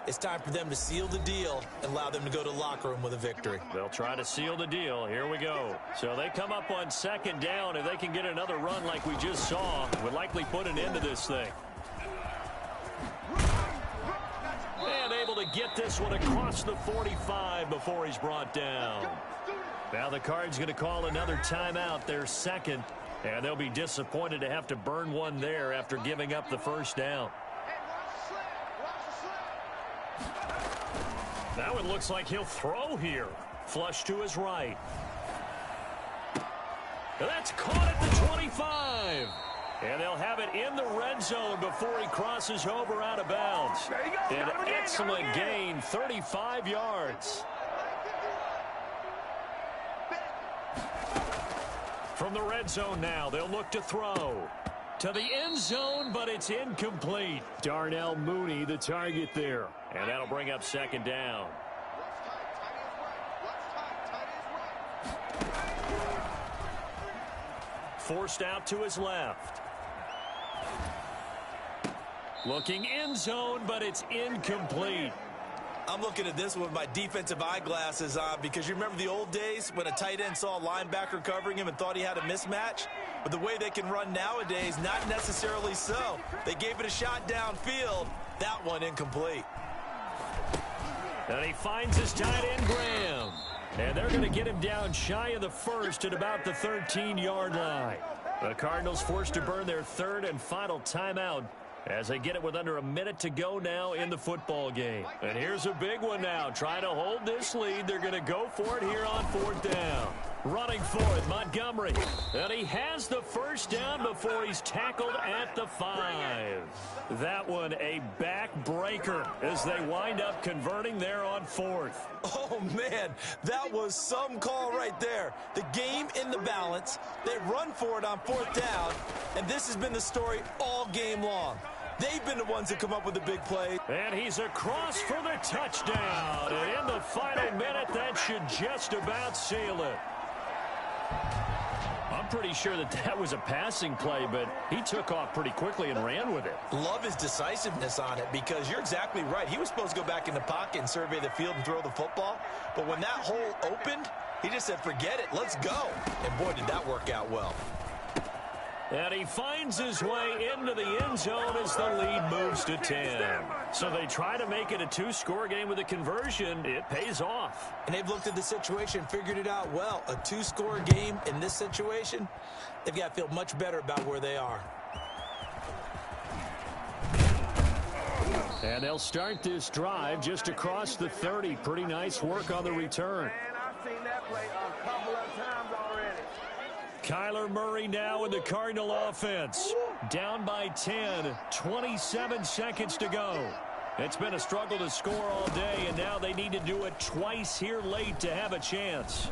It's time for them to seal the deal and allow them to go to the locker room with a victory. They'll try to seal the deal. Here we go. So they come up on second down. If they can get another run like we just saw, would likely put an end to this thing. And able to get this one across the 45 before he's brought down. Now the Cards going to call another timeout, their second. And they'll be disappointed to have to burn one there after giving up the first down. That one looks like he'll throw here. Flush to his right. That's caught at the 25. And they'll have it in the red zone before he crosses over out of bounds. An excellent gain, 35 yards. From the red zone now, they'll look to throw. To the end zone, but it's incomplete. Darnell Mooney, the target there. And that'll bring up second down. Forced out to his left. Looking end zone, but it's incomplete. I'm looking at this with my defensive eyeglasses on because you remember the old days when a tight end saw a linebacker covering him and thought he had a mismatch? But the way they can run nowadays, not necessarily so. They gave it a shot downfield. That one incomplete. And he finds his tight end, Graham. And they're going to get him down shy of the first at about the 13-yard line. The Cardinals forced to burn their third and final timeout as they get it with under a minute to go now in the football game. And here's a big one now. Trying to hold this lead. They're going to go for it here on fourth down. Running for it, Montgomery. And he has the first down before he's tackled at the 5. That one a backbreaker as they wind up converting there on fourth. Oh, man, that was some call right there. The game in the balance. They run for it on fourth down, and this has been the story all game long. They've been the ones that come up with the big play. And he's across for the touchdown. And in the final minute, that should just about seal it. I'm pretty sure that was a passing play, but he took off pretty quickly and ran with it. Love his decisiveness on it because you're exactly right. He was supposed to go back in the pocket and survey the field and throw the football. But when that hole opened, he just said, forget it, let's go. And boy, did that work out well. And he finds his way into the end zone as the lead moves to 10. So they try to make it a two-score game with a conversion. It pays off. And they've looked at the situation, figured it out well. A two-score game in this situation, they've got to feel much better about where they are. And they'll start this drive just across the 30. Pretty nice work on the return. Man, I've seen that play a couple of times already. Kyler Murray now in the Cardinal offense. Down by 10, 27 seconds to go. It's been a struggle to score all day, and now they need to do it twice here late to have a chance.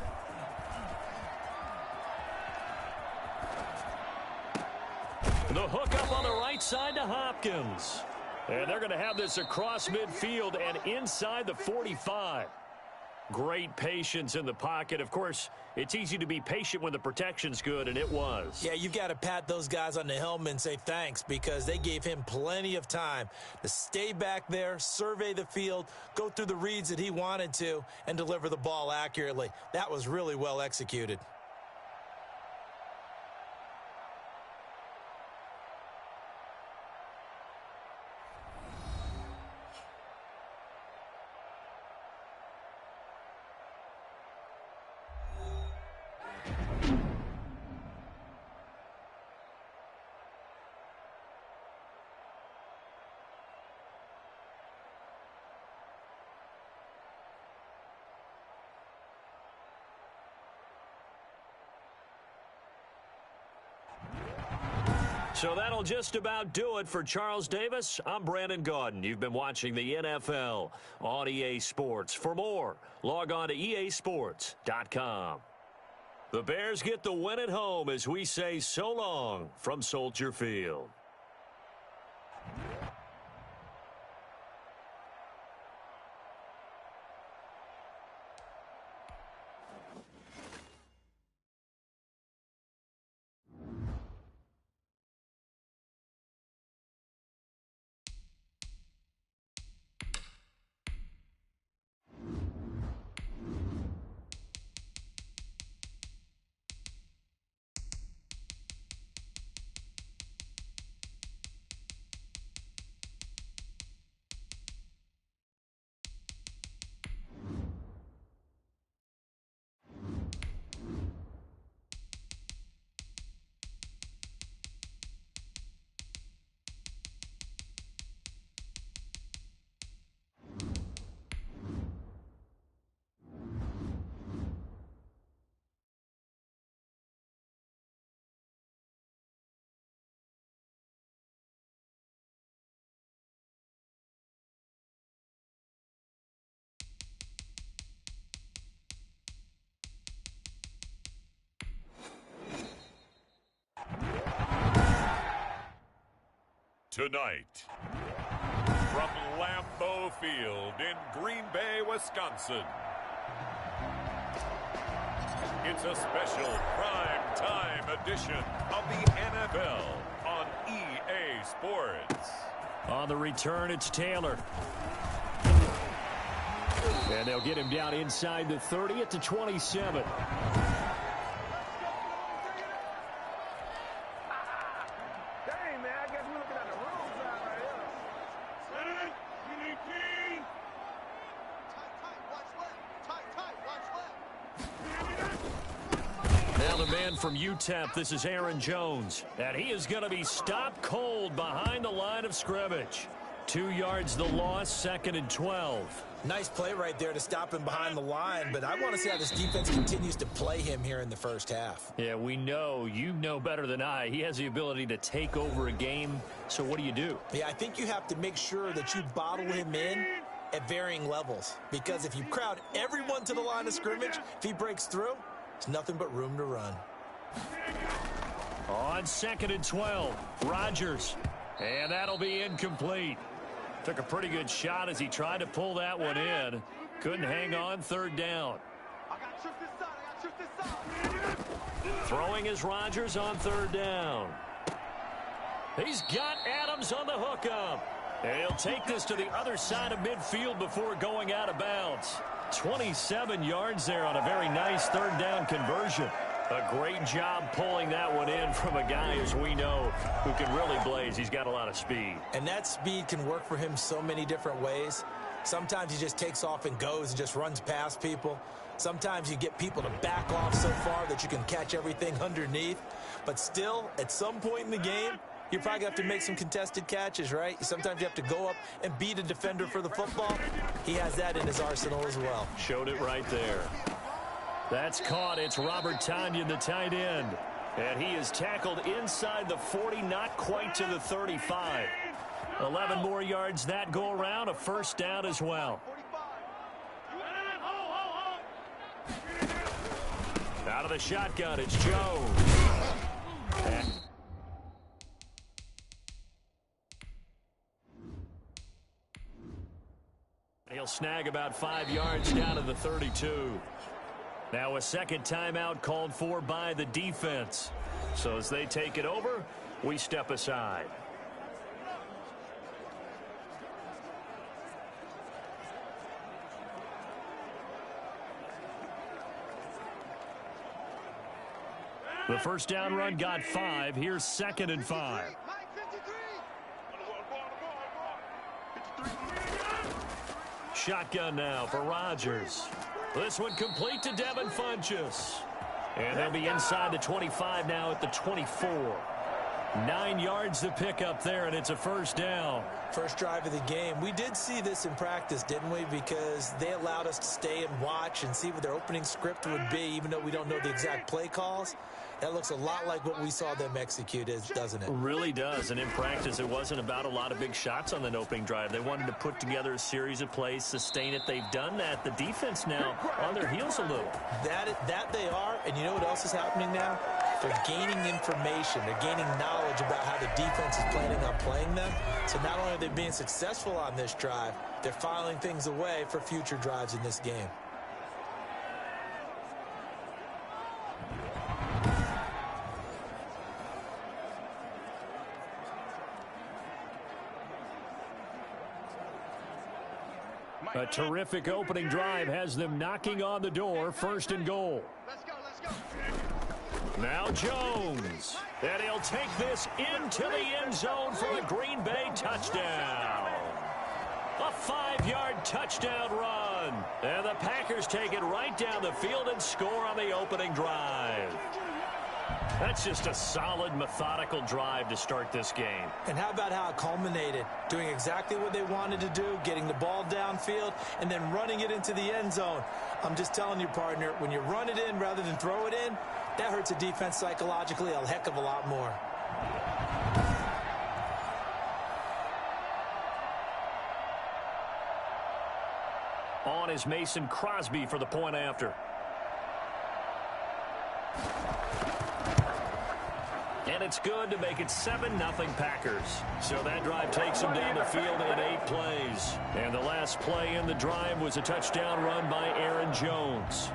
The hook up on the right side to Hopkins. And they're going to have this across midfield and inside the 45. Great patience in the pocket. Of course, it's easy to be patient when the protection's good, and it was. Yeah, you've got to pat those guys on the helmet and say thanks because they gave him plenty of time to stay back there, survey the field, go through the reads that he wanted to, and deliver the ball accurately. That was really well executed. So that'll just about do it for Charles Davis. I'm Brandon Gaudin. You've been watching the NFL on EA Sports. For more, log on to easports.com. The Bears get the win at home as we say so long from Soldier Field. tonight. From Lambeau Field in Green Bay, Wisconsin, it's a special prime time edition of the NFL on EA Sports. On the return, it's Taylor. And they'll get him down inside the 30 at the 27. From UTEP, this is Aaron Jones, and he is going to be stopped cold behind the line of scrimmage. 2 yards the loss, 2nd and 12. Nice play right there to stop him behind the line, but I want to see how this defense continues to play him here in the first half. Yeah, we know, you know better than I, he has the ability to take over a game, so what do you do? Yeah, I think you have to make sure that you bottle him in at varying levels, because if you crowd everyone to the line of scrimmage, if he breaks through, there's nothing but room to run. On 2nd and 12, Rodgers, and that'll be incomplete. Took a pretty good shot as he tried to pull that one in. Couldn't hang on, 3rd down. Throwing is Rodgers on 3rd down. He's got Adams on the hookup. And he'll take this to the other side of midfield before going out of bounds. 27 yards there on a very nice 3rd down conversion. A great job pulling that one in from a guy, as we know, who can really blaze. He's got a lot of speed. And that speed can work for him so many different ways. Sometimes he just takes off and goes and just runs past people. Sometimes you get people to back off so far that you can catch everything underneath. But still, at some point in the game, you're probably going to have to make some contested catches, right? Sometimes you have to go up and beat a defender for the football. He has that in his arsenal as well. Showed it right there. That's caught. It's Robert Tonyan, the tight end. And he is tackled inside the 40, not quite to the 35. 11 more yards that go around, a 1st down as well. Out of the shotgun, it's Jones. And he'll snag about 5 yards down to the 32. Now a 2nd timeout called for by the defense. So as they take it over, we step aside. The 1st down run got 5. Here's 2nd and 5. Shotgun now for Rodgers. This one complete to Devin Funchess. And they'll be inside the 25 now at the 24. 9 yards to pick up there, and it's a 1st down. First drive of the game. We did see this in practice, didn't we? Because they allowed us to stay and watch and see what their opening script would be, even though we don't know the exact play calls. That looks a lot like what we saw them execute, doesn't it? Really does, and in practice, it wasn't about a lot of big shots on that opening drive. They wanted to put together a series of plays, sustain it. They've done that. The defense now on their heels a little. That they are, and you know what else is happening now? They're gaining information. They're gaining knowledge about how the defense is planning on playing them. So not only are they being successful on this drive, they're filing things away for future drives in this game. A terrific opening drive has them knocking on the door. 1st and goal. Let's go, let's go. Now Jones. And he'll take this into the end zone for a Green Bay touchdown. A 5-yard touchdown run. And the Packers take it right down the field and score on the opening drive. That's just a solid, methodical drive to start this game. And how about how it culminated? Doing exactly what they wanted to do, getting the ball downfield, and then running it into the end zone. I'm just telling you, partner, when you run it in rather than throw it in, that hurts a defense psychologically a heck of a lot more. On is Mason Crosby for the point after. And it's good to make it 7-0 Packers. So that drive takes them down the field in 8 plays. And the last play in the drive was a touchdown run by Aaron Jones.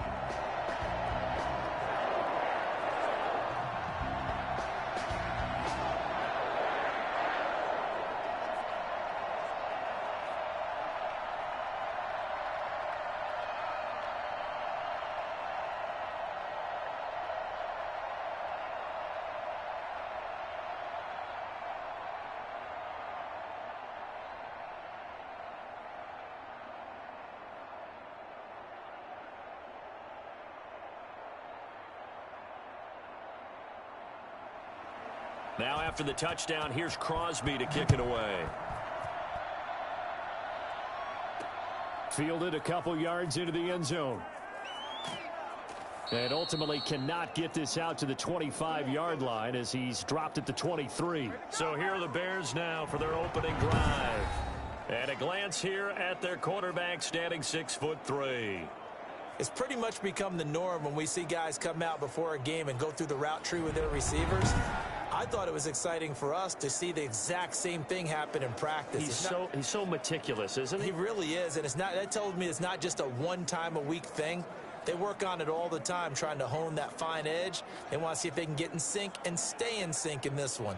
Now after the touchdown, here's Crosby to kick it away. Fielded a couple yards into the end zone. And ultimately cannot get this out to the 25-yard line as he's dropped at the 23. So here are the Bears now for their opening drive. And a glance here at their quarterback standing 6'3". It's pretty much become the norm when we see guys come out before a game and go through the route tree with their receivers. I thought it was exciting for us to see the exact same thing happen in practice. He's so meticulous, isn't he? He really is, and that tells me it's not just a one-time-a-week thing. They work on it all the time, trying to hone that fine edge. They want to see if they can get in sync and stay in sync in this one.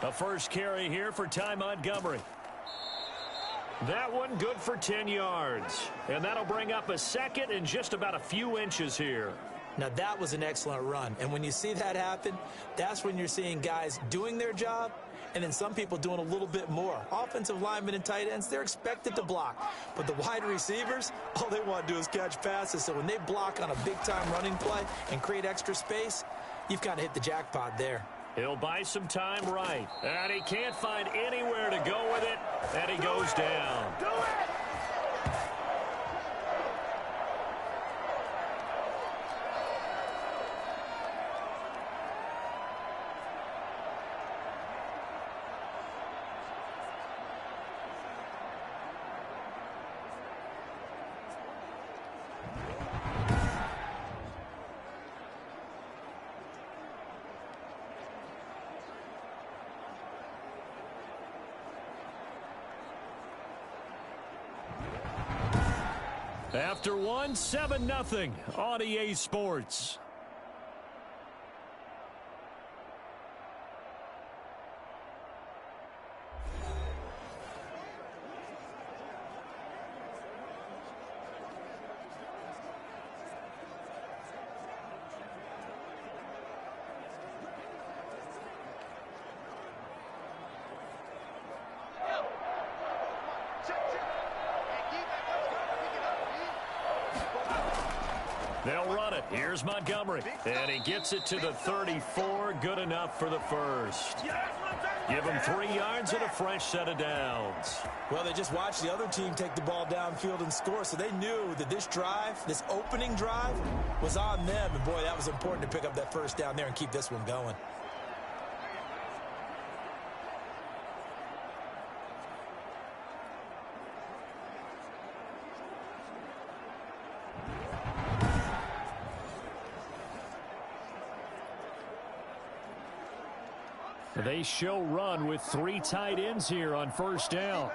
A first carry here for Ty Montgomery. That one good for 10 yards. And that'll bring up a second and just about a few inches here. Now, that was an excellent run. And when you see that happen, that's when you're seeing guys doing their job and then some people doing a little bit more. Offensive linemen and tight ends, they're expected to block. But the wide receivers, all they want to do is catch passes. So when they block on a big-time running play and create extra space, you've kind of hit the jackpot there. He'll buy some time right. And he can't find anywhere to go with it. And he goes down. Do it! After one, 7-0 on EA Sports. They'll run it. Here's Montgomery. And he gets it to the 34. Good enough for the first. Give him 3 yards and a fresh set of downs. Well, they just watched the other team take the ball downfield and score, so they knew that this drive, this opening drive, was on them. And, boy, that was important to pick up that first down there and keep this one going. They show run with 3 tight ends here on first down.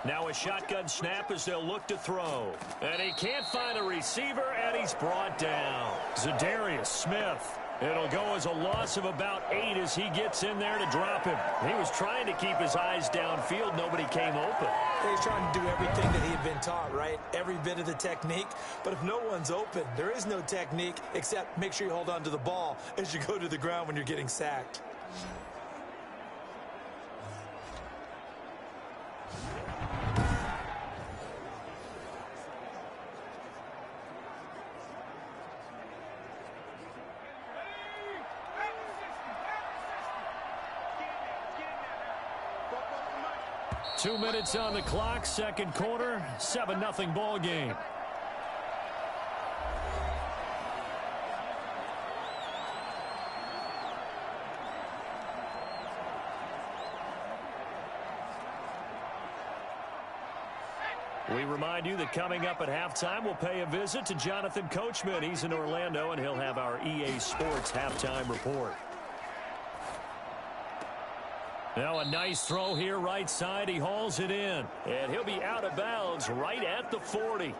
Now a shotgun snap as they'll look to throw. And he can't find a receiver, and he's brought down. Zadarius Smith. It'll go as a loss of about 8 as he gets in there to drop him. He was trying to keep his eyes downfield. Nobody came open. He's trying to do everything that he had been taught, right? Every bit of the technique. But if no one's open, there is no technique except make sure you hold on to the ball as you go to the ground when you're getting sacked. Two minutes on the clock, second quarter, 7-0 ball game. We remind you that coming up at halftime, we'll pay a visit to Jonathan Coachman. He's in Orlando, and he'll have our EA Sports halftime report. Now a nice throw here right side. He hauls it in, and he'll be out of bounds right at the 40.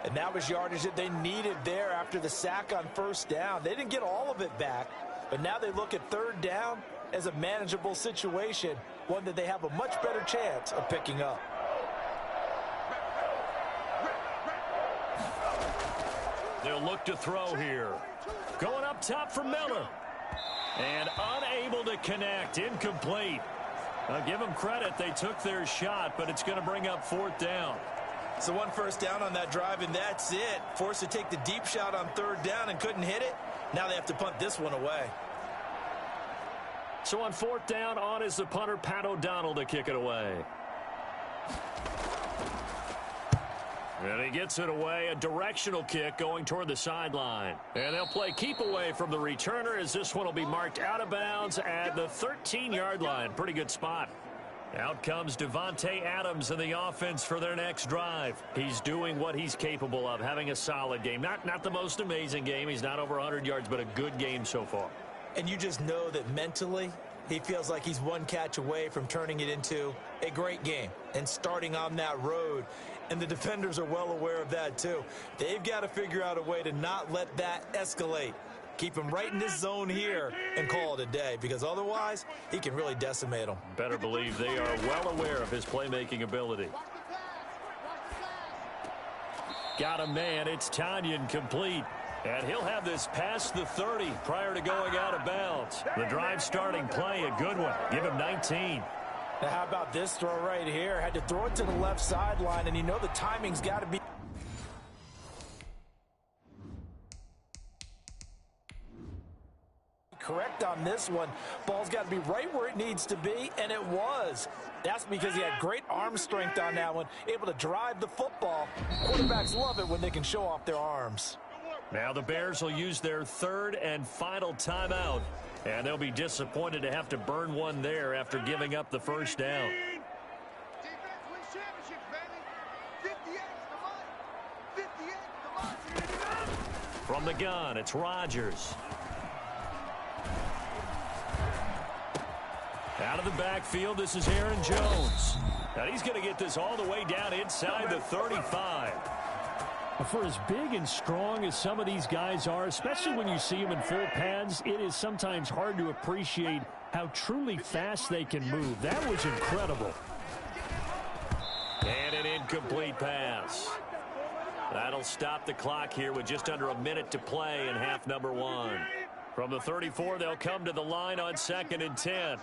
And that was yardage that they needed there after the sack on first down. They didn't get all of it back, but now they look at third down as a manageable situation, one that they have a much better chance of picking up. They'll look to throw here. Going up top for Miller. And unable to connect. Incomplete. I'll give them credit. They took their shot, but it's going to bring up fourth down. So one first down on that drive, and that's it. Forced to take the deep shot on third down and couldn't hit it. Now they have to punt this one away. So on fourth down, on is the punter, Pat O'Donnell, to kick it away. And he gets it away, a directional kick going toward the sideline. And they'll play keep away from the returner as this one will be marked out of bounds at the 13-yard line. Pretty good spot. Out comes Devontae Adams in the offense for their next drive. He's doing what he's capable of, having a solid game. Not the most amazing game. He's not over 100 yards, but a good game so far. And you just know that mentally he feels like he's one catch away from turning it into a great game and starting on that road. And the defenders are well aware of that, too. They've got to figure out a way to not let that escalate. Keep him right in this zone here and call it a day, because otherwise he can really decimate them. Better believe they are well aware of his playmaking ability. Got a man. It's Tanyan complete. And he'll have this past the 30 prior to going out of bounds. The drive starting play, a good one. Give him 19. Now how about this throw right here? Had to throw it to the left sideline, and you know the timing's got to be correct on this one. Ball's got to be right where it needs to be, and it was. That's because he had great arm strength on that one, able to drive the football. Quarterbacks love it when they can show off their arms. Now the Bears will use their third and final timeout, and they'll be disappointed to have to burn one there after giving up the first down. Defense wins championships, baby. 58 to mine. From the gun, it's Rodgers. Out of the backfield, this is Aaron Jones. Now he's going to get this all the way down inside the 35. For as big and strong as some of these guys are, especially when you see them in full pads, it is sometimes hard to appreciate how truly fast they can move. That was incredible. And an incomplete pass. That'll stop the clock here with just under a minute to play in half number one. From the 34, they'll come to the line on 2nd and 10.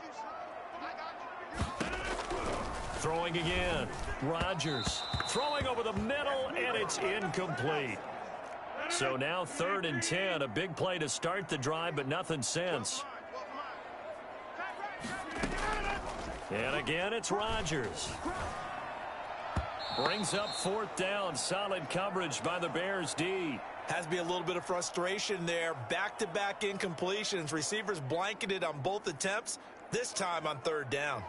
Throwing again. Rodgers throwing over the middle, and it's incomplete. So now 3rd and 10. A big play to start the drive, but nothing since. And again, it's Rodgers. Brings up 4th down. Solid coverage by the Bears D. Has to be a little bit of frustration there. Back-to-back incompletions. Receivers blanketed on both attempts, this time on 3rd down.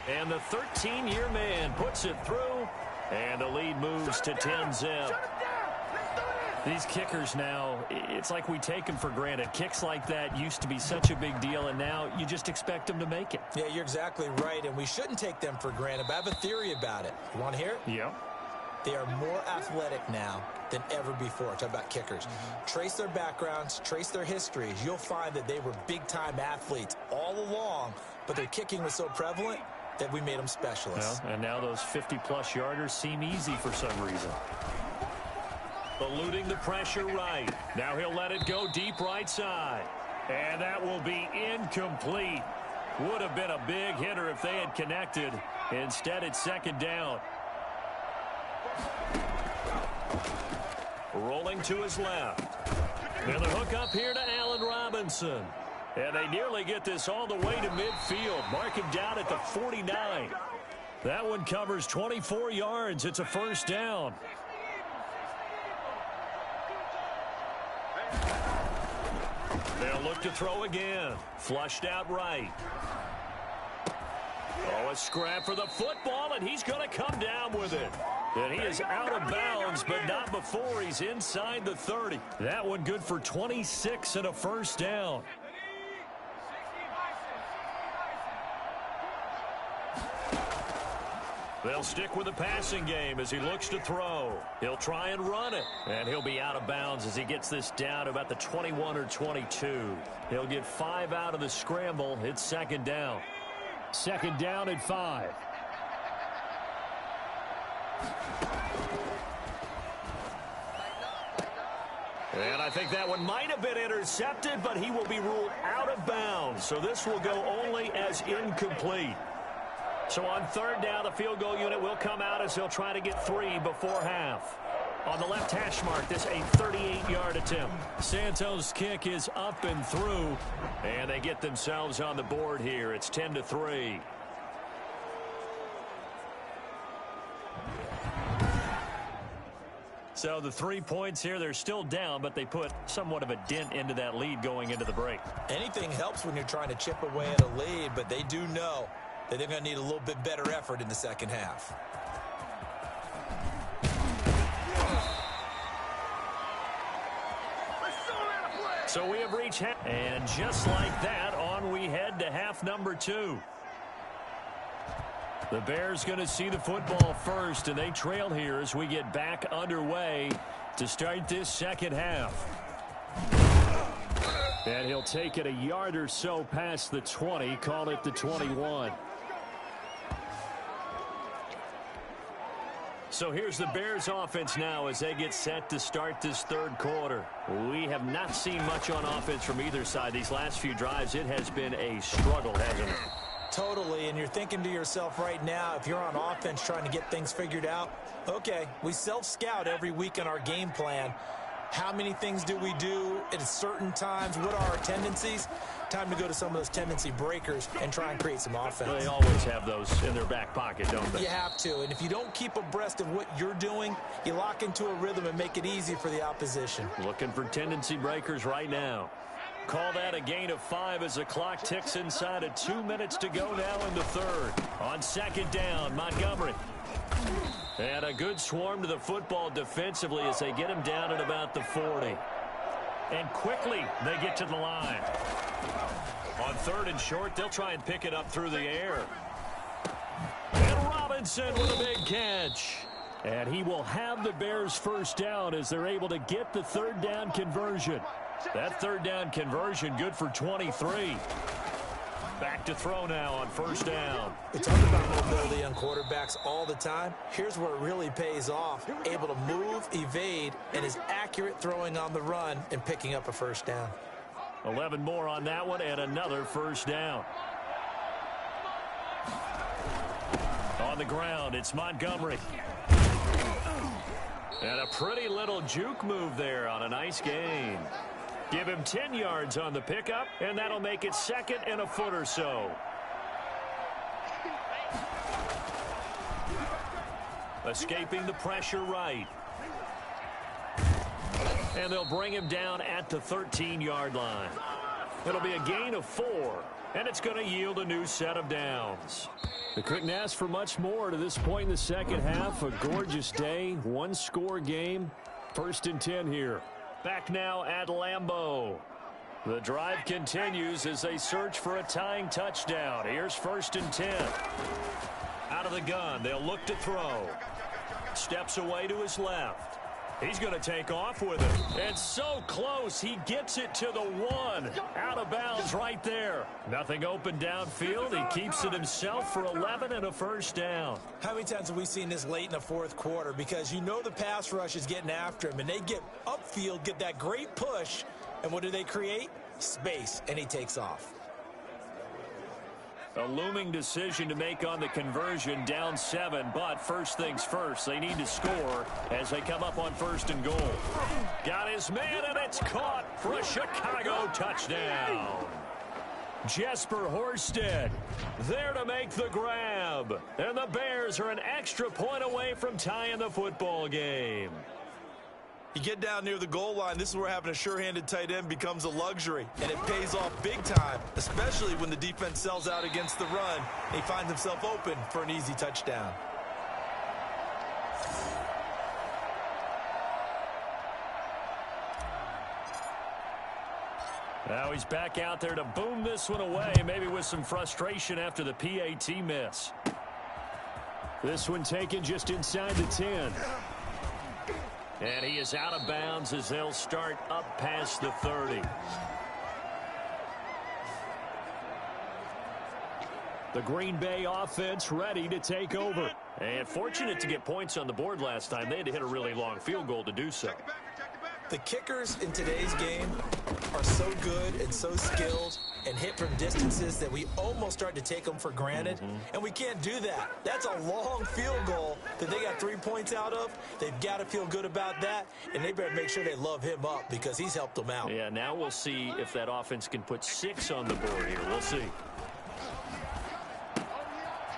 And the 13-year man puts it through, and the lead moves to 10-zip. These kickers now, it's like we take them for granted. Kicks like that used to be such a big deal, and now you just expect them to make it. Yeah, you're exactly right, and we shouldn't take them for granted, but I have a theory about it. You want to hear it? Yep. They are more athletic now than ever before. Talk about kickers. Trace their backgrounds, trace their histories. You'll find that they were big-time athletes all along, but their kicking was so prevalent that we made them specialists. Well, and now those 50-plus yarders seem easy for some reason. Eluding the pressure right. Now he'll let it go deep right side. And that will be incomplete. Would have been a big hitter if they had connected. Instead, it's 2nd down. Rolling to his left. And the hook up here to Allen Robinson. And they nearly get this all the way to midfield. Mark him down at the 49. That one covers 24 yards. It's a 1st down. They'll look to throw again. Flushed out right. Oh, a scrap for the football, and he's going to come down with it. And he is out of bounds, but not before he's inside the 30. That one good for 26 and a first down. They'll stick with the passing game as he looks to throw. He'll try and run it, and he'll be out of bounds as he gets this down about the 21 or 22. He'll get 5 out of the scramble. It's second down. Second down at 5. And I think that one might have been intercepted, but he will be ruled out of bounds. So this will go only as incomplete. So on third down, the field goal unit will come out as he'll try to get 3 before half. On the left hash mark, this a 38-yard attempt. Santos' kick is up and through, and they get themselves on the board here. It's 10-3. So the 3 points here, they're still down, but they put somewhat of a dent into that lead going into the break. Anything helps when you're trying to chip away at a lead, but they do know that they're going to need a little bit better effort in the second half. So we have reached half, and just like that, on we head to half number 2. The Bears going to see the football first, and they trail here as we get back underway to start this second half. And he'll take it a yard or so past the 20, call it the 21. So here's the Bears offense now as they get set to start this third quarter. We have not seen much on offense from either side. These last few drives, it has been a struggle, hasn't it? Totally, and you're thinking to yourself right now, if you're on offense trying to get things figured out, okay, we self-scout every week in our game plan. How many things do we do at certain times? What are our tendencies? Time to go to some of those tendency breakers and try and create some offense. Well, they always have those in their back pocket, don't they? You have to, and if you don't keep abreast of what you're doing, you lock into a rhythm and make it easy for the opposition. Looking for tendency breakers right now. Call that a gain of 5 as the clock ticks inside of 2 minutes to go now in the third. On second down, Montgomery. And a good swarm to the football defensively as they get him down at about the 40. And quickly they get to the line. On third and short, they'll try and pick it up through the air. And Robinson with a big catch. And he will have the Bears first down as they're able to get the third down conversion. That third down conversion good for 23. Back to throw now on first down. We talk about mobility on quarterbacks all the time. Here's where it really pays off. Able to move, evade, and is accurate throwing on the run and picking up a first down. 11 more on that one and another first down. On the ground, it's Montgomery. And a pretty little juke move there on a nice gain. Give him 10 yards on the pickup, and that'll make it second and a foot or so. Escaping the pressure right. And they'll bring him down at the 13-yard line. It'll be a gain of 4, and it's going to yield a new set of downs. They couldn't ask for much more to this point in the second half. A gorgeous day, one-score game. First and 10 here. Back now at Lambeau. The drive continues as they search for a tying touchdown. Here's first and 10. Out of the gun, they'll look to throw. Steps away to his left. He's going to take off with it. And so close, he gets it to the 1. Out of bounds right there. Nothing open downfield. He keeps it himself for 11 and a first down. How many times have we seen this late in the fourth quarter? Because you know the pass rush is getting after him, and they get upfield, get that great push, and what do they create? Space, and he takes off. A looming decision to make on the conversion, down 7, but first things first, they need to score as they come up on first and goal. Got his man, and it's caught for a Chicago touchdown. Jesper Horsted there to make the grab, and the Bears are an extra point away from tying the football game. You get down near the goal line, this is where having a sure-handed tight end becomes a luxury, and it pays off big time, especially when the defense sells out against the run, and he finds himself open for an easy touchdown. Now he's back out there to boom this one away, maybe with some frustration after the PAT miss. This one taken just inside the 10. And he is out of bounds as they'll start up past the 30. The Green Bay offense ready to take over. And fortunate to get points on the board last time. They had to hit a really long field goal to do so. The kickers in today's game are so good and so skilled and hit from distances that we almost start to take them for granted, and we can't do that. That's a long field goal that they got 3 points out of. They've got to feel good about that, and they better make sure they love him up because he's helped them out. Yeah, now we'll see if that offense can put 6 on the board here. We'll see.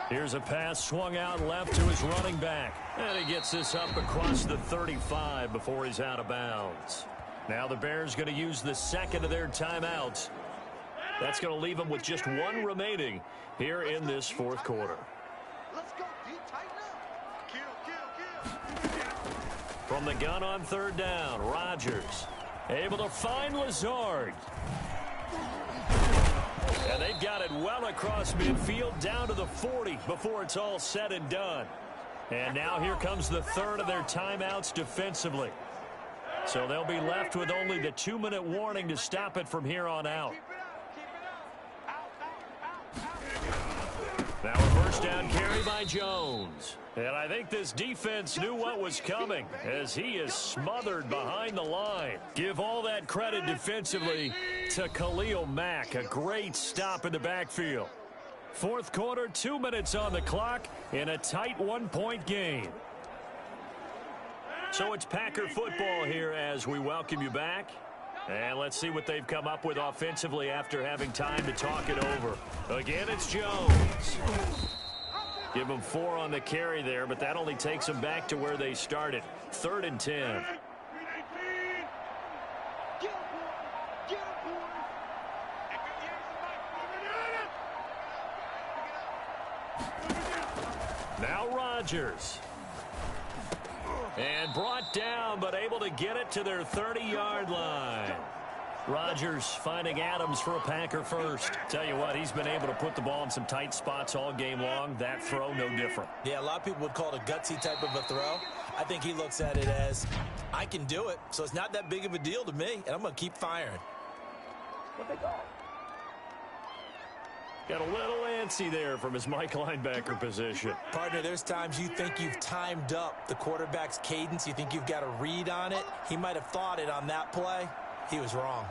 Here's a pass swung out left to his running back. And he gets this up across the 35 before he's out of bounds. Now the Bears going to use the second of their timeouts. That's going to leave them with just 1 remaining here in this fourth quarter. Let's go deep, tighten up. Kill. From the gun on third down, Rodgers able to find Lazard. And they've got it well across midfield down to the 40 before it's all said and done. And now here comes the third of their timeouts defensively. So they'll be left with only the 2-minute warning to stop it from here on out. Now a first down carry by Jones. And I think this defense knew what was coming as he is smothered behind the line. Give all that credit defensively to Khalil Mack. A great stop in the backfield. Fourth quarter, 2 minutes on the clock in a tight 1-point game. So it's Packer football here as we welcome you back. And let's see what they've come up with offensively after having time to talk it over. Again, it's Jones. Give them 4 on the carry there, but that only takes them back to where they started. 3rd and 10. Now Rodgers. And brought down, but able to get it to their 30-yard line. Rodgers finding Adams for a Packer first. Tell you what, he's been able to put the ball in some tight spots all game long. That throw, no different. Yeah, a lot of people would call it a gutsy type of a throw. I think he looks at it as, I can do it, so it's not that big of a deal to me, and I'm going to keep firing. What they call? Got a little antsy there from his Mike linebacker position. Partner, there's times you think you've timed up the quarterback's cadence. You think you've got a read on it. He might have thought it on that play. He was wrong.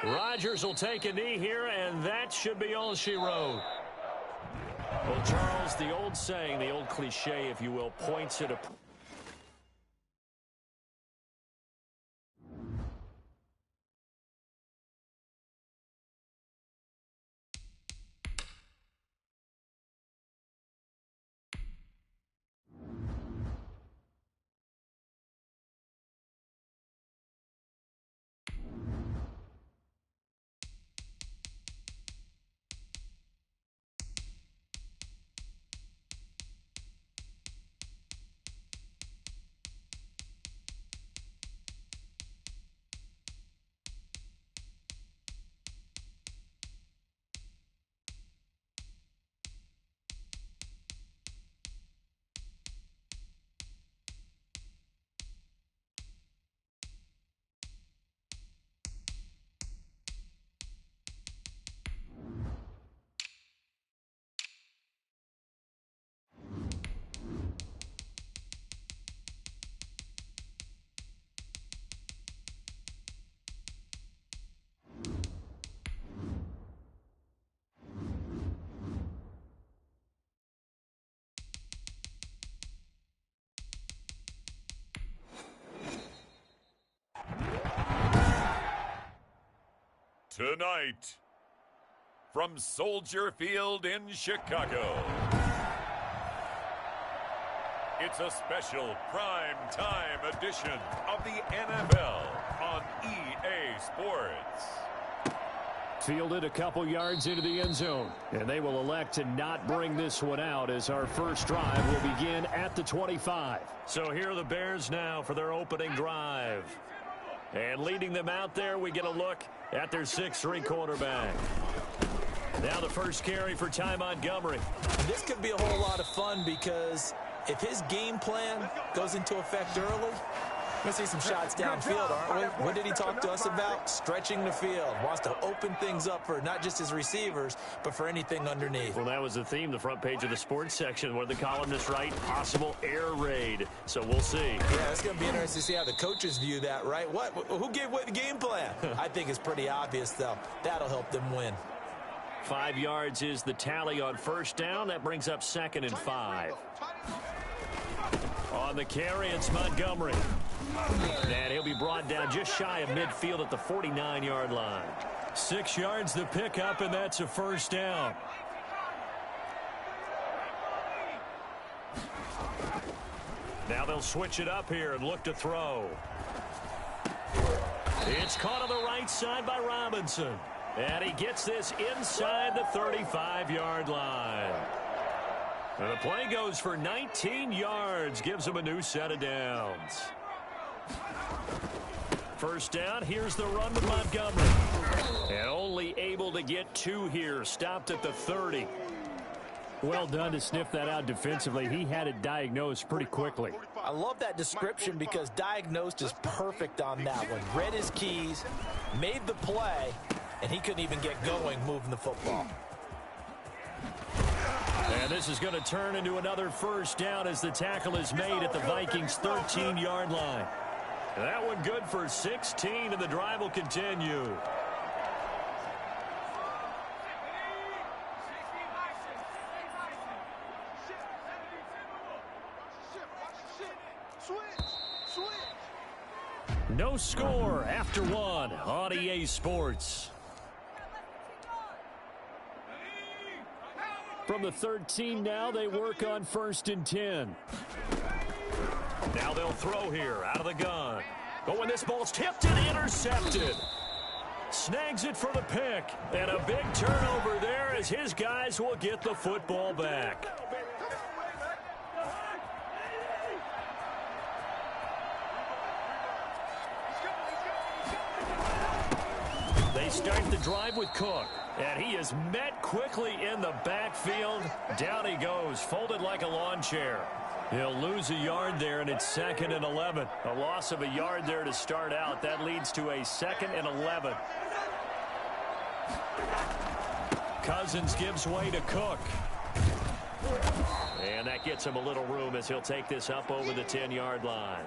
Rodgers will take a knee here, and that should be all she wrote. Well, Charles, the old saying, the old cliche, if you will, points at a... Tonight, from Soldier Field in Chicago, it's a special prime time edition of the NFL on EA Sports. Fielded a couple yards into the end zone, and they will elect to not bring this one out as our first drive will begin at the 25. So here are the Bears now for their opening drive. And leading them out there, we get a look at their 6'3" quarterback. Now the first carry for Ty Montgomery. This could be a whole lot of fun because if his game plan goes into effect early, we're going to see some shots downfield, aren't we? What did he talk to us about? Stretching the field. Wants to open things up for not just his receivers, but for anything underneath. Well, that was the theme, the front page of the sports section. What did the columnists write? Possible air raid. So we'll see. Yeah, it's going to be interesting to see how the coaches view that, right? What? Who gave away the game plan? I think it's pretty obvious, though. That'll help them win. 5 yards is the tally on first down. That brings up 2nd and 5. On the carry, it's Montgomery. And he'll be brought down just shy of midfield at the 49-yard line. 6 yards the pickup, and that's a first down. Now they'll switch it up here and look to throw. It's caught on the right side by Robinson. And he gets this inside the 35-yard line. And the play goes for 19 yards, gives him a new set of downs. First down, here's the run with Montgomery. And only able to get 2 here, stopped at the 30. Well done to sniff that out defensively. He had it diagnosed pretty quickly. I love that description because diagnosed is perfect on that one. Read his keys, made the play, and he couldn't even get going moving the football. And this is going to turn into another first down as the tackle is made at the Vikings' 13-yard line. That one good for 16, and the drive will continue. No score after 1 on EA Sports. From the 13 now, they work on 1st and 10. Now they'll throw here out of the gun. But when this ball's tipped and intercepted. Snags it for the pick. And a big turnover there as his guys will get the football back. They start the drive with Cook. And he is met quickly in the backfield. Down he goes, folded like a lawn chair. He'll lose a yard there, and it's 2nd and 11. A loss of a yard there to start out. That leads to a 2nd and 11. Cousins gives way to Cook. And that gets him a little room as he'll take this up over the 10-yard line.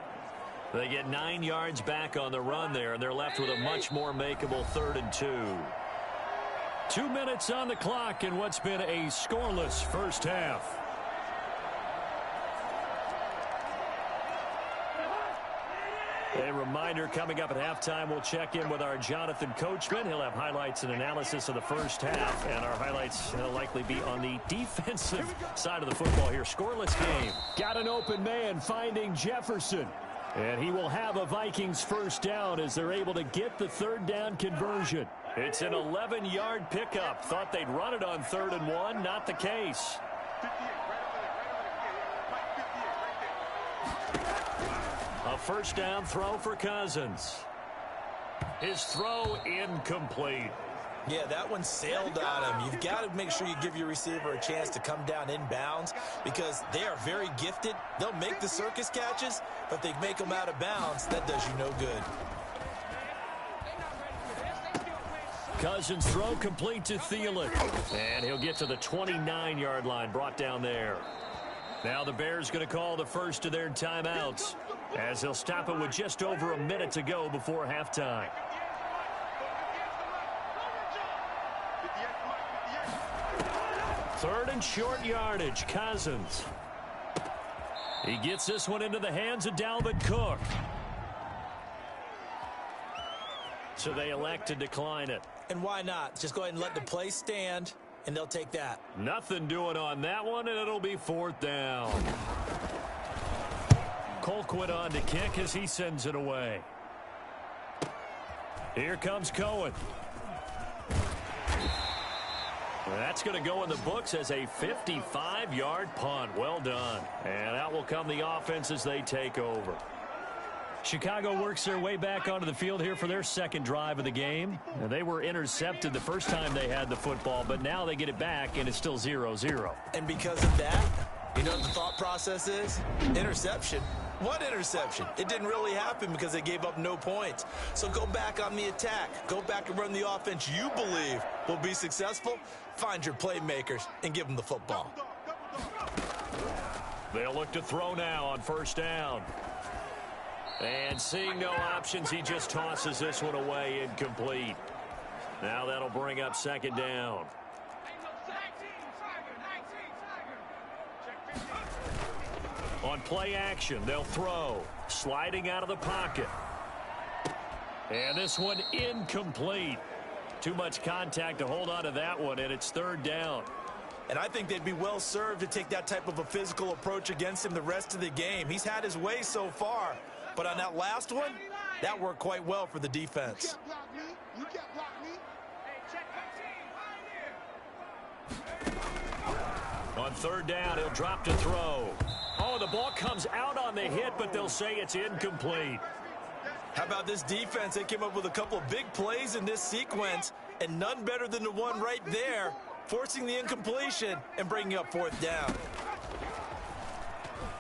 They get 9 yards back on the run there, and they're left with a much more makeable 3rd and 2. 2 minutes on the clock in what's been a scoreless first half. A reminder, coming up at halftime, we'll check in with our Jonathan Coachman. He'll have highlights and analysis of the first half, and our highlights will likely be on the defensive side of the football here. Scoreless game. Got an open man finding Jefferson. And he will have a Vikings first down as they're able to get the 3rd down conversion. It's an 11-yard pickup. Thought they'd run it on 3rd and 1. Not the case. A first down throw for Cousins. His throw incomplete. Yeah, that one sailed on him. You've got to make sure you give your receiver a chance to come down inbounds because they are very gifted. They'll make the circus catches, but they make them out of bounds. That does you no good. Cousins throw complete to Thielen. And he'll get to the 29-yard line, brought down there. Now the Bears going to call the first of their timeouts as they'll stop it with just over a minute to go before halftime. 3rd and short yardage, Cousins. He gets this one into the hands of Dalvin Cook. So they elect to decline it. And why not? Just go ahead and let the play stand, and they'll take that. Nothing doing on that one, and it'll be 4th down. Colquitt on to kick as he sends it away. Here comes Cohen. That's going to go in the books as a 55-yard punt. Well done. And out will come the offense as they take over. Chicago works their way back onto the field here for their second drive of the game. Now, they were intercepted the first time they had the football, but now they get it back, and it's still 0-0. And because of that, you know what the thought process is? Interception. What interception? It didn't really happen because they gave up no points. So go back on the attack. Go back and run the offense you believe will be successful. Find your playmakers and give them the football. They'll look to throw now on 1st down. And seeing no options, he just tosses this one away, incomplete. Now that'll bring up 2nd down. On play action, they'll throw. Sliding out of the pocket. And this one incomplete. Too much contact to hold on to that one, and it's 3rd down. And I think they'd be well served to take that type of a physical approach against him the rest of the game. He's had his way so far. But on that last one, that worked quite well for the defense. You can't block me. On 3rd down, he'll drop to throw. Oh, the ball comes out on the hit, but they'll say it's incomplete. How about this defense? They came up with a couple of big plays in this sequence, and none better than the one right there, forcing the incompletion and bringing up 4th down.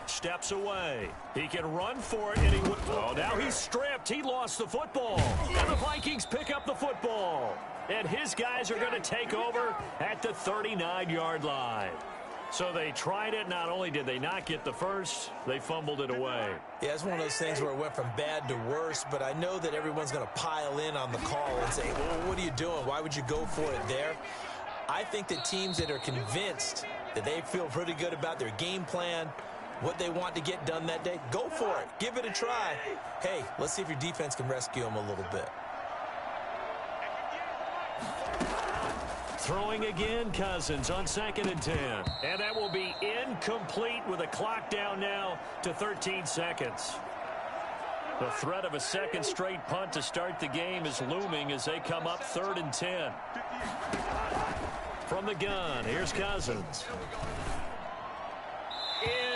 Steps away. He can run for it, and he would. Oh, now he's stripped. He lost the football. And the Vikings pick up the football. And his guys are going to take over at the 39-yard line. So they tried it. Not only did they not get the first, they fumbled it away. Yeah, it's one of those things where it went from bad to worse, but I know that everyone's going to pile in on the call and say, well, what are you doing? Why would you go for it there? I think that teams that are convinced that they feel pretty good about their game plan, what they want to get done that day, go for it. Give it a try. Hey, let's see if your defense can rescue them a little bit. Throwing again, Cousins on 2nd and 10. And that will be incomplete with a clock down now to 13 seconds. The threat of a second straight punt to start the game is looming as they come up 3rd and 10. From the gun, here's Cousins.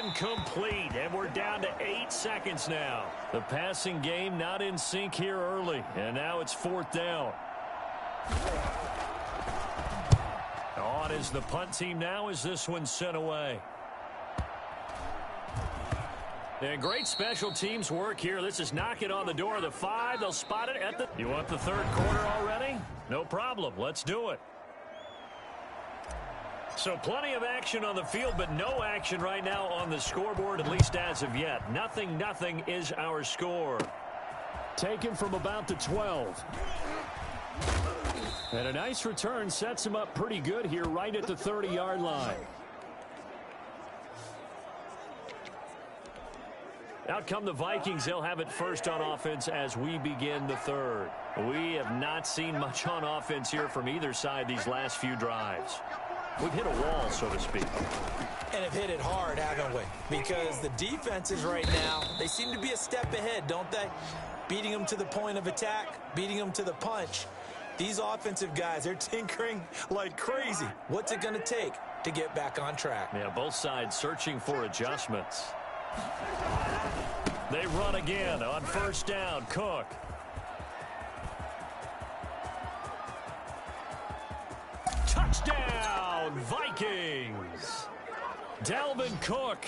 Incomplete, and we're down to 8 seconds now. The passing game not in sync here early, and now it's 4th down. On is the punt team now as this one's sent away. And great special teams work here. This is knocking on the door of the 5. They'll spot it at the... You want the 3rd quarter already? No problem. Let's do it. So plenty of action on the field, but no action right now on the scoreboard, at least as of yet. 0-0 is our score. Taken from about the 12. And a nice return sets him up pretty good here right at the 30-yard line. Out come the Vikings. They'll have it first on offense as we begin the 3rd. We have not seen much on offense here from either side these last few drives. We've hit a wall, so to speak. And have hit it hard, haven't we? Because the defenses right now, they seem to be a step ahead, don't they? Beating them to the point of attack, beating them to the punch. These offensive guys, they're tinkering like crazy. What's it going to take to get back on track? Yeah, both sides searching for adjustments. They run again on 1st down. Cook. Touchdown, Vikings. Dalvin Cook,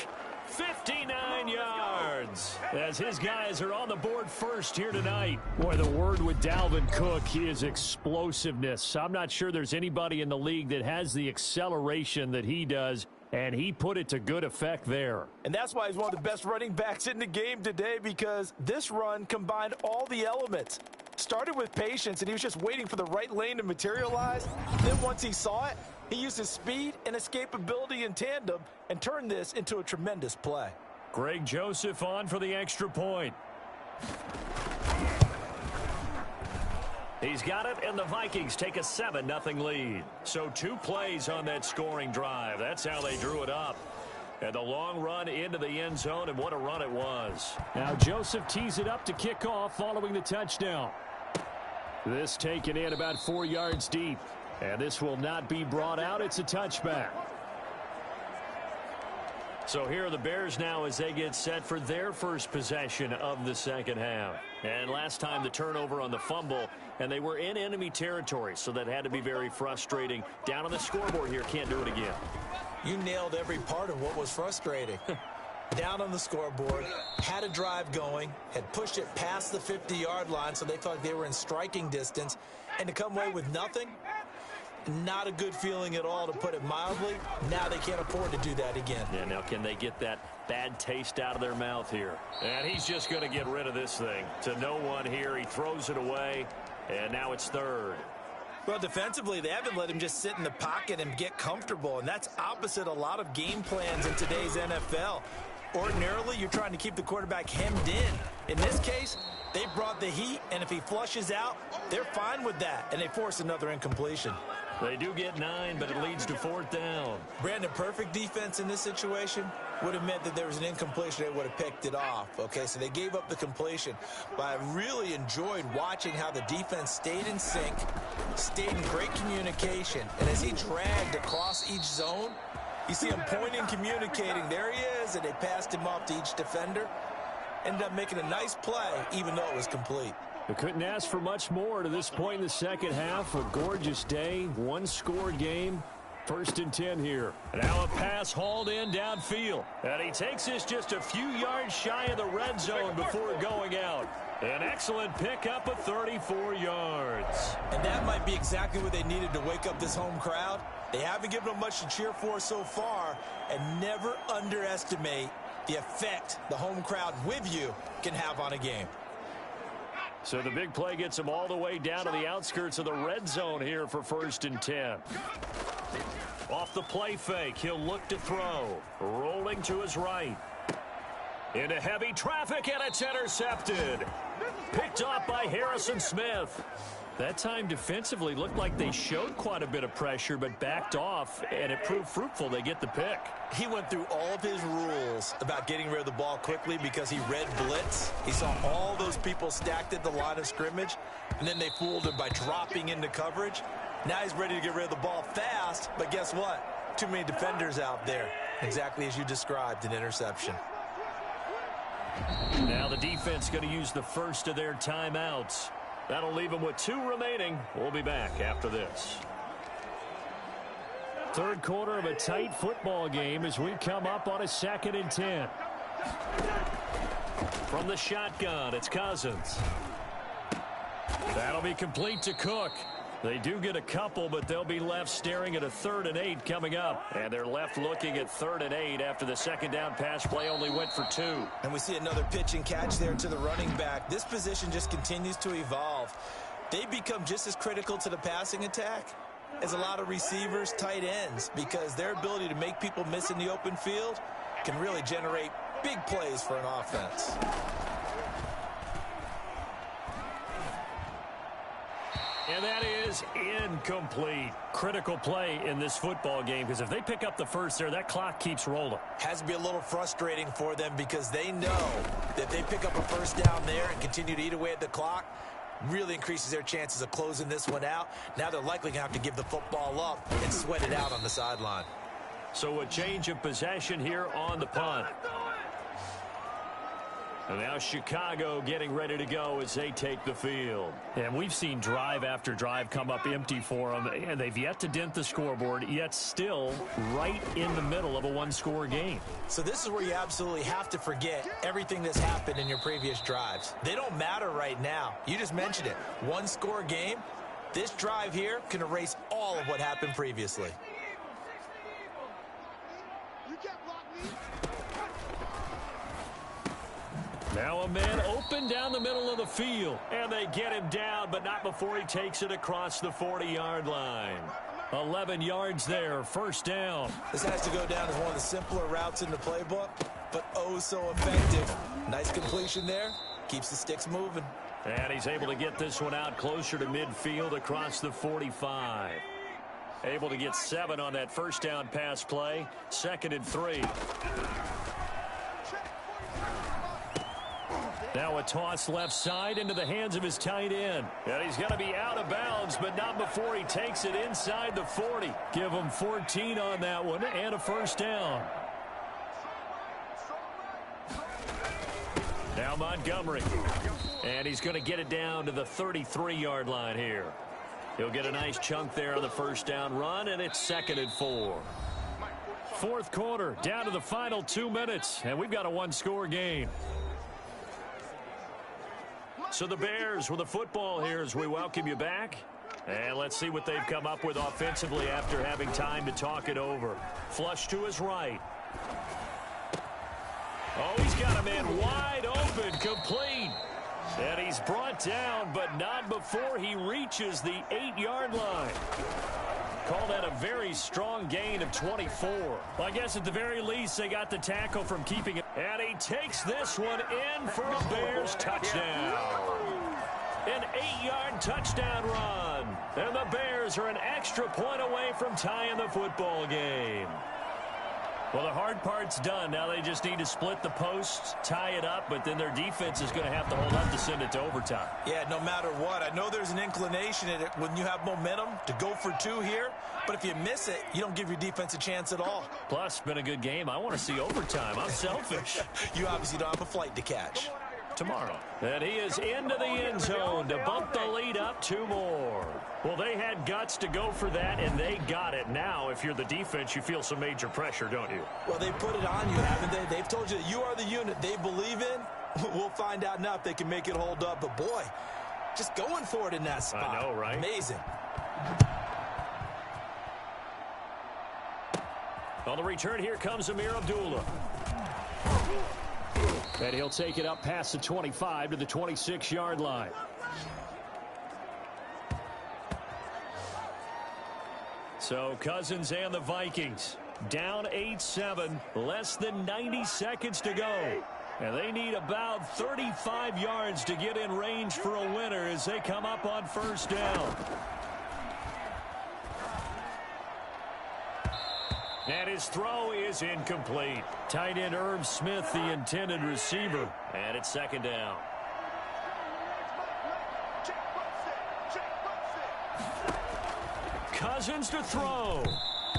59 yards, as his guys are on the board first here tonight. Boy, the word with Dalvin Cook is explosiveness. I'm not sure there's anybody in the league that has the acceleration that he does, and he put it to good effect there. And that's why he's one of the best running backs in the game today, because this run combined all the elements. Started with patience, and he was just waiting for the right lane to materialize. Then once he saw it, he used his speed and escapability in tandem and turned this into a tremendous play. Greg Joseph on for the extra point. He's got it, and the Vikings take a 7-0 lead. So 2 plays on that scoring drive. That's how they drew it up. And the long run into the end zone, and what a run it was. Now Joseph tees it up to kick off following the touchdown. This taken in about 4 yards deep. And this will not be brought out. It's a touchback. So here are the Bears now as they get set for their first possession of the second half. And last time the turnover on the fumble, and they were in enemy territory, so that had to be very frustrating. Down on the scoreboard here, can't do it again. You nailed every part of what was frustrating. Down on the scoreboard, had a drive going, had pushed it past the 50-yard line, so they thought they were in striking distance, and to come away with nothing, not a good feeling at all, to put it mildly. Now they can't afford to do that again. Yeah, now can they get that bad taste out of their mouth here? And he's just going to get rid of this thing. To no one here, he throws it away, and now it's third. Well, defensively, they haven't let him just sit in the pocket and get comfortable, and that's opposite a lot of game plans in today's NFL. Ordinarily, you're trying to keep the quarterback hemmed in. In this case, they brought the heat, and if he flushes out, they're fine with that, and they force another incompletion. They do get 9, but it leads to 4th down. Brandon, perfect defense in this situation would have meant that there was an incompletion. They would have picked it off. Okay, so they gave up the completion. But I really enjoyed watching how the defense stayed in sync, stayed in great communication. And as he dragged across each zone, you see him pointing, communicating. There he is, and they passed him off to each defender. Ended up making a nice play, even though it was complete. They couldn't ask for much more to this point in the second half. A gorgeous day, 1-score game. 1st and 10 here. Now a pass hauled in downfield. And he takes this just a few yards shy of the red zone before going out. An excellent pickup of 34 yards. And that might be exactly what they needed to wake up this home crowd. They haven't given them much to cheer for so far. And never underestimate the effect the home crowd with you can have on a game. So the big play gets him all the way down to the outskirts of the red zone here for 1st and 10. Off the play fake, he'll look to throw. Rolling to his right. Into heavy traffic, and it's intercepted. Picked off by Harrison Smith. That time defensively looked like they showed quite a bit of pressure, but backed off, and it proved fruitful. They get the pick. He went through all of his rules about getting rid of the ball quickly because he read blitz. He saw all those people stacked at the line of scrimmage, and then they fooled him by dropping into coverage. Now he's ready to get rid of the ball fast, but guess what? Too many defenders out there. Exactly as you described, an interception. Now the defense going to use the first of their timeouts. That'll leave them with 2 remaining. We'll be back after this. Third quarter of a tight football game as we come up on a 2nd and 10. From the shotgun, it's Cousins. That'll be complete to Cook. They do get a couple, but they'll be left staring at a 3rd and 8 coming up. And they're left looking at 3rd and 8 after the second down pass play only went for 2. And we see another pitch and catch there to the running back. This position just continues to evolve. They become just as critical to the passing attack as a lot of receivers, tight ends, because their ability to make people miss in the open field can really generate big plays for an offense. And that is incomplete. Critical play in this football game, because if they pick up the first there, that clock keeps rolling. Has to be a little frustrating for them because they know that they pick up a first down there and continue to eat away at the clock, really increases their chances of closing this one out. Now they're likely going to have to give the football up and sweat it out on the sideline. So a change of possession here on the punt. And now Chicago getting ready to go as they take the field. And we've seen drive after drive come up empty for them, and they've yet to dent the scoreboard, yet still right in the middle of a 1-score game. So this is where you absolutely have to forget everything that's happened in your previous drives. They don't matter right now. You just mentioned it. 1-score game. This drive here can erase all of what happened previously. Now a man open down the middle of the field. And they get him down, but not before he takes it across the 40-yard line. 11 yards there, 1st down. This has to go down as one of the simpler routes in the playbook, but oh so effective. Nice completion there. Keeps the sticks moving. And he's able to get this one out closer to midfield across the 45. Able to get 7 on that first down pass play. 2nd and 3. Now a toss left side into the hands of his tight end. And he's going to be out of bounds, but not before he takes it inside the 40. Give him 14 on that one and a first down. Now Montgomery. And he's going to get it down to the 33-yard line here. He'll get a nice chunk there on the first down run, and it's 2nd and 4. Fourth quarter, down to the final 2 minutes, and we've got a one-score game. So the Bears with the football here as we welcome you back. And let's see what they've come up with offensively after having time to talk it over. Flush to his right. Oh, he's got a man wide open, complete. And he's brought down, but not before he reaches the 8-yard line. Call that a very strong gain of 24. Well, I guess at the very least they got the tackle from keeping it. And he takes this one in for a Bears touchdown. An 8-yard touchdown run. And the Bears are an extra point away from tying the football game. Well, the hard part's done. Now they just need to split the posts, tie it up, but then their defense is going to have to hold up to send it to overtime. Yeah, no matter what. I know there's an inclination in it when you have momentum to go for 2 here, but if you miss it, you don't give your defense a chance at all. Plus, been a good game. I want to see overtime. I'm selfish. You obviously don't have a flight to catch. Tomorrow. And he is into the end zone to bump the lead up 2 more. Well, they had guts to go for that, and they got it. Now, if you're the defense, you feel some major pressure, don't you? Well, they put it on you, haven't they? They've told you that you are the unit they believe in. We'll find out now if they can make it hold up. But, boy, just going for it in that spot. I know, right? Amazing. On the return, here comes Amir Abdullah. And he'll take it up past the 25 to the 26-yard line. So Cousins and the Vikings down 8-7, less than 90 seconds to go. And they need about 35 yards to get in range for a winner as they come up on first down. And his throw is incomplete. Tight end Irv Smith, the intended receiver. And it's 2nd down. Cousins to throw.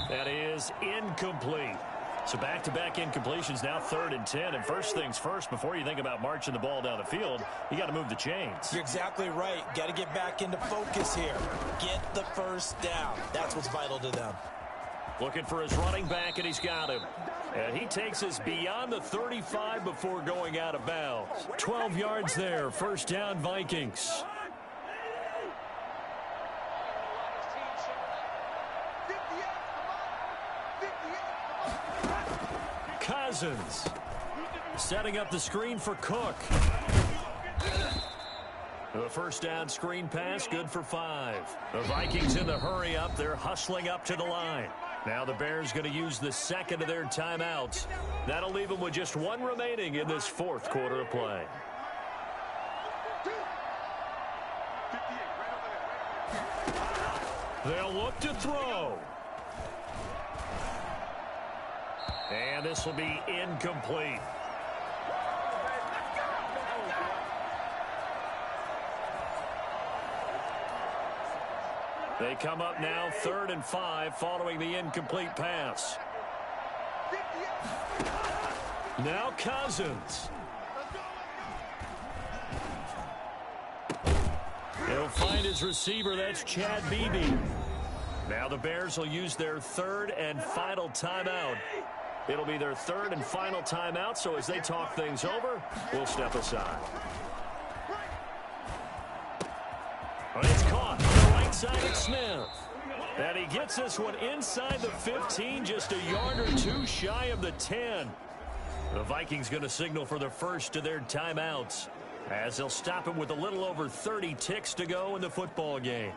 That is incomplete. So back-to-back incompletions, now 3rd and 10. And first things first, before you think about marching the ball down the field, you got to move the chains. You're exactly right. Got to get back into focus here. Get the first down. That's what's vital to them. Looking for his running back, and he's got him. And he takes us beyond the 35 before going out of bounds. 12 yards there. First down, Vikings. Cousins setting up the screen for Cook. The first down screen pass, good for 5. The Vikings in the hurry up. They're hustling up to the line. Now the Bears going to use the 2nd of their timeouts. That'll leave them with just 1 remaining in this 4th quarter of play. They'll look to throw. And this will be incomplete. They come up now 3rd and 5 following the incomplete pass. Now Cousins. He'll find his receiver. That's Chad Beebe. Now the Bears will use their 3rd and final timeout. It'll be their 3rd and final timeout, so as they talk things over, we'll step aside. But it's caught. Side of Smith. And he gets this one inside the 15, just a yard or 2 shy of the 10. The Vikings going to signal for the first of their timeouts as they'll stop him with a little over 30 ticks to go in the football game.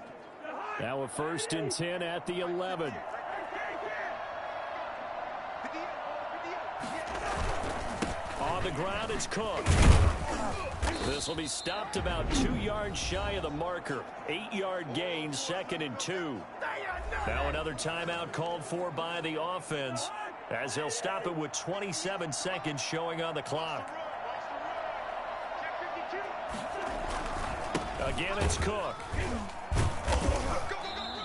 Now a 1st and 10 at the 11. On the ground, it's Cook. This will be stopped about 2 yards shy of the marker. 8-yard gain, 2nd and 2. Now another timeout called for by the offense as they'll stop it with 27 seconds showing on the clock. Again, it's Cook.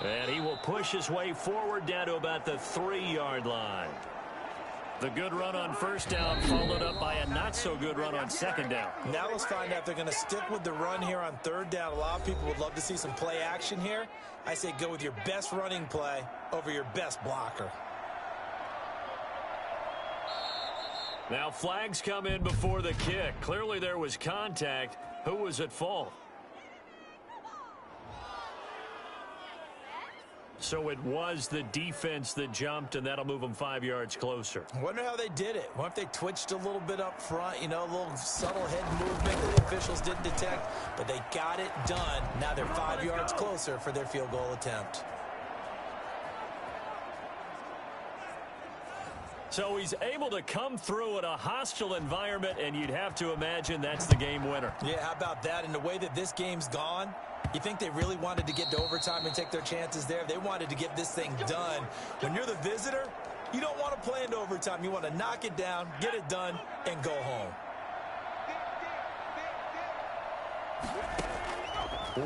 And he will push his way forward down to about the 3-yard line. The good run on first down followed up by a not-so-good run on second down. Now let's find out if they're going to stick with the run here on third down. A lot of people would love to see some play action here. I say go with your best running play over your best blocker. Now flags come in before the kick. Clearly there was contact. Who was at fault? So it was the defense that jumped, and that'll move them 5 yards closer. I wonder how they did it. What if they twitched a little bit up front, a little subtle head movement that the officials didn't detect, but they got it done. Now they're 5 yards closer for their field goal attempt. So he's able to come through in a hostile environment, and you'd have to imagine that's the game winner. Yeah, how about that? And the way that this game's gone, you think they really wanted to get to overtime and take their chances there? They wanted to get this thing done. When you're the visitor, you don't want to play into overtime. You want to knock it down, get it done, and go home.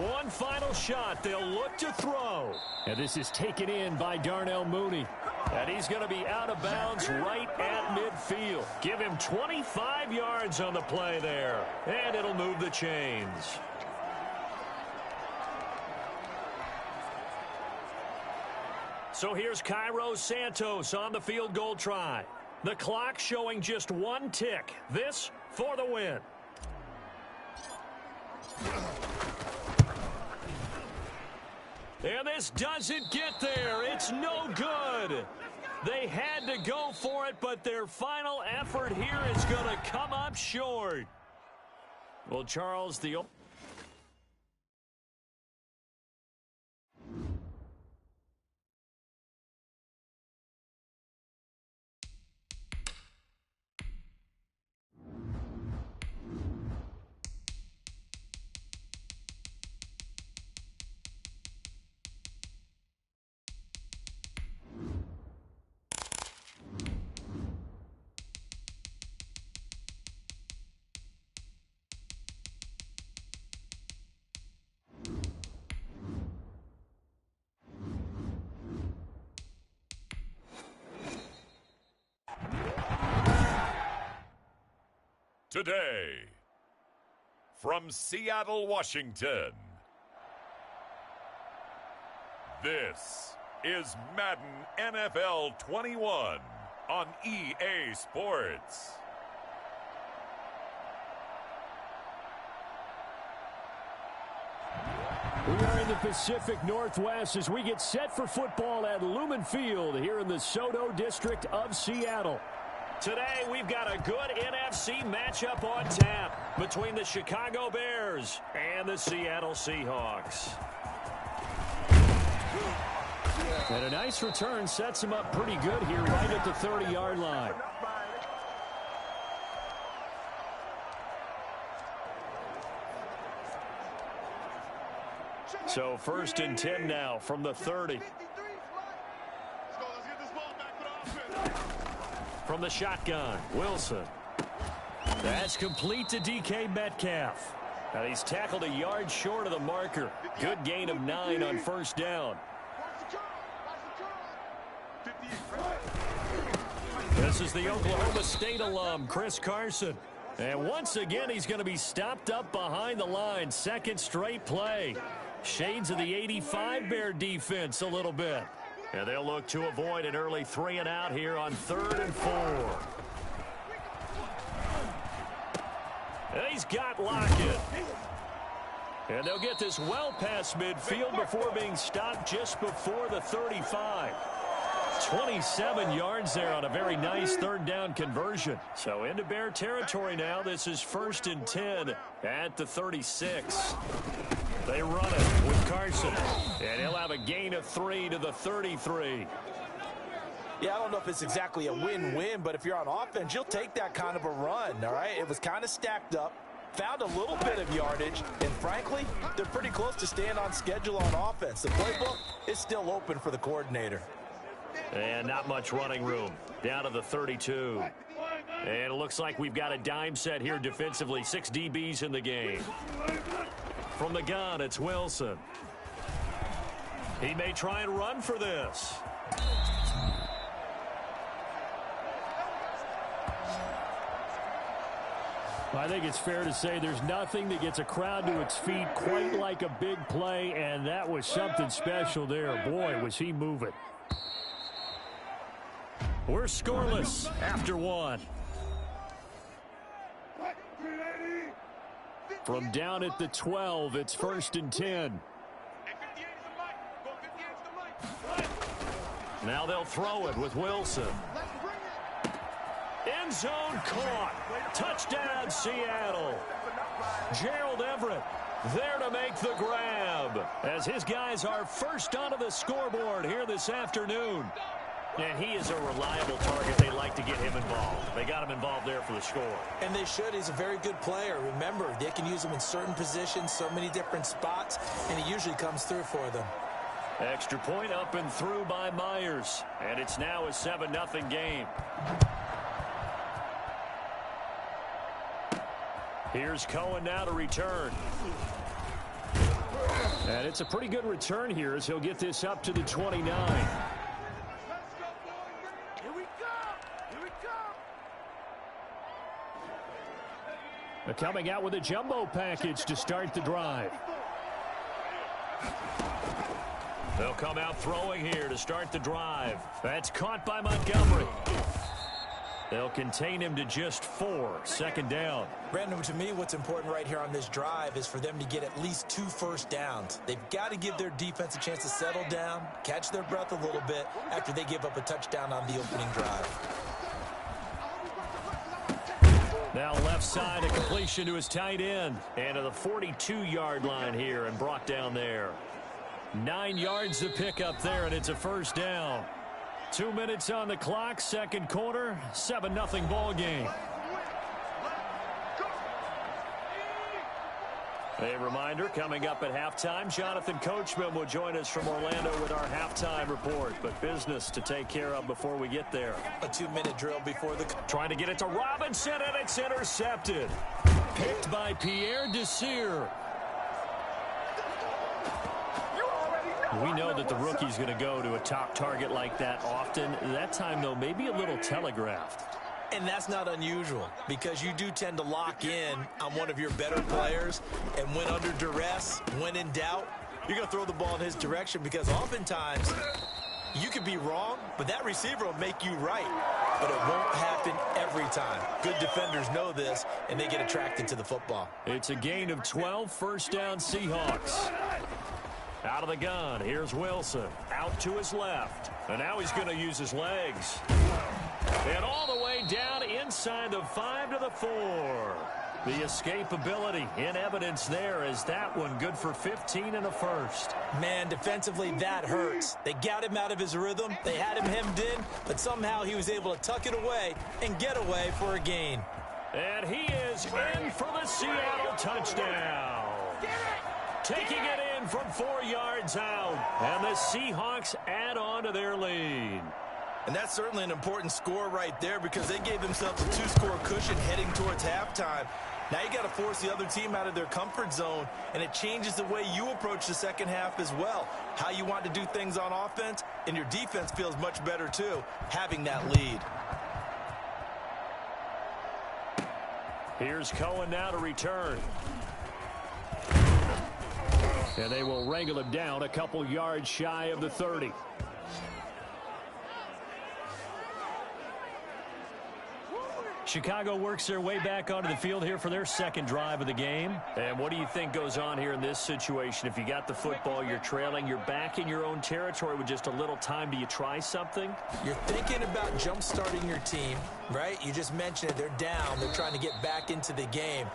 One final shot. They'll look to throw. And this is taken in by Darnell Mooney. And he's going to be out of bounds right at midfield. Give him 25 yards on the play there. And it'll move the chains. So here's Cairo Santos on the field goal try. The clock showing just one tick. This for the win. And this doesn't get there. It's no good. They had to go for it, but their final effort here is going to come up short. Well, Charles, the... Today, from Seattle, Washington, this is Madden NFL 21 on EA Sports. We are in the Pacific Northwest as we get set for football at Lumen Field here in the Soto District of Seattle. Today, we've got a good NFC matchup on tap between the Chicago Bears and the Seattle Seahawks. And a nice return sets him up pretty good here right at the 30-yard line. So 1st and 10 now from the 30. From the shotgun, Wilson. That's complete to DK Metcalf. Now he's tackled a yard short of the marker. Good gain of 9 on first down. This is the Oklahoma State alum, Chris Carson. And once again, he's going to be stopped up behind the line. Second straight play. Shades of the 85 Bear defense a little bit. And they'll look to avoid an early 3 and out here on 3rd and 4. And he's got Lockett. And they'll get this well past midfield before being stopped just before the 35. 27 yards there on a very nice 3rd down conversion. So into Bear territory now. This is 1st and 10 at the 36. They run it with Carson, and he'll have a gain of 3 to the 33. Yeah, I don't know if it's exactly a win-win, but if you're on offense, you'll take that kind of a run, all right? It was kind of stacked up. Found a little bit of yardage, and frankly, they're pretty close to staying on schedule on offense. The playbook is still open for the coordinator. And not much running room. Down to the 32. And it looks like we've got a dime set here defensively. 6 DBs in the game. From the gun, it's Wilson. He may try and run for this. I think it's fair to say there's nothing that gets a crowd to its feet quite like a big play, and that was something special there. Boy, was he moving. We're scoreless after 1. From down at the 12, it's 1st and 10. Now they'll throw it with Wilson. End zone caught. Touchdown, Seattle. Gerald Everett there to make the grab as his guys are first onto the scoreboard here this afternoon. And he is a reliable target. They like to get him involved. They got him involved there for the score. And they should. He's a very good player. Remember, they can use him in certain positions, so many different spots, and he usually comes through for them. Extra point up and through by Myers. And it's now a 7-0 game. Here's Cohen now to return. And it's a pretty good return here as he'll get this up to the 29. Coming out with a jumbo package to start the drive. They'll come out throwing here to start the drive. That's caught by Montgomery. They'll contain him to just 4. 2nd down. Brandon, to me, what's important right here on this drive is for them to get at least 2 first downs. They've got to give their defense a chance to settle down, catch their breath a little bit after they give up a touchdown on the opening drive. Now left side, a completion to his tight end. And to the 42-yard line here and brought down there. 9 yards to pick up there, and it's a 1st down. 2 minutes on the clock, 2nd quarter, 7-0 ball game. A reminder, coming up at halftime, Jonathan Coachman will join us from Orlando with our halftime report. But business to take care of before we get there. A 2-minute drill before the... Trying to get it to Robinson, and it's intercepted. Picked by Pierre Desir. We know that the rookie's going to go to a top target like that often. That time, though, maybe a little telegraphed. And that's not unusual because you do tend to lock in on one of your better players, and when under duress, when in doubt, you're going to throw the ball in his direction because oftentimes you could be wrong, but that receiver will make you right. But it won't happen every time. Good defenders know this, and they get attracted to the football. It's a gain of 12, 1st down Seahawks. Out of the gun, here's Wilson. Out to his left. And now he's going to use his legs. And all the way down inside the 5 to the 4. The escapability in evidence there as that one good for 15 and a 1st. Man, defensively, that hurts. They got him out of his rhythm. They had him hemmed in, but somehow he was able to tuck it away and get away for a gain. And he is in for the Seattle touchdown. Taking it in from 4 yards out. And the Seahawks add on to their lead. And that's certainly an important score right there because they gave themselves a 2-score cushion heading towards halftime. Now you got to force the other team out of their comfort zone, and it changes the way you approach the second half as well. How you want to do things on offense, and your defense feels much better too, having that lead. Here's Cohen now to return. And they will wrangle him down a couple yards shy of the 30. Chicago works their way back onto the field here for their 2nd drive of the game. And what do you think goes on here in this situation? If you got the football, you're trailing, you're back in your own territory with just a little time. Do you try something? You're thinking about jump-starting your team, right? You just mentioned it. They're down. They're trying to get back into the game.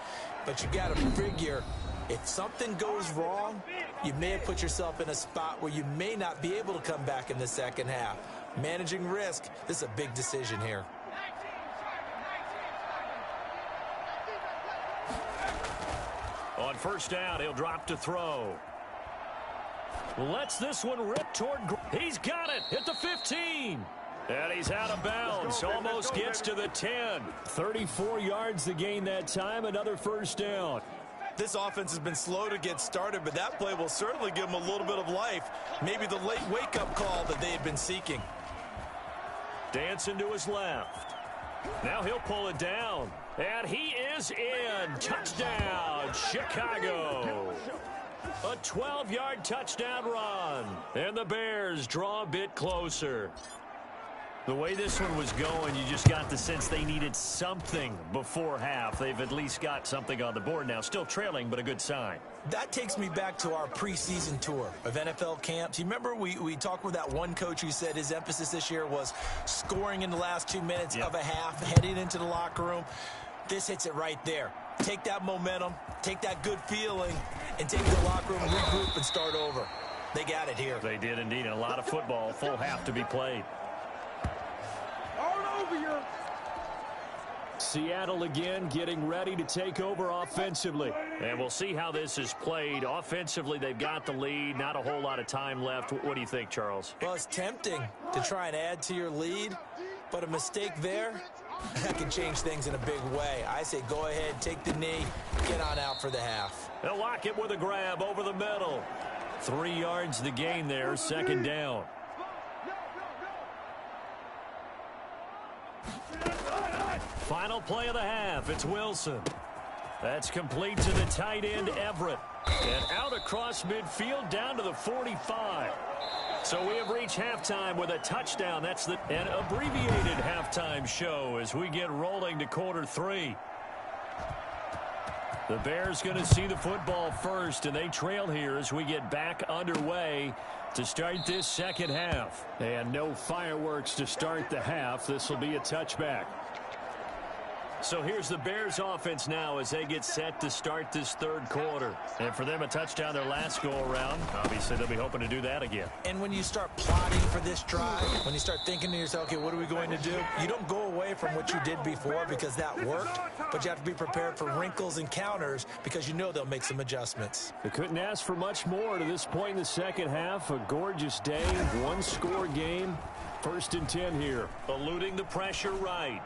But you got to figure if something goes wrong, you may have put yourself in a spot where you may not be able to come back in the second half. Managing risk, this is a big decision here. On first down, he'll drop to throw. Lets this one rip toward. He's got it at the 15. And he's out of bounds. Almost gets to the 10. 34 yards to gain that time. Another first down. This offense has been slow to get started, but that play will certainly give them a little bit of life. Maybe the late wake-up call that they had been seeking. Dancing to his left. Now he'll pull it down. And he is in. Touchdown, Chicago. A 12-yard touchdown run. And the Bears draw a bit closer. The way this one was going, you just got the sense they needed something before half. They've at least got something on the board now. Still trailing, but a good sign. That takes me back to our preseason tour of NFL camps. You remember we talked with that one coach who said his emphasis this year was scoring in the last 2 minutes of a half, heading into the locker room. This hits it right there. Take that momentum, take that good feeling, and take the locker room, regroup, and start over. They got it here. They did indeed. A lot of football, full half to be played. Seattle again getting ready to take over offensively. And we'll see how this is played. Offensively, they've got the lead. Not a whole lot of time left. What do you think, Charles? Well, it's tempting to try and add to your lead, but a mistake there, that can change things in a big way. I say go ahead, take the knee, get on out for the half. They'll lock it with a grab over the middle. 3 yards the gain there, second down. Final play of the half. It's Wilson. That's complete to the tight end, Everett. And out across midfield down to the 45. So we have reached halftime with a touchdown. That's an abbreviated halftime show as we get rolling to quarter 3. The Bears going to see the football first, and they trail here as we get back underway to start this second half. And no fireworks to start the half. This will be a touchback. So here's the Bears offense now as they get set to start this third quarter. And for them, a touchdown their last go-around. Obviously, they'll be hoping to do that again. And when you start plotting for this drive, when you start thinking to yourself, okay, what are we going to do? You don't go away from what you did before because that worked, but you have to be prepared for wrinkles and counters because you know they'll make some adjustments. They couldn't ask for much more to this point in the second half. A gorgeous day, one-score game. 1st and 10 here. Eluding the pressure right.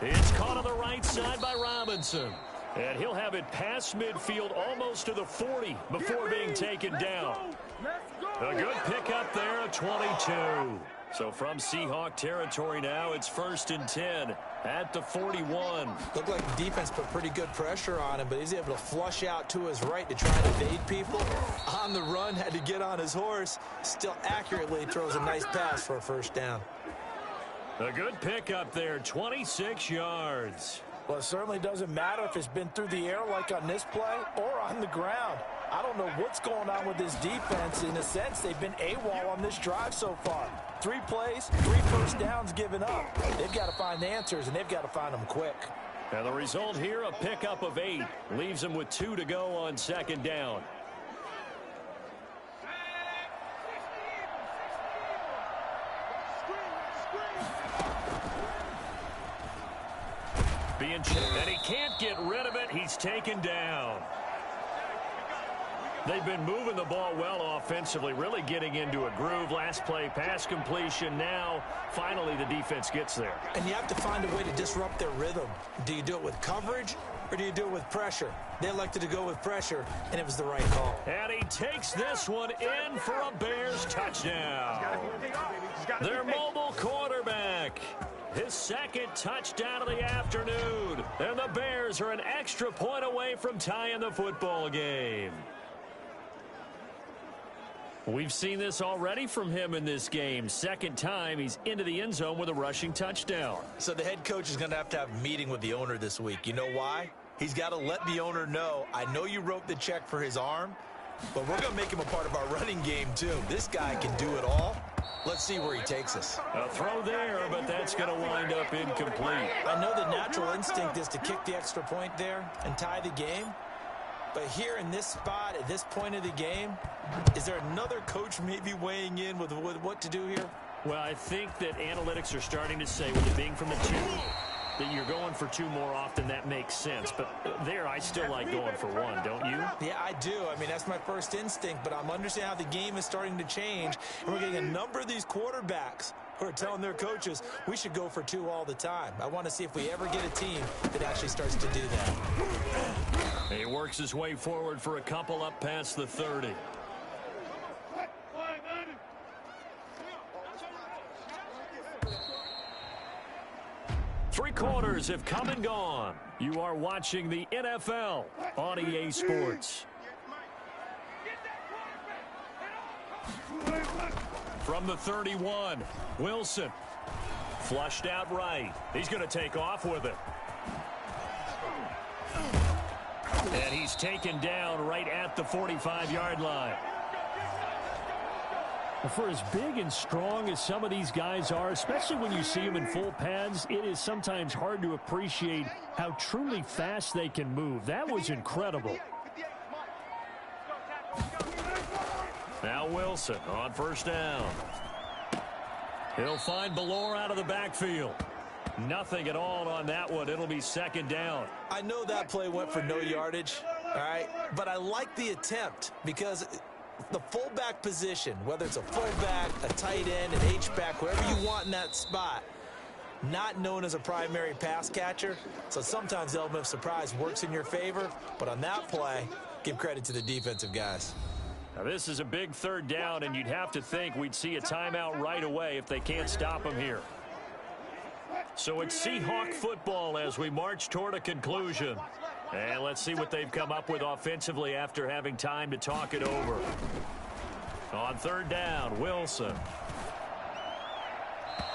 It's caught on the right side by Robinson. And he'll have it past midfield almost to the 40 before being taken down. A good pickup there of 22. So from Seahawk territory now, it's 1st and 10 at the 41. Looked like the defense put pretty good pressure on him, but he's able to flush out to his right to try and evade people. On the run, had to get on his horse. Still accurately throws a nice pass for a first down. A good pickup there, 26 yards. Well, it certainly doesn't matter if it's been through the air like on this play or on the ground. I don't know what's going on with this defense. In a sense, they've been AWOL on this drive so far. 3 plays, 3 first downs given up. They've got to find the answers, and they've got to find them quick. And the result here, a pickup of 8. Leaves them with 2 to go on second down. And he can't get rid of it. He's taken down. They've been moving the ball well offensively, really getting into a groove. Last play, pass completion. Now, finally, the defense gets there. And you have to find a way to disrupt their rhythm. Do you do it with coverage, or do you do it with pressure? They elected to go with pressure, and it was the right call. And he takes this one in for a Bears touchdown. Their mobile quarterback. His second touchdown of the afternoon. And the Bears are an extra point away from tying the football game. We've seen this already from him in this game. Second time he's into the end zone with a rushing touchdown. So the head coach is going to have a meeting with the owner this week. You know why? He's got to let the owner know, I know you wrote the check for his arm, but we're going to make him a part of our running game too. This guy can do it all. Let's see where he takes us. A throw there, but that's going to wind up incomplete. I know the natural instinct is to kick the extra point there and tie the game. But here in this spot, at this point of the game, is there another coach maybe weighing in with what to do here? Well, I think that analytics are starting to say, with it being from the 2, that you're going for 2 more often, that makes sense. But there, I still like going for 1, don't you? Yeah, I do. I mean, that's my first instinct, but I'm understanding how the game is starting to change, and we're getting a number of these quarterbacks who are telling their coaches we should go for 2 all the time. I want to see if we ever get a team that actually starts to do that. He works his way forward for a couple up past the 30. 3 quarters have come and gone. You are watching the NFL on EA Sports. From the 31, Wilson. Flushed out right. He's going to take off with it. And he's taken down right at the 45-yard line. For as big and strong as some of these guys are, especially when you see them in full pads, it is sometimes hard to appreciate how truly fast they can move. That was incredible. Now Wilson on first down. He'll find Ballore out of the backfield. Nothing at all on that one. It'll be second down. I know that play went for no yardage, all right, but I like the attempt because the fullback position, whether it's a fullback, a tight end, an H-back, wherever you want in that spot, not known as a primary pass catcher. So sometimes the element of surprise works in your favor. But on that play, give credit to the defensive guys. Now this is a big third down, and you'd have to think we'd see a timeout right away if they can't stop him here. So it's Seahawk football as we march toward a conclusion. And let's see what they've come up with offensively after having time to talk it over. On third down, Wilson.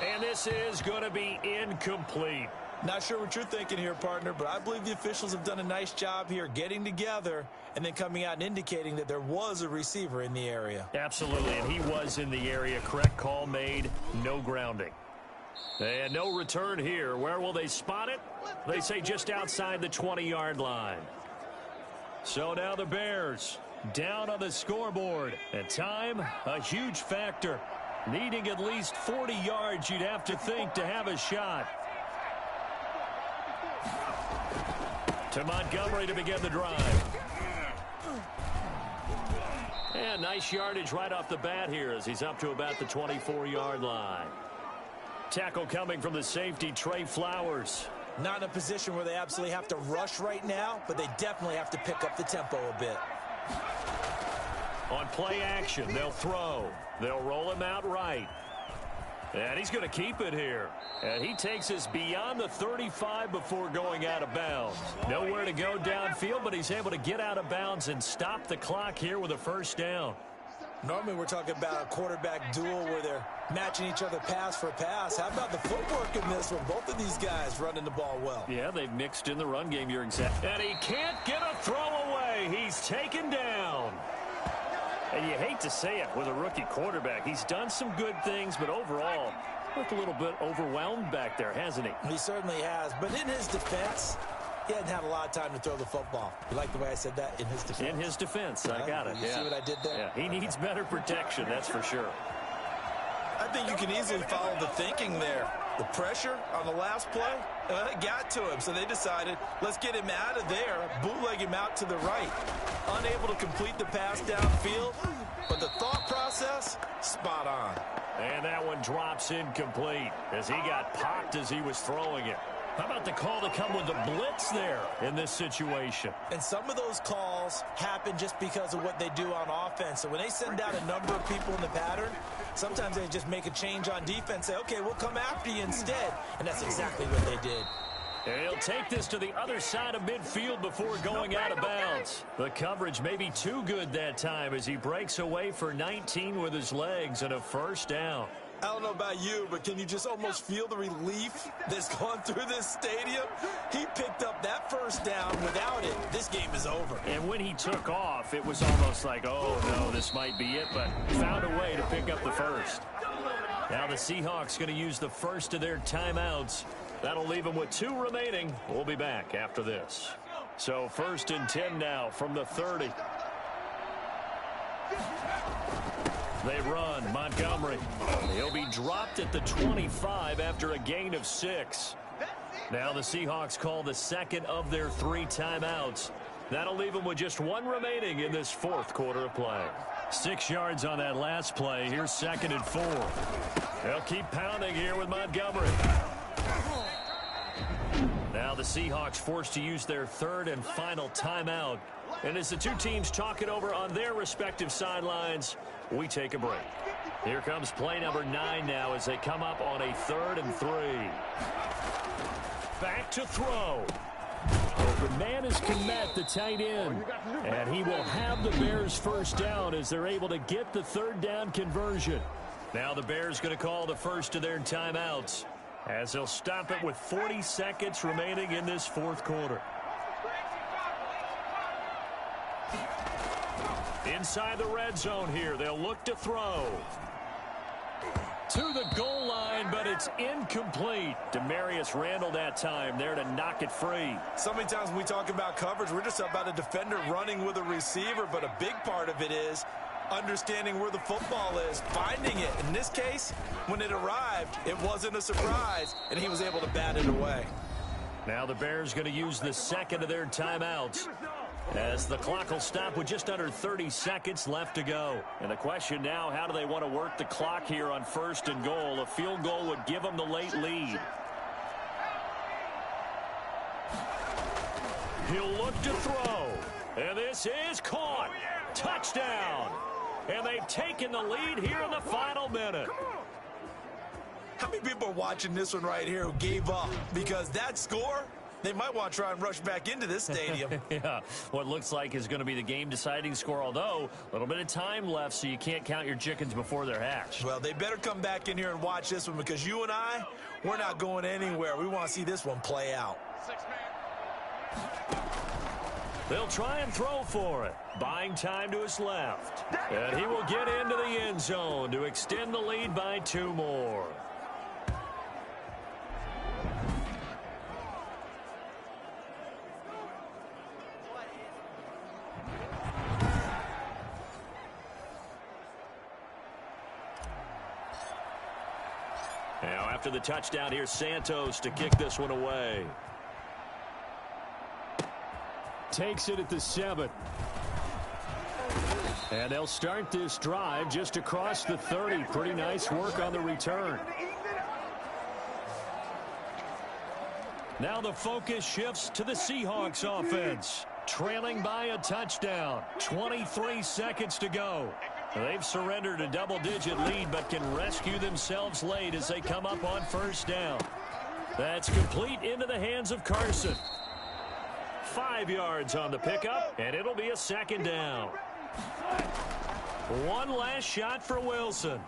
And this is going to be incomplete. Not sure what you're thinking here, partner, but I believe the officials have done a nice job here getting together and then coming out and indicating that there was a receiver in the area. Absolutely, and he was in the area. Correct call made, no grounding. And no return here. Where will they spot it? They say just outside the 20-yard line. So now the Bears down on the scoreboard. And time, a huge factor. Needing at least 40 yards, you'd have to think, to have a shot. To Montgomery to begin the drive. And nice yardage right off the bat here as he's up to about the 24-yard line. Tackle coming from the safety, Trey Flowers. Not in a position where they absolutely have to rush right now, but they definitely have to pick up the tempo a bit. On play action, they'll throw. They'll roll him out right. And he's going to keep it here. And he takes us beyond the 35 before going out of bounds. Nowhere to go downfield, but he's able to get out of bounds and stop the clock here with a first down. Normally we're talking about a quarterback duel where they're matching each other pass for pass. How about the footwork in this one? Both of these guys running the ball well. Yeah, they've mixed in the run game. You're exact. And he can't get a throw away. He's taken down. And you hate to say it with a rookie quarterback. He's done some good things, but overall, looked a little bit overwhelmed back there, hasn't he? He certainly has. But in his defense, he hadn't had a lot of time to throw the football. You like the way I said that? In his defense. In his defense. I got it. You see what I did there? Yeah, he needs better protection, that's for sure. I think you can easily follow the thinking there. The pressure on the last play, it got to him. So they decided, let's get him out of there, bootleg him out to the right. Unable to complete the pass downfield, but the thought process, spot on. And that one drops incomplete as he got popped as he was throwing it. How about the call to come with the blitz there in this situation? And some of those calls happen just because of what they do on offense. So when they send out a number of people in the pattern, sometimes they just make a change on defense, say, okay, we'll come after you instead. And that's exactly what they did. And he'll take this to the other side of midfield before going out of bounds. The coverage may be too good that time as he breaks away for 19 with his legs and a first down. I don't know about you, but can you just almost feel the relief that's gone through this stadium? He picked up that first down. Without it, this game is over. And when he took off, it was almost like, oh, no, this might be it, but found a way to pick up the first. Now the Seahawks going to use the first of their timeouts. That'll leave them with 2 remaining. We'll be back after this. So 1st and 10 now from the 30. They run. Montgomery. He'll be dropped at the 25 after a gain of 6. Now the Seahawks call the second of their 3 timeouts. That'll leave them with just 1 remaining in this 4th quarter of play. 6 yards on that last play. Here's 2nd and 4. They'll keep pounding here with Montgomery. Now the Seahawks forced to use their 3rd and final timeout. And as the 2 teams talk it over on their respective sidelines, we take a break. Here comes play number 9 now as they come up on a 3rd and 3. Back to throw. Open man is Kmet, the tight end. And he will have the Bears first down as they're able to get the 3rd down conversion. Now the Bears going to call the first of their timeouts as they'll stop it with 40 seconds remaining in this 4th quarter. Inside the red zone here, they'll look to throw. To the goal line, but it's incomplete. Demarius Randall that time there to knock it free. So many times when we talk about coverage, we're just about a defender running with a receiver, but a big part of it is understanding where the football is, finding it. In this case, when it arrived, it wasn't a surprise, and he was able to bat it away. Now the Bears going to use the 2nd of their timeouts as the clock will stop with just under 30 seconds left to go. And the question now, how do they want to work the clock here on 1st and goal? A field goal would give them the late lead. He'll look to throw. And this is caught. Touchdown. And they've taken the lead here in the final minute. How many people are watching this one right here who gave up? Because that score, they might want to try and rush back into this stadium. Yeah, what looks like is going to be the game-deciding score, although a little bit of time left, so you can't count your chickens before they're hatched. Well, they better come back in here and watch this one because you and I, we're not going anywhere. We want to see this one play out. They'll try and throw for it. Buying time to his left. And he will get into the end zone to extend the lead by 2 more. Now after the touchdown, here's Santos to kick this one away. Takes it at the 7. And they'll start this drive just across the 30. Pretty nice work on the return. Now the focus shifts to the Seahawks offense. Trailing by a touchdown. 23 seconds to go. They've surrendered a double-digit lead, but can rescue themselves late as they come up on 1st down. That's complete into the hands of Carson. 5 yards on the pickup, and it'll be a 2nd down. One last shot for Wilson.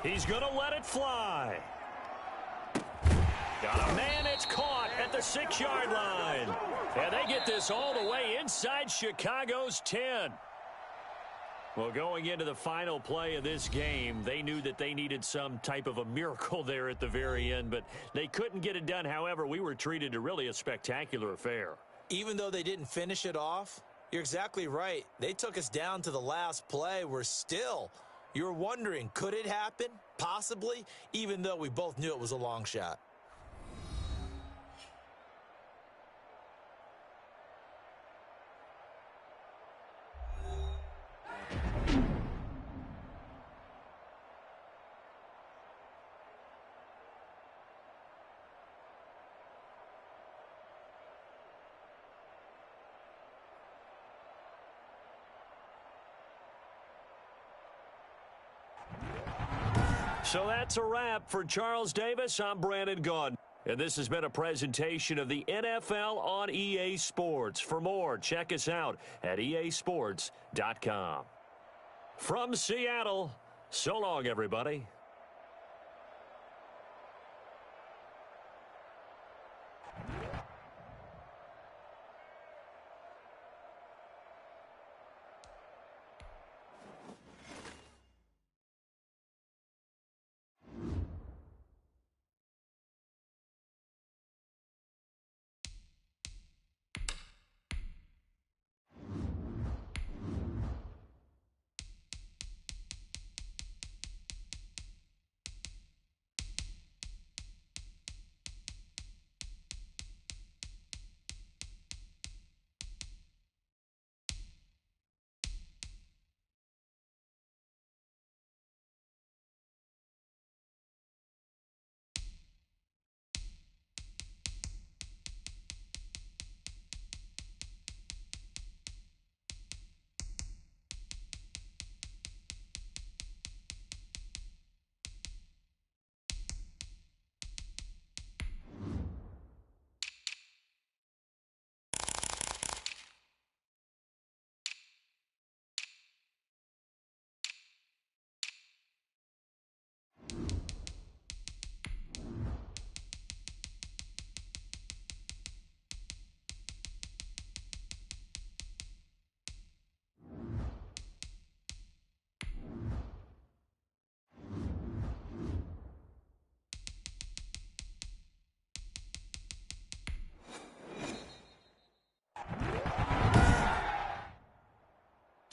He's going to let it fly. Got a man, it's caught at the 6-yard line. And they get this all the way inside Chicago's 10. Well, going into the final play of this game, they knew that they needed some type of a miracle there at the very end, but they couldn't get it done. However, we were treated to really a spectacular affair. Even though they didn't finish it off, you're exactly right. They took us down to the last play. You're wondering, could it happen? Possibly, even though we both knew it was a long shot. So that's a wrap for Charles Davis. I'm Brandon Gaudin. And this has been a presentation of the NFL on EA Sports. For more, check us out at easports.com. From Seattle, so long, everybody.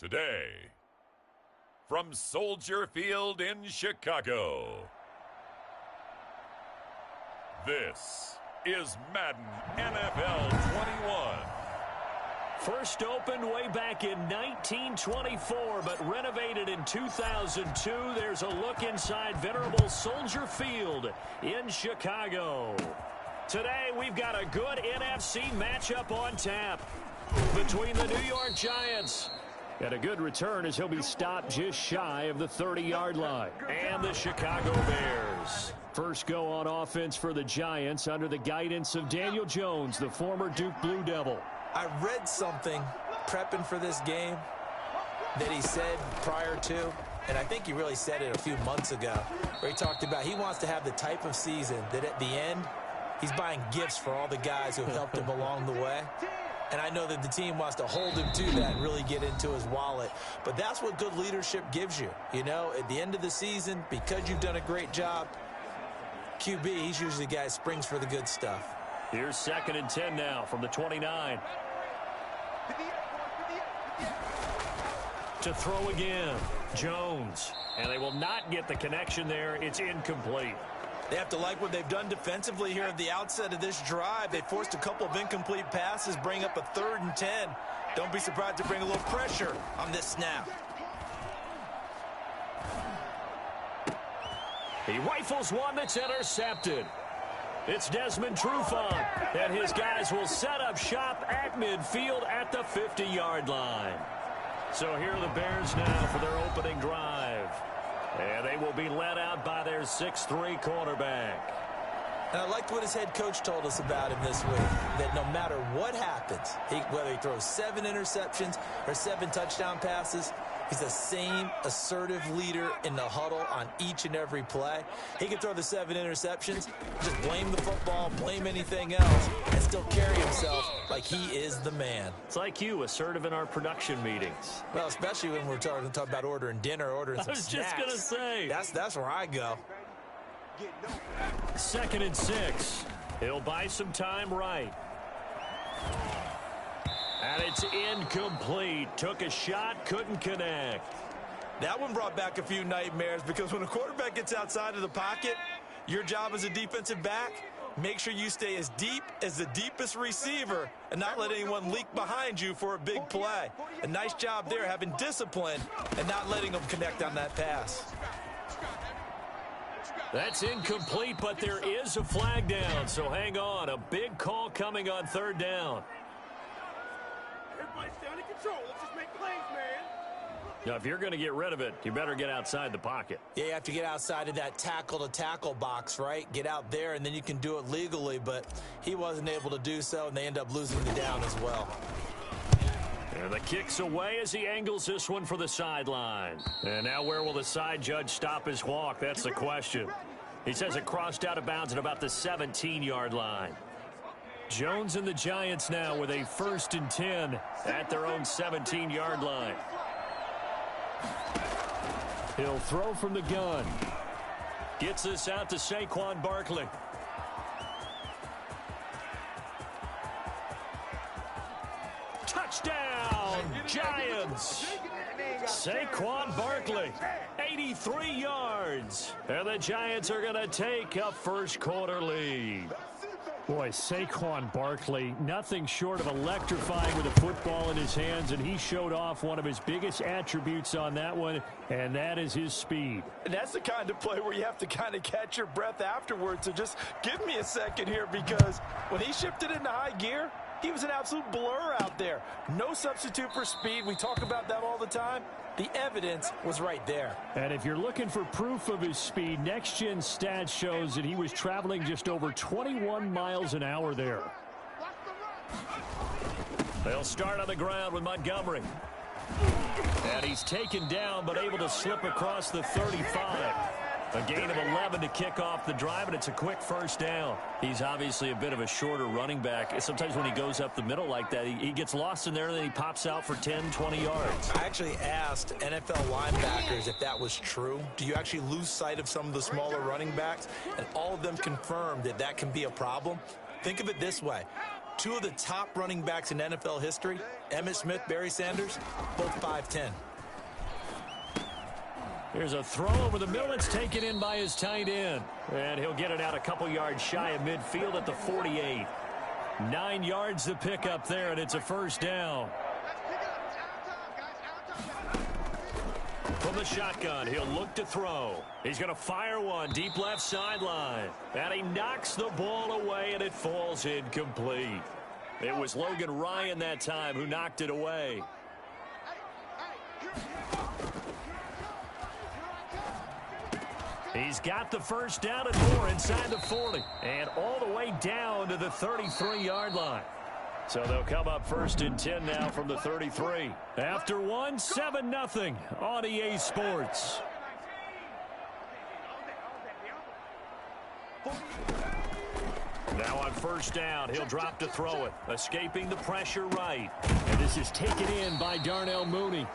Today, from Soldier Field in Chicago, this is Madden NFL 21. First opened way back in 1924, but renovated in 2002. There's a look inside venerable Soldier Field in Chicago. Today, we've got a good NFC matchup on tap between the New York Giants. And a good return as he'll be stopped just shy of the 30-yard line. And the Chicago Bears. First go on offense for the Giants under the guidance of Daniel Jones, the former Duke Blue Devil. I read something prepping for this game that he said prior to, and I think he really said it a few months ago, where he talked about he wants to have the type of season that at the end, he's buying gifts for all the guys who have helped him along the way. And I know that the team wants to hold him to that and really get into his wallet. But that's what good leadership gives you. You know, at the end of the season, because you've done a great job, QB, he's usually the guy who springs for the good stuff. Here's 2nd and 10 now from the 29. To throw again, Jones. And they will not get the connection there. It's incomplete. They have to like what they've done defensively here at the outset of this drive. They forced a couple of incomplete passes, bring up a 3rd and 10. Don't be surprised to bring a little pressure on this snap. He rifles one that's intercepted. It's Desmond Trufant, and his guys will set up shop at midfield at the 50-yard line. So here are the Bears now for their opening drive. And they will be led out by their 6'3" quarterback. And I liked what his head coach told us about him this week, that no matter what happens, whether he throws 7 interceptions or 7 touchdown passes, he's the same assertive leader in the huddle on each and every play. He can throw the 7 interceptions, just blame the football, blame anything else, and still carry himself like he is the man. It's like you, assertive in our production meetings. Well, especially when we're talking about ordering dinner, ordering some snacks. I was just going to say. That's where I go. 2nd and 6. He'll buy some time right. And it's incomplete. Took a shot, couldn't connect. That one brought back a few nightmares because when a quarterback gets outside of the pocket, your job as a defensive back, make sure you stay as deep as the deepest receiver and not let anyone leak behind you for a big play. A nice job there having discipline and not letting them connect on that pass. That's incomplete, but there is a flag down, so hang on. A big call coming on 3rd down. Everybody stay under control. Let's just make plays, man. Now, if you're going to get rid of it, you better get outside the pocket. Yeah, you have to get outside of that tackle-to-tackle box, right? Get out there, and then you can do it legally, but he wasn't able to do so, and they end up losing the down as well. And the kick's away as he angles this one for the sideline. And now where will the side judge stop his walk? That's the question. He says it crossed out of bounds at about the 17-yard line. Jones and the Giants now with a 1st and 10 at their own 17-yard line. He'll throw from the gun. Gets this out to Saquon Barkley. Touchdown, Giants. Saquon Barkley, 83 yards. And the Giants are going to take a first-quarter lead. Boy, Saquon Barkley, nothing short of electrifying with a football in his hands, and he showed off one of his biggest attributes on that one, and that is his speed. And that's the kind of play where you have to kind of catch your breath afterwards. So just give me a second here, because when he shifted into high gear, he was an absolute blur out there. No substitute for speed. We talk about that all the time. The evidence was right there. And if you're looking for proof of his speed, Next Gen Stats shows that he was traveling just over 21 miles an hour there. They'll start on the ground with Montgomery. And he's taken down, but able to slip across the 35. A gain of 11 to kick off the drive, and it's a quick first down. He's obviously a bit of a shorter running back. Sometimes when he goes up the middle like that, he gets lost in there, and then he pops out for 10, 20 yards. I actually asked NFL linebackers if that was true. Do you actually lose sight of some of the smaller running backs? And all of them confirmed that that can be a problem. Think of it this way. Two of the top running backs in NFL history, Emmitt Smith, Barry Sanders, both 5'10". Here's a throw over the middle. It's taken in by his tight end. And he'll get it out a couple yards shy of midfield at the 48. 9 yards to pick up there, and it's a first down. From the shotgun, he'll look to throw. He's going to fire one deep left sideline. And he knocks the ball away, and it falls incomplete. It was Logan Ryan that time who knocked it away. He's got the first down and more inside the 40. And all the way down to the 33-yard line. So they'll come up first and 10 now from the 33. After one, 7-0 on EA Sports. Now on first down, he'll drop to throw it. Escaping the pressure right. And this is taken in by Darnell Mooney.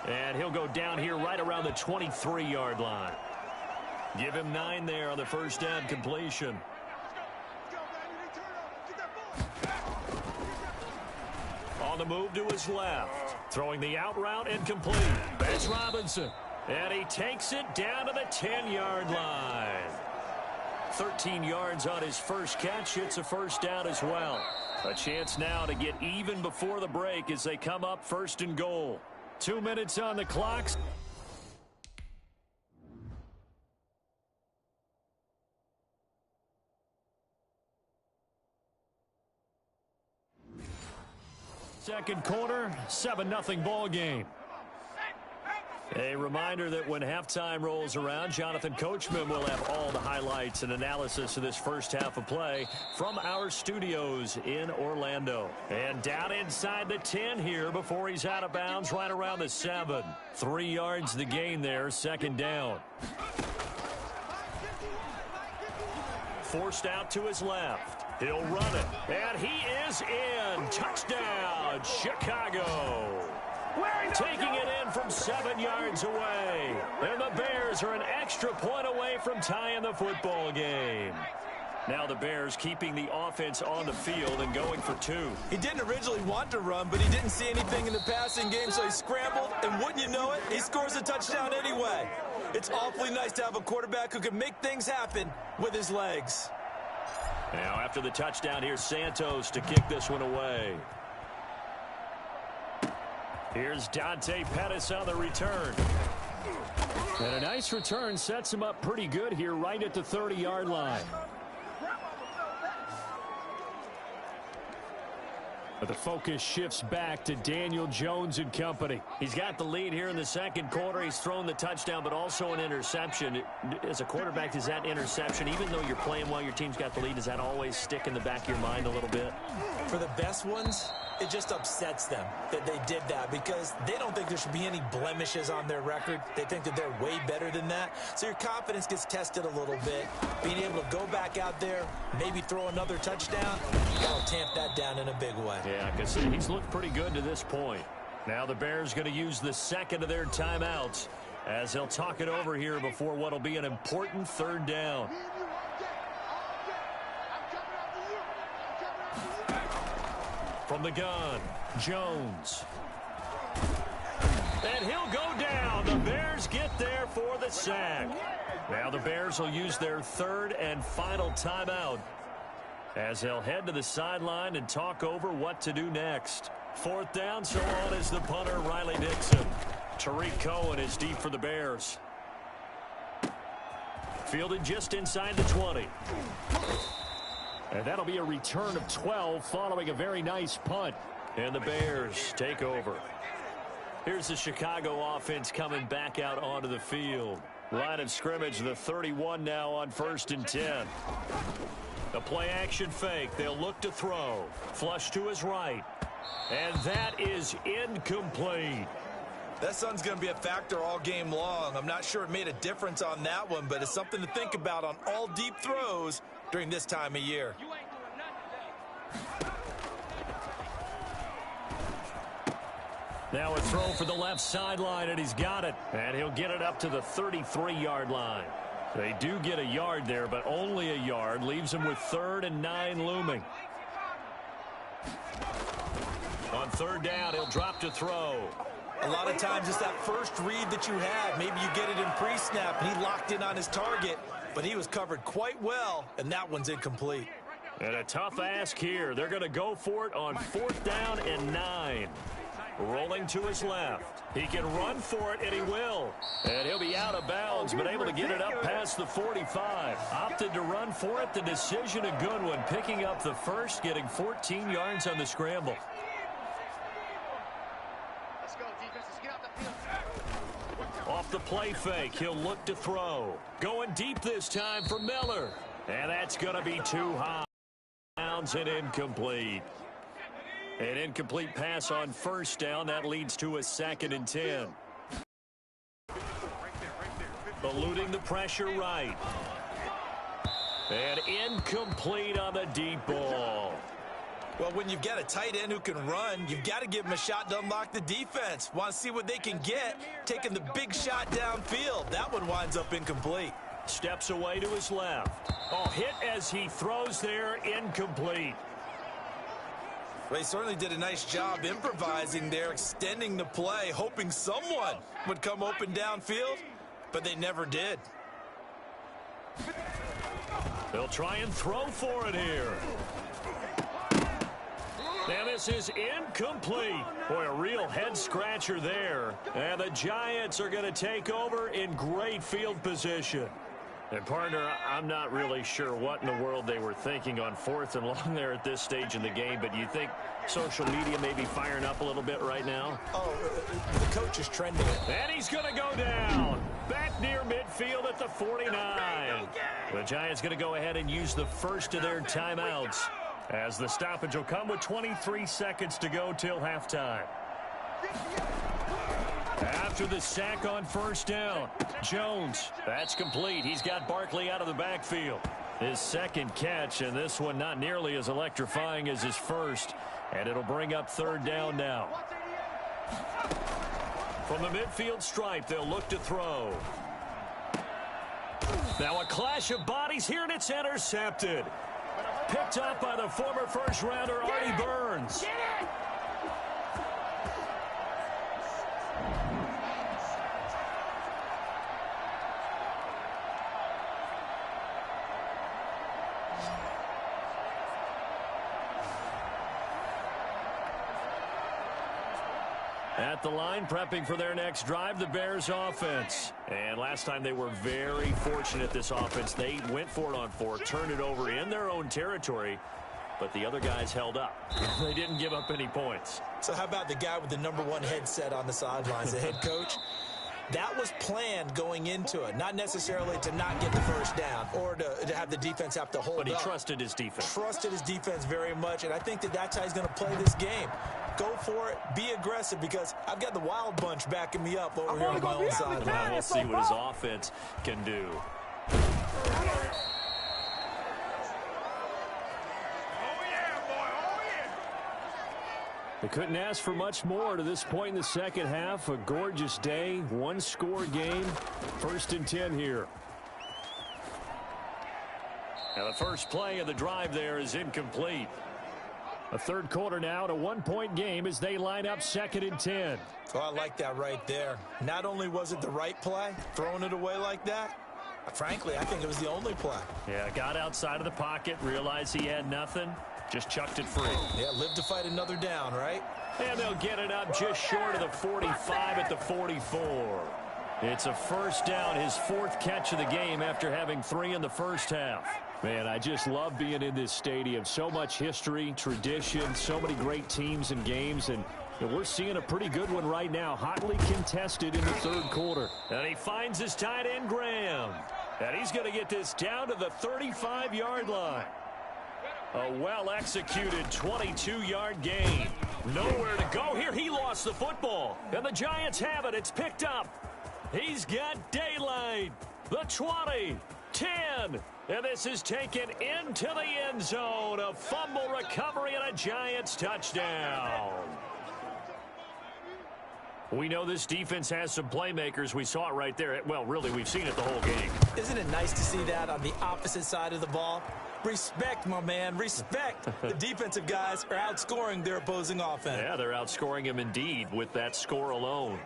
And he'll go down here right around the 23-yard line. Give him 9 there on the first down completion. On the move to his left. Throwing the out route incomplete. That's Robinson. And he takes it down to the 10-yard line. 13 yards on his first catch. It's a first down as well. A chance now to get even before the break as they come up first and goal. 2 minutes on the clock. Second quarter, 7-0 ball game. A reminder that when halftime rolls around, Jonathan Coachman will have all the highlights and analysis of this first half of play from our studios in Orlando. And down inside the 10 here before he's out of bounds right around the 7. 3 yards the gain there, second down. Forced out to his left. He'll run it, and he is in. Touchdown, Chicago. Taking it in from 7 yards away. And the Bears are an extra point away from tying the football game. Now the Bears keeping the offense on the field and going for 2. He didn't originally want to run, but he didn't see anything in the passing game, so he scrambled, and wouldn't you know it, he scores a touchdown anyway. It's awfully nice to have a quarterback who can make things happen with his legs. Now after the touchdown, here's Santos to kick this one away. Here's Dante Pettis on the return. And a nice return sets him up pretty good here right at the 30-yard line. But the focus shifts back to Daniel Jones and company. He's got the lead here in the second quarter. He's thrown the touchdown, but also an interception. As a quarterback, does that interception, even though you're playing well, your team's got the lead, does that always stick in the back of your mind a little bit? For the best ones, it just upsets them that they did that because they don't think there should be any blemishes on their record. They think that they're way better than that. So your confidence gets tested a little bit. Being able to go back out there, maybe throw another touchdown, that'll tamp that down in a big way. Yeah, because he's looked pretty good to this point. Now the Bears going to use the second of their timeouts as they'll talk it over here before what will be an important third down. From the gun, Jones. And he'll go down. The Bears get there for the sack. Now the Bears will use their third and final timeout as they'll head to the sideline and talk over what to do next. Fourth down, so on is the punter, Riley Dixon. Tariq Cohen is deep for the Bears. Fielded just inside the 20. And that'll be a return of 12 following a very nice punt. And the Bears take over. Here's the Chicago offense coming back out onto the field. Line of scrimmage, the 31 now on first and 10. The play action fake. They'll look to throw. Flush to his right. And that is incomplete. That sun's going to be a factor all game long. I'm not sure it made a difference on that one, but it's something to think about on all deep throws during this time of year. Now a throw for the left sideline, and he's got it. And he'll get it up to the 33-yard line. They do get a yard there, but only a yard. Leaves him with 3rd and 9 looming. On third down, he'll drop to throw. A lot of times it's that first read that you had. Maybe you get it in pre-snap, and he locked in on his target, but he was covered quite well, and that one's incomplete. And a tough ask here. They're going to go for it on 4th down and 9. Rolling to his left. He can run for it, and he will. And he'll be out of bounds, but able to get it up past the 45. Opted to run for it. The decision a good one. Picking up the first, getting 14 yards on the scramble. Let's go, defenses. Get out the field. Off the play fake, he'll look to throw. Going deep this time for Miller. And that's going to be too high. Downs and incomplete. An incomplete pass on 1st down. That leads to a 2nd and 10. Eluding the pressure right. And incomplete on the deep ball. Well, when you've got a tight end who can run, you've got to give him a shot to unlock the defense. Want to see what they can get, taking the big shot downfield. That one winds up incomplete. Steps away to his left. Oh, hit as he throws there, incomplete. Well, he certainly did a nice job improvising there, extending the play, hoping someone would come open downfield, but they never did. They'll try and throw for it here. And this is incomplete. Boy, a real head-scratcher there. And the Giants are going to take over in great field position. And, partner, I'm not really sure what in the world they were thinking on 4th and long there at this stage in the game, but you think social media may be firing up a little bit right now? Oh, the coach is trending it. And he's going to go down. Back near midfield at the 49. The Giants going to go ahead and use the first of their timeouts, as the stoppage will come with 23 seconds to go till halftime. After the sack on 1st down, Jones, that's complete. He's got Barkley out of the backfield. His 2nd catch, and this one not nearly as electrifying as his first. And it'll bring up 3rd down now. From the midfield stripe, they'll look to throw. Now a clash of bodies here, and it's intercepted. Picked up by the former first-rounder Artie Burns. At the line, prepping for their next drive, the Bears offense. And last time they were very fortunate, this offense. They went for it on 4, turned it over in their own territory, but the other guys held up. They didn't give up any points. So how about the guy with the #1 headset on the sidelines, the head coach? That was planned going into it, not necessarily to not get the first down or to have the defense have to hold up. But he trusted his defense. Trusted his defense very much, and I think that's how he's going to play this game. Go for it, be aggressive, because I've got the wild bunch backing me up over here on my own sideline. We'll see what his offense can do. They couldn't ask for much more to this point in the second half. A gorgeous day, one-score game. 1st and 10 here. And the first play of the drive there is incomplete. A 3rd quarter now, and a 1-point game as they line up 2nd and 10. Oh, I like that right there. Not only was it the right play, throwing it away like that, frankly, I think it was the only play. Yeah, got outside of the pocket, realized he had nothing, just chucked it free. Yeah, live to fight another down, right? And they'll get it up just short of the 45 at the 44. It's a 1st down, his 4th catch of the game after having 3 in the first half. Man, I just love being in this stadium. So much history, tradition, so many great teams and games, and we're seeing a pretty good one right now, hotly contested in the 3rd quarter. And he finds his tight end, Graham. And he's going to get this down to the 35-yard line. A well-executed 22-yard gain. Nowhere to go here. He lost the football. And the Giants have it. It's picked up. He's got daylight. The 20, 10. And this is taken into the end zone. A fumble recovery and a Giants touchdown. We know this defense has some playmakers. We saw it right there. Well, really, we've seen it the whole game. Isn't it nice to see that on the opposite side of the ball? Respect, my man, respect. The defensive guys are outscoring their opposing offense. Yeah, they're outscoring him indeed with that score alone.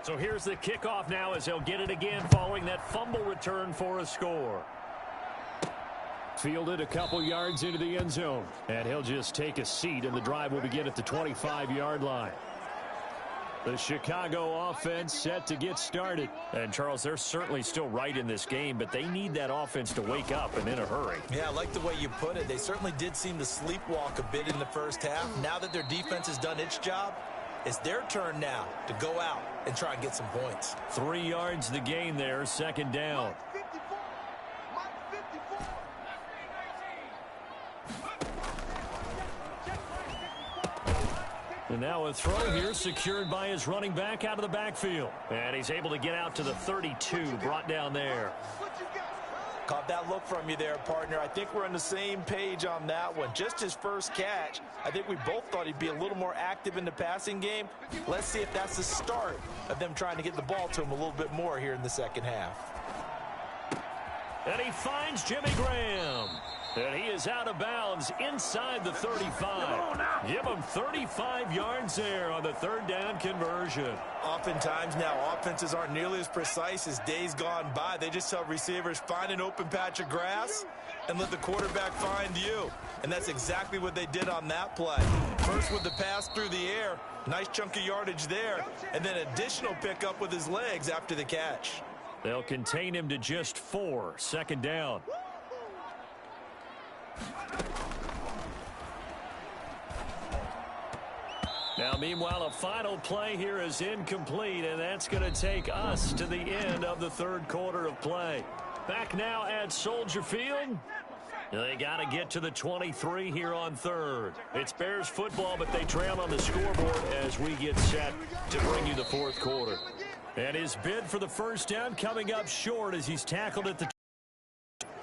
So here's the kickoff now as they'll get it again following that fumble return for a score. Fielded a couple yards into the end zone. And he'll just take a seat, and the drive will begin at the 25-yard line. The Chicago offense set to get started. And, Charles, they're certainly still right in this game, but they need that offense to wake up and in a hurry. Yeah, I like the way you put it. They certainly did seem to sleepwalk a bit in the first half. Now that their defense has done its job, it's their turn now to go out and try and get some points. 3 yards the gain there, second down. And now a throw here secured by his running back out of the backfield. And he's able to get out to the 32, brought down there. Caught that look from you there, partner. I think we're on the same page on that one. Just his first catch, I think we both thought he'd be a little more active in the passing game. Let's see if that's the start of them trying to get the ball to him a little bit more here in the second half. And he finds Jimmy Graham. And he is out of bounds inside the 35. Give him 35 yards there on the third down conversion. Oftentimes now, offenses aren't nearly as precise as days gone by. They just tell receivers, find an open patch of grass and let the quarterback find you. And that's exactly what they did on that play. First with the pass through the air, nice chunk of yardage there, and then additional pickup with his legs after the catch. They'll contain him to just 4, second down. Now, meanwhile, a final play here is incomplete, and that's going to take us to the end of the third quarter of play. Back now at Soldier Field. They got to get to the 23 here on third. It's Bears football, but they trail on the scoreboard as we get set to bring you the fourth quarter. And his bid for the first down coming up short as he's tackled at the.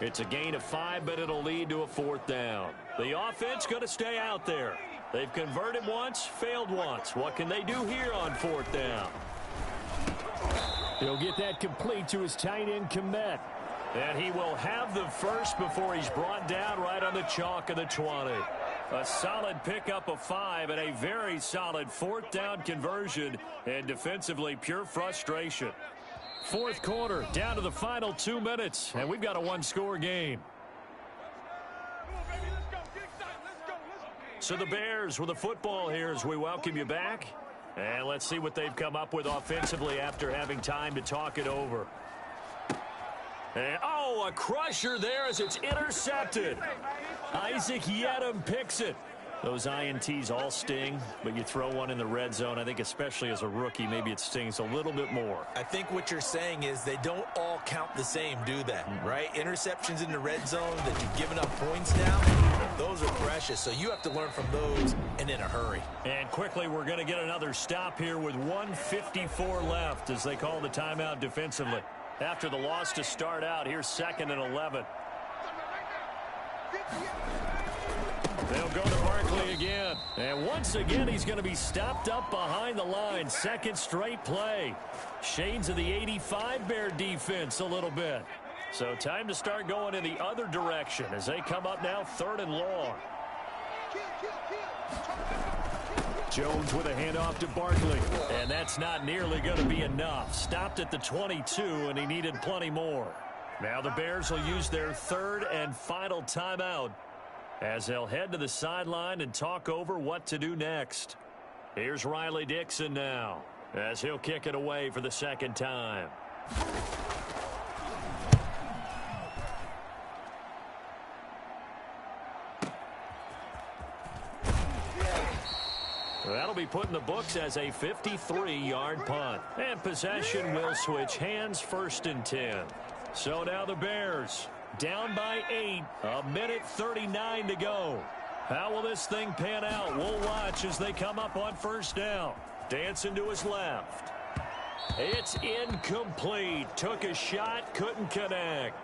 It's a gain of 5, but it'll lead to a fourth down. The offense going to stay out there. They've converted once, failed once. What can they do here on fourth down? He'll get that complete to his tight end, Komet. And he will have the first before he's brought down right on the chalk of the 20. A solid pickup of 5 and a very solid fourth down conversion. And defensively, pure frustration. Fourth quarter, down to the final 2 minutes. And we've got a one-score game. So the Bears with the football here as we welcome you back. And let's see what they've come up with offensively after having time to talk it over. And, a crusher there as it's intercepted. Isaac Yedem picks it. Those INTs all sting, but you throw one in the red zone, I think especially as a rookie, maybe it stings a little bit more. I think what you're saying is they don't all count the same, do they? Right? Interceptions in the red zone that you've given up points now, those are precious. So you have to learn from those and in a hurry. And quickly, we're going to get another stop here with 1:54 left as they call the timeout defensively. After the loss to start out, here's 2nd and 11. They'll go to Barkley again. And once again, he's going to be stopped up behind the line. Second straight play. Shades of the 85 Bear defense a little bit. So time to start going in the other direction as they come up now 3rd and long. Jones with a handoff to Barkley. And that's not nearly going to be enough. Stopped at the 22, and he needed plenty more. Now the Bears will use their 3rd and final timeout as they'll head to the sideline and talk over what to do next. Here's Riley Dixon now as he'll kick it away for the second time. That'll be put in the books as a 53-yard punt. And possession will switch hands, 1st and 10. So now the Bears down by 8, 1:39 to go. How will this thing pan out? We'll watch as they come up on 1st down. Dancing to his left. It's incomplete. Took a shot, couldn't connect.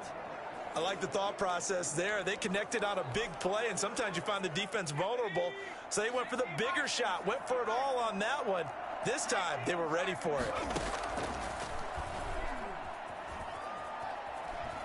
I like the thought process there. They connected on a big play, and sometimes you find the defense vulnerable. So they went for the bigger shot, went for it all on that one. This time, they were ready for it.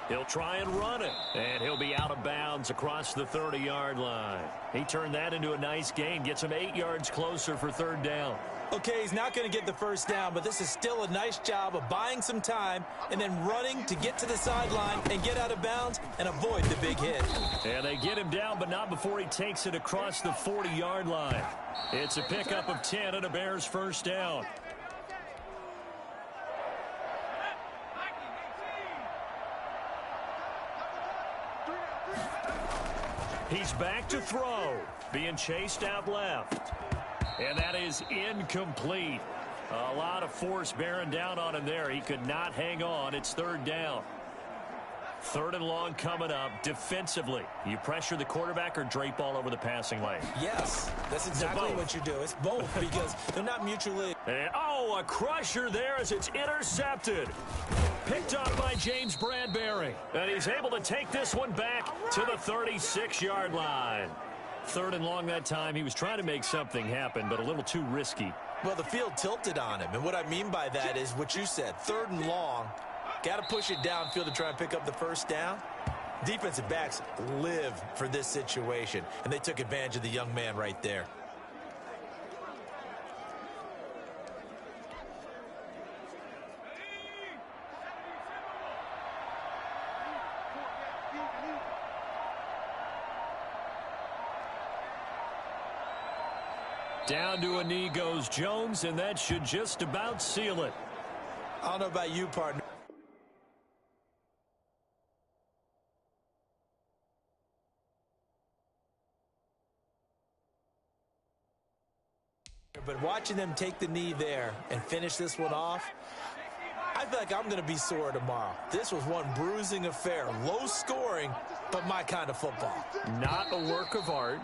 He'll try and run it, and he'll be out of bounds across the 30-yard line. He turned that into a nice gain, gets him 8 yards closer for third down. Okay, he's not going to get the first down, but this is still a nice job of buying some time and then running to get to the sideline and get out of bounds and avoid the big hit. And they get him down, but not before he takes it across the 40-yard line. It's a pickup of 10 and a Bears first down. He's back to throw, being chased out left. And that is incomplete. A lot of force bearing down on him there. He could not hang on. It's third down. Third and long coming up. Defensively, you pressure the quarterback or drape all over the passing lane? Yes, that's exactly what you do. It's both because they're not mutually. And, a crusher there as it's intercepted. Picked up by James Bradbury. And he's able to take this one back to the 36-yard line. Third and long that time. He was trying to make something happen, but a little too risky. Well, the field tilted on him, and what I mean by that is what you said. Third and long, got to push it downfield to try and pick up the first down. Defensive backs live for this situation, and they took advantage of the young man right there. Down to a knee goes Jones, and that should just about seal it. I don't know about you, partner. But watching them take the knee there and finish this one off, I feel like I'm going to be sore tomorrow. This was one bruising affair. Low scoring, but my kind of football. Not a work of art,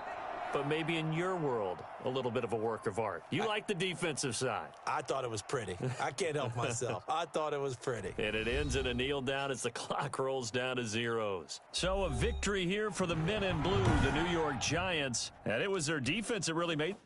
but maybe in your world, a little bit of a work of art. You like the defensive side. I thought it was pretty. I can't help myself. I thought it was pretty. And it ends in a kneel down as the clock rolls down to zeros. So a victory here for the men in blue, the New York Giants. And it was their defense that really made...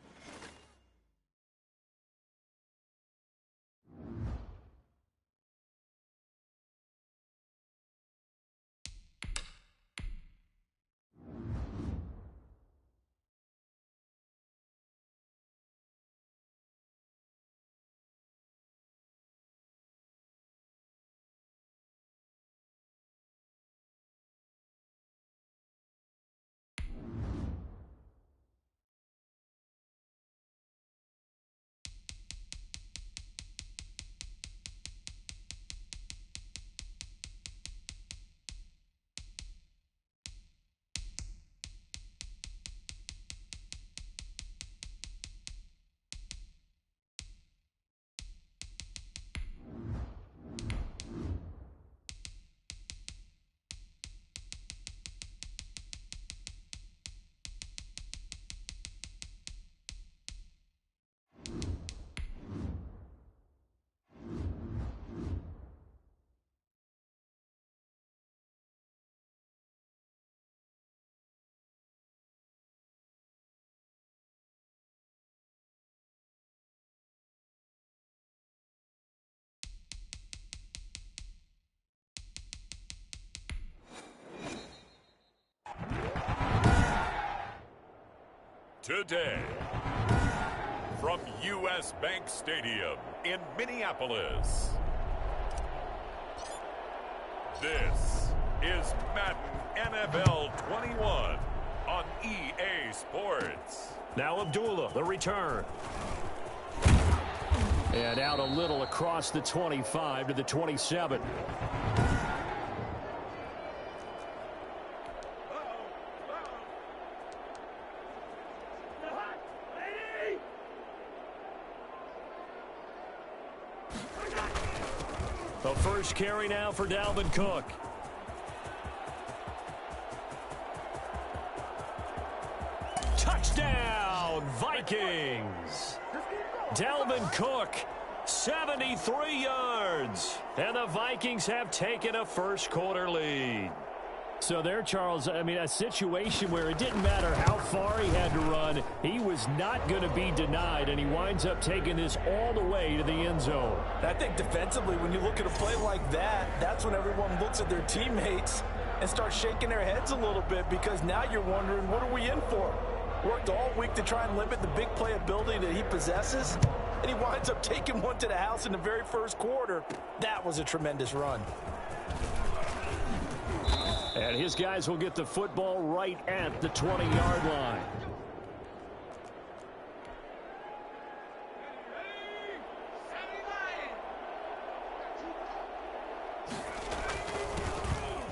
Today, from U.S. Bank Stadium in Minneapolis, this is Madden NFL 21 on EA Sports. Now Abdullah, the return. And out a little across the 25 to the 27. The first carry now for Dalvin Cook. Touchdown, Vikings. Dalvin Cook, 73 yards. And the Vikings have taken a first quarter lead. So there, Charles, I mean, a situation where it didn't matter how far he had to run, he was not going to be denied, and he winds up taking this all the way to the end zone. I think defensively, when you look at a play like that, that's when everyone looks at their teammates and starts shaking their heads a little bit, because now you're wondering, what are we in for? Worked all week to try and limit the big play ability that he possesses, and he winds up taking one to the house in the very first quarter. That was a tremendous run. And his guys will get the football right at the 20-yard line.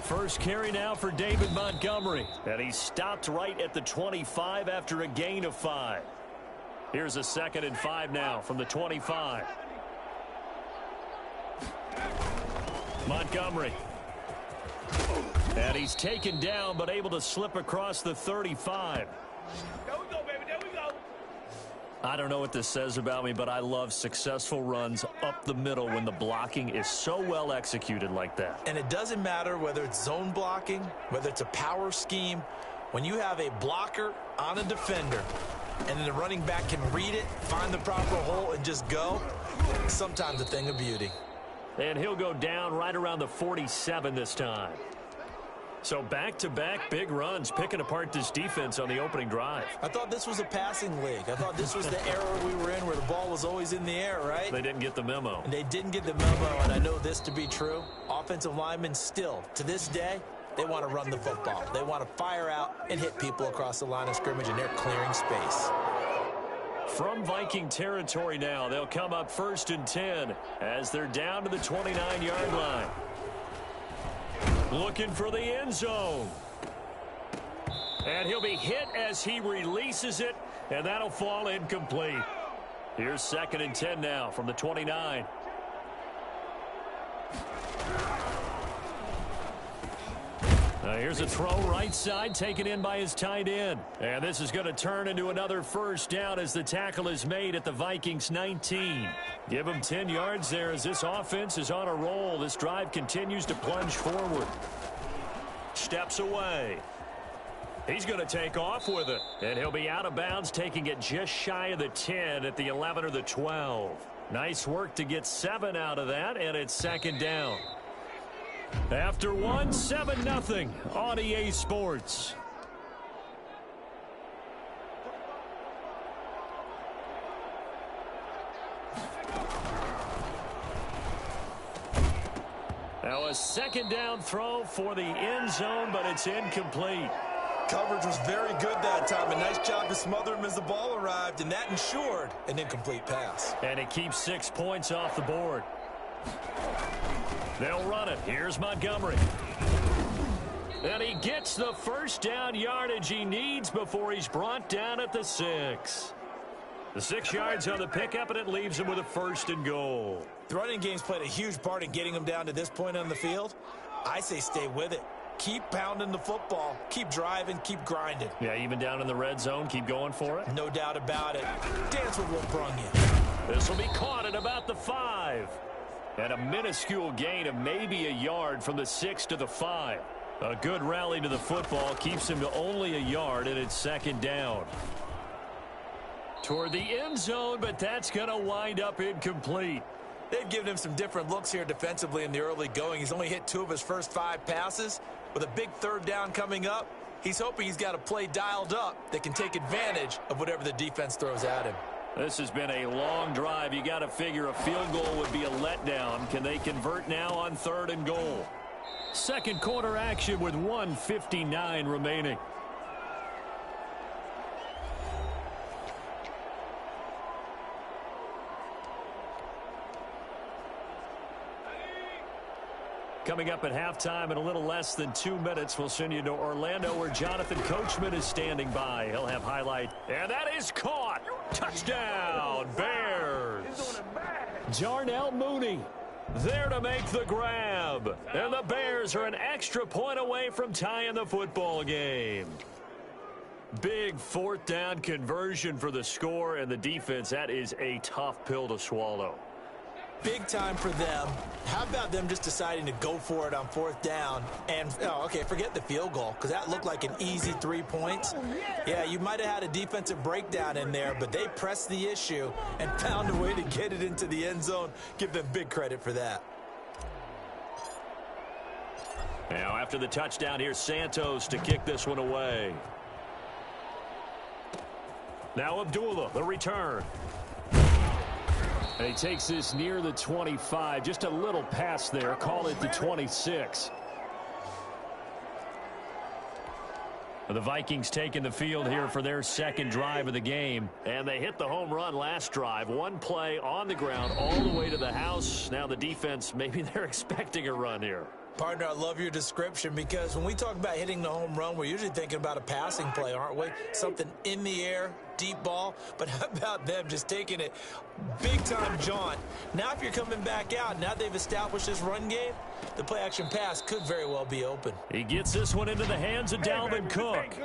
First carry now for David Montgomery. And he stopped right at the 25 after a gain of 5. Here's a 2nd and 5 now from the 25. Montgomery. And he's taken down, but able to slip across the 35. There we go, baby. There we go. I don't know what this says about me, but I love successful runs up the middle when the blocking is so well executed like that. And it doesn't matter whether it's zone blocking, whether it's a power scheme. When you have a blocker on a defender, and then the running back can read it, find the proper hole, and just go, sometimes a thing of beauty. And he'll go down right around the 47 this time. So back-to-back big runs, picking apart this defense on the opening drive. I thought this was a passing league. I thought this was the era we were in where the ball was always in the air, right? They didn't get the memo. And they didn't get the memo, and I know this to be true. Offensive linemen still, to this day, they want to run the football. They want to fire out and hit people across the line of scrimmage, and they're clearing space. From Viking territory now, they'll come up 1st and 10 as they're down to the 29-yard line. Looking for the end zone. And he'll be hit as he releases it, and that'll fall incomplete. Here's 2nd and 10 now from the 29. Here's a throw right side, taken in by his tight end. And this is going to turn into another first down as the tackle is made at the Vikings 19. Give him 10 yards there as this offense is on a roll. This drive continues to plunge forward. Steps away. He's going to take off with it. And he'll be out of bounds, taking it just shy of the 10 at the 11 or the 12. Nice work to get 7 out of that, and it's 2nd down. After 1, 7-0 on EA Sports. Now a 2nd down throw for the end zone, but it's incomplete. Coverage was very good that time. A nice job to smother him as the ball arrived, and that ensured an incomplete pass. And it keeps 6 points off the board. They'll run it. Here's Montgomery. And he gets the first down yardage he needs before he's brought down at the 6. The 6 yards on the pickup, and it leaves him with a 1st and goal. The running game's played a huge part in getting him down to this point on the field. I say stay with it. Keep pounding the football. Keep driving. Keep grinding. Yeah, even down in the red zone, keep going for it. No doubt about it. Dance with what brung you. This will be caught at about the 5. And a minuscule gain of maybe a yard from the 6 to the 5. A good rally to the football keeps him to only a yard, and it's 2nd down. Toward the end zone, but that's going to wind up incomplete. They've given him some different looks here defensively in the early going. He's only hit 2 of his first 5 passes. With a big 3rd down coming up, he's hoping he's got a play dialed up that can take advantage of whatever the defense throws at him. This has been a long drive. You got to figure a field goal would be a letdown. Can they convert now on 3rd and goal? 2nd quarter action with 1:59 remaining. Coming up at halftime in a little less than 2 minutes, we'll send you to Orlando where Jonathan Coachman is standing by. He'll have highlight. And that is caught. Touchdown, Bears. Darnell Mooney there to make the grab. And the Bears are an extra point away from tying the football game. Big 4th down conversion for the score and the defense. That is a tough pill to swallow. big time for them. How about them just deciding to go for it on 4th down? And, forget the field goal, because that looked like an easy 3 points. Yeah, you might have had a defensive breakdown in there, but they pressed the issue and found a way to get it into the end zone. Give them big credit for that. Now, after the touchdown, here's Santos to kick this one away. Now Abdullah, the return. And he takes this near the 25. Just a little pass there. Call it the 26. The Vikings taking the field here for their second drive of the game. And they hit the home run last drive. One play on the ground all the way to the house. Now the defense, maybe they're expecting a run here. Partner, I love your description, because when we talk about hitting the home run, we're usually thinking about a passing play, aren't we? Something in the air, deep ball. But how about them just taking it big-time jaunt? Now if you're coming back out, now they've established this run game, the play-action pass could very well be open. He gets this one into the hands of Dalvin Cook.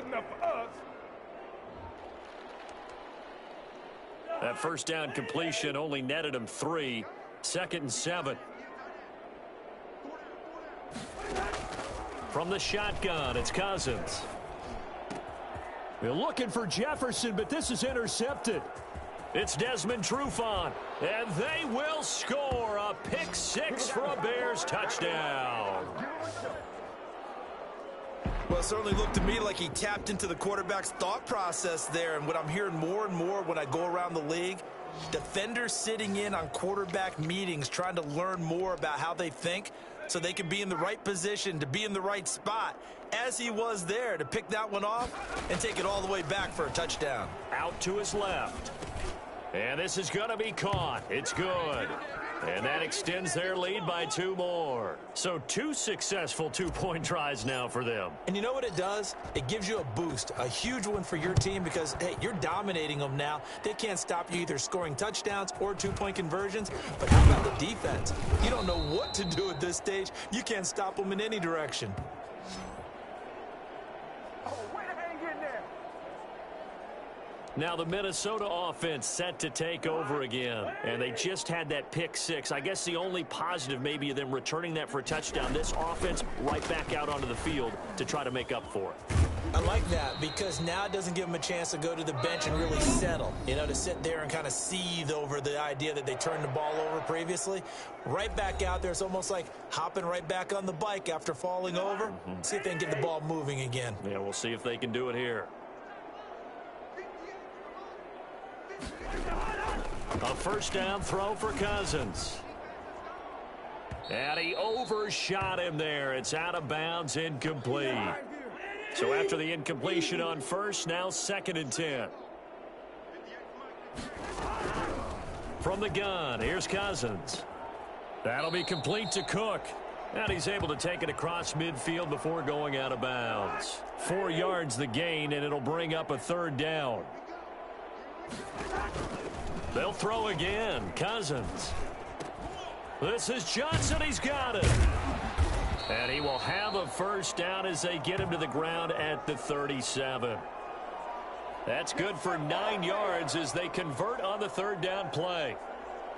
That first down completion only netted him 3. 2nd and 7. From the shotgun, it's Cousins. They're looking for Jefferson, but this is intercepted. It's Desmond Trufant, and they will score a pick 6 for a Bears touchdown. Well, it certainly looked to me like he tapped into the quarterback's thought process there, and what I'm hearing more and more when I go around the league, defenders sitting in on quarterback meetings trying to learn more about how they think so they can be in the right position to be in the right spot, as he was there to pick that one off and take it all the way back for a touchdown. Out to his left. And this is going to be caught. It's good. And that extends their lead by 2 more. So 2 successful 2-point tries now for them. And you know what it does? It gives you a boost, a huge one for your team, because, hey, you're dominating them now. They can't stop you either scoring touchdowns or 2-point conversions. But how about the defense? You don't know what to do at this stage. You can't stop them in any direction. Now the Minnesota offense set to take over again. And they just had that pick 6. I guess the only positive maybe of them returning that for a touchdown. This offense right back out onto the field to try to make up for it. I like that, because now it doesn't give them a chance to go to the bench and really settle. To sit there and kind of seethe over the idea that they turned the ball over previously. Right back out there, it's almost like hopping right back on the bike after falling over. See if they can get the ball moving again. Yeah, we'll see if they can do it here. A first down throw for Cousins. And he overshot him there. It's out of bounds, incomplete. So after the incompletion on first, now 2nd and 10. From the gun, here's Cousins. That'll be complete to Cook. And he's able to take it across midfield before going out of bounds. 4 yards the gain, and it'll bring up a 3rd down. They'll throw again. Cousins. This is Johnson. He's got it. And he will have a first down as they get him to the ground at the 37. That's good for 9 yards as they convert on the 3rd down play.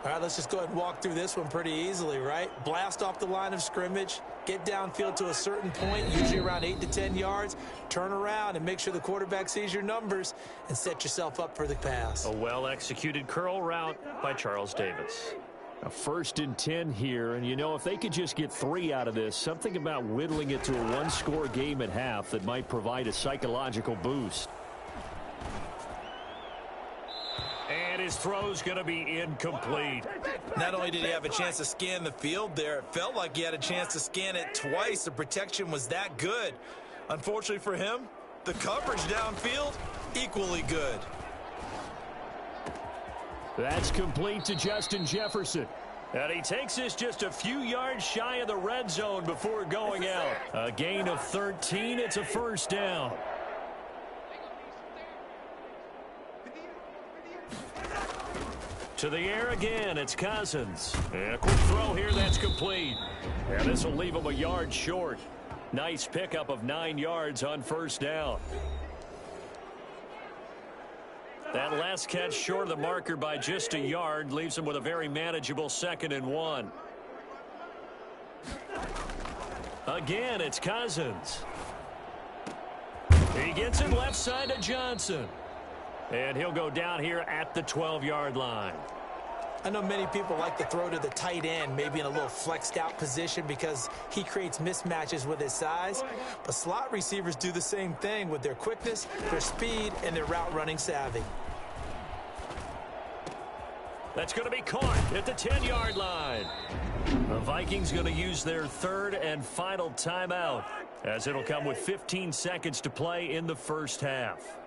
All right, let's just go ahead and walk through this one pretty easily, right? Blast off the line of scrimmage, get downfield to a certain point, usually around 8 to 10 yards, turn around and make sure the quarterback sees your numbers and set yourself up for the pass. A well-executed curl route by Charles Davis. A 1st and 10 here, and if they could just get 3 out of this, something about whittling it to a 1-score game at half that might provide a psychological boost. And his throw's going to be incomplete. Not only did he have a chance to scan the field there, it felt like he had a chance to scan it twice. The protection was that good. Unfortunately for him, the coverage downfield, equally good. That's complete to Justin Jefferson. And he takes this just a few yards shy of the red zone before going out. A gain of 13. It's a first down. To the air again, it's Cousins. And a quick throw here, that's complete. And this will leave him a yard short. Nice pickup of 9 yards on first down. That last catch short of the marker by just a yard leaves him with a very manageable 2nd and 1. Again, it's Cousins. He gets it left side to Johnson. And he'll go down here at the 12-yard line. I know many people like to throw to the tight end, maybe in a little flexed out position because he creates mismatches with his size. But slot receivers do the same thing with their quickness, their speed, and their route running savvy. That's going to be caught at the 10-yard line. The Vikings going to use their 3rd and final timeout, as it'll come with 15 seconds to play in the first half.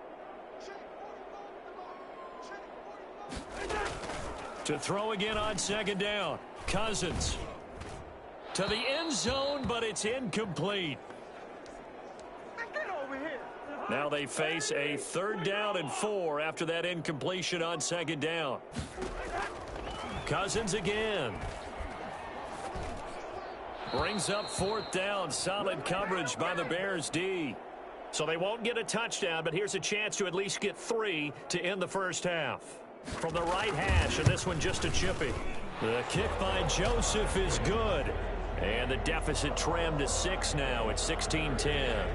To throw again on 2nd down. Cousins to the end zone, but it's incomplete. Now they face a 3rd down and 4 after that incompletion on 2nd down. Cousins again. Brings up 4th down. Solid coverage by the Bears D. So they won't get a touchdown, but here's a chance to at least get 3 to end the first half. From the right hash, and this one just a chippy. The kick by Joseph is good. And the deficit trimmed to 6 now. It's 16-10.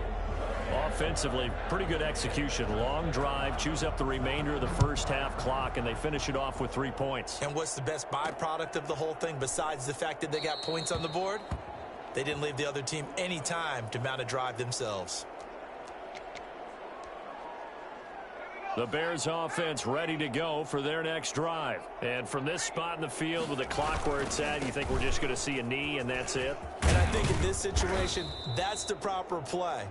Offensively, pretty good execution. Long drive, chews up the remainder of the first half clock, and they finish it off with 3 points. And what's the best byproduct of the whole thing besides the fact that they got points on the board? They didn't leave the other team any time to mount a drive themselves. The Bears offense ready to go for their next drive. And from this spot in the field with the clock where it's at, you think we're just going to see a knee and that's it? And I think in this situation, that's the proper play.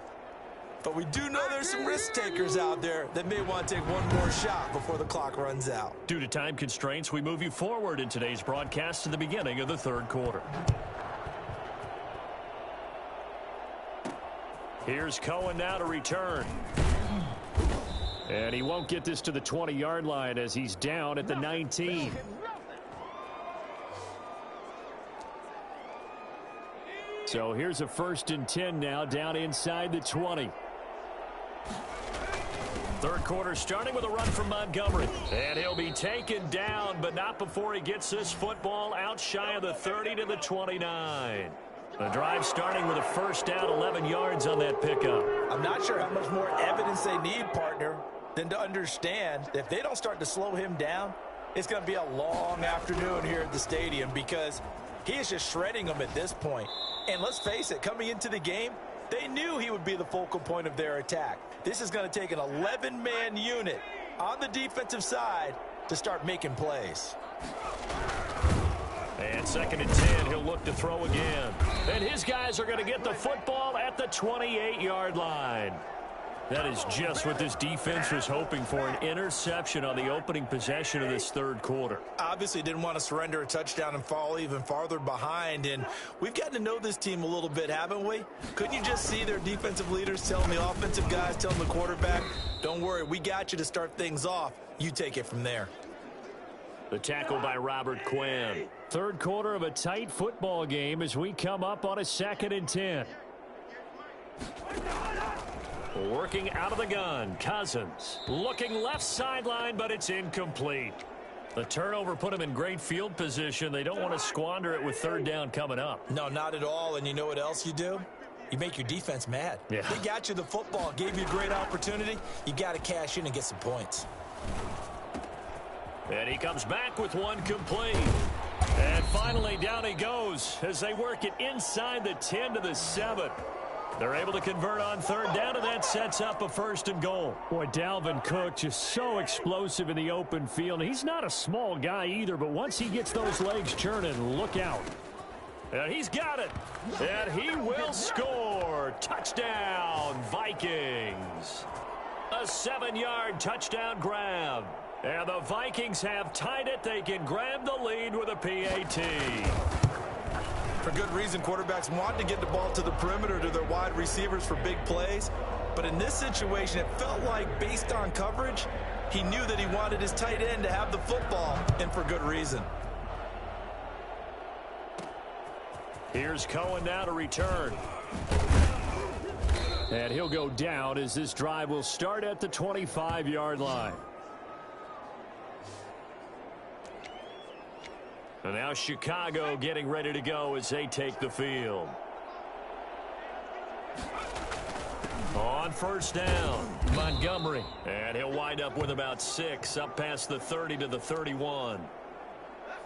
But we do know there's some risk takers out there that may want to take one more shot before the clock runs out. Due to time constraints, we move you forward in today's broadcast to the beginning of the 3rd quarter. Here's Cohen now to return. And he won't get this to the 20-yard line as he's down at the 19. So here's a 1st and 10 now down inside the 20. 3rd quarter starting with a run from Montgomery. And he'll be taken down, but not before he gets this football out shy of the 30 to the 29. The drive starting with a 1st down, 11 yards on that pickup. I'm not sure how much more evidence they need, partner, than to understand that if they don't start to slow him down, it's going to be a long afternoon here at the stadium because he is just shredding them at this point. And let's face it, coming into the game, they knew he would be the focal point of their attack. This is going to take an 11-man unit on the defensive side to start making plays. And 2nd and 10, he'll look to throw again. And his guys are going to get the football at the 28-yard line. That is just what this defense was hoping for, an interception on the opening possession of this 3rd quarter. Obviously didn't want to surrender a touchdown and fall even farther behind, and we've gotten to know this team a little bit, haven't we? Couldn't you just see their defensive leaders telling the offensive guys, telling the quarterback, don't worry, we got you to start things off. You take it from there. The tackle by Robert Quinn. 3rd quarter of a tight football game as we come up on a 2nd and 10. Working out of the gun, Cousins. Looking left sideline, but it's incomplete. The turnover put him in great field position. They don't want to squander it with 3rd down coming up. No, not at all. And you know what else you do? You make your defense mad. Yeah. They got you the football, gave you a great opportunity. You got to cash in and get some points. And he comes back with one complete. And finally down he goes as they work it inside the 10 to the 7. They're able to convert on 3rd down, and that sets up a 1st and goal. Boy, Dalvin Cook just so explosive in the open field. He's not a small guy either, but once he gets those legs churning, look out. And he's got it. And he will score. Touchdown, Vikings. A 7-yard touchdown grab. And the Vikings have tied it. They can grab the lead with a PAT. For good reason, quarterbacks want to get the ball to the perimeter to their wide receivers for big plays. But in this situation, it felt like based on coverage, he knew that he wanted his tight end to have the football, and for good reason. Here's Cohen now to return. And he'll go down as this drive will start at the 25-yard line. And now Chicago getting ready to go as they take the field. On first down, Montgomery. And he'll wind up with about 6 up past the 30 to the 31.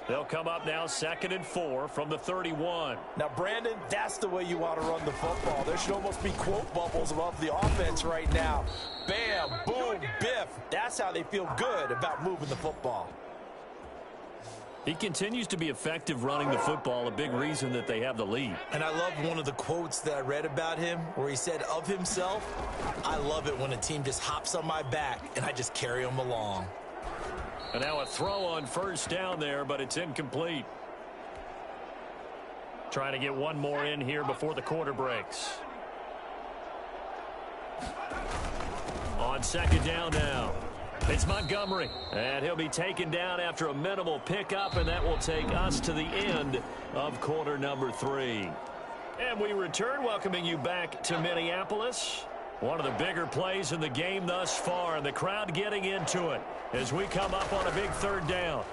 They'll come up now 2nd and 4 from the 31. Now, Brandon, that's the way you want to run the football. There should almost be quote bubbles above the offense right now. Bam, boom, biff. That's how they feel good about moving the football. He continues to be effective running the football, a big reason that they have the lead. And I love one of the quotes that I read about him where he said of himself, I love it when a team just hops on my back and I just carry them along. And now a throw on first down there, but it's incomplete. Trying to get one more in here before the quarter breaks. On 2nd down now, it's Montgomery. And he'll be taken down after a minimal pickup, and that will take us to the end of quarter number 3. And we return, welcoming you back to Minneapolis. One of the bigger plays in the game thus far, and the crowd getting into it as we come up on a big 3rd down.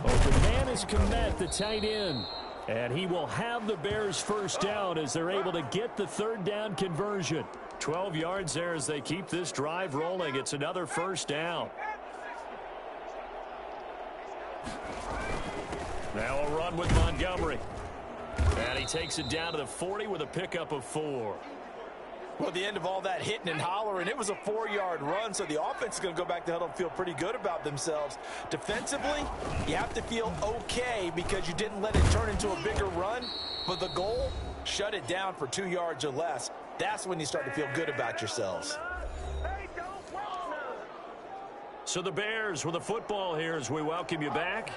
Open man is Komet, the tight end. And he will have the Bears first down as they're able to get the 3rd down conversion. 12 yards there as they keep this drive rolling. It's another first down. Now a run with Montgomery. And he takes it down to the 40 with a pickup of 4. Well, at the end of all that hitting and hollering, it was a 4-yard run, so the offense is going to go back to huddle and feel pretty good about themselves. Defensively, you have to feel okay because you didn't let it turn into a bigger run, but the goal, shut it down for 2 yards or less. That's when you start to feel good about yourselves. So the Bears with the football here as we welcome you back.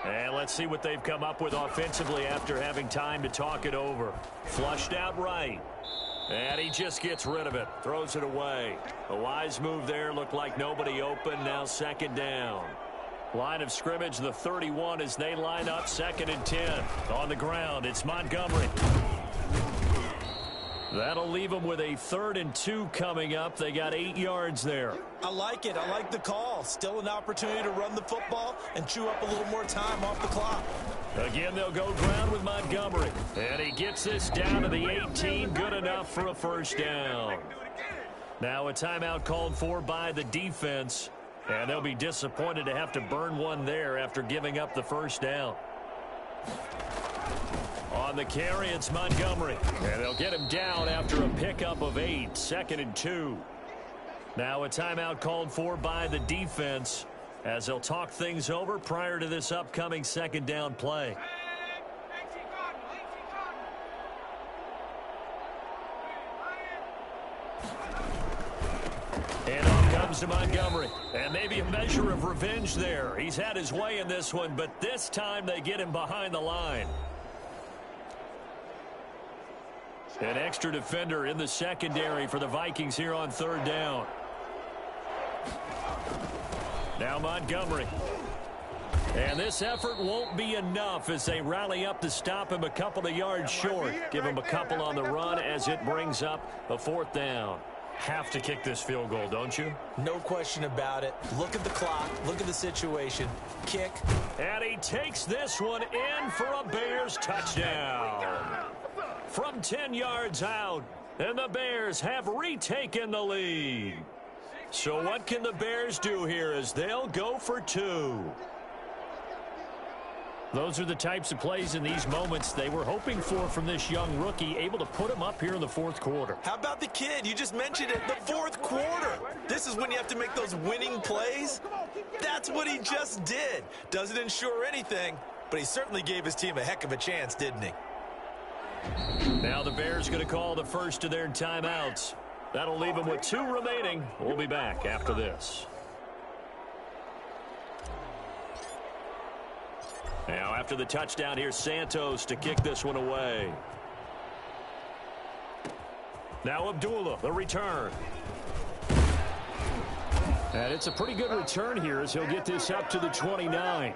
And let's see what they've come up with offensively after having time to talk it over. Flushed out right. And he just gets rid of it. Throws it away. A wise move there. Looked like nobody open. Now 2nd down. Line of scrimmage, the 31 as they line up 2nd and 10. On the ground, it's Montgomery. That'll leave them with a 3rd and 2 coming up. They got 8 yards there. I like it. I like the call. Still an opportunity to run the football and chew up a little more time off the clock. Again, they'll go ground with Montgomery. And he gets this down to the 18. Good enough for a first down. Now a timeout called for by the defense. And they'll be disappointed to have to burn one there after giving up the first down. On the carry, it's Montgomery. And they'll get him down after a pickup of 8. 2nd and 2. Now a timeout called for by the defense as they'll talk things over prior to this upcoming 2nd down play. And off comes to Montgomery. And maybe a measure of revenge there. He's had his way in this one, but this time they get him behind the line. An extra defender in the secondary for the Vikings here on 3rd down. Now Montgomery. And this effort won't be enough as they rally up to stop him a couple of yards short. Give him a couple on the run as it brings up a 4th down. Have to kick this field goal, don't you? No question about it. Look at the clock. Look at the situation. Kick. And he takes this one in for a Bears touchdown. From 10 yards out, and the Bears have retaken the lead. So what can the Bears do here as they'll go for 2? Those are the types of plays in these moments they were hoping for from this young rookie, able to put him up here in the 4th quarter. How about the kid? You just mentioned it, the 4th quarter. This is when you have to make those winning plays. That's what he just did. Doesn't ensure anything, but he certainly gave his team a heck of a chance, didn't he? Now the Bears going to call the first of their timeouts. That'll leave them with 2 remaining. We'll be back after this. Now after the touchdown, here's Santos to kick this one away. Now Abdullah, the return. And it's a pretty good return here as he'll get this up to the 29.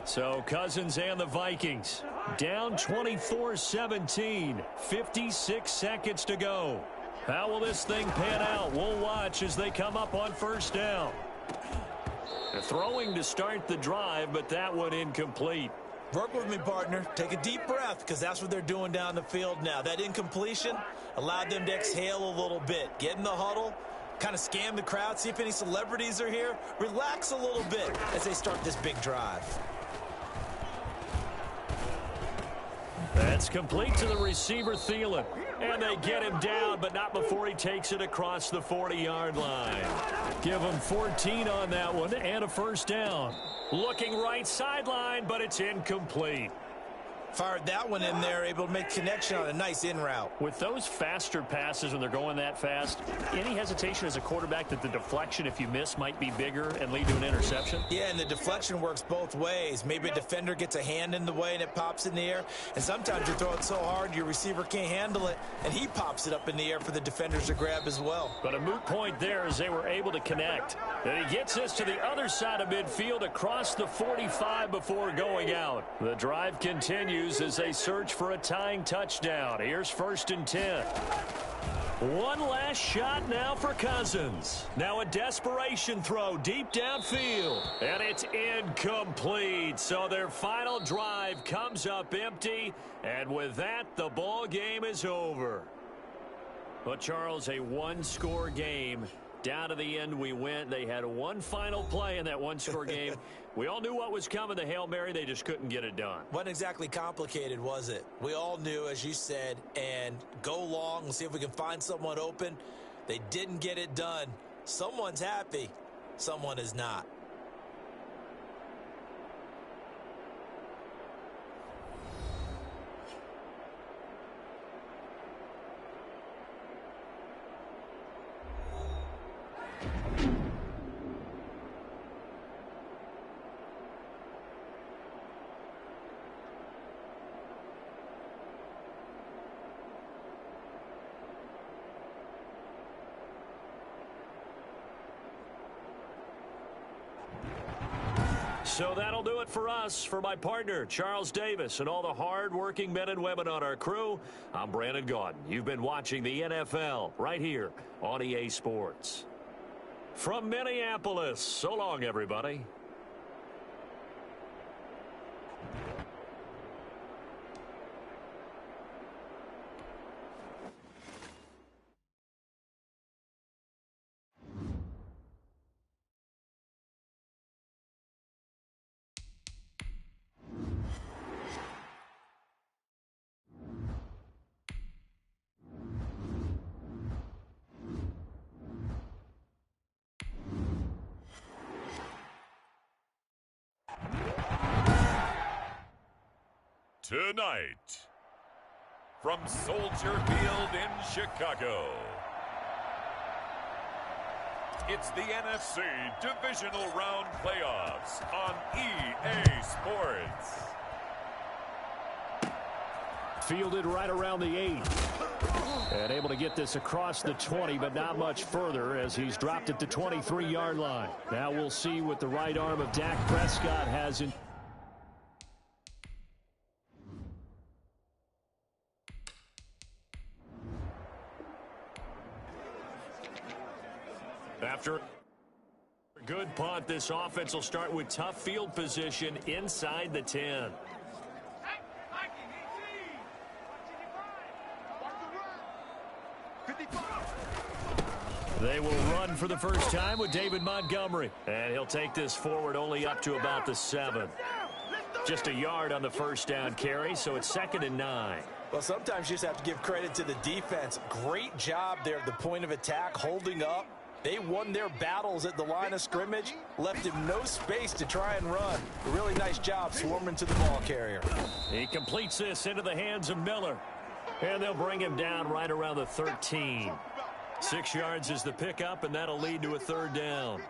So Cousins and the Vikings down 24-17. 56 seconds to go. How will this thing pan out? We'll watch as they come up on first down. They're throwing to start the drive, but that one incomplete. Work with me, partner. Take a deep breath, because that's what they're doing down the field now. That incompletion allowed them to exhale a little bit. Get in the huddle, kind of scan the crowd, see if any celebrities are here. Relax a little bit as they start this big drive. That's complete to the receiver, Thielen. And they get him down, but not before he takes it across the 40-yard line. Give him 14 on that one and a first down. Looking right sideline, but it's incomplete. Fired that one in there, able to make connection on a nice in route. With those faster passes when they're going that fast, any hesitation as a quarterback that the deflection, if you miss, might be bigger and lead to an interception? Yeah, and the deflection works both ways. Maybe a defender gets a hand in the way and it pops in the air. And sometimes you throw it so hard your receiver can't handle it, and he pops it up in the air for the defenders to grab as well. But a moot point there as they were able to connect. And he gets this to the other side of midfield across the 45 before going out. The drive continues as they search for a tying touchdown. Here's 1st and 10. One last shot now for Cousins. Now a desperation throw deep downfield. And it's incomplete. So their final drive comes up empty. And with that, the ball game is over. But Charles, a one-score game. Down to the end we went. They had one final play in that one-score game. We all knew what was coming, the Hail Mary. They just couldn't get it done. Wasn't exactly complicated, was it? We all knew, as you said, and go long and see if we can find someone open. They didn't get it done. Someone's happy. Someone is not. So that'll do it for us. For my partner, Charles Davis, and all the hard-working men and women on our crew, I'm Brandon Gaudin. You've been watching the NFL right here on EA Sports. From Minneapolis, so long, everybody. Tonight, from Soldier Field in Chicago, it's the NFC Divisional Round Playoffs on EA Sports. Fielded right around the 8. And able to get this across the 20, but not much further as he's dropped at the 23-yard line. Now we'll see what the right arm of Dak Prescott has in. After a good punt, this offense will start with tough field position inside the 10. They will run for the first time with David Montgomery. And he'll take this forward only up to about the 7. Just a yard on the first down carry, so it's 2nd and 9. Well, sometimes you just have to give credit to the defense. Great job there at the point of attack, holding up. They won their battles at the line of scrimmage, left him no space to try and run. A really nice job swarming to the ball carrier. He completes this into the hands of Miller. And they'll bring him down right around the 13. 6 yards is the pickup, and that'll lead to a 3rd down.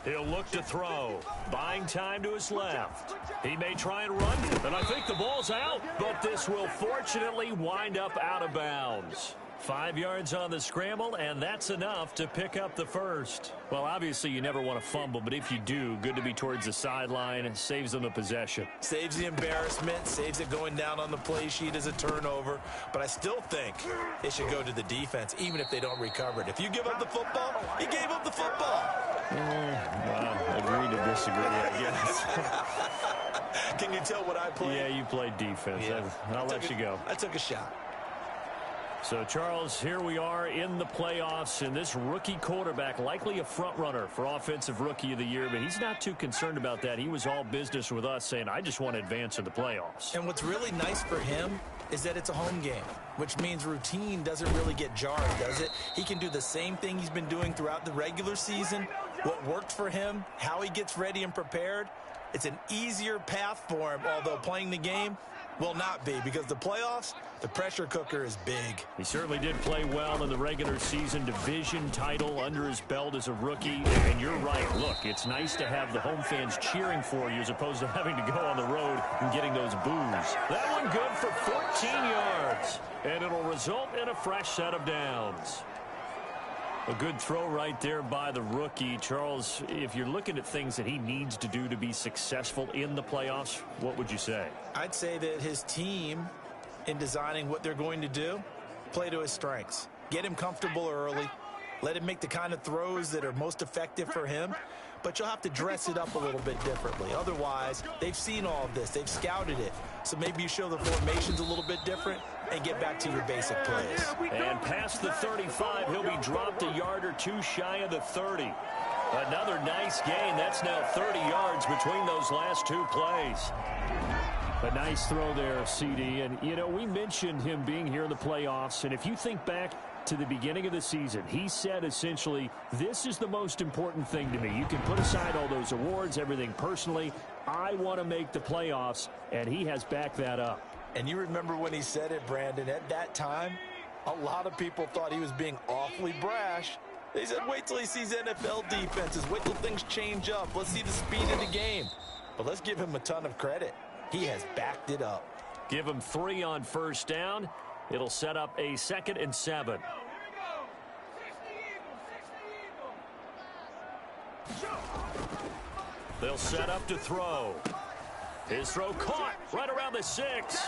He'll look to throw. Buying time to his left. He may try and run, and I think the ball's out, but this will fortunately wind up out of bounds. 5 yards on the scramble, and that's enough to pick up the first. Well, obviously, you never want to fumble, but if you do, good to be towards the sideline. It saves them the possession. Saves the embarrassment, saves it going down on the play sheet as a turnover. But I still think it should go to the defense, even if they don't recover it. If you give up the football, you gave up the football. Well, agree to disagree, I guess. Can you tell what I played? Yeah, you played defense. Yeah. I'll let you go. I took a shot. So, Charles, here we are in the playoffs, and this rookie quarterback, likely a front-runner for Offensive Rookie of the Year, but he's not too concerned about that. He was all business with us, saying, I just want to advance in the playoffs. And what's really nice for him is that it's a home game, which means routine doesn't really get jarred, does it? He can do the same thing he's been doing throughout the regular season. What worked for him, how he gets ready and prepared, it's an easier path for him, although playing the game will not be, because the playoffs, the pressure cooker is big. He certainly did play well in the regular season, division title under his belt as a rookie. And you're right. Look, it's nice to have the home fans cheering for you as opposed to having to go on the road and getting those boos. That one good for 14 yards. And it'll result in a fresh set of downs. A good throw right there by the rookie. Charles, if you're looking at things that he needs to do to be successful in the playoffs, what would you say? I'd say that his team, in designing what they're going to do, play to his strengths. Get him comfortable early. Let him make the kind of throws that are most effective for him. But you'll have to dress it up a little bit differently. Otherwise, they've seen all of this. They've scouted it. So maybe you show the formations a little bit different and get back to your basic plays. And past the 35, he'll be dropped a yard or two shy of the 30. Another nice gain. That's now 30 yards between those last two plays. A nice throw there, CD. And, you know, we mentioned him being here in the playoffs. And if you think back to the beginning of the season, he said essentially, this is the most important thing to me. You can put aside all those awards, everything personally. I want to make the playoffs, and he has backed that up. And you remember when he said it, Brandon, at that time, a lot of people thought he was being awfully brash. They said, wait till he sees NFL defenses. Wait till things change up. Let's see the speed of the game. But let's give him a ton of credit. He has backed it up. Give him 3 on first down. It'll set up a 2nd and 7. They'll set up to throw. His throw caught right around the 6.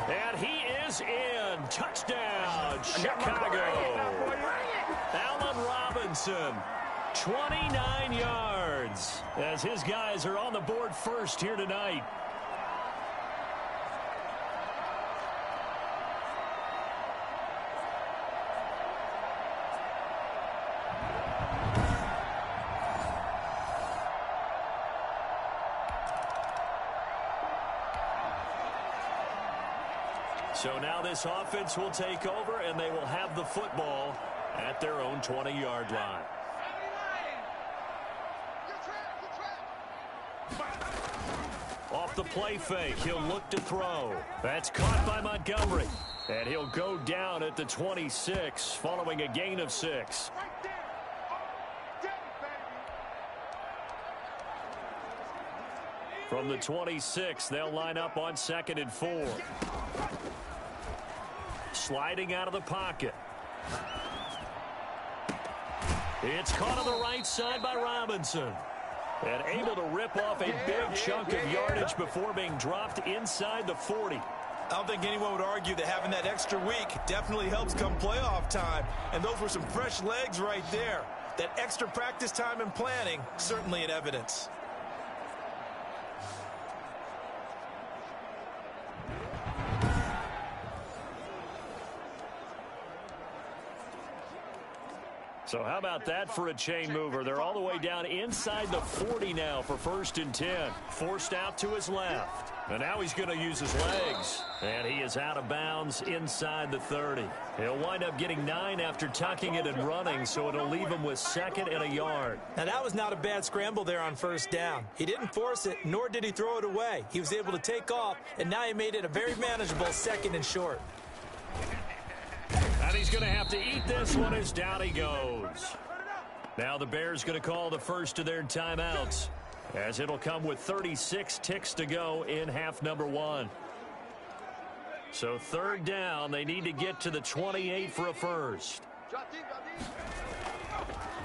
And he is in. Touchdown, Chicago. Allen Robinson, 29 yards, as his guys are on the board first here tonight. So now this offense will take over, and they will have the football at their own 20-yard line. Off the play fake, he'll look to throw. That's caught by Montgomery. And he'll go down at the 26, following a gain of 6. From the 26, they'll line up on 2nd and 4. Sliding out of the pocket. It's caught on the right side by Robinson. And able to rip off a big chunk of yardage before being dropped inside the 40. I don't think anyone would argue that having that extra week definitely helps come playoff time. And those were some fresh legs right there. That extra practice time and planning, certainly in evidence. So how about that for a chain mover? They're all the way down inside the 40 now for 1st and 10. Forced out to his left. And now he's going to use his legs. And he is out of bounds inside the 30. He'll wind up getting 9 after tucking it and running, so it'll leave him with 2nd and a yard. Now, that was not a bad scramble there on 1st down. He didn't force it, nor did he throw it away. He was able to take off, and now he made it a very manageable 2nd and short. And he's going to have to eat this one as down he goes. Now the Bears going to call the first of their timeouts, as it'll come with 36 ticks to go in half number 1. So third down, they need to get to the 28 for a first.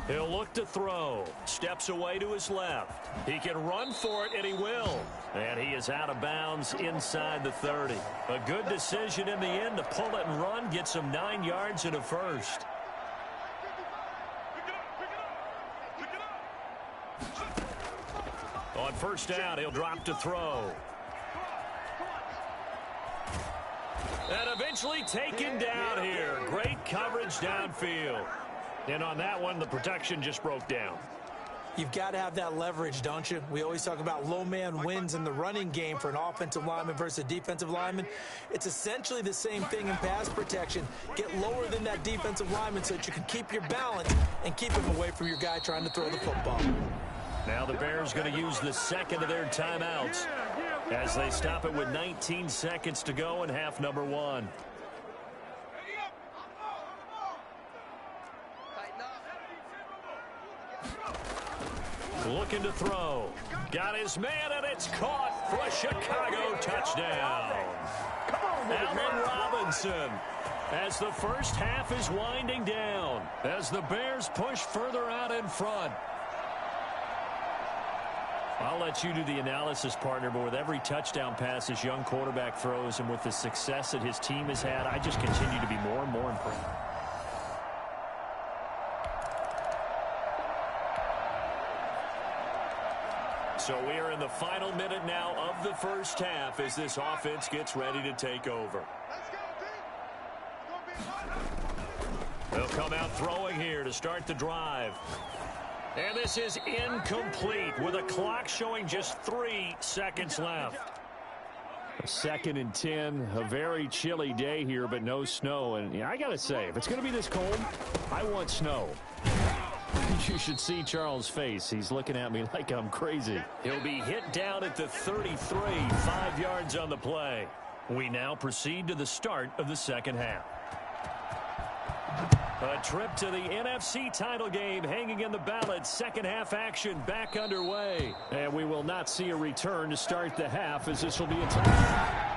He'll look to throw. Steps away to his left. He can run for it, and he will. And he is out of bounds inside the 30. A good decision in the end to pull it and run. Gets him 9 yards and a first. On first down, he'll drop to throw. And eventually taken down here. Great coverage downfield. And on that one, the protection just broke down. You've got to have that leverage, don't you? We always talk about low man wins in the running game for an offensive lineman versus a defensive lineman. It's essentially the same thing in pass protection. Get lower than that defensive lineman so that you can keep your balance and keep him away from your guy trying to throw the football. Now the Bears going to use the second of their timeouts as they stop it with 19 seconds to go in half number 1. Looking to throw. Got his man, and it's caught for a Chicago touchdown. Allen Robinson, as the first half is winding down, as the Bears push further out in front. I'll let you do the analysis, partner, but with every touchdown pass this young quarterback throws and with the success that his team has had, I just continue to be more and more impressed. So we are in the final minute now of the first half as this offense gets ready to take over. They'll come out throwing here to start the drive. And this is incomplete with a clock showing just 3 seconds left. A 2nd and 10, a very chilly day here, but no snow. And yeah, I got to say, if it's going to be this cold, I want snow. You should see Charles' face. He's looking at me like I'm crazy. He'll be hit down at the 33, 5 yards on the play. We now proceed to the start of the second half. A trip to the NFC title game hanging in the balance. Second half action back underway. And we will not see a return to start the half as this will be a time.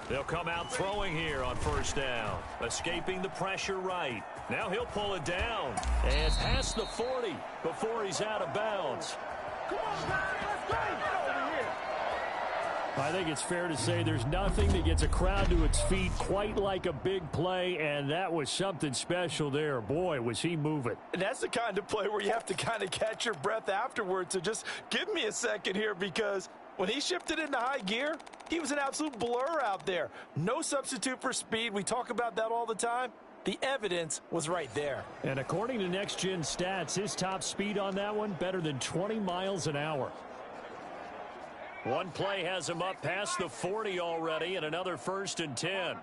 They'll come out throwing here on first down. Escaping the pressure right. Now he'll pull it down. And past the 40 before he's out of bounds. Come on, guys, let's go. Get over here. I think it's fair to say there's nothing that gets a crowd to its feet quite like a big play, and that was something special there. Boy, was he moving. And that's the kind of play where you have to kind of catch your breath afterwards. So just give me a second here, because when he shifted into high gear, he was an absolute blur out there. No substitute for speed. We talk about that all the time. The evidence was right there. And according to Next Gen Stats, his top speed on that one, better than 20 miles an hour. One play has him up past the 40 already, and another 1st and 10.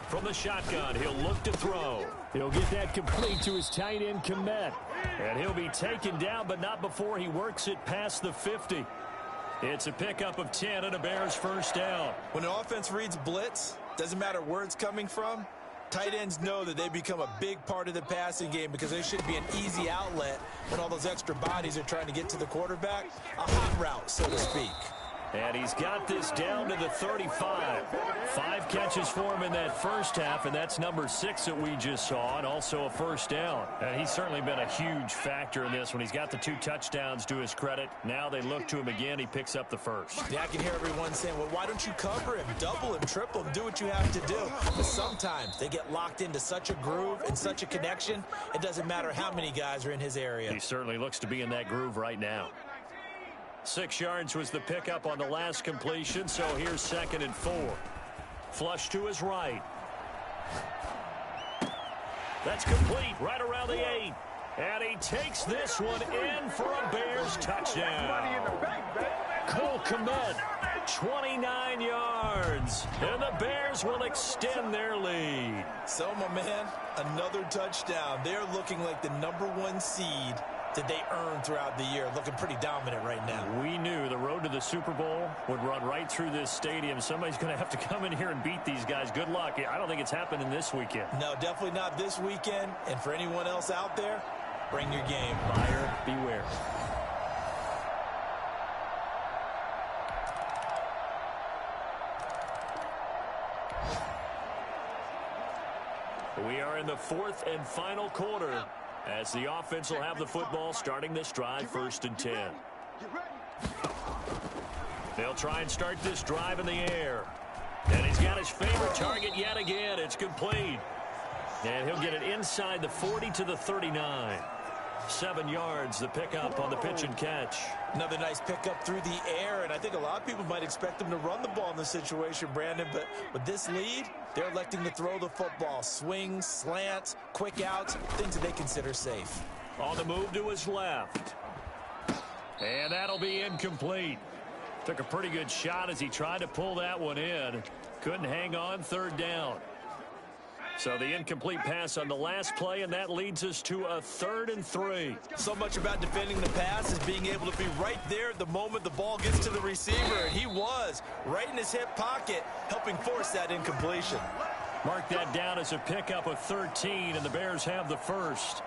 From the shotgun, he'll look to throw. He'll get that complete to his tight end, Komet. And he'll be taken down, but not before he works it past the 50. It's a pickup of 10 and a Bears first down. When an offense reads blitz, doesn't matter where it's coming from, tight ends know that they become a big part of the passing game because they should be an easy outlet when all those extra bodies are trying to get to the quarterback. A hot route, so to speak. And he's got this down to the 35. 5 catches for him in that first half, and that's number 6 that we just saw, and also a first down. And he's certainly been a huge factor in this when he's got the 2 touchdowns to his credit. Now they look to him again. He picks up the first. Yeah, I can hear everyone saying, well, why don't you cover him, double him, triple him, do what you have to do. But sometimes they get locked into such a groove and such a connection, it doesn't matter how many guys are in his area. He certainly looks to be in that groove right now. 6 yards was the pickup on the last completion, so here's 2nd and 4. Flush to his right. That's complete right around the 8. And he takes this one in for a Bears touchdown. Cole Komet, 29 yards. And the Bears will extend their lead. So, my man, another touchdown. They're looking like the #1 seed that they earned throughout the year. Looking pretty dominant right now. We knew the road to the Super Bowl would run right through this stadium. Somebody's going to have to come in here and beat these guys. Good luck. I don't think it's happening this weekend. No, definitely not this weekend. And for anyone else out there, bring your game. Buyer beware. We are in the fourth and final quarter as the offense will have the football starting this drive, 1st and 10. They'll try and start this drive in the air. And he's got his favorite target yet again. It's complete. And he'll get it inside the 40 to the 39. 7 yards, the pickup on the pitch and catch. Another nice pickup through the air, and I think a lot of people might expect them to run the ball in this situation, Brandon, but with this lead, they're electing to throw the football. Swings, slants, quick outs, things that they consider safe. On the move to his left. And that'll be incomplete. Took a pretty good shot as he tried to pull that one in. Couldn't hang on, 3rd down. So the incomplete pass on the last play, and that leads us to a 3rd and 3. So much about defending the pass is being able to be right there at the moment the ball gets to the receiver, and he was right in his hip pocket, helping force that incompletion. Mark that down as a pickup of 13, and the Bears have the first.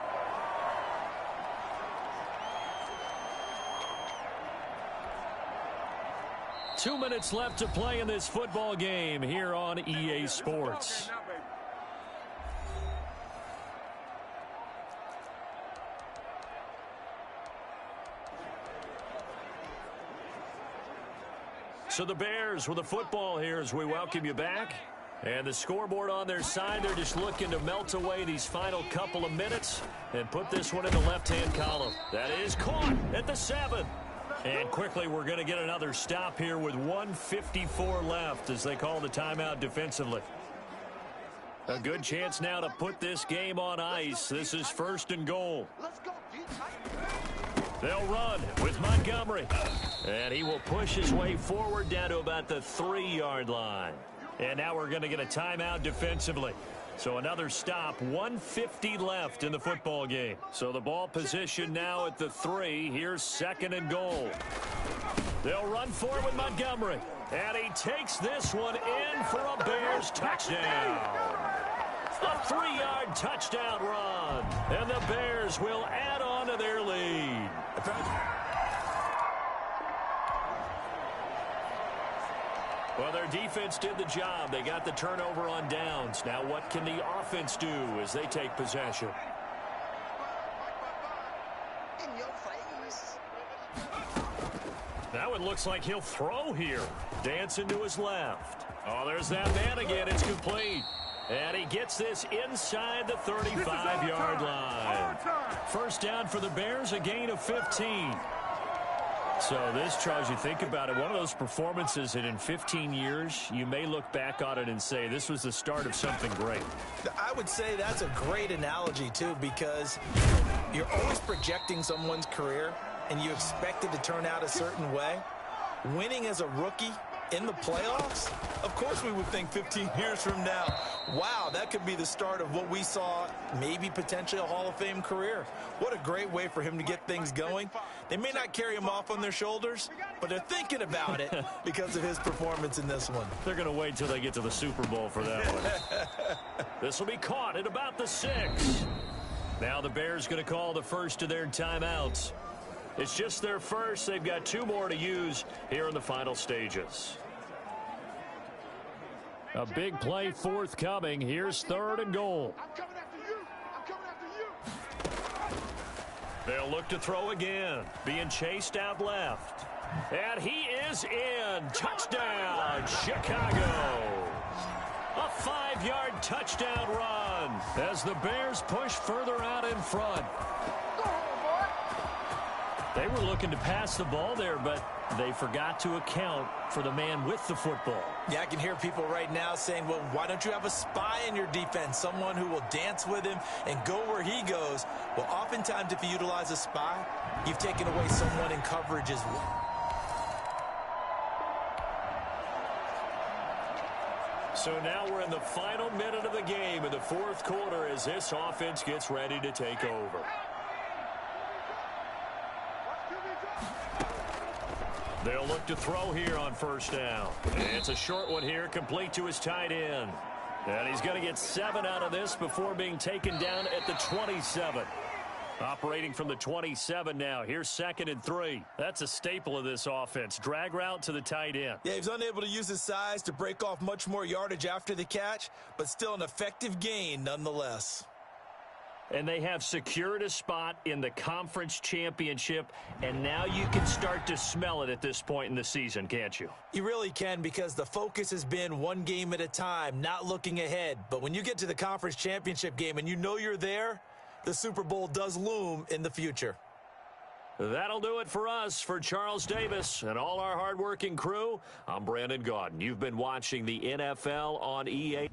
Two minutes left to play in this football game here on EA Sports. So the Bears with the football here as we welcome you back. And the scoreboard on their side, they're just looking to melt away these final couple of minutes and put this one in the left-hand column. That is caught at the 7. And quickly we're going to get another stop here with 1:54 left as they call the timeout defensively. A good chance now to put this game on ice. This is 1st and goal. They'll run with Montgomery. And he will push his way forward down to about the 3-yard line. And now we're going to get a timeout defensively. So another stop, 1:50 left in the football game. So the ball position now at the 3. Here's 2nd and goal. They'll run for it with Montgomery. And he takes this one in for a Bears touchdown. A 3-yard touchdown run. And the Bears will add on to their lead. Well, their defense did the job. They got the turnover on downs. Now what can the offense do as they take possession? In your face. Now it looks like he'll throw here. Dancing to his left. Oh, there's that man again. It's complete. And he gets this inside the 35-yard line. First down for the Bears, a gain of 15. So this, Charles, you think about it, one of those performances that in 15 years, you may look back on it and say, this was the start of something great. I would say that's a great analogy, too, because you're always projecting someone's career, and you expect it to turn out a certain way. Winning as a rookie in the playoffs, of course we would think 15 years from now, wow, that could be the start of what we saw, maybe potentially a Hall of Fame career. What a great way for him to get things going. They may not carry him off on their shoulders, but they're thinking about it because of his performance in this one. They're going to wait till they get to the Super Bowl for that one. This will be caught at about the 6. Now the Bears going to call the first of their timeouts. It's just their first. They've got 2 more to use here in the final stages. A big play forthcoming. Here's 3rd and goal. I'm coming after you. I'm coming after you. They'll look to throw again. Being chased out left. And he is in. Touchdown, Chicago. A 5-yard touchdown run as the Bears push further out in front. They were looking to pass the ball there, but they forgot to account for the man with the football. Yeah, I can hear people right now saying, well, why don't you have a spy in your defense, someone who will dance with him and go where he goes? Well, oftentimes if you utilize a spy, you've taken away someone in coverage as well. So now we're in the final minute of the game in the 4th quarter as this offense gets ready to take over. They'll look to throw here on first down. It's a short one here, complete to his tight end. And he's going to get 7 out of this before being taken down at the 27. Operating from the 27 now. Here's 2nd and 3. That's a staple of this offense. Drag route to the tight end. Yeah, he's unable to use his size to break off much more yardage after the catch, but still an effective gain nonetheless. And they have secured a spot in the conference championship, and now you can start to smell it at this point in the season, can't you? You really can, because the focus has been one game at a time, not looking ahead. But when you get to the conference championship game and you know you're there, the Super Bowl does loom in the future. That'll do it for us. For Charles Davis and all our hardworking crew, I'm Brandon Gaudin. You've been watching the NFL on EA.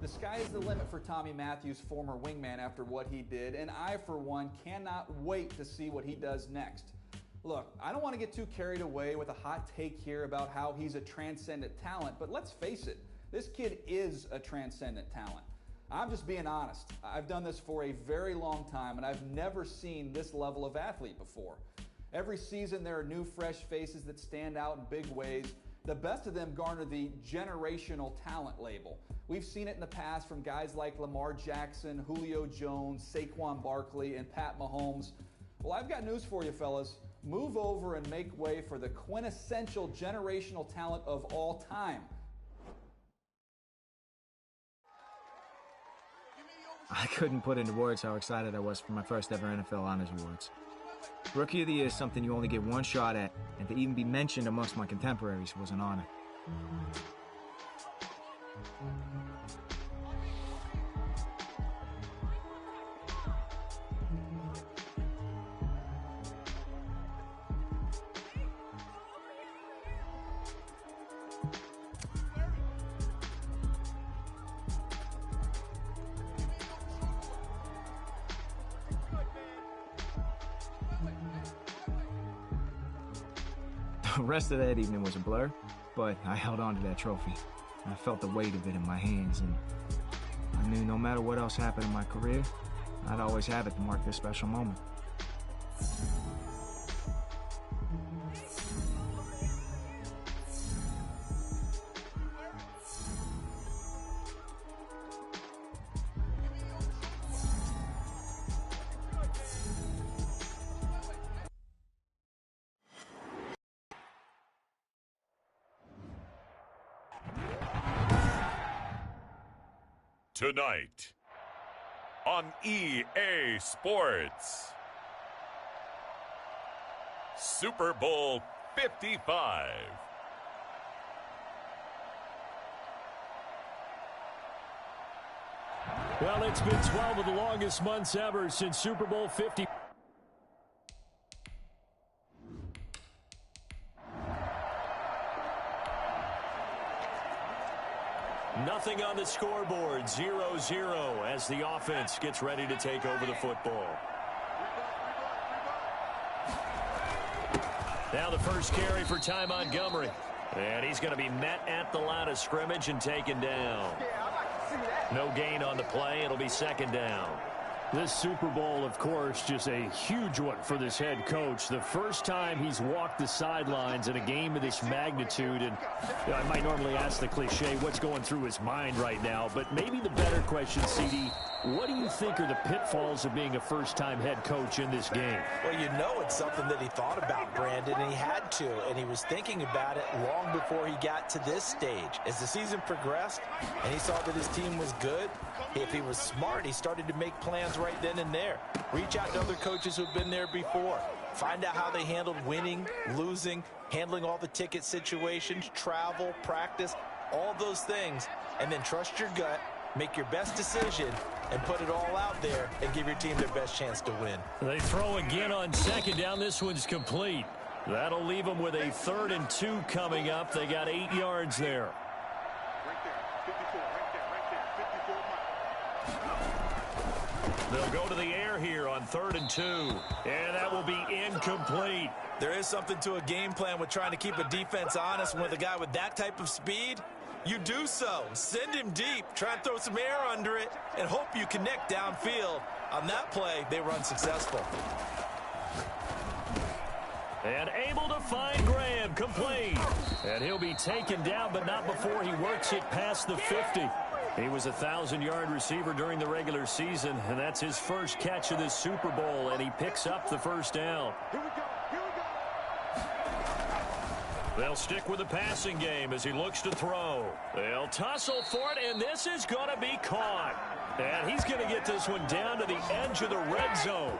The sky is the limit for Tommy Matthews, former wingman, after what he did, and I, for one, cannot wait to see what he does next. Look, I don't want to get too carried away with a hot take here about how he's a transcendent talent, but let's face it, this kid is a transcendent talent. I'm just being honest. I've done this for a very long time, and I've never seen this level of athlete before. Every season, there are new, fresh faces that stand out in big ways. The best of them garner the generational talent label. We've seen it in the past from guys like Lamar Jackson, Julio Jones, Saquon Barkley, and Pat Mahomes. Well, I've got news for you, fellas. move over and make way for the quintessential generational talent of all time. I couldn't put into words how excited I was for my first ever NFL Honors Awards. Rookie of the Year is something you only get one shot at, and to even be mentioned amongst my contemporaries was an honor. The rest of that evening was a blur, but I held on to that trophy. I felt the weight of it in my hands, and I knew no matter what else happened in my career, I'd always have it to mark this special moment. Tonight on EA Sports, Super Bowl 55. Well, it's been 12 of the longest months ever since Super Bowl 50. Nothing on the scoreboard, 0-0 as the offense gets ready to take over the football. Now the first carry for Ty Montgomery. And he's going to be met at the line of scrimmage and taken down. No gain on the play. It'll be second down. This Super Bowl, of course, just a huge one for this head coach. The first time he's walked the sidelines in a game of this magnitude. And you know, I might normally ask the cliche, what's going through his mind right now? But maybe the better question, CD, what do you think are the pitfalls of being a first-time head coach in this game? Well, you know it's something that he thought about, Brandon, and he had to. And he was thinking about it long before he got to this stage. As the season progressed and he saw that his team was good, if he was smart, he started to make plans right then and there. Reach out to other coaches who've been there before. Find out how they handled winning, losing, handling all the ticket situations, travel, practice, all those things. And then trust your gut, make your best decision, and put it all out there and give your team their best chance to win. They throw again on second down. This one's complete. That'll leave them with a 3rd and 2 coming up. They got 8 yards there. They'll go to the air here on 3rd and 2. And that will be incomplete. There is something to a game plan with trying to keep a defense honest. And with a guy with that type of speed, you do so. Send him deep. Try and throw some air under it and hope you connect downfield. On that play, they were unsuccessful. And able to find Graham, complete. And he'll be taken down, but not before he works it past the 50. He was a 1,000-yard receiver during the regular season, and that's his first catch of this Super Bowl, and he picks up the first down. They'll stick with the passing game as he looks to throw. They'll tussle for it, and this is going to be caught. And he's going to get this one down to the edge of the red zone.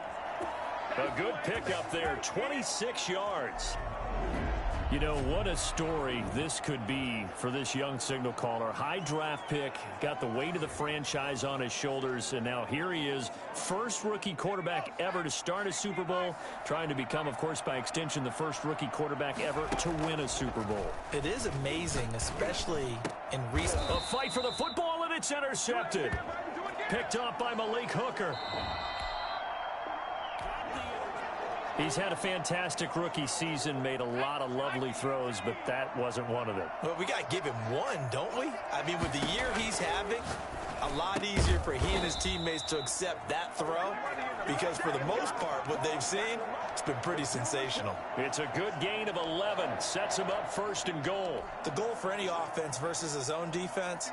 A good pickup there, 26 yards. You know, what a story this could be for this young signal caller. High draft pick, got the weight of the franchise on his shoulders, and now here he is, first rookie quarterback ever to start a Super Bowl, trying to become, of course, by extension, the first rookie quarterback ever to win a Super Bowl. It is amazing, especially in recent... A fight for the football, and it's intercepted. Picked up by Malik Hooker. He's had a fantastic rookie season, made a lot of lovely throws, but that wasn't one of them. Well, we got to give him one, don't we? I mean, with the year he's having, a lot easier for he and his teammates to accept that throw, because for the most part, what they've seen, it's been pretty sensational. It's a good gain of 11, sets him up 1st and goal. The goal for any offense versus his own defense,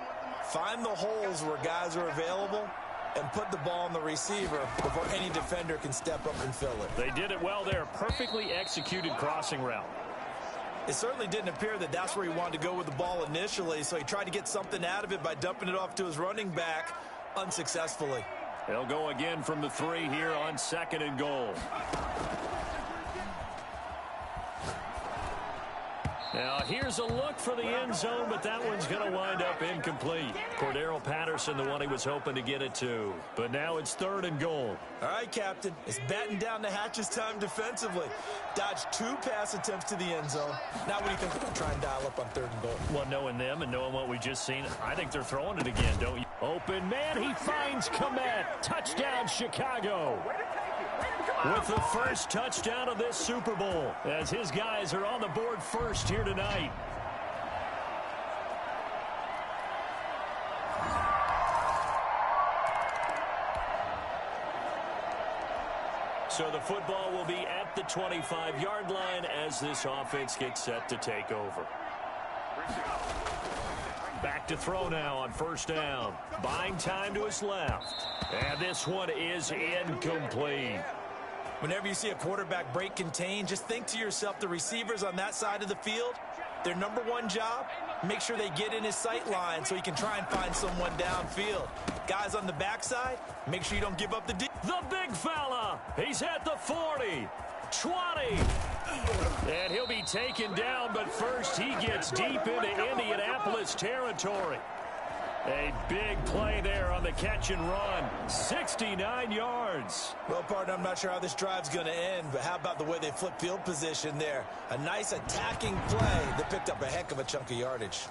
find the holes where guys are available and put the ball on the receiver before any defender can step up and fill it. They did it well there. Perfectly executed crossing route. It certainly didn't appear that that's where he wanted to go with the ball initially, so he tried to get something out of it by dumping it off to his running back unsuccessfully. They'll go again from the 3 here on 2nd and goal. Now, here's a look for the end zone, but that one's going to wind up incomplete. Cordero Patterson, the one he was hoping to get it to. But now it's 3rd and goal. All right, Captain. It's batten down the hatches time defensively. Dodged 2 pass attempts to the end zone. Now what do you think they're going to try and dial up on 3rd and goal? Well, knowing them and knowing what we just seen, I think they're throwing it again, don't you? Open man, he finds Komet. Touchdown, Chicago. With the first touchdown of this Super Bowl, as his guys are on the board first here tonight. So the football will be at the 25-yard line as this offense gets set to take over. Back to throw now on 1st down. Buying time to his left. And this one is incomplete. Whenever you see a quarterback break contain, just think to yourself, the receivers on that side of the field, their number one job, make sure they get in his sight line so he can try and find someone downfield. Guys on the backside, make sure you don't give up the deep. The big fella, he's at the 40, 20, and he'll be taken down, but first he gets deep into Indianapolis territory. A big play there on the catch and run. 69 yards. Well, partner, I'm not sure how this drive's going to end, but how about the way they flip field position there? A nice attacking play that picked up a heck of a chunk of yardage.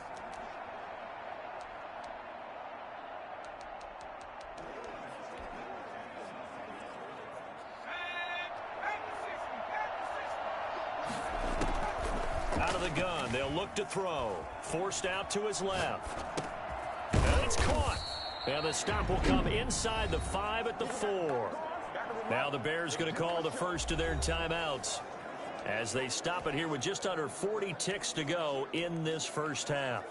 Out of the gun, they'll look to throw. Forced out to his left. And it's caught. And the stop will come inside the 5 at the 4. Now the Bears going to call the first of their timeouts as they stop it here with just under 40 ticks to go in this first half.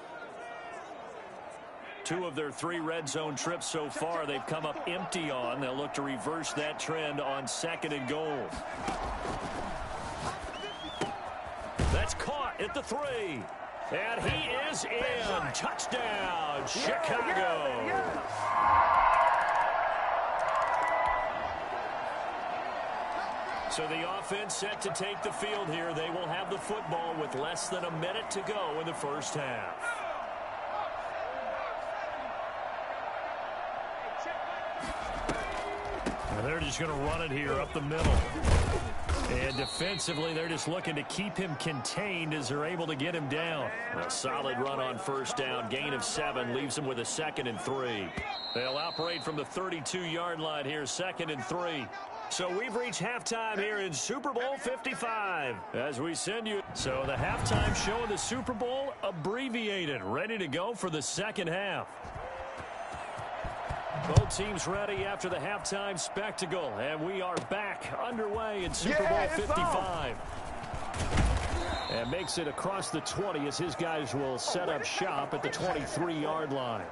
2 of their 3 red zone trips so far they've come up empty on. They'll look to reverse that trend on 2nd and goal. That's caught at the 3. And he is in. Touchdown, Chicago. So the offense set to take the field here. They will have the football with less than a minute to go in the first half. And they're just going to run it here up the middle. And defensively, they're just looking to keep him contained as they're able to get him down. A solid run on 1st down. Gain of 7 leaves them with a 2nd and 3. They'll operate from the 32-yard line here, 2nd and 3. So we've reached halftime here in Super Bowl 55 as we send you. So the halftime show of the Super Bowl abbreviated, ready to go for the second half. Both teams ready after the halftime spectacle, and we are back underway in Super Bowl 55. And makes it across the 20 as his guys will set up shop at the 23-yard line.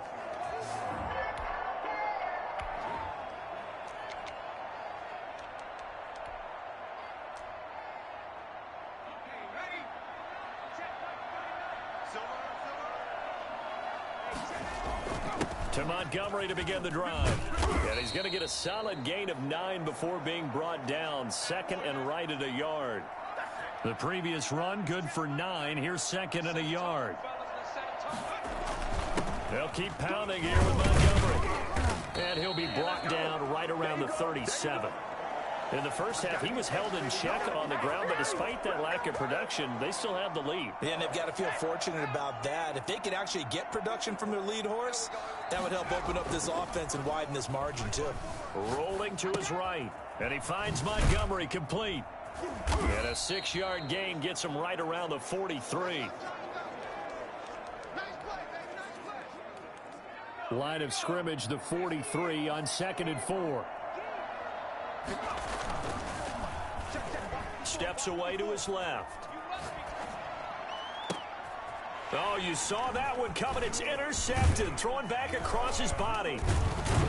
To Montgomery to begin the drive. And he's going to get a solid gain of 9 before being brought down. 2nd and right at a yard. The previous run good for 9. Here's 2nd and a yard. They'll keep pounding here with Montgomery. And he'll be brought down right around the 37. In the first half, he was held in check on the ground, but despite that lack of production, they still have the lead. Yeah, and they've got to feel fortunate about that. If they could actually get production from their lead horse, that would help open up this offense and widen this margin, too. Rolling to his right, and he finds Montgomery complete. And a 6-yard gain gets him right around the 43. Line of scrimmage, the 43 on 2nd and 4. Steps away to his left. Oh, you saw that one coming. It's intercepted. Throwing back across his body.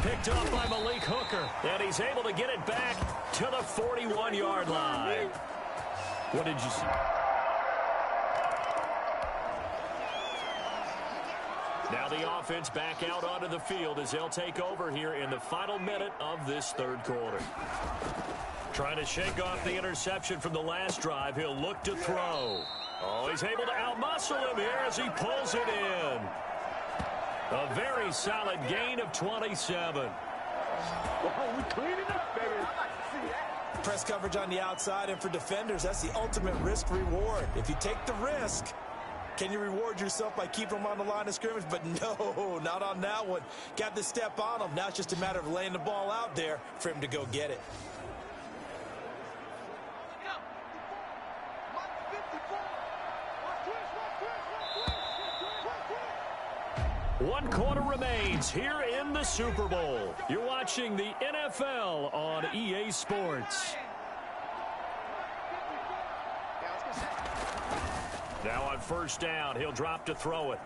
picked off by Malik Hooker. And he's able to get it back to the 41-yard line. What did you see? Now the offense back out onto the field as they'll take over here in the final minute of this third quarter. Trying to shake off the interception from the last drive. He'll look to throw. Oh, he's able to outmuscle him here as he pulls it in. A very solid gain of 27. We clean it up, baby. I like to see that. Press coverage on the outside, and for defenders, that's the ultimate risk-reward. If you take the risk, can you reward yourself by keeping them on the line of scrimmage? But no, not on that one. Got to step on him. Now it's just a matter of laying the ball out there for him to go get it. One quarter remains here in the Super Bowl. You're watching the NFL on EA Sports. Now on first down, he'll drop to throw it.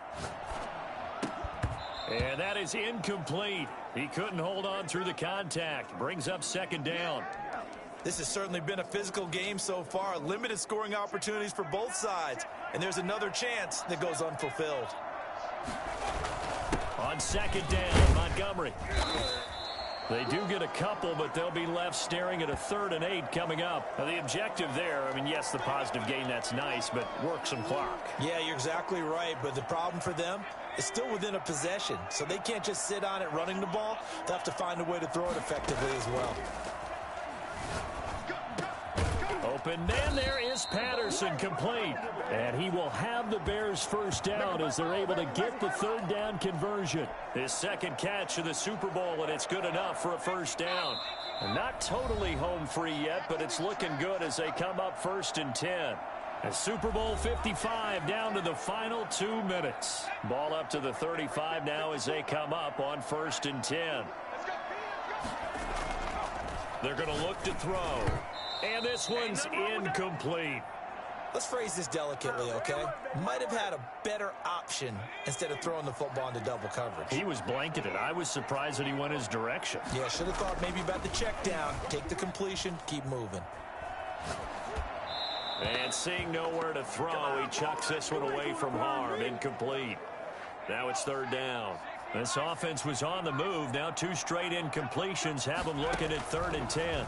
And that is incomplete. He couldn't hold on through the contact. Brings up second down. This has certainly been a physical game so far. Limited scoring opportunities for both sides. And there's another chance that goes unfulfilled. On second down, Montgomery. They do get a couple, but they'll be left staring at a 3rd and 8 coming up. Now, the objective there, I mean, yes, the positive gain, that's nice, but work some clock. Yeah, you're exactly right, but the problem for them is still within a possession, so they can't just sit on it running the ball. They'll have to find a way to throw it effectively as well. Open man, there is Patterson, complete. And he will have the Bears first down as they're able to get the 3rd down conversion. His second catch of the Super Bowl, and it's good enough for a first down. And not totally home free yet, but it's looking good as they come up 1st and 10. And Super Bowl 55 down to the final 2 minutes. Ball up to the 35 now as they come up on 1st and 10. They're going to look to throw. And this one's incomplete. Let's phrase this delicately, okay? Might have had a better option instead of throwing the football into double coverage. He was blanketed. I was surprised that he went his direction. Yeah, should have thought maybe about the check down. Take the completion, keep moving. And seeing nowhere to throw, he chucks this one away from harm. Incomplete. Now it's 3rd down. This offense was on the move. Now 2 straight incompletions have them looking at 3rd and 10.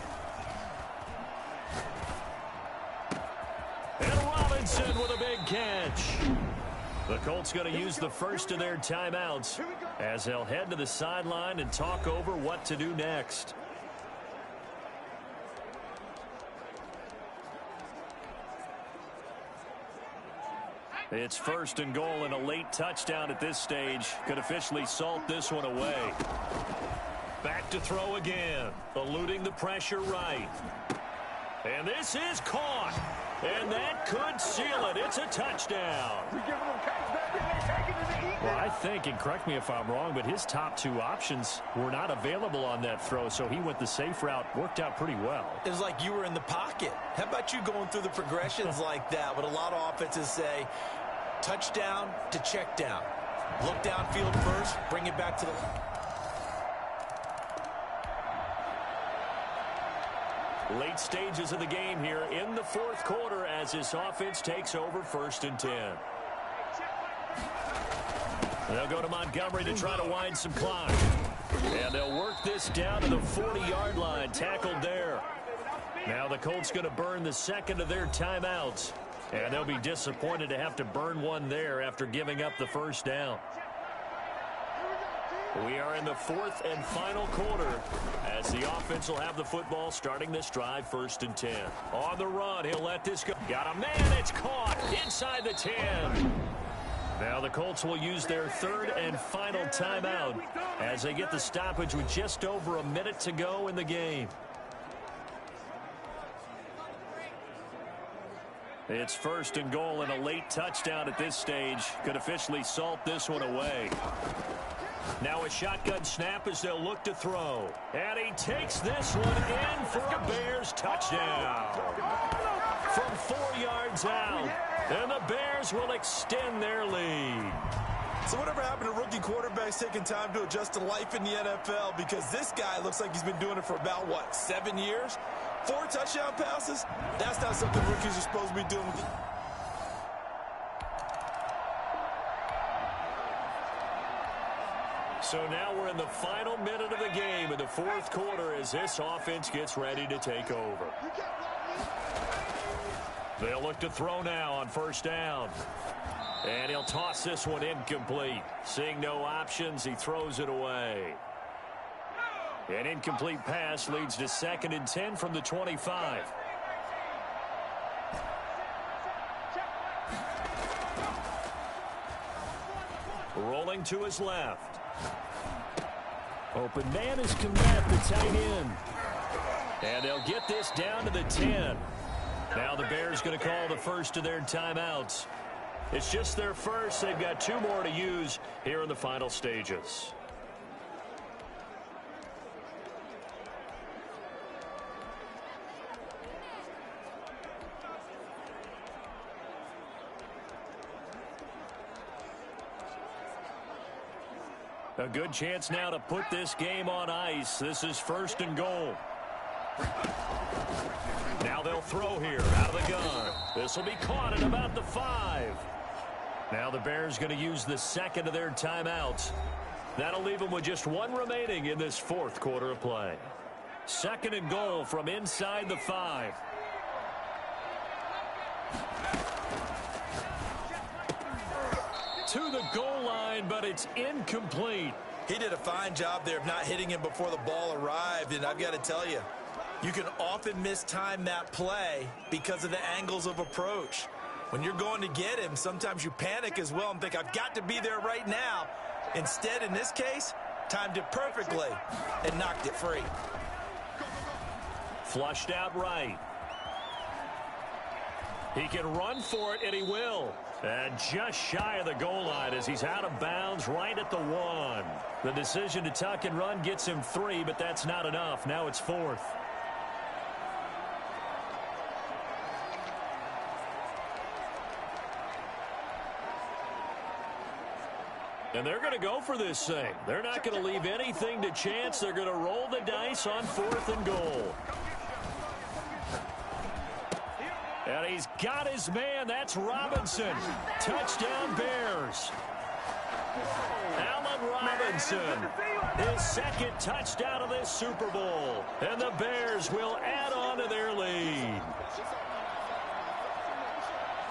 And Robinson with a big catch. The Colts going to use the first of their timeouts as they'll head to the sideline and talk over what to do next. It's 1st and goal, and a late touchdown at this stage could officially salt this one away. Back to throw again, eluding the pressure right. And this is caught. And that could seal it. It's a touchdown. Well, I think, and correct me if I'm wrong, but his top 2 options were not available on that throw, so he went the safe route. Worked out pretty well. It was like you were in the pocket. How about you going through the progressions like that? What a lot of offenses say, touchdown to check down. Look downfield first, bring it back to the... Late stages of the game here in the 4th quarter as this offense takes over 1st and 10. They'll go to Montgomery to try to wind some clock. And they'll work this down to the 40-yard line. Tackled there. Now the Colts going to burn the second of their timeouts. And they'll be disappointed to have to burn one there after giving up the first down. We are in the 4th and final quarter as the offense will have the football starting this drive 1st and 10. On the run, he'll let this go. Got a man, it's caught inside the 10. Now the Colts will use their 3rd and final timeout as they get the stoppage with just over a minute to go in the game. It's 1st and goal, and a late touchdown at this stage could officially salt this one away. Now a shotgun snap as they'll look to throw. And he takes this one in for a Bears touchdown. From 4 yards out. And the Bears will extend their lead. So whatever happened to rookie quarterbacks taking time to adjust to life in the NFL? Because this guy looks like he's been doing it for about, 7 years? 4 touchdown passes? That's not something rookies are supposed to be doing with So now we're in the final minute of the game in the fourth quarter as this offense gets ready to take over. They'll look to throw now on first down. And he'll toss this one incomplete. Seeing no options, he throws it away. An incomplete pass leads to 2nd and 10 from the 25. Rolling to his left. Open man is Komet, the tight end. And they'll get this down to the 10. Now the Bears going to call the first of their timeouts. It's just their first. They've got 2 more to use here in the final stages. A good chance now to put this game on ice. This is 1st and goal. Now they'll throw here out of the gun. This will be caught at about the 5. Now the Bears going to use the 2nd of their timeouts. That'll leave them with just 1 remaining in this 4th quarter of play. 2nd and goal from inside the 5. To the goal line, but it's incomplete. He did a fine job there of not hitting him before the ball arrived, and I've got to tell you, you can often mistime that play because of the angles of approach. When you're going to get him, sometimes you panic as well and think, I've got to be there right now. Instead, in this case, timed it perfectly and knocked it free. Flushed out right. He can run for it, and he will. And just shy of the goal line as he's out of bounds right at the 1. The decision to tuck and run gets him 3, but that's not enough. Now it's 4th. And they're going to go for this thing. They're not going to leave anything to chance. They're going to roll the dice on 4th and goal. And he's got his man. That's Robinson. Touchdown, Bears. Allen Robinson, his 2nd touchdown of this Super Bowl. And the Bears will add on to their lead.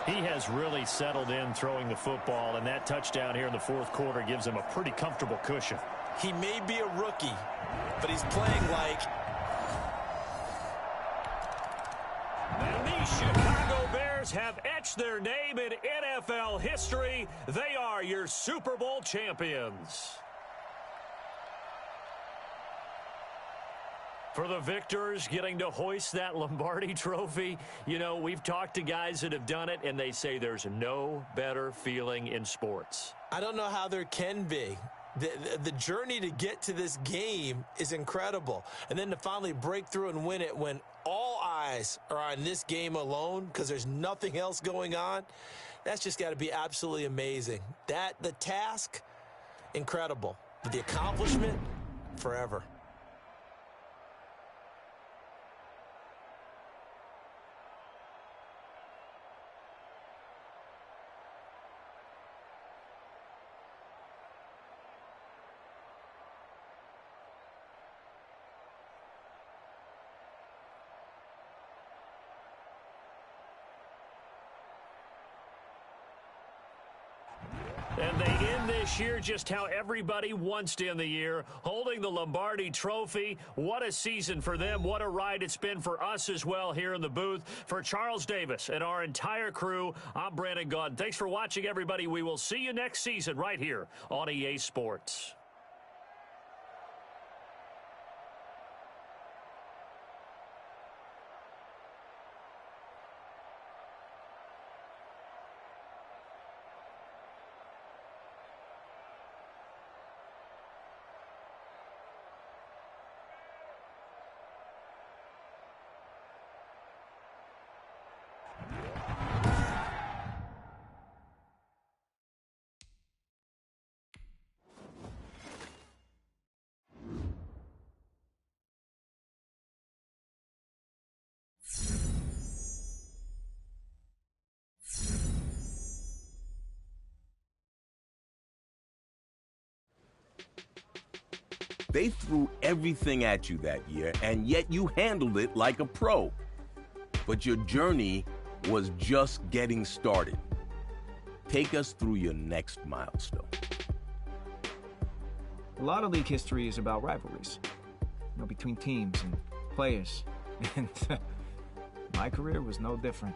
He has really settled in throwing the football, and that touchdown here in the 4th quarter gives him a pretty comfortable cushion. He may be a rookie, but he's playing like... And the Chicago Bears have etched their name in NFL history. They are your Super Bowl champions. For the victors getting to hoist that Lombardi trophy, you know, we've talked to guys that have done it, and they say there's no better feeling in sports. I don't know how there can be. The journey to get to this game is incredible. And then to finally break through and win it when all eyes are on this game alone because there's nothing else going on, that's just got to be absolutely amazing. The task, incredible. But the accomplishment, forever. And they end this year just how everybody wants to end the year, holding the Lombardi trophy. What a season for them. What a ride it's been for us as well here in the booth. For Charles Davis and our entire crew, I'm Brandon Gaudin. Thanks for watching, everybody. We will see you next season right here on EA Sports. They threw everything at you that year, and yet you handled it like a pro. But your journey was just getting started. Take us through your next milestone. A lot of league history is about rivalries, between teams and players. And my career was no different.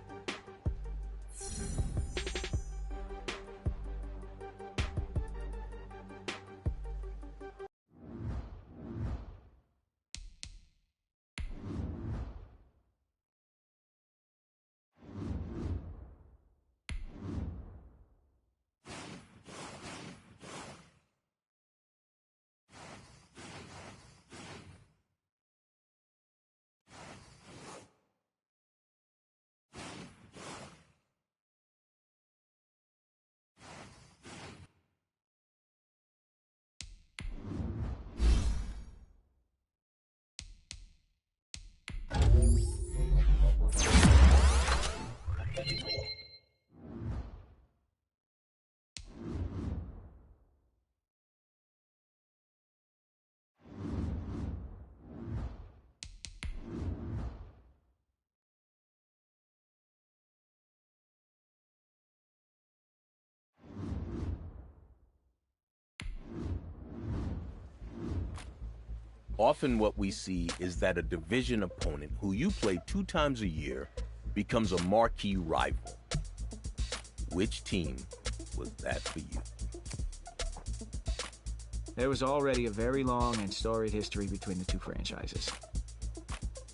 Often what we see is that a division opponent who you play 2 times a year becomes a marquee rival. Which team was that for you? There was already a very long and storied history between the two franchises.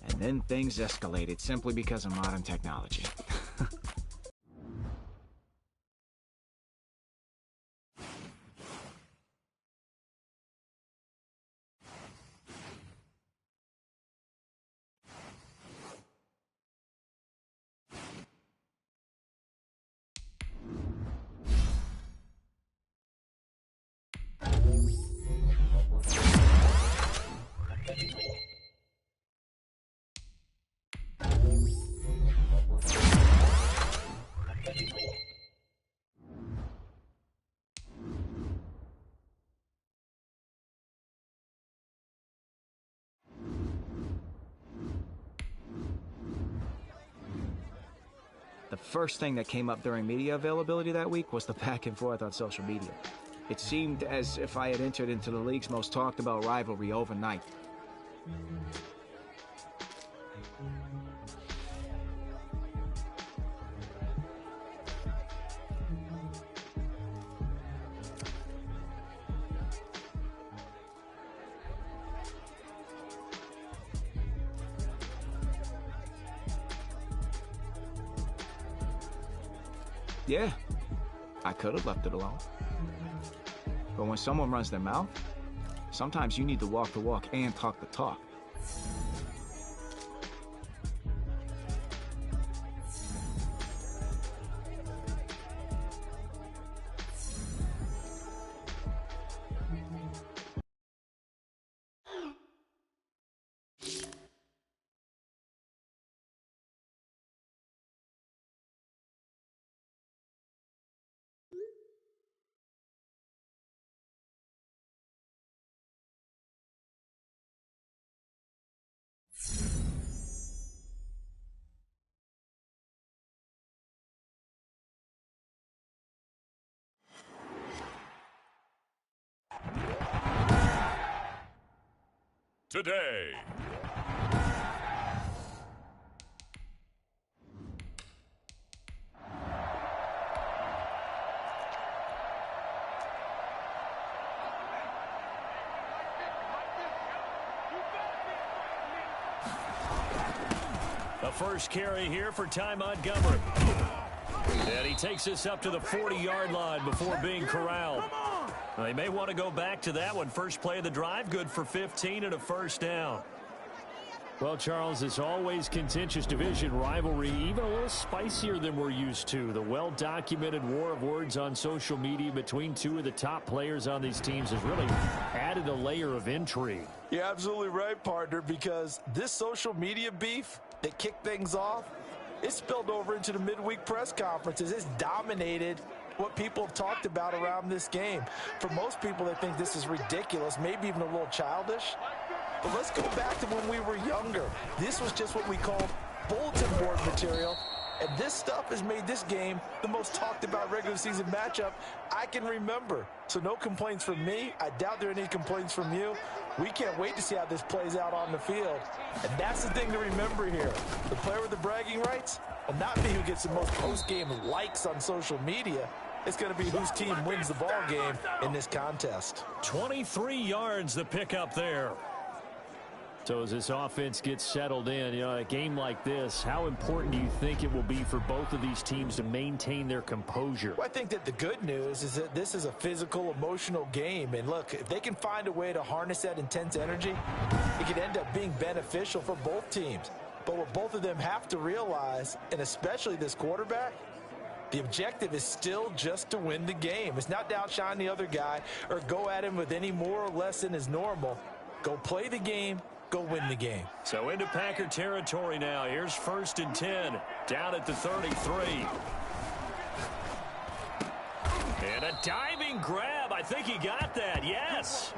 And then things escalated simply because of modern technology. The first thing that came up during media availability that week was the back and forth on social media. It seemed as if I had entered into the league's most talked about rivalry overnight. Yeah, I could have left it alone. But when someone runs their mouth, sometimes you need to walk the walk and talk the talk. Today. The first carry here for Ty Montgomery. And he takes us up to the 40-yard line before being corralled. They may want to go back to that one. First play of the drive, good for 15 and a first down. Well, Charles, it's always contentious division rivalry, even a little spicier than we're used to. The well-documented war of words on social media between two of the top players on these teams has really added a layer of intrigue. You're absolutely right, partner, because this social media beef that kicked things off, it spilled over into the midweek press conferences. It's dominated what people have talked about around this game. For most people, they think this is ridiculous, maybe even a little childish. But let's go back to when we were younger. This was just what we called bulletin board material. And this stuff has made this game the most talked about regular season matchup I can remember. So no complaints from me. I doubt there are any complaints from you. We can't wait to see how this plays out on the field. And that's the thing to remember here. The player with the bragging rights will not be who gets the most post-game likes on social media. It's going to be whose team wins the ball game in this contest. 23 yards the pickup there. So as this offense gets settled in, a game like this, how important do you think it will be for both of these teams to maintain their composure? Well, I think that the good news is that this is a physical, emotional game. And look, if they can find a way to harness that intense energy, it could end up being beneficial for both teams. But what both of them have to realize, and especially this quarterback, the objective is still just to win the game. It's not to outshine the other guy or go at him with any more or less than is normal. Go play the game. Go win the game. So into Packer territory now. Here's 1st and 10. Down at the 33. And a diving grab. I think he got that. Yes.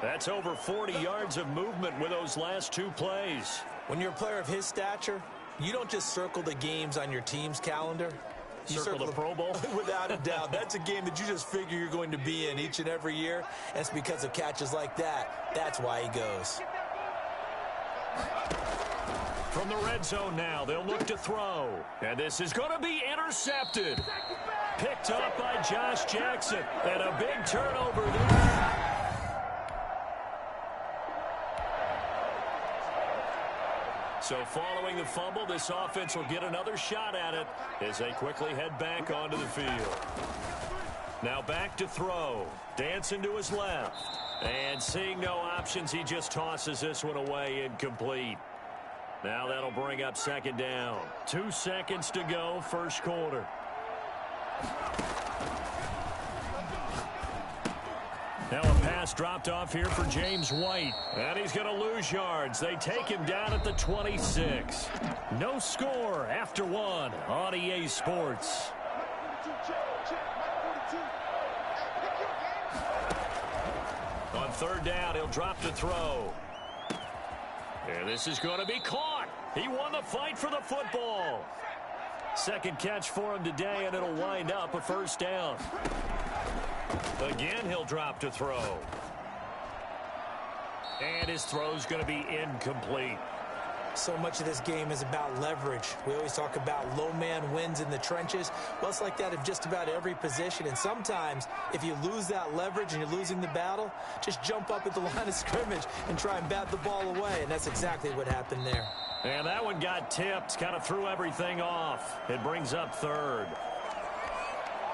That's over 40 yards of movement with those last 2 plays. When you're a player of his stature, you don't just circle the games on your team's calendar. You circle the Pro Bowl? Without a doubt. That's a game that you just figure you're going to be in each and every year. And it's because of catches like that. That's why he goes. From the red zone now, they'll look to throw. And this is going to be intercepted. Picked up by Josh Jackson. And a big turnover there. So following the fumble, this offense will get another shot at it as they quickly head back onto the field. Now back to throw. Dancing to his left. And seeing no options, he just tosses this one away, incomplete. Now that'll bring up 2nd down. 2 seconds to go, 1st quarter. Now a pass dropped off here for James White. And he's going to lose yards. They take him down at the 26. No score after 1 on EA Sports. On 3rd down, he'll drop to throw. And this is going to be caught. He won the fight for the football. 2nd catch for him today, and it'll wind up a 1st down. Again, he'll drop to throw. And his throw's going to be incomplete. So much of this game is about leverage. We always talk about low man wins in the trenches. Well, it's like that in just about every position. And sometimes, if you lose that leverage and you're losing the battle, just jump up at the line of scrimmage and try and bat the ball away. And that's exactly what happened there. And that one got tipped, kind of threw everything off. It brings up 3rd.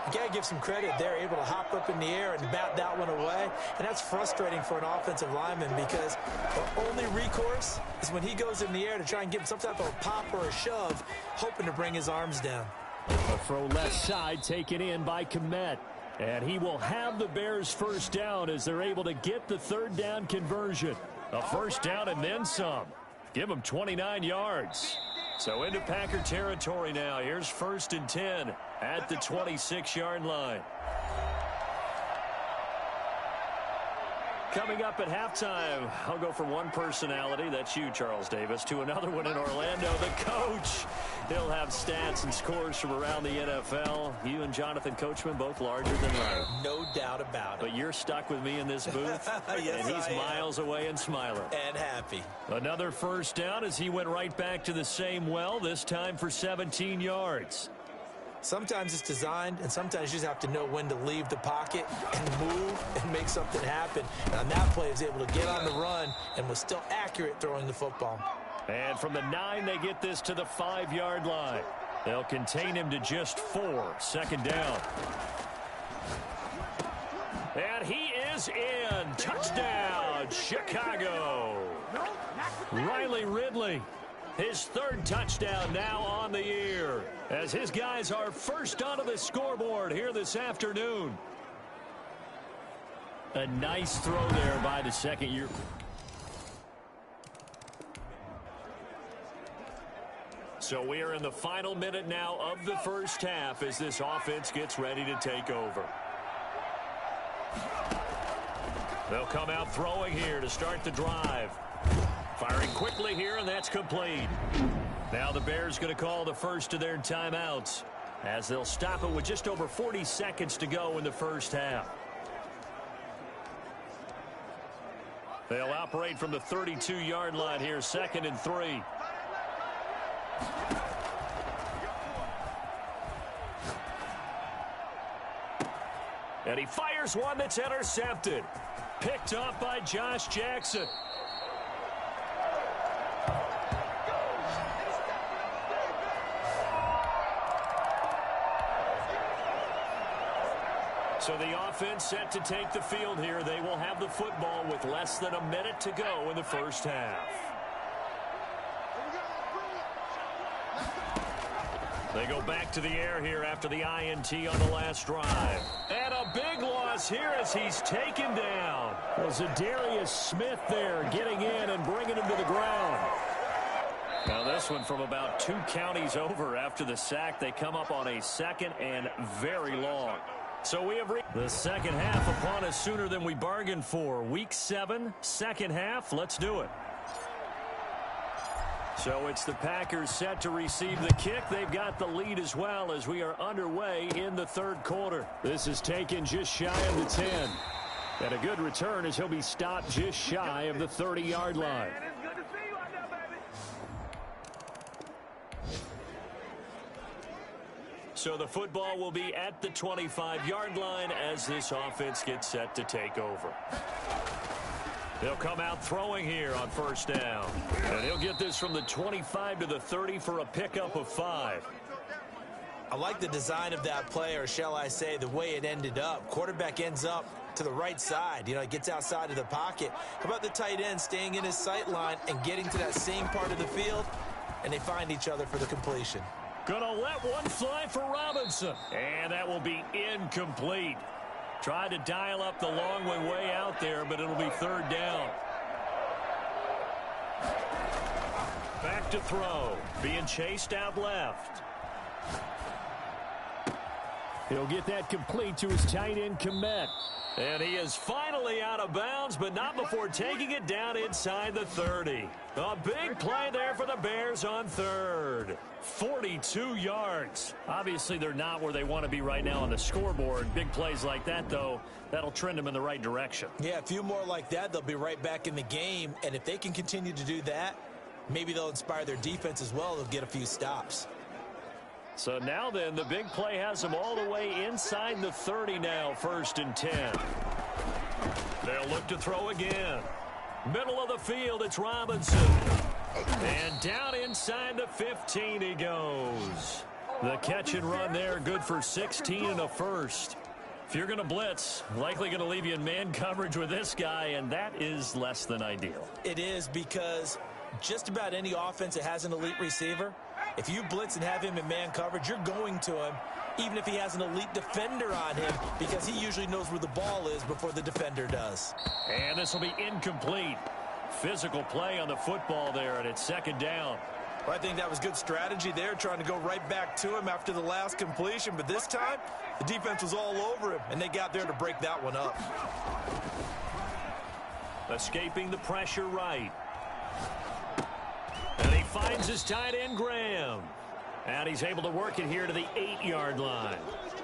You got to give some credit. They're able to hop up in the air and bat that one away. And that's frustrating for an offensive lineman because the only recourse is when he goes in the air to try and give him some type of a pop or a shove, hoping to bring his arms down. A throw left side taken in by Kmet. And he will have the Bears 1st down as they're able to get the 3rd down conversion. A 1st down and then some. Give him 29 yards. So into Packer territory now. Here's 1st and 10 at the 26-yard line. Coming up at halftime, I'll go from one personality, that's you, Charles Davis, to another one in Orlando, the coach. He'll have stats and scores from around the NFL. You and Jonathan Coachman both larger than life. No doubt about it. But you're stuck with me in this booth, yes, and he's miles away and smiling. And happy. Another 1st down as he went right back to the same well, this time for 17 yards. Sometimes it's designed, and sometimes you just have to know when to leave the pocket and move and make something happen. And on that play, he was able to get on the run and was still accurate throwing the football. And from the 9, they get this to the 5-yard line. They'll contain him to just 4, 2nd down. And he is in. Touchdown, Chicago. Riley Ridley. His 3rd touchdown now on the year as his guys are first onto the scoreboard here this afternoon. A nice throw there by the 2nd-year. So we are in the final minute now of the first half as this offense gets ready to take over. They'll come out throwing here to start the drive. Firing quickly here, and that's complete. Now the Bears going to call the first of their timeouts as they'll stop it with just over 40 seconds to go in the first half. They'll operate from the 32-yard line here, 2nd and 3. And he fires one that's intercepted. Picked up by Josh Jackson. So the offense set to take the field here. They will have the football with less than a minute to go in the first half. They go back to the air here after the INT on the last drive. And a big loss here as he's taken down. Was Zadarius Smith there getting in and bringing him to the ground. Now this one from about 2 counties over after the sack. They come up on a 2nd and very long. So we have reached the second half upon us sooner than we bargained for. Week 7, second half. Let's do it. So it's the Packers set to receive the kick. They've got the lead as well as we are underway in the third quarter. This is taken just shy of the 10. And a good return as he'll be stopped just shy of the 30-yard line. So the football will be at the 25-yard line as this offense gets set to take over. They'll come out throwing here on first down. And he'll get this from the 25 to the 30 for a pickup of 5. I like the design of that play, or shall I say the way it ended up. Quarterback ends up to the right side. You know, he gets outside of the pocket. How about the tight end staying in his sight line and getting to that same part of the field? And they find each other for the completion. Gonna let one fly for Robinson. And that will be incomplete. Tried to dial up the long way out there, but it'll be 3rd down. Back to throw. Being chased out left. He'll get that complete to his tight end, Kmet. And he is finally out of bounds, but not before taking it down inside the 30. A big play there for the Bears on 3rd. 42 yards. Obviously, they're not where they want to be right now on the scoreboard. Big plays like that, though, that'll trend them in the right direction. Yeah, a few more like that, they'll be right back in the game. And if they can continue to do that, maybe they'll inspire their defense as well. They'll get a few stops. So now then, the big play has them all the way inside the 30 now, 1st and 10. They'll look to throw again. Middle of the field, it's Robinson. And down inside the 15 he goes. The catch and run there, good for 16 and a first. If you're going to blitz, likely going to leave you in man coverage with this guy, and that is less than ideal. It is, because just about any offense that has an elite receiver, if you blitz and have him in man coverage, you're going to him, even if he has an elite defender on him, because he usually knows where the ball is before the defender does. And this will be incomplete. Physical play on the football there, and it's 2nd down. Well, I think that was good strategy there, trying to go right back to him after the last completion. But this time, the defense was all over him, and they got there to break that one up. Escaping the pressure right. And he finds his tight end, Graham. And he's able to work it here to the 8-yard line.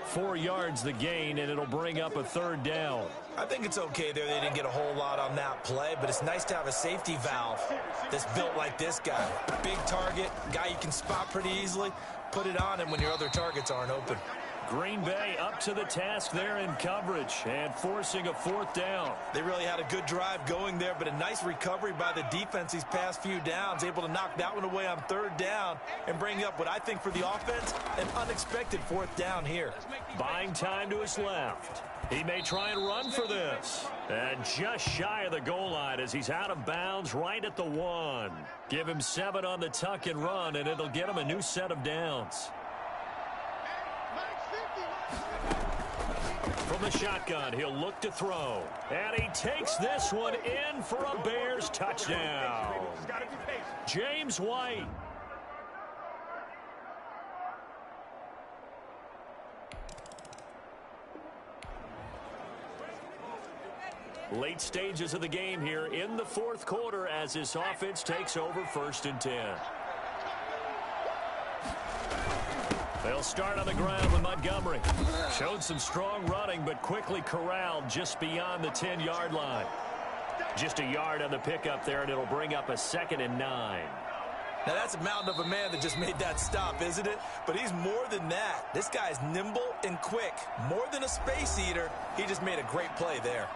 4 yards the gain, and it'll bring up a 3rd down. I think it's okay there. They didn't get a whole lot on that play, but it's nice to have a safety valve that's built like this guy. Big target, guy you can spot pretty easily. Put it on him when your other targets aren't open. Green Bay up to the task there in coverage and forcing a 4th down. They really had a good drive going there, but a nice recovery by the defense these past few downs, able to knock that one away on 3rd down and bring up what I think for the offense, an unexpected 4th down here. Buying time to his left. He may try and run for this. And just shy of the goal line as he's out of bounds right at the 1. Give him 7 on the tuck and run, and it'll get him a new set of downs. From the shotgun, he'll look to throw. And he takes this one in for a Bears touchdown. James White. Late stages of the game here in the fourth quarter as this offense takes over 1st and 10. They'll start on the ground with Montgomery. Showed some strong running, but quickly corralled just beyond the 10-yard line. Just a yard on the pickup there, and it'll bring up a 2nd and 9. Now, that's a mountain of a man that just made that stop, isn't it? But he's more than that. This guy's nimble and quick. More than a space eater, he just made a great play there.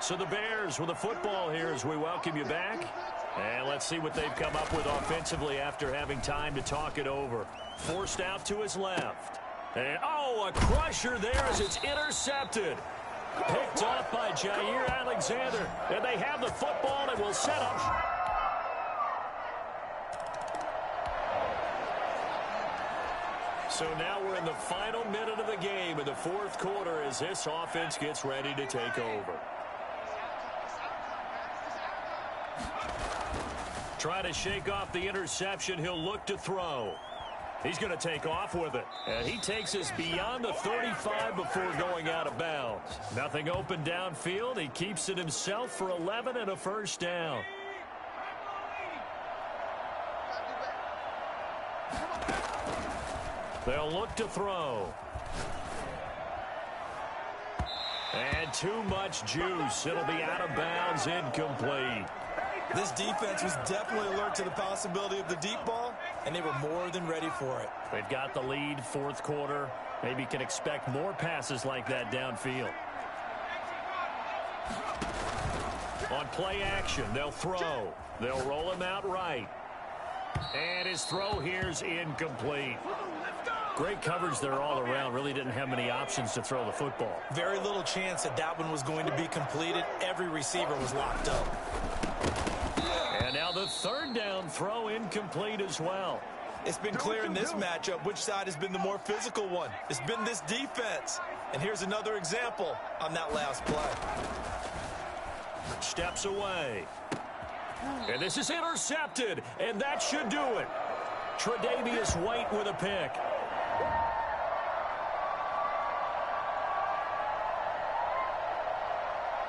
So the Bears with the football here as we welcome you back. And let's see what they've come up with offensively after having time to talk it over. Forced out to his left. And, oh, a crusher there as it's intercepted. Picked off by Jair Alexander. And they have the football and will set up. So now we're in the final minute of the game in the fourth quarter as this offense gets ready to take over. Try to shake off the interception. He'll look to throw. He's going to take off with it. And he takes us beyond the 35 before going out of bounds. Nothing open downfield. He keeps it himself for 11 and a 1st down. They'll look to throw. And too much juice. It'll be out of bounds, incomplete. This defense was definitely alert to the possibility of the deep ball, and they were more than ready for it. They've got the lead, fourth quarter. Maybe can expect more passes like that downfield. On play action, they'll throw. They'll roll him out right. And his throw here's incomplete. Great coverage there all around. Really didn't have many options to throw the football. Very little chance that that one was going to be completed. Every receiver was locked up. And now the 3rd down throw incomplete as well. It's been clear in this matchup which side has been the more physical one. It's been this defense. And here's another example on that last play. Steps away. And this is intercepted. And that should do it. Tre'Davious White with a pick.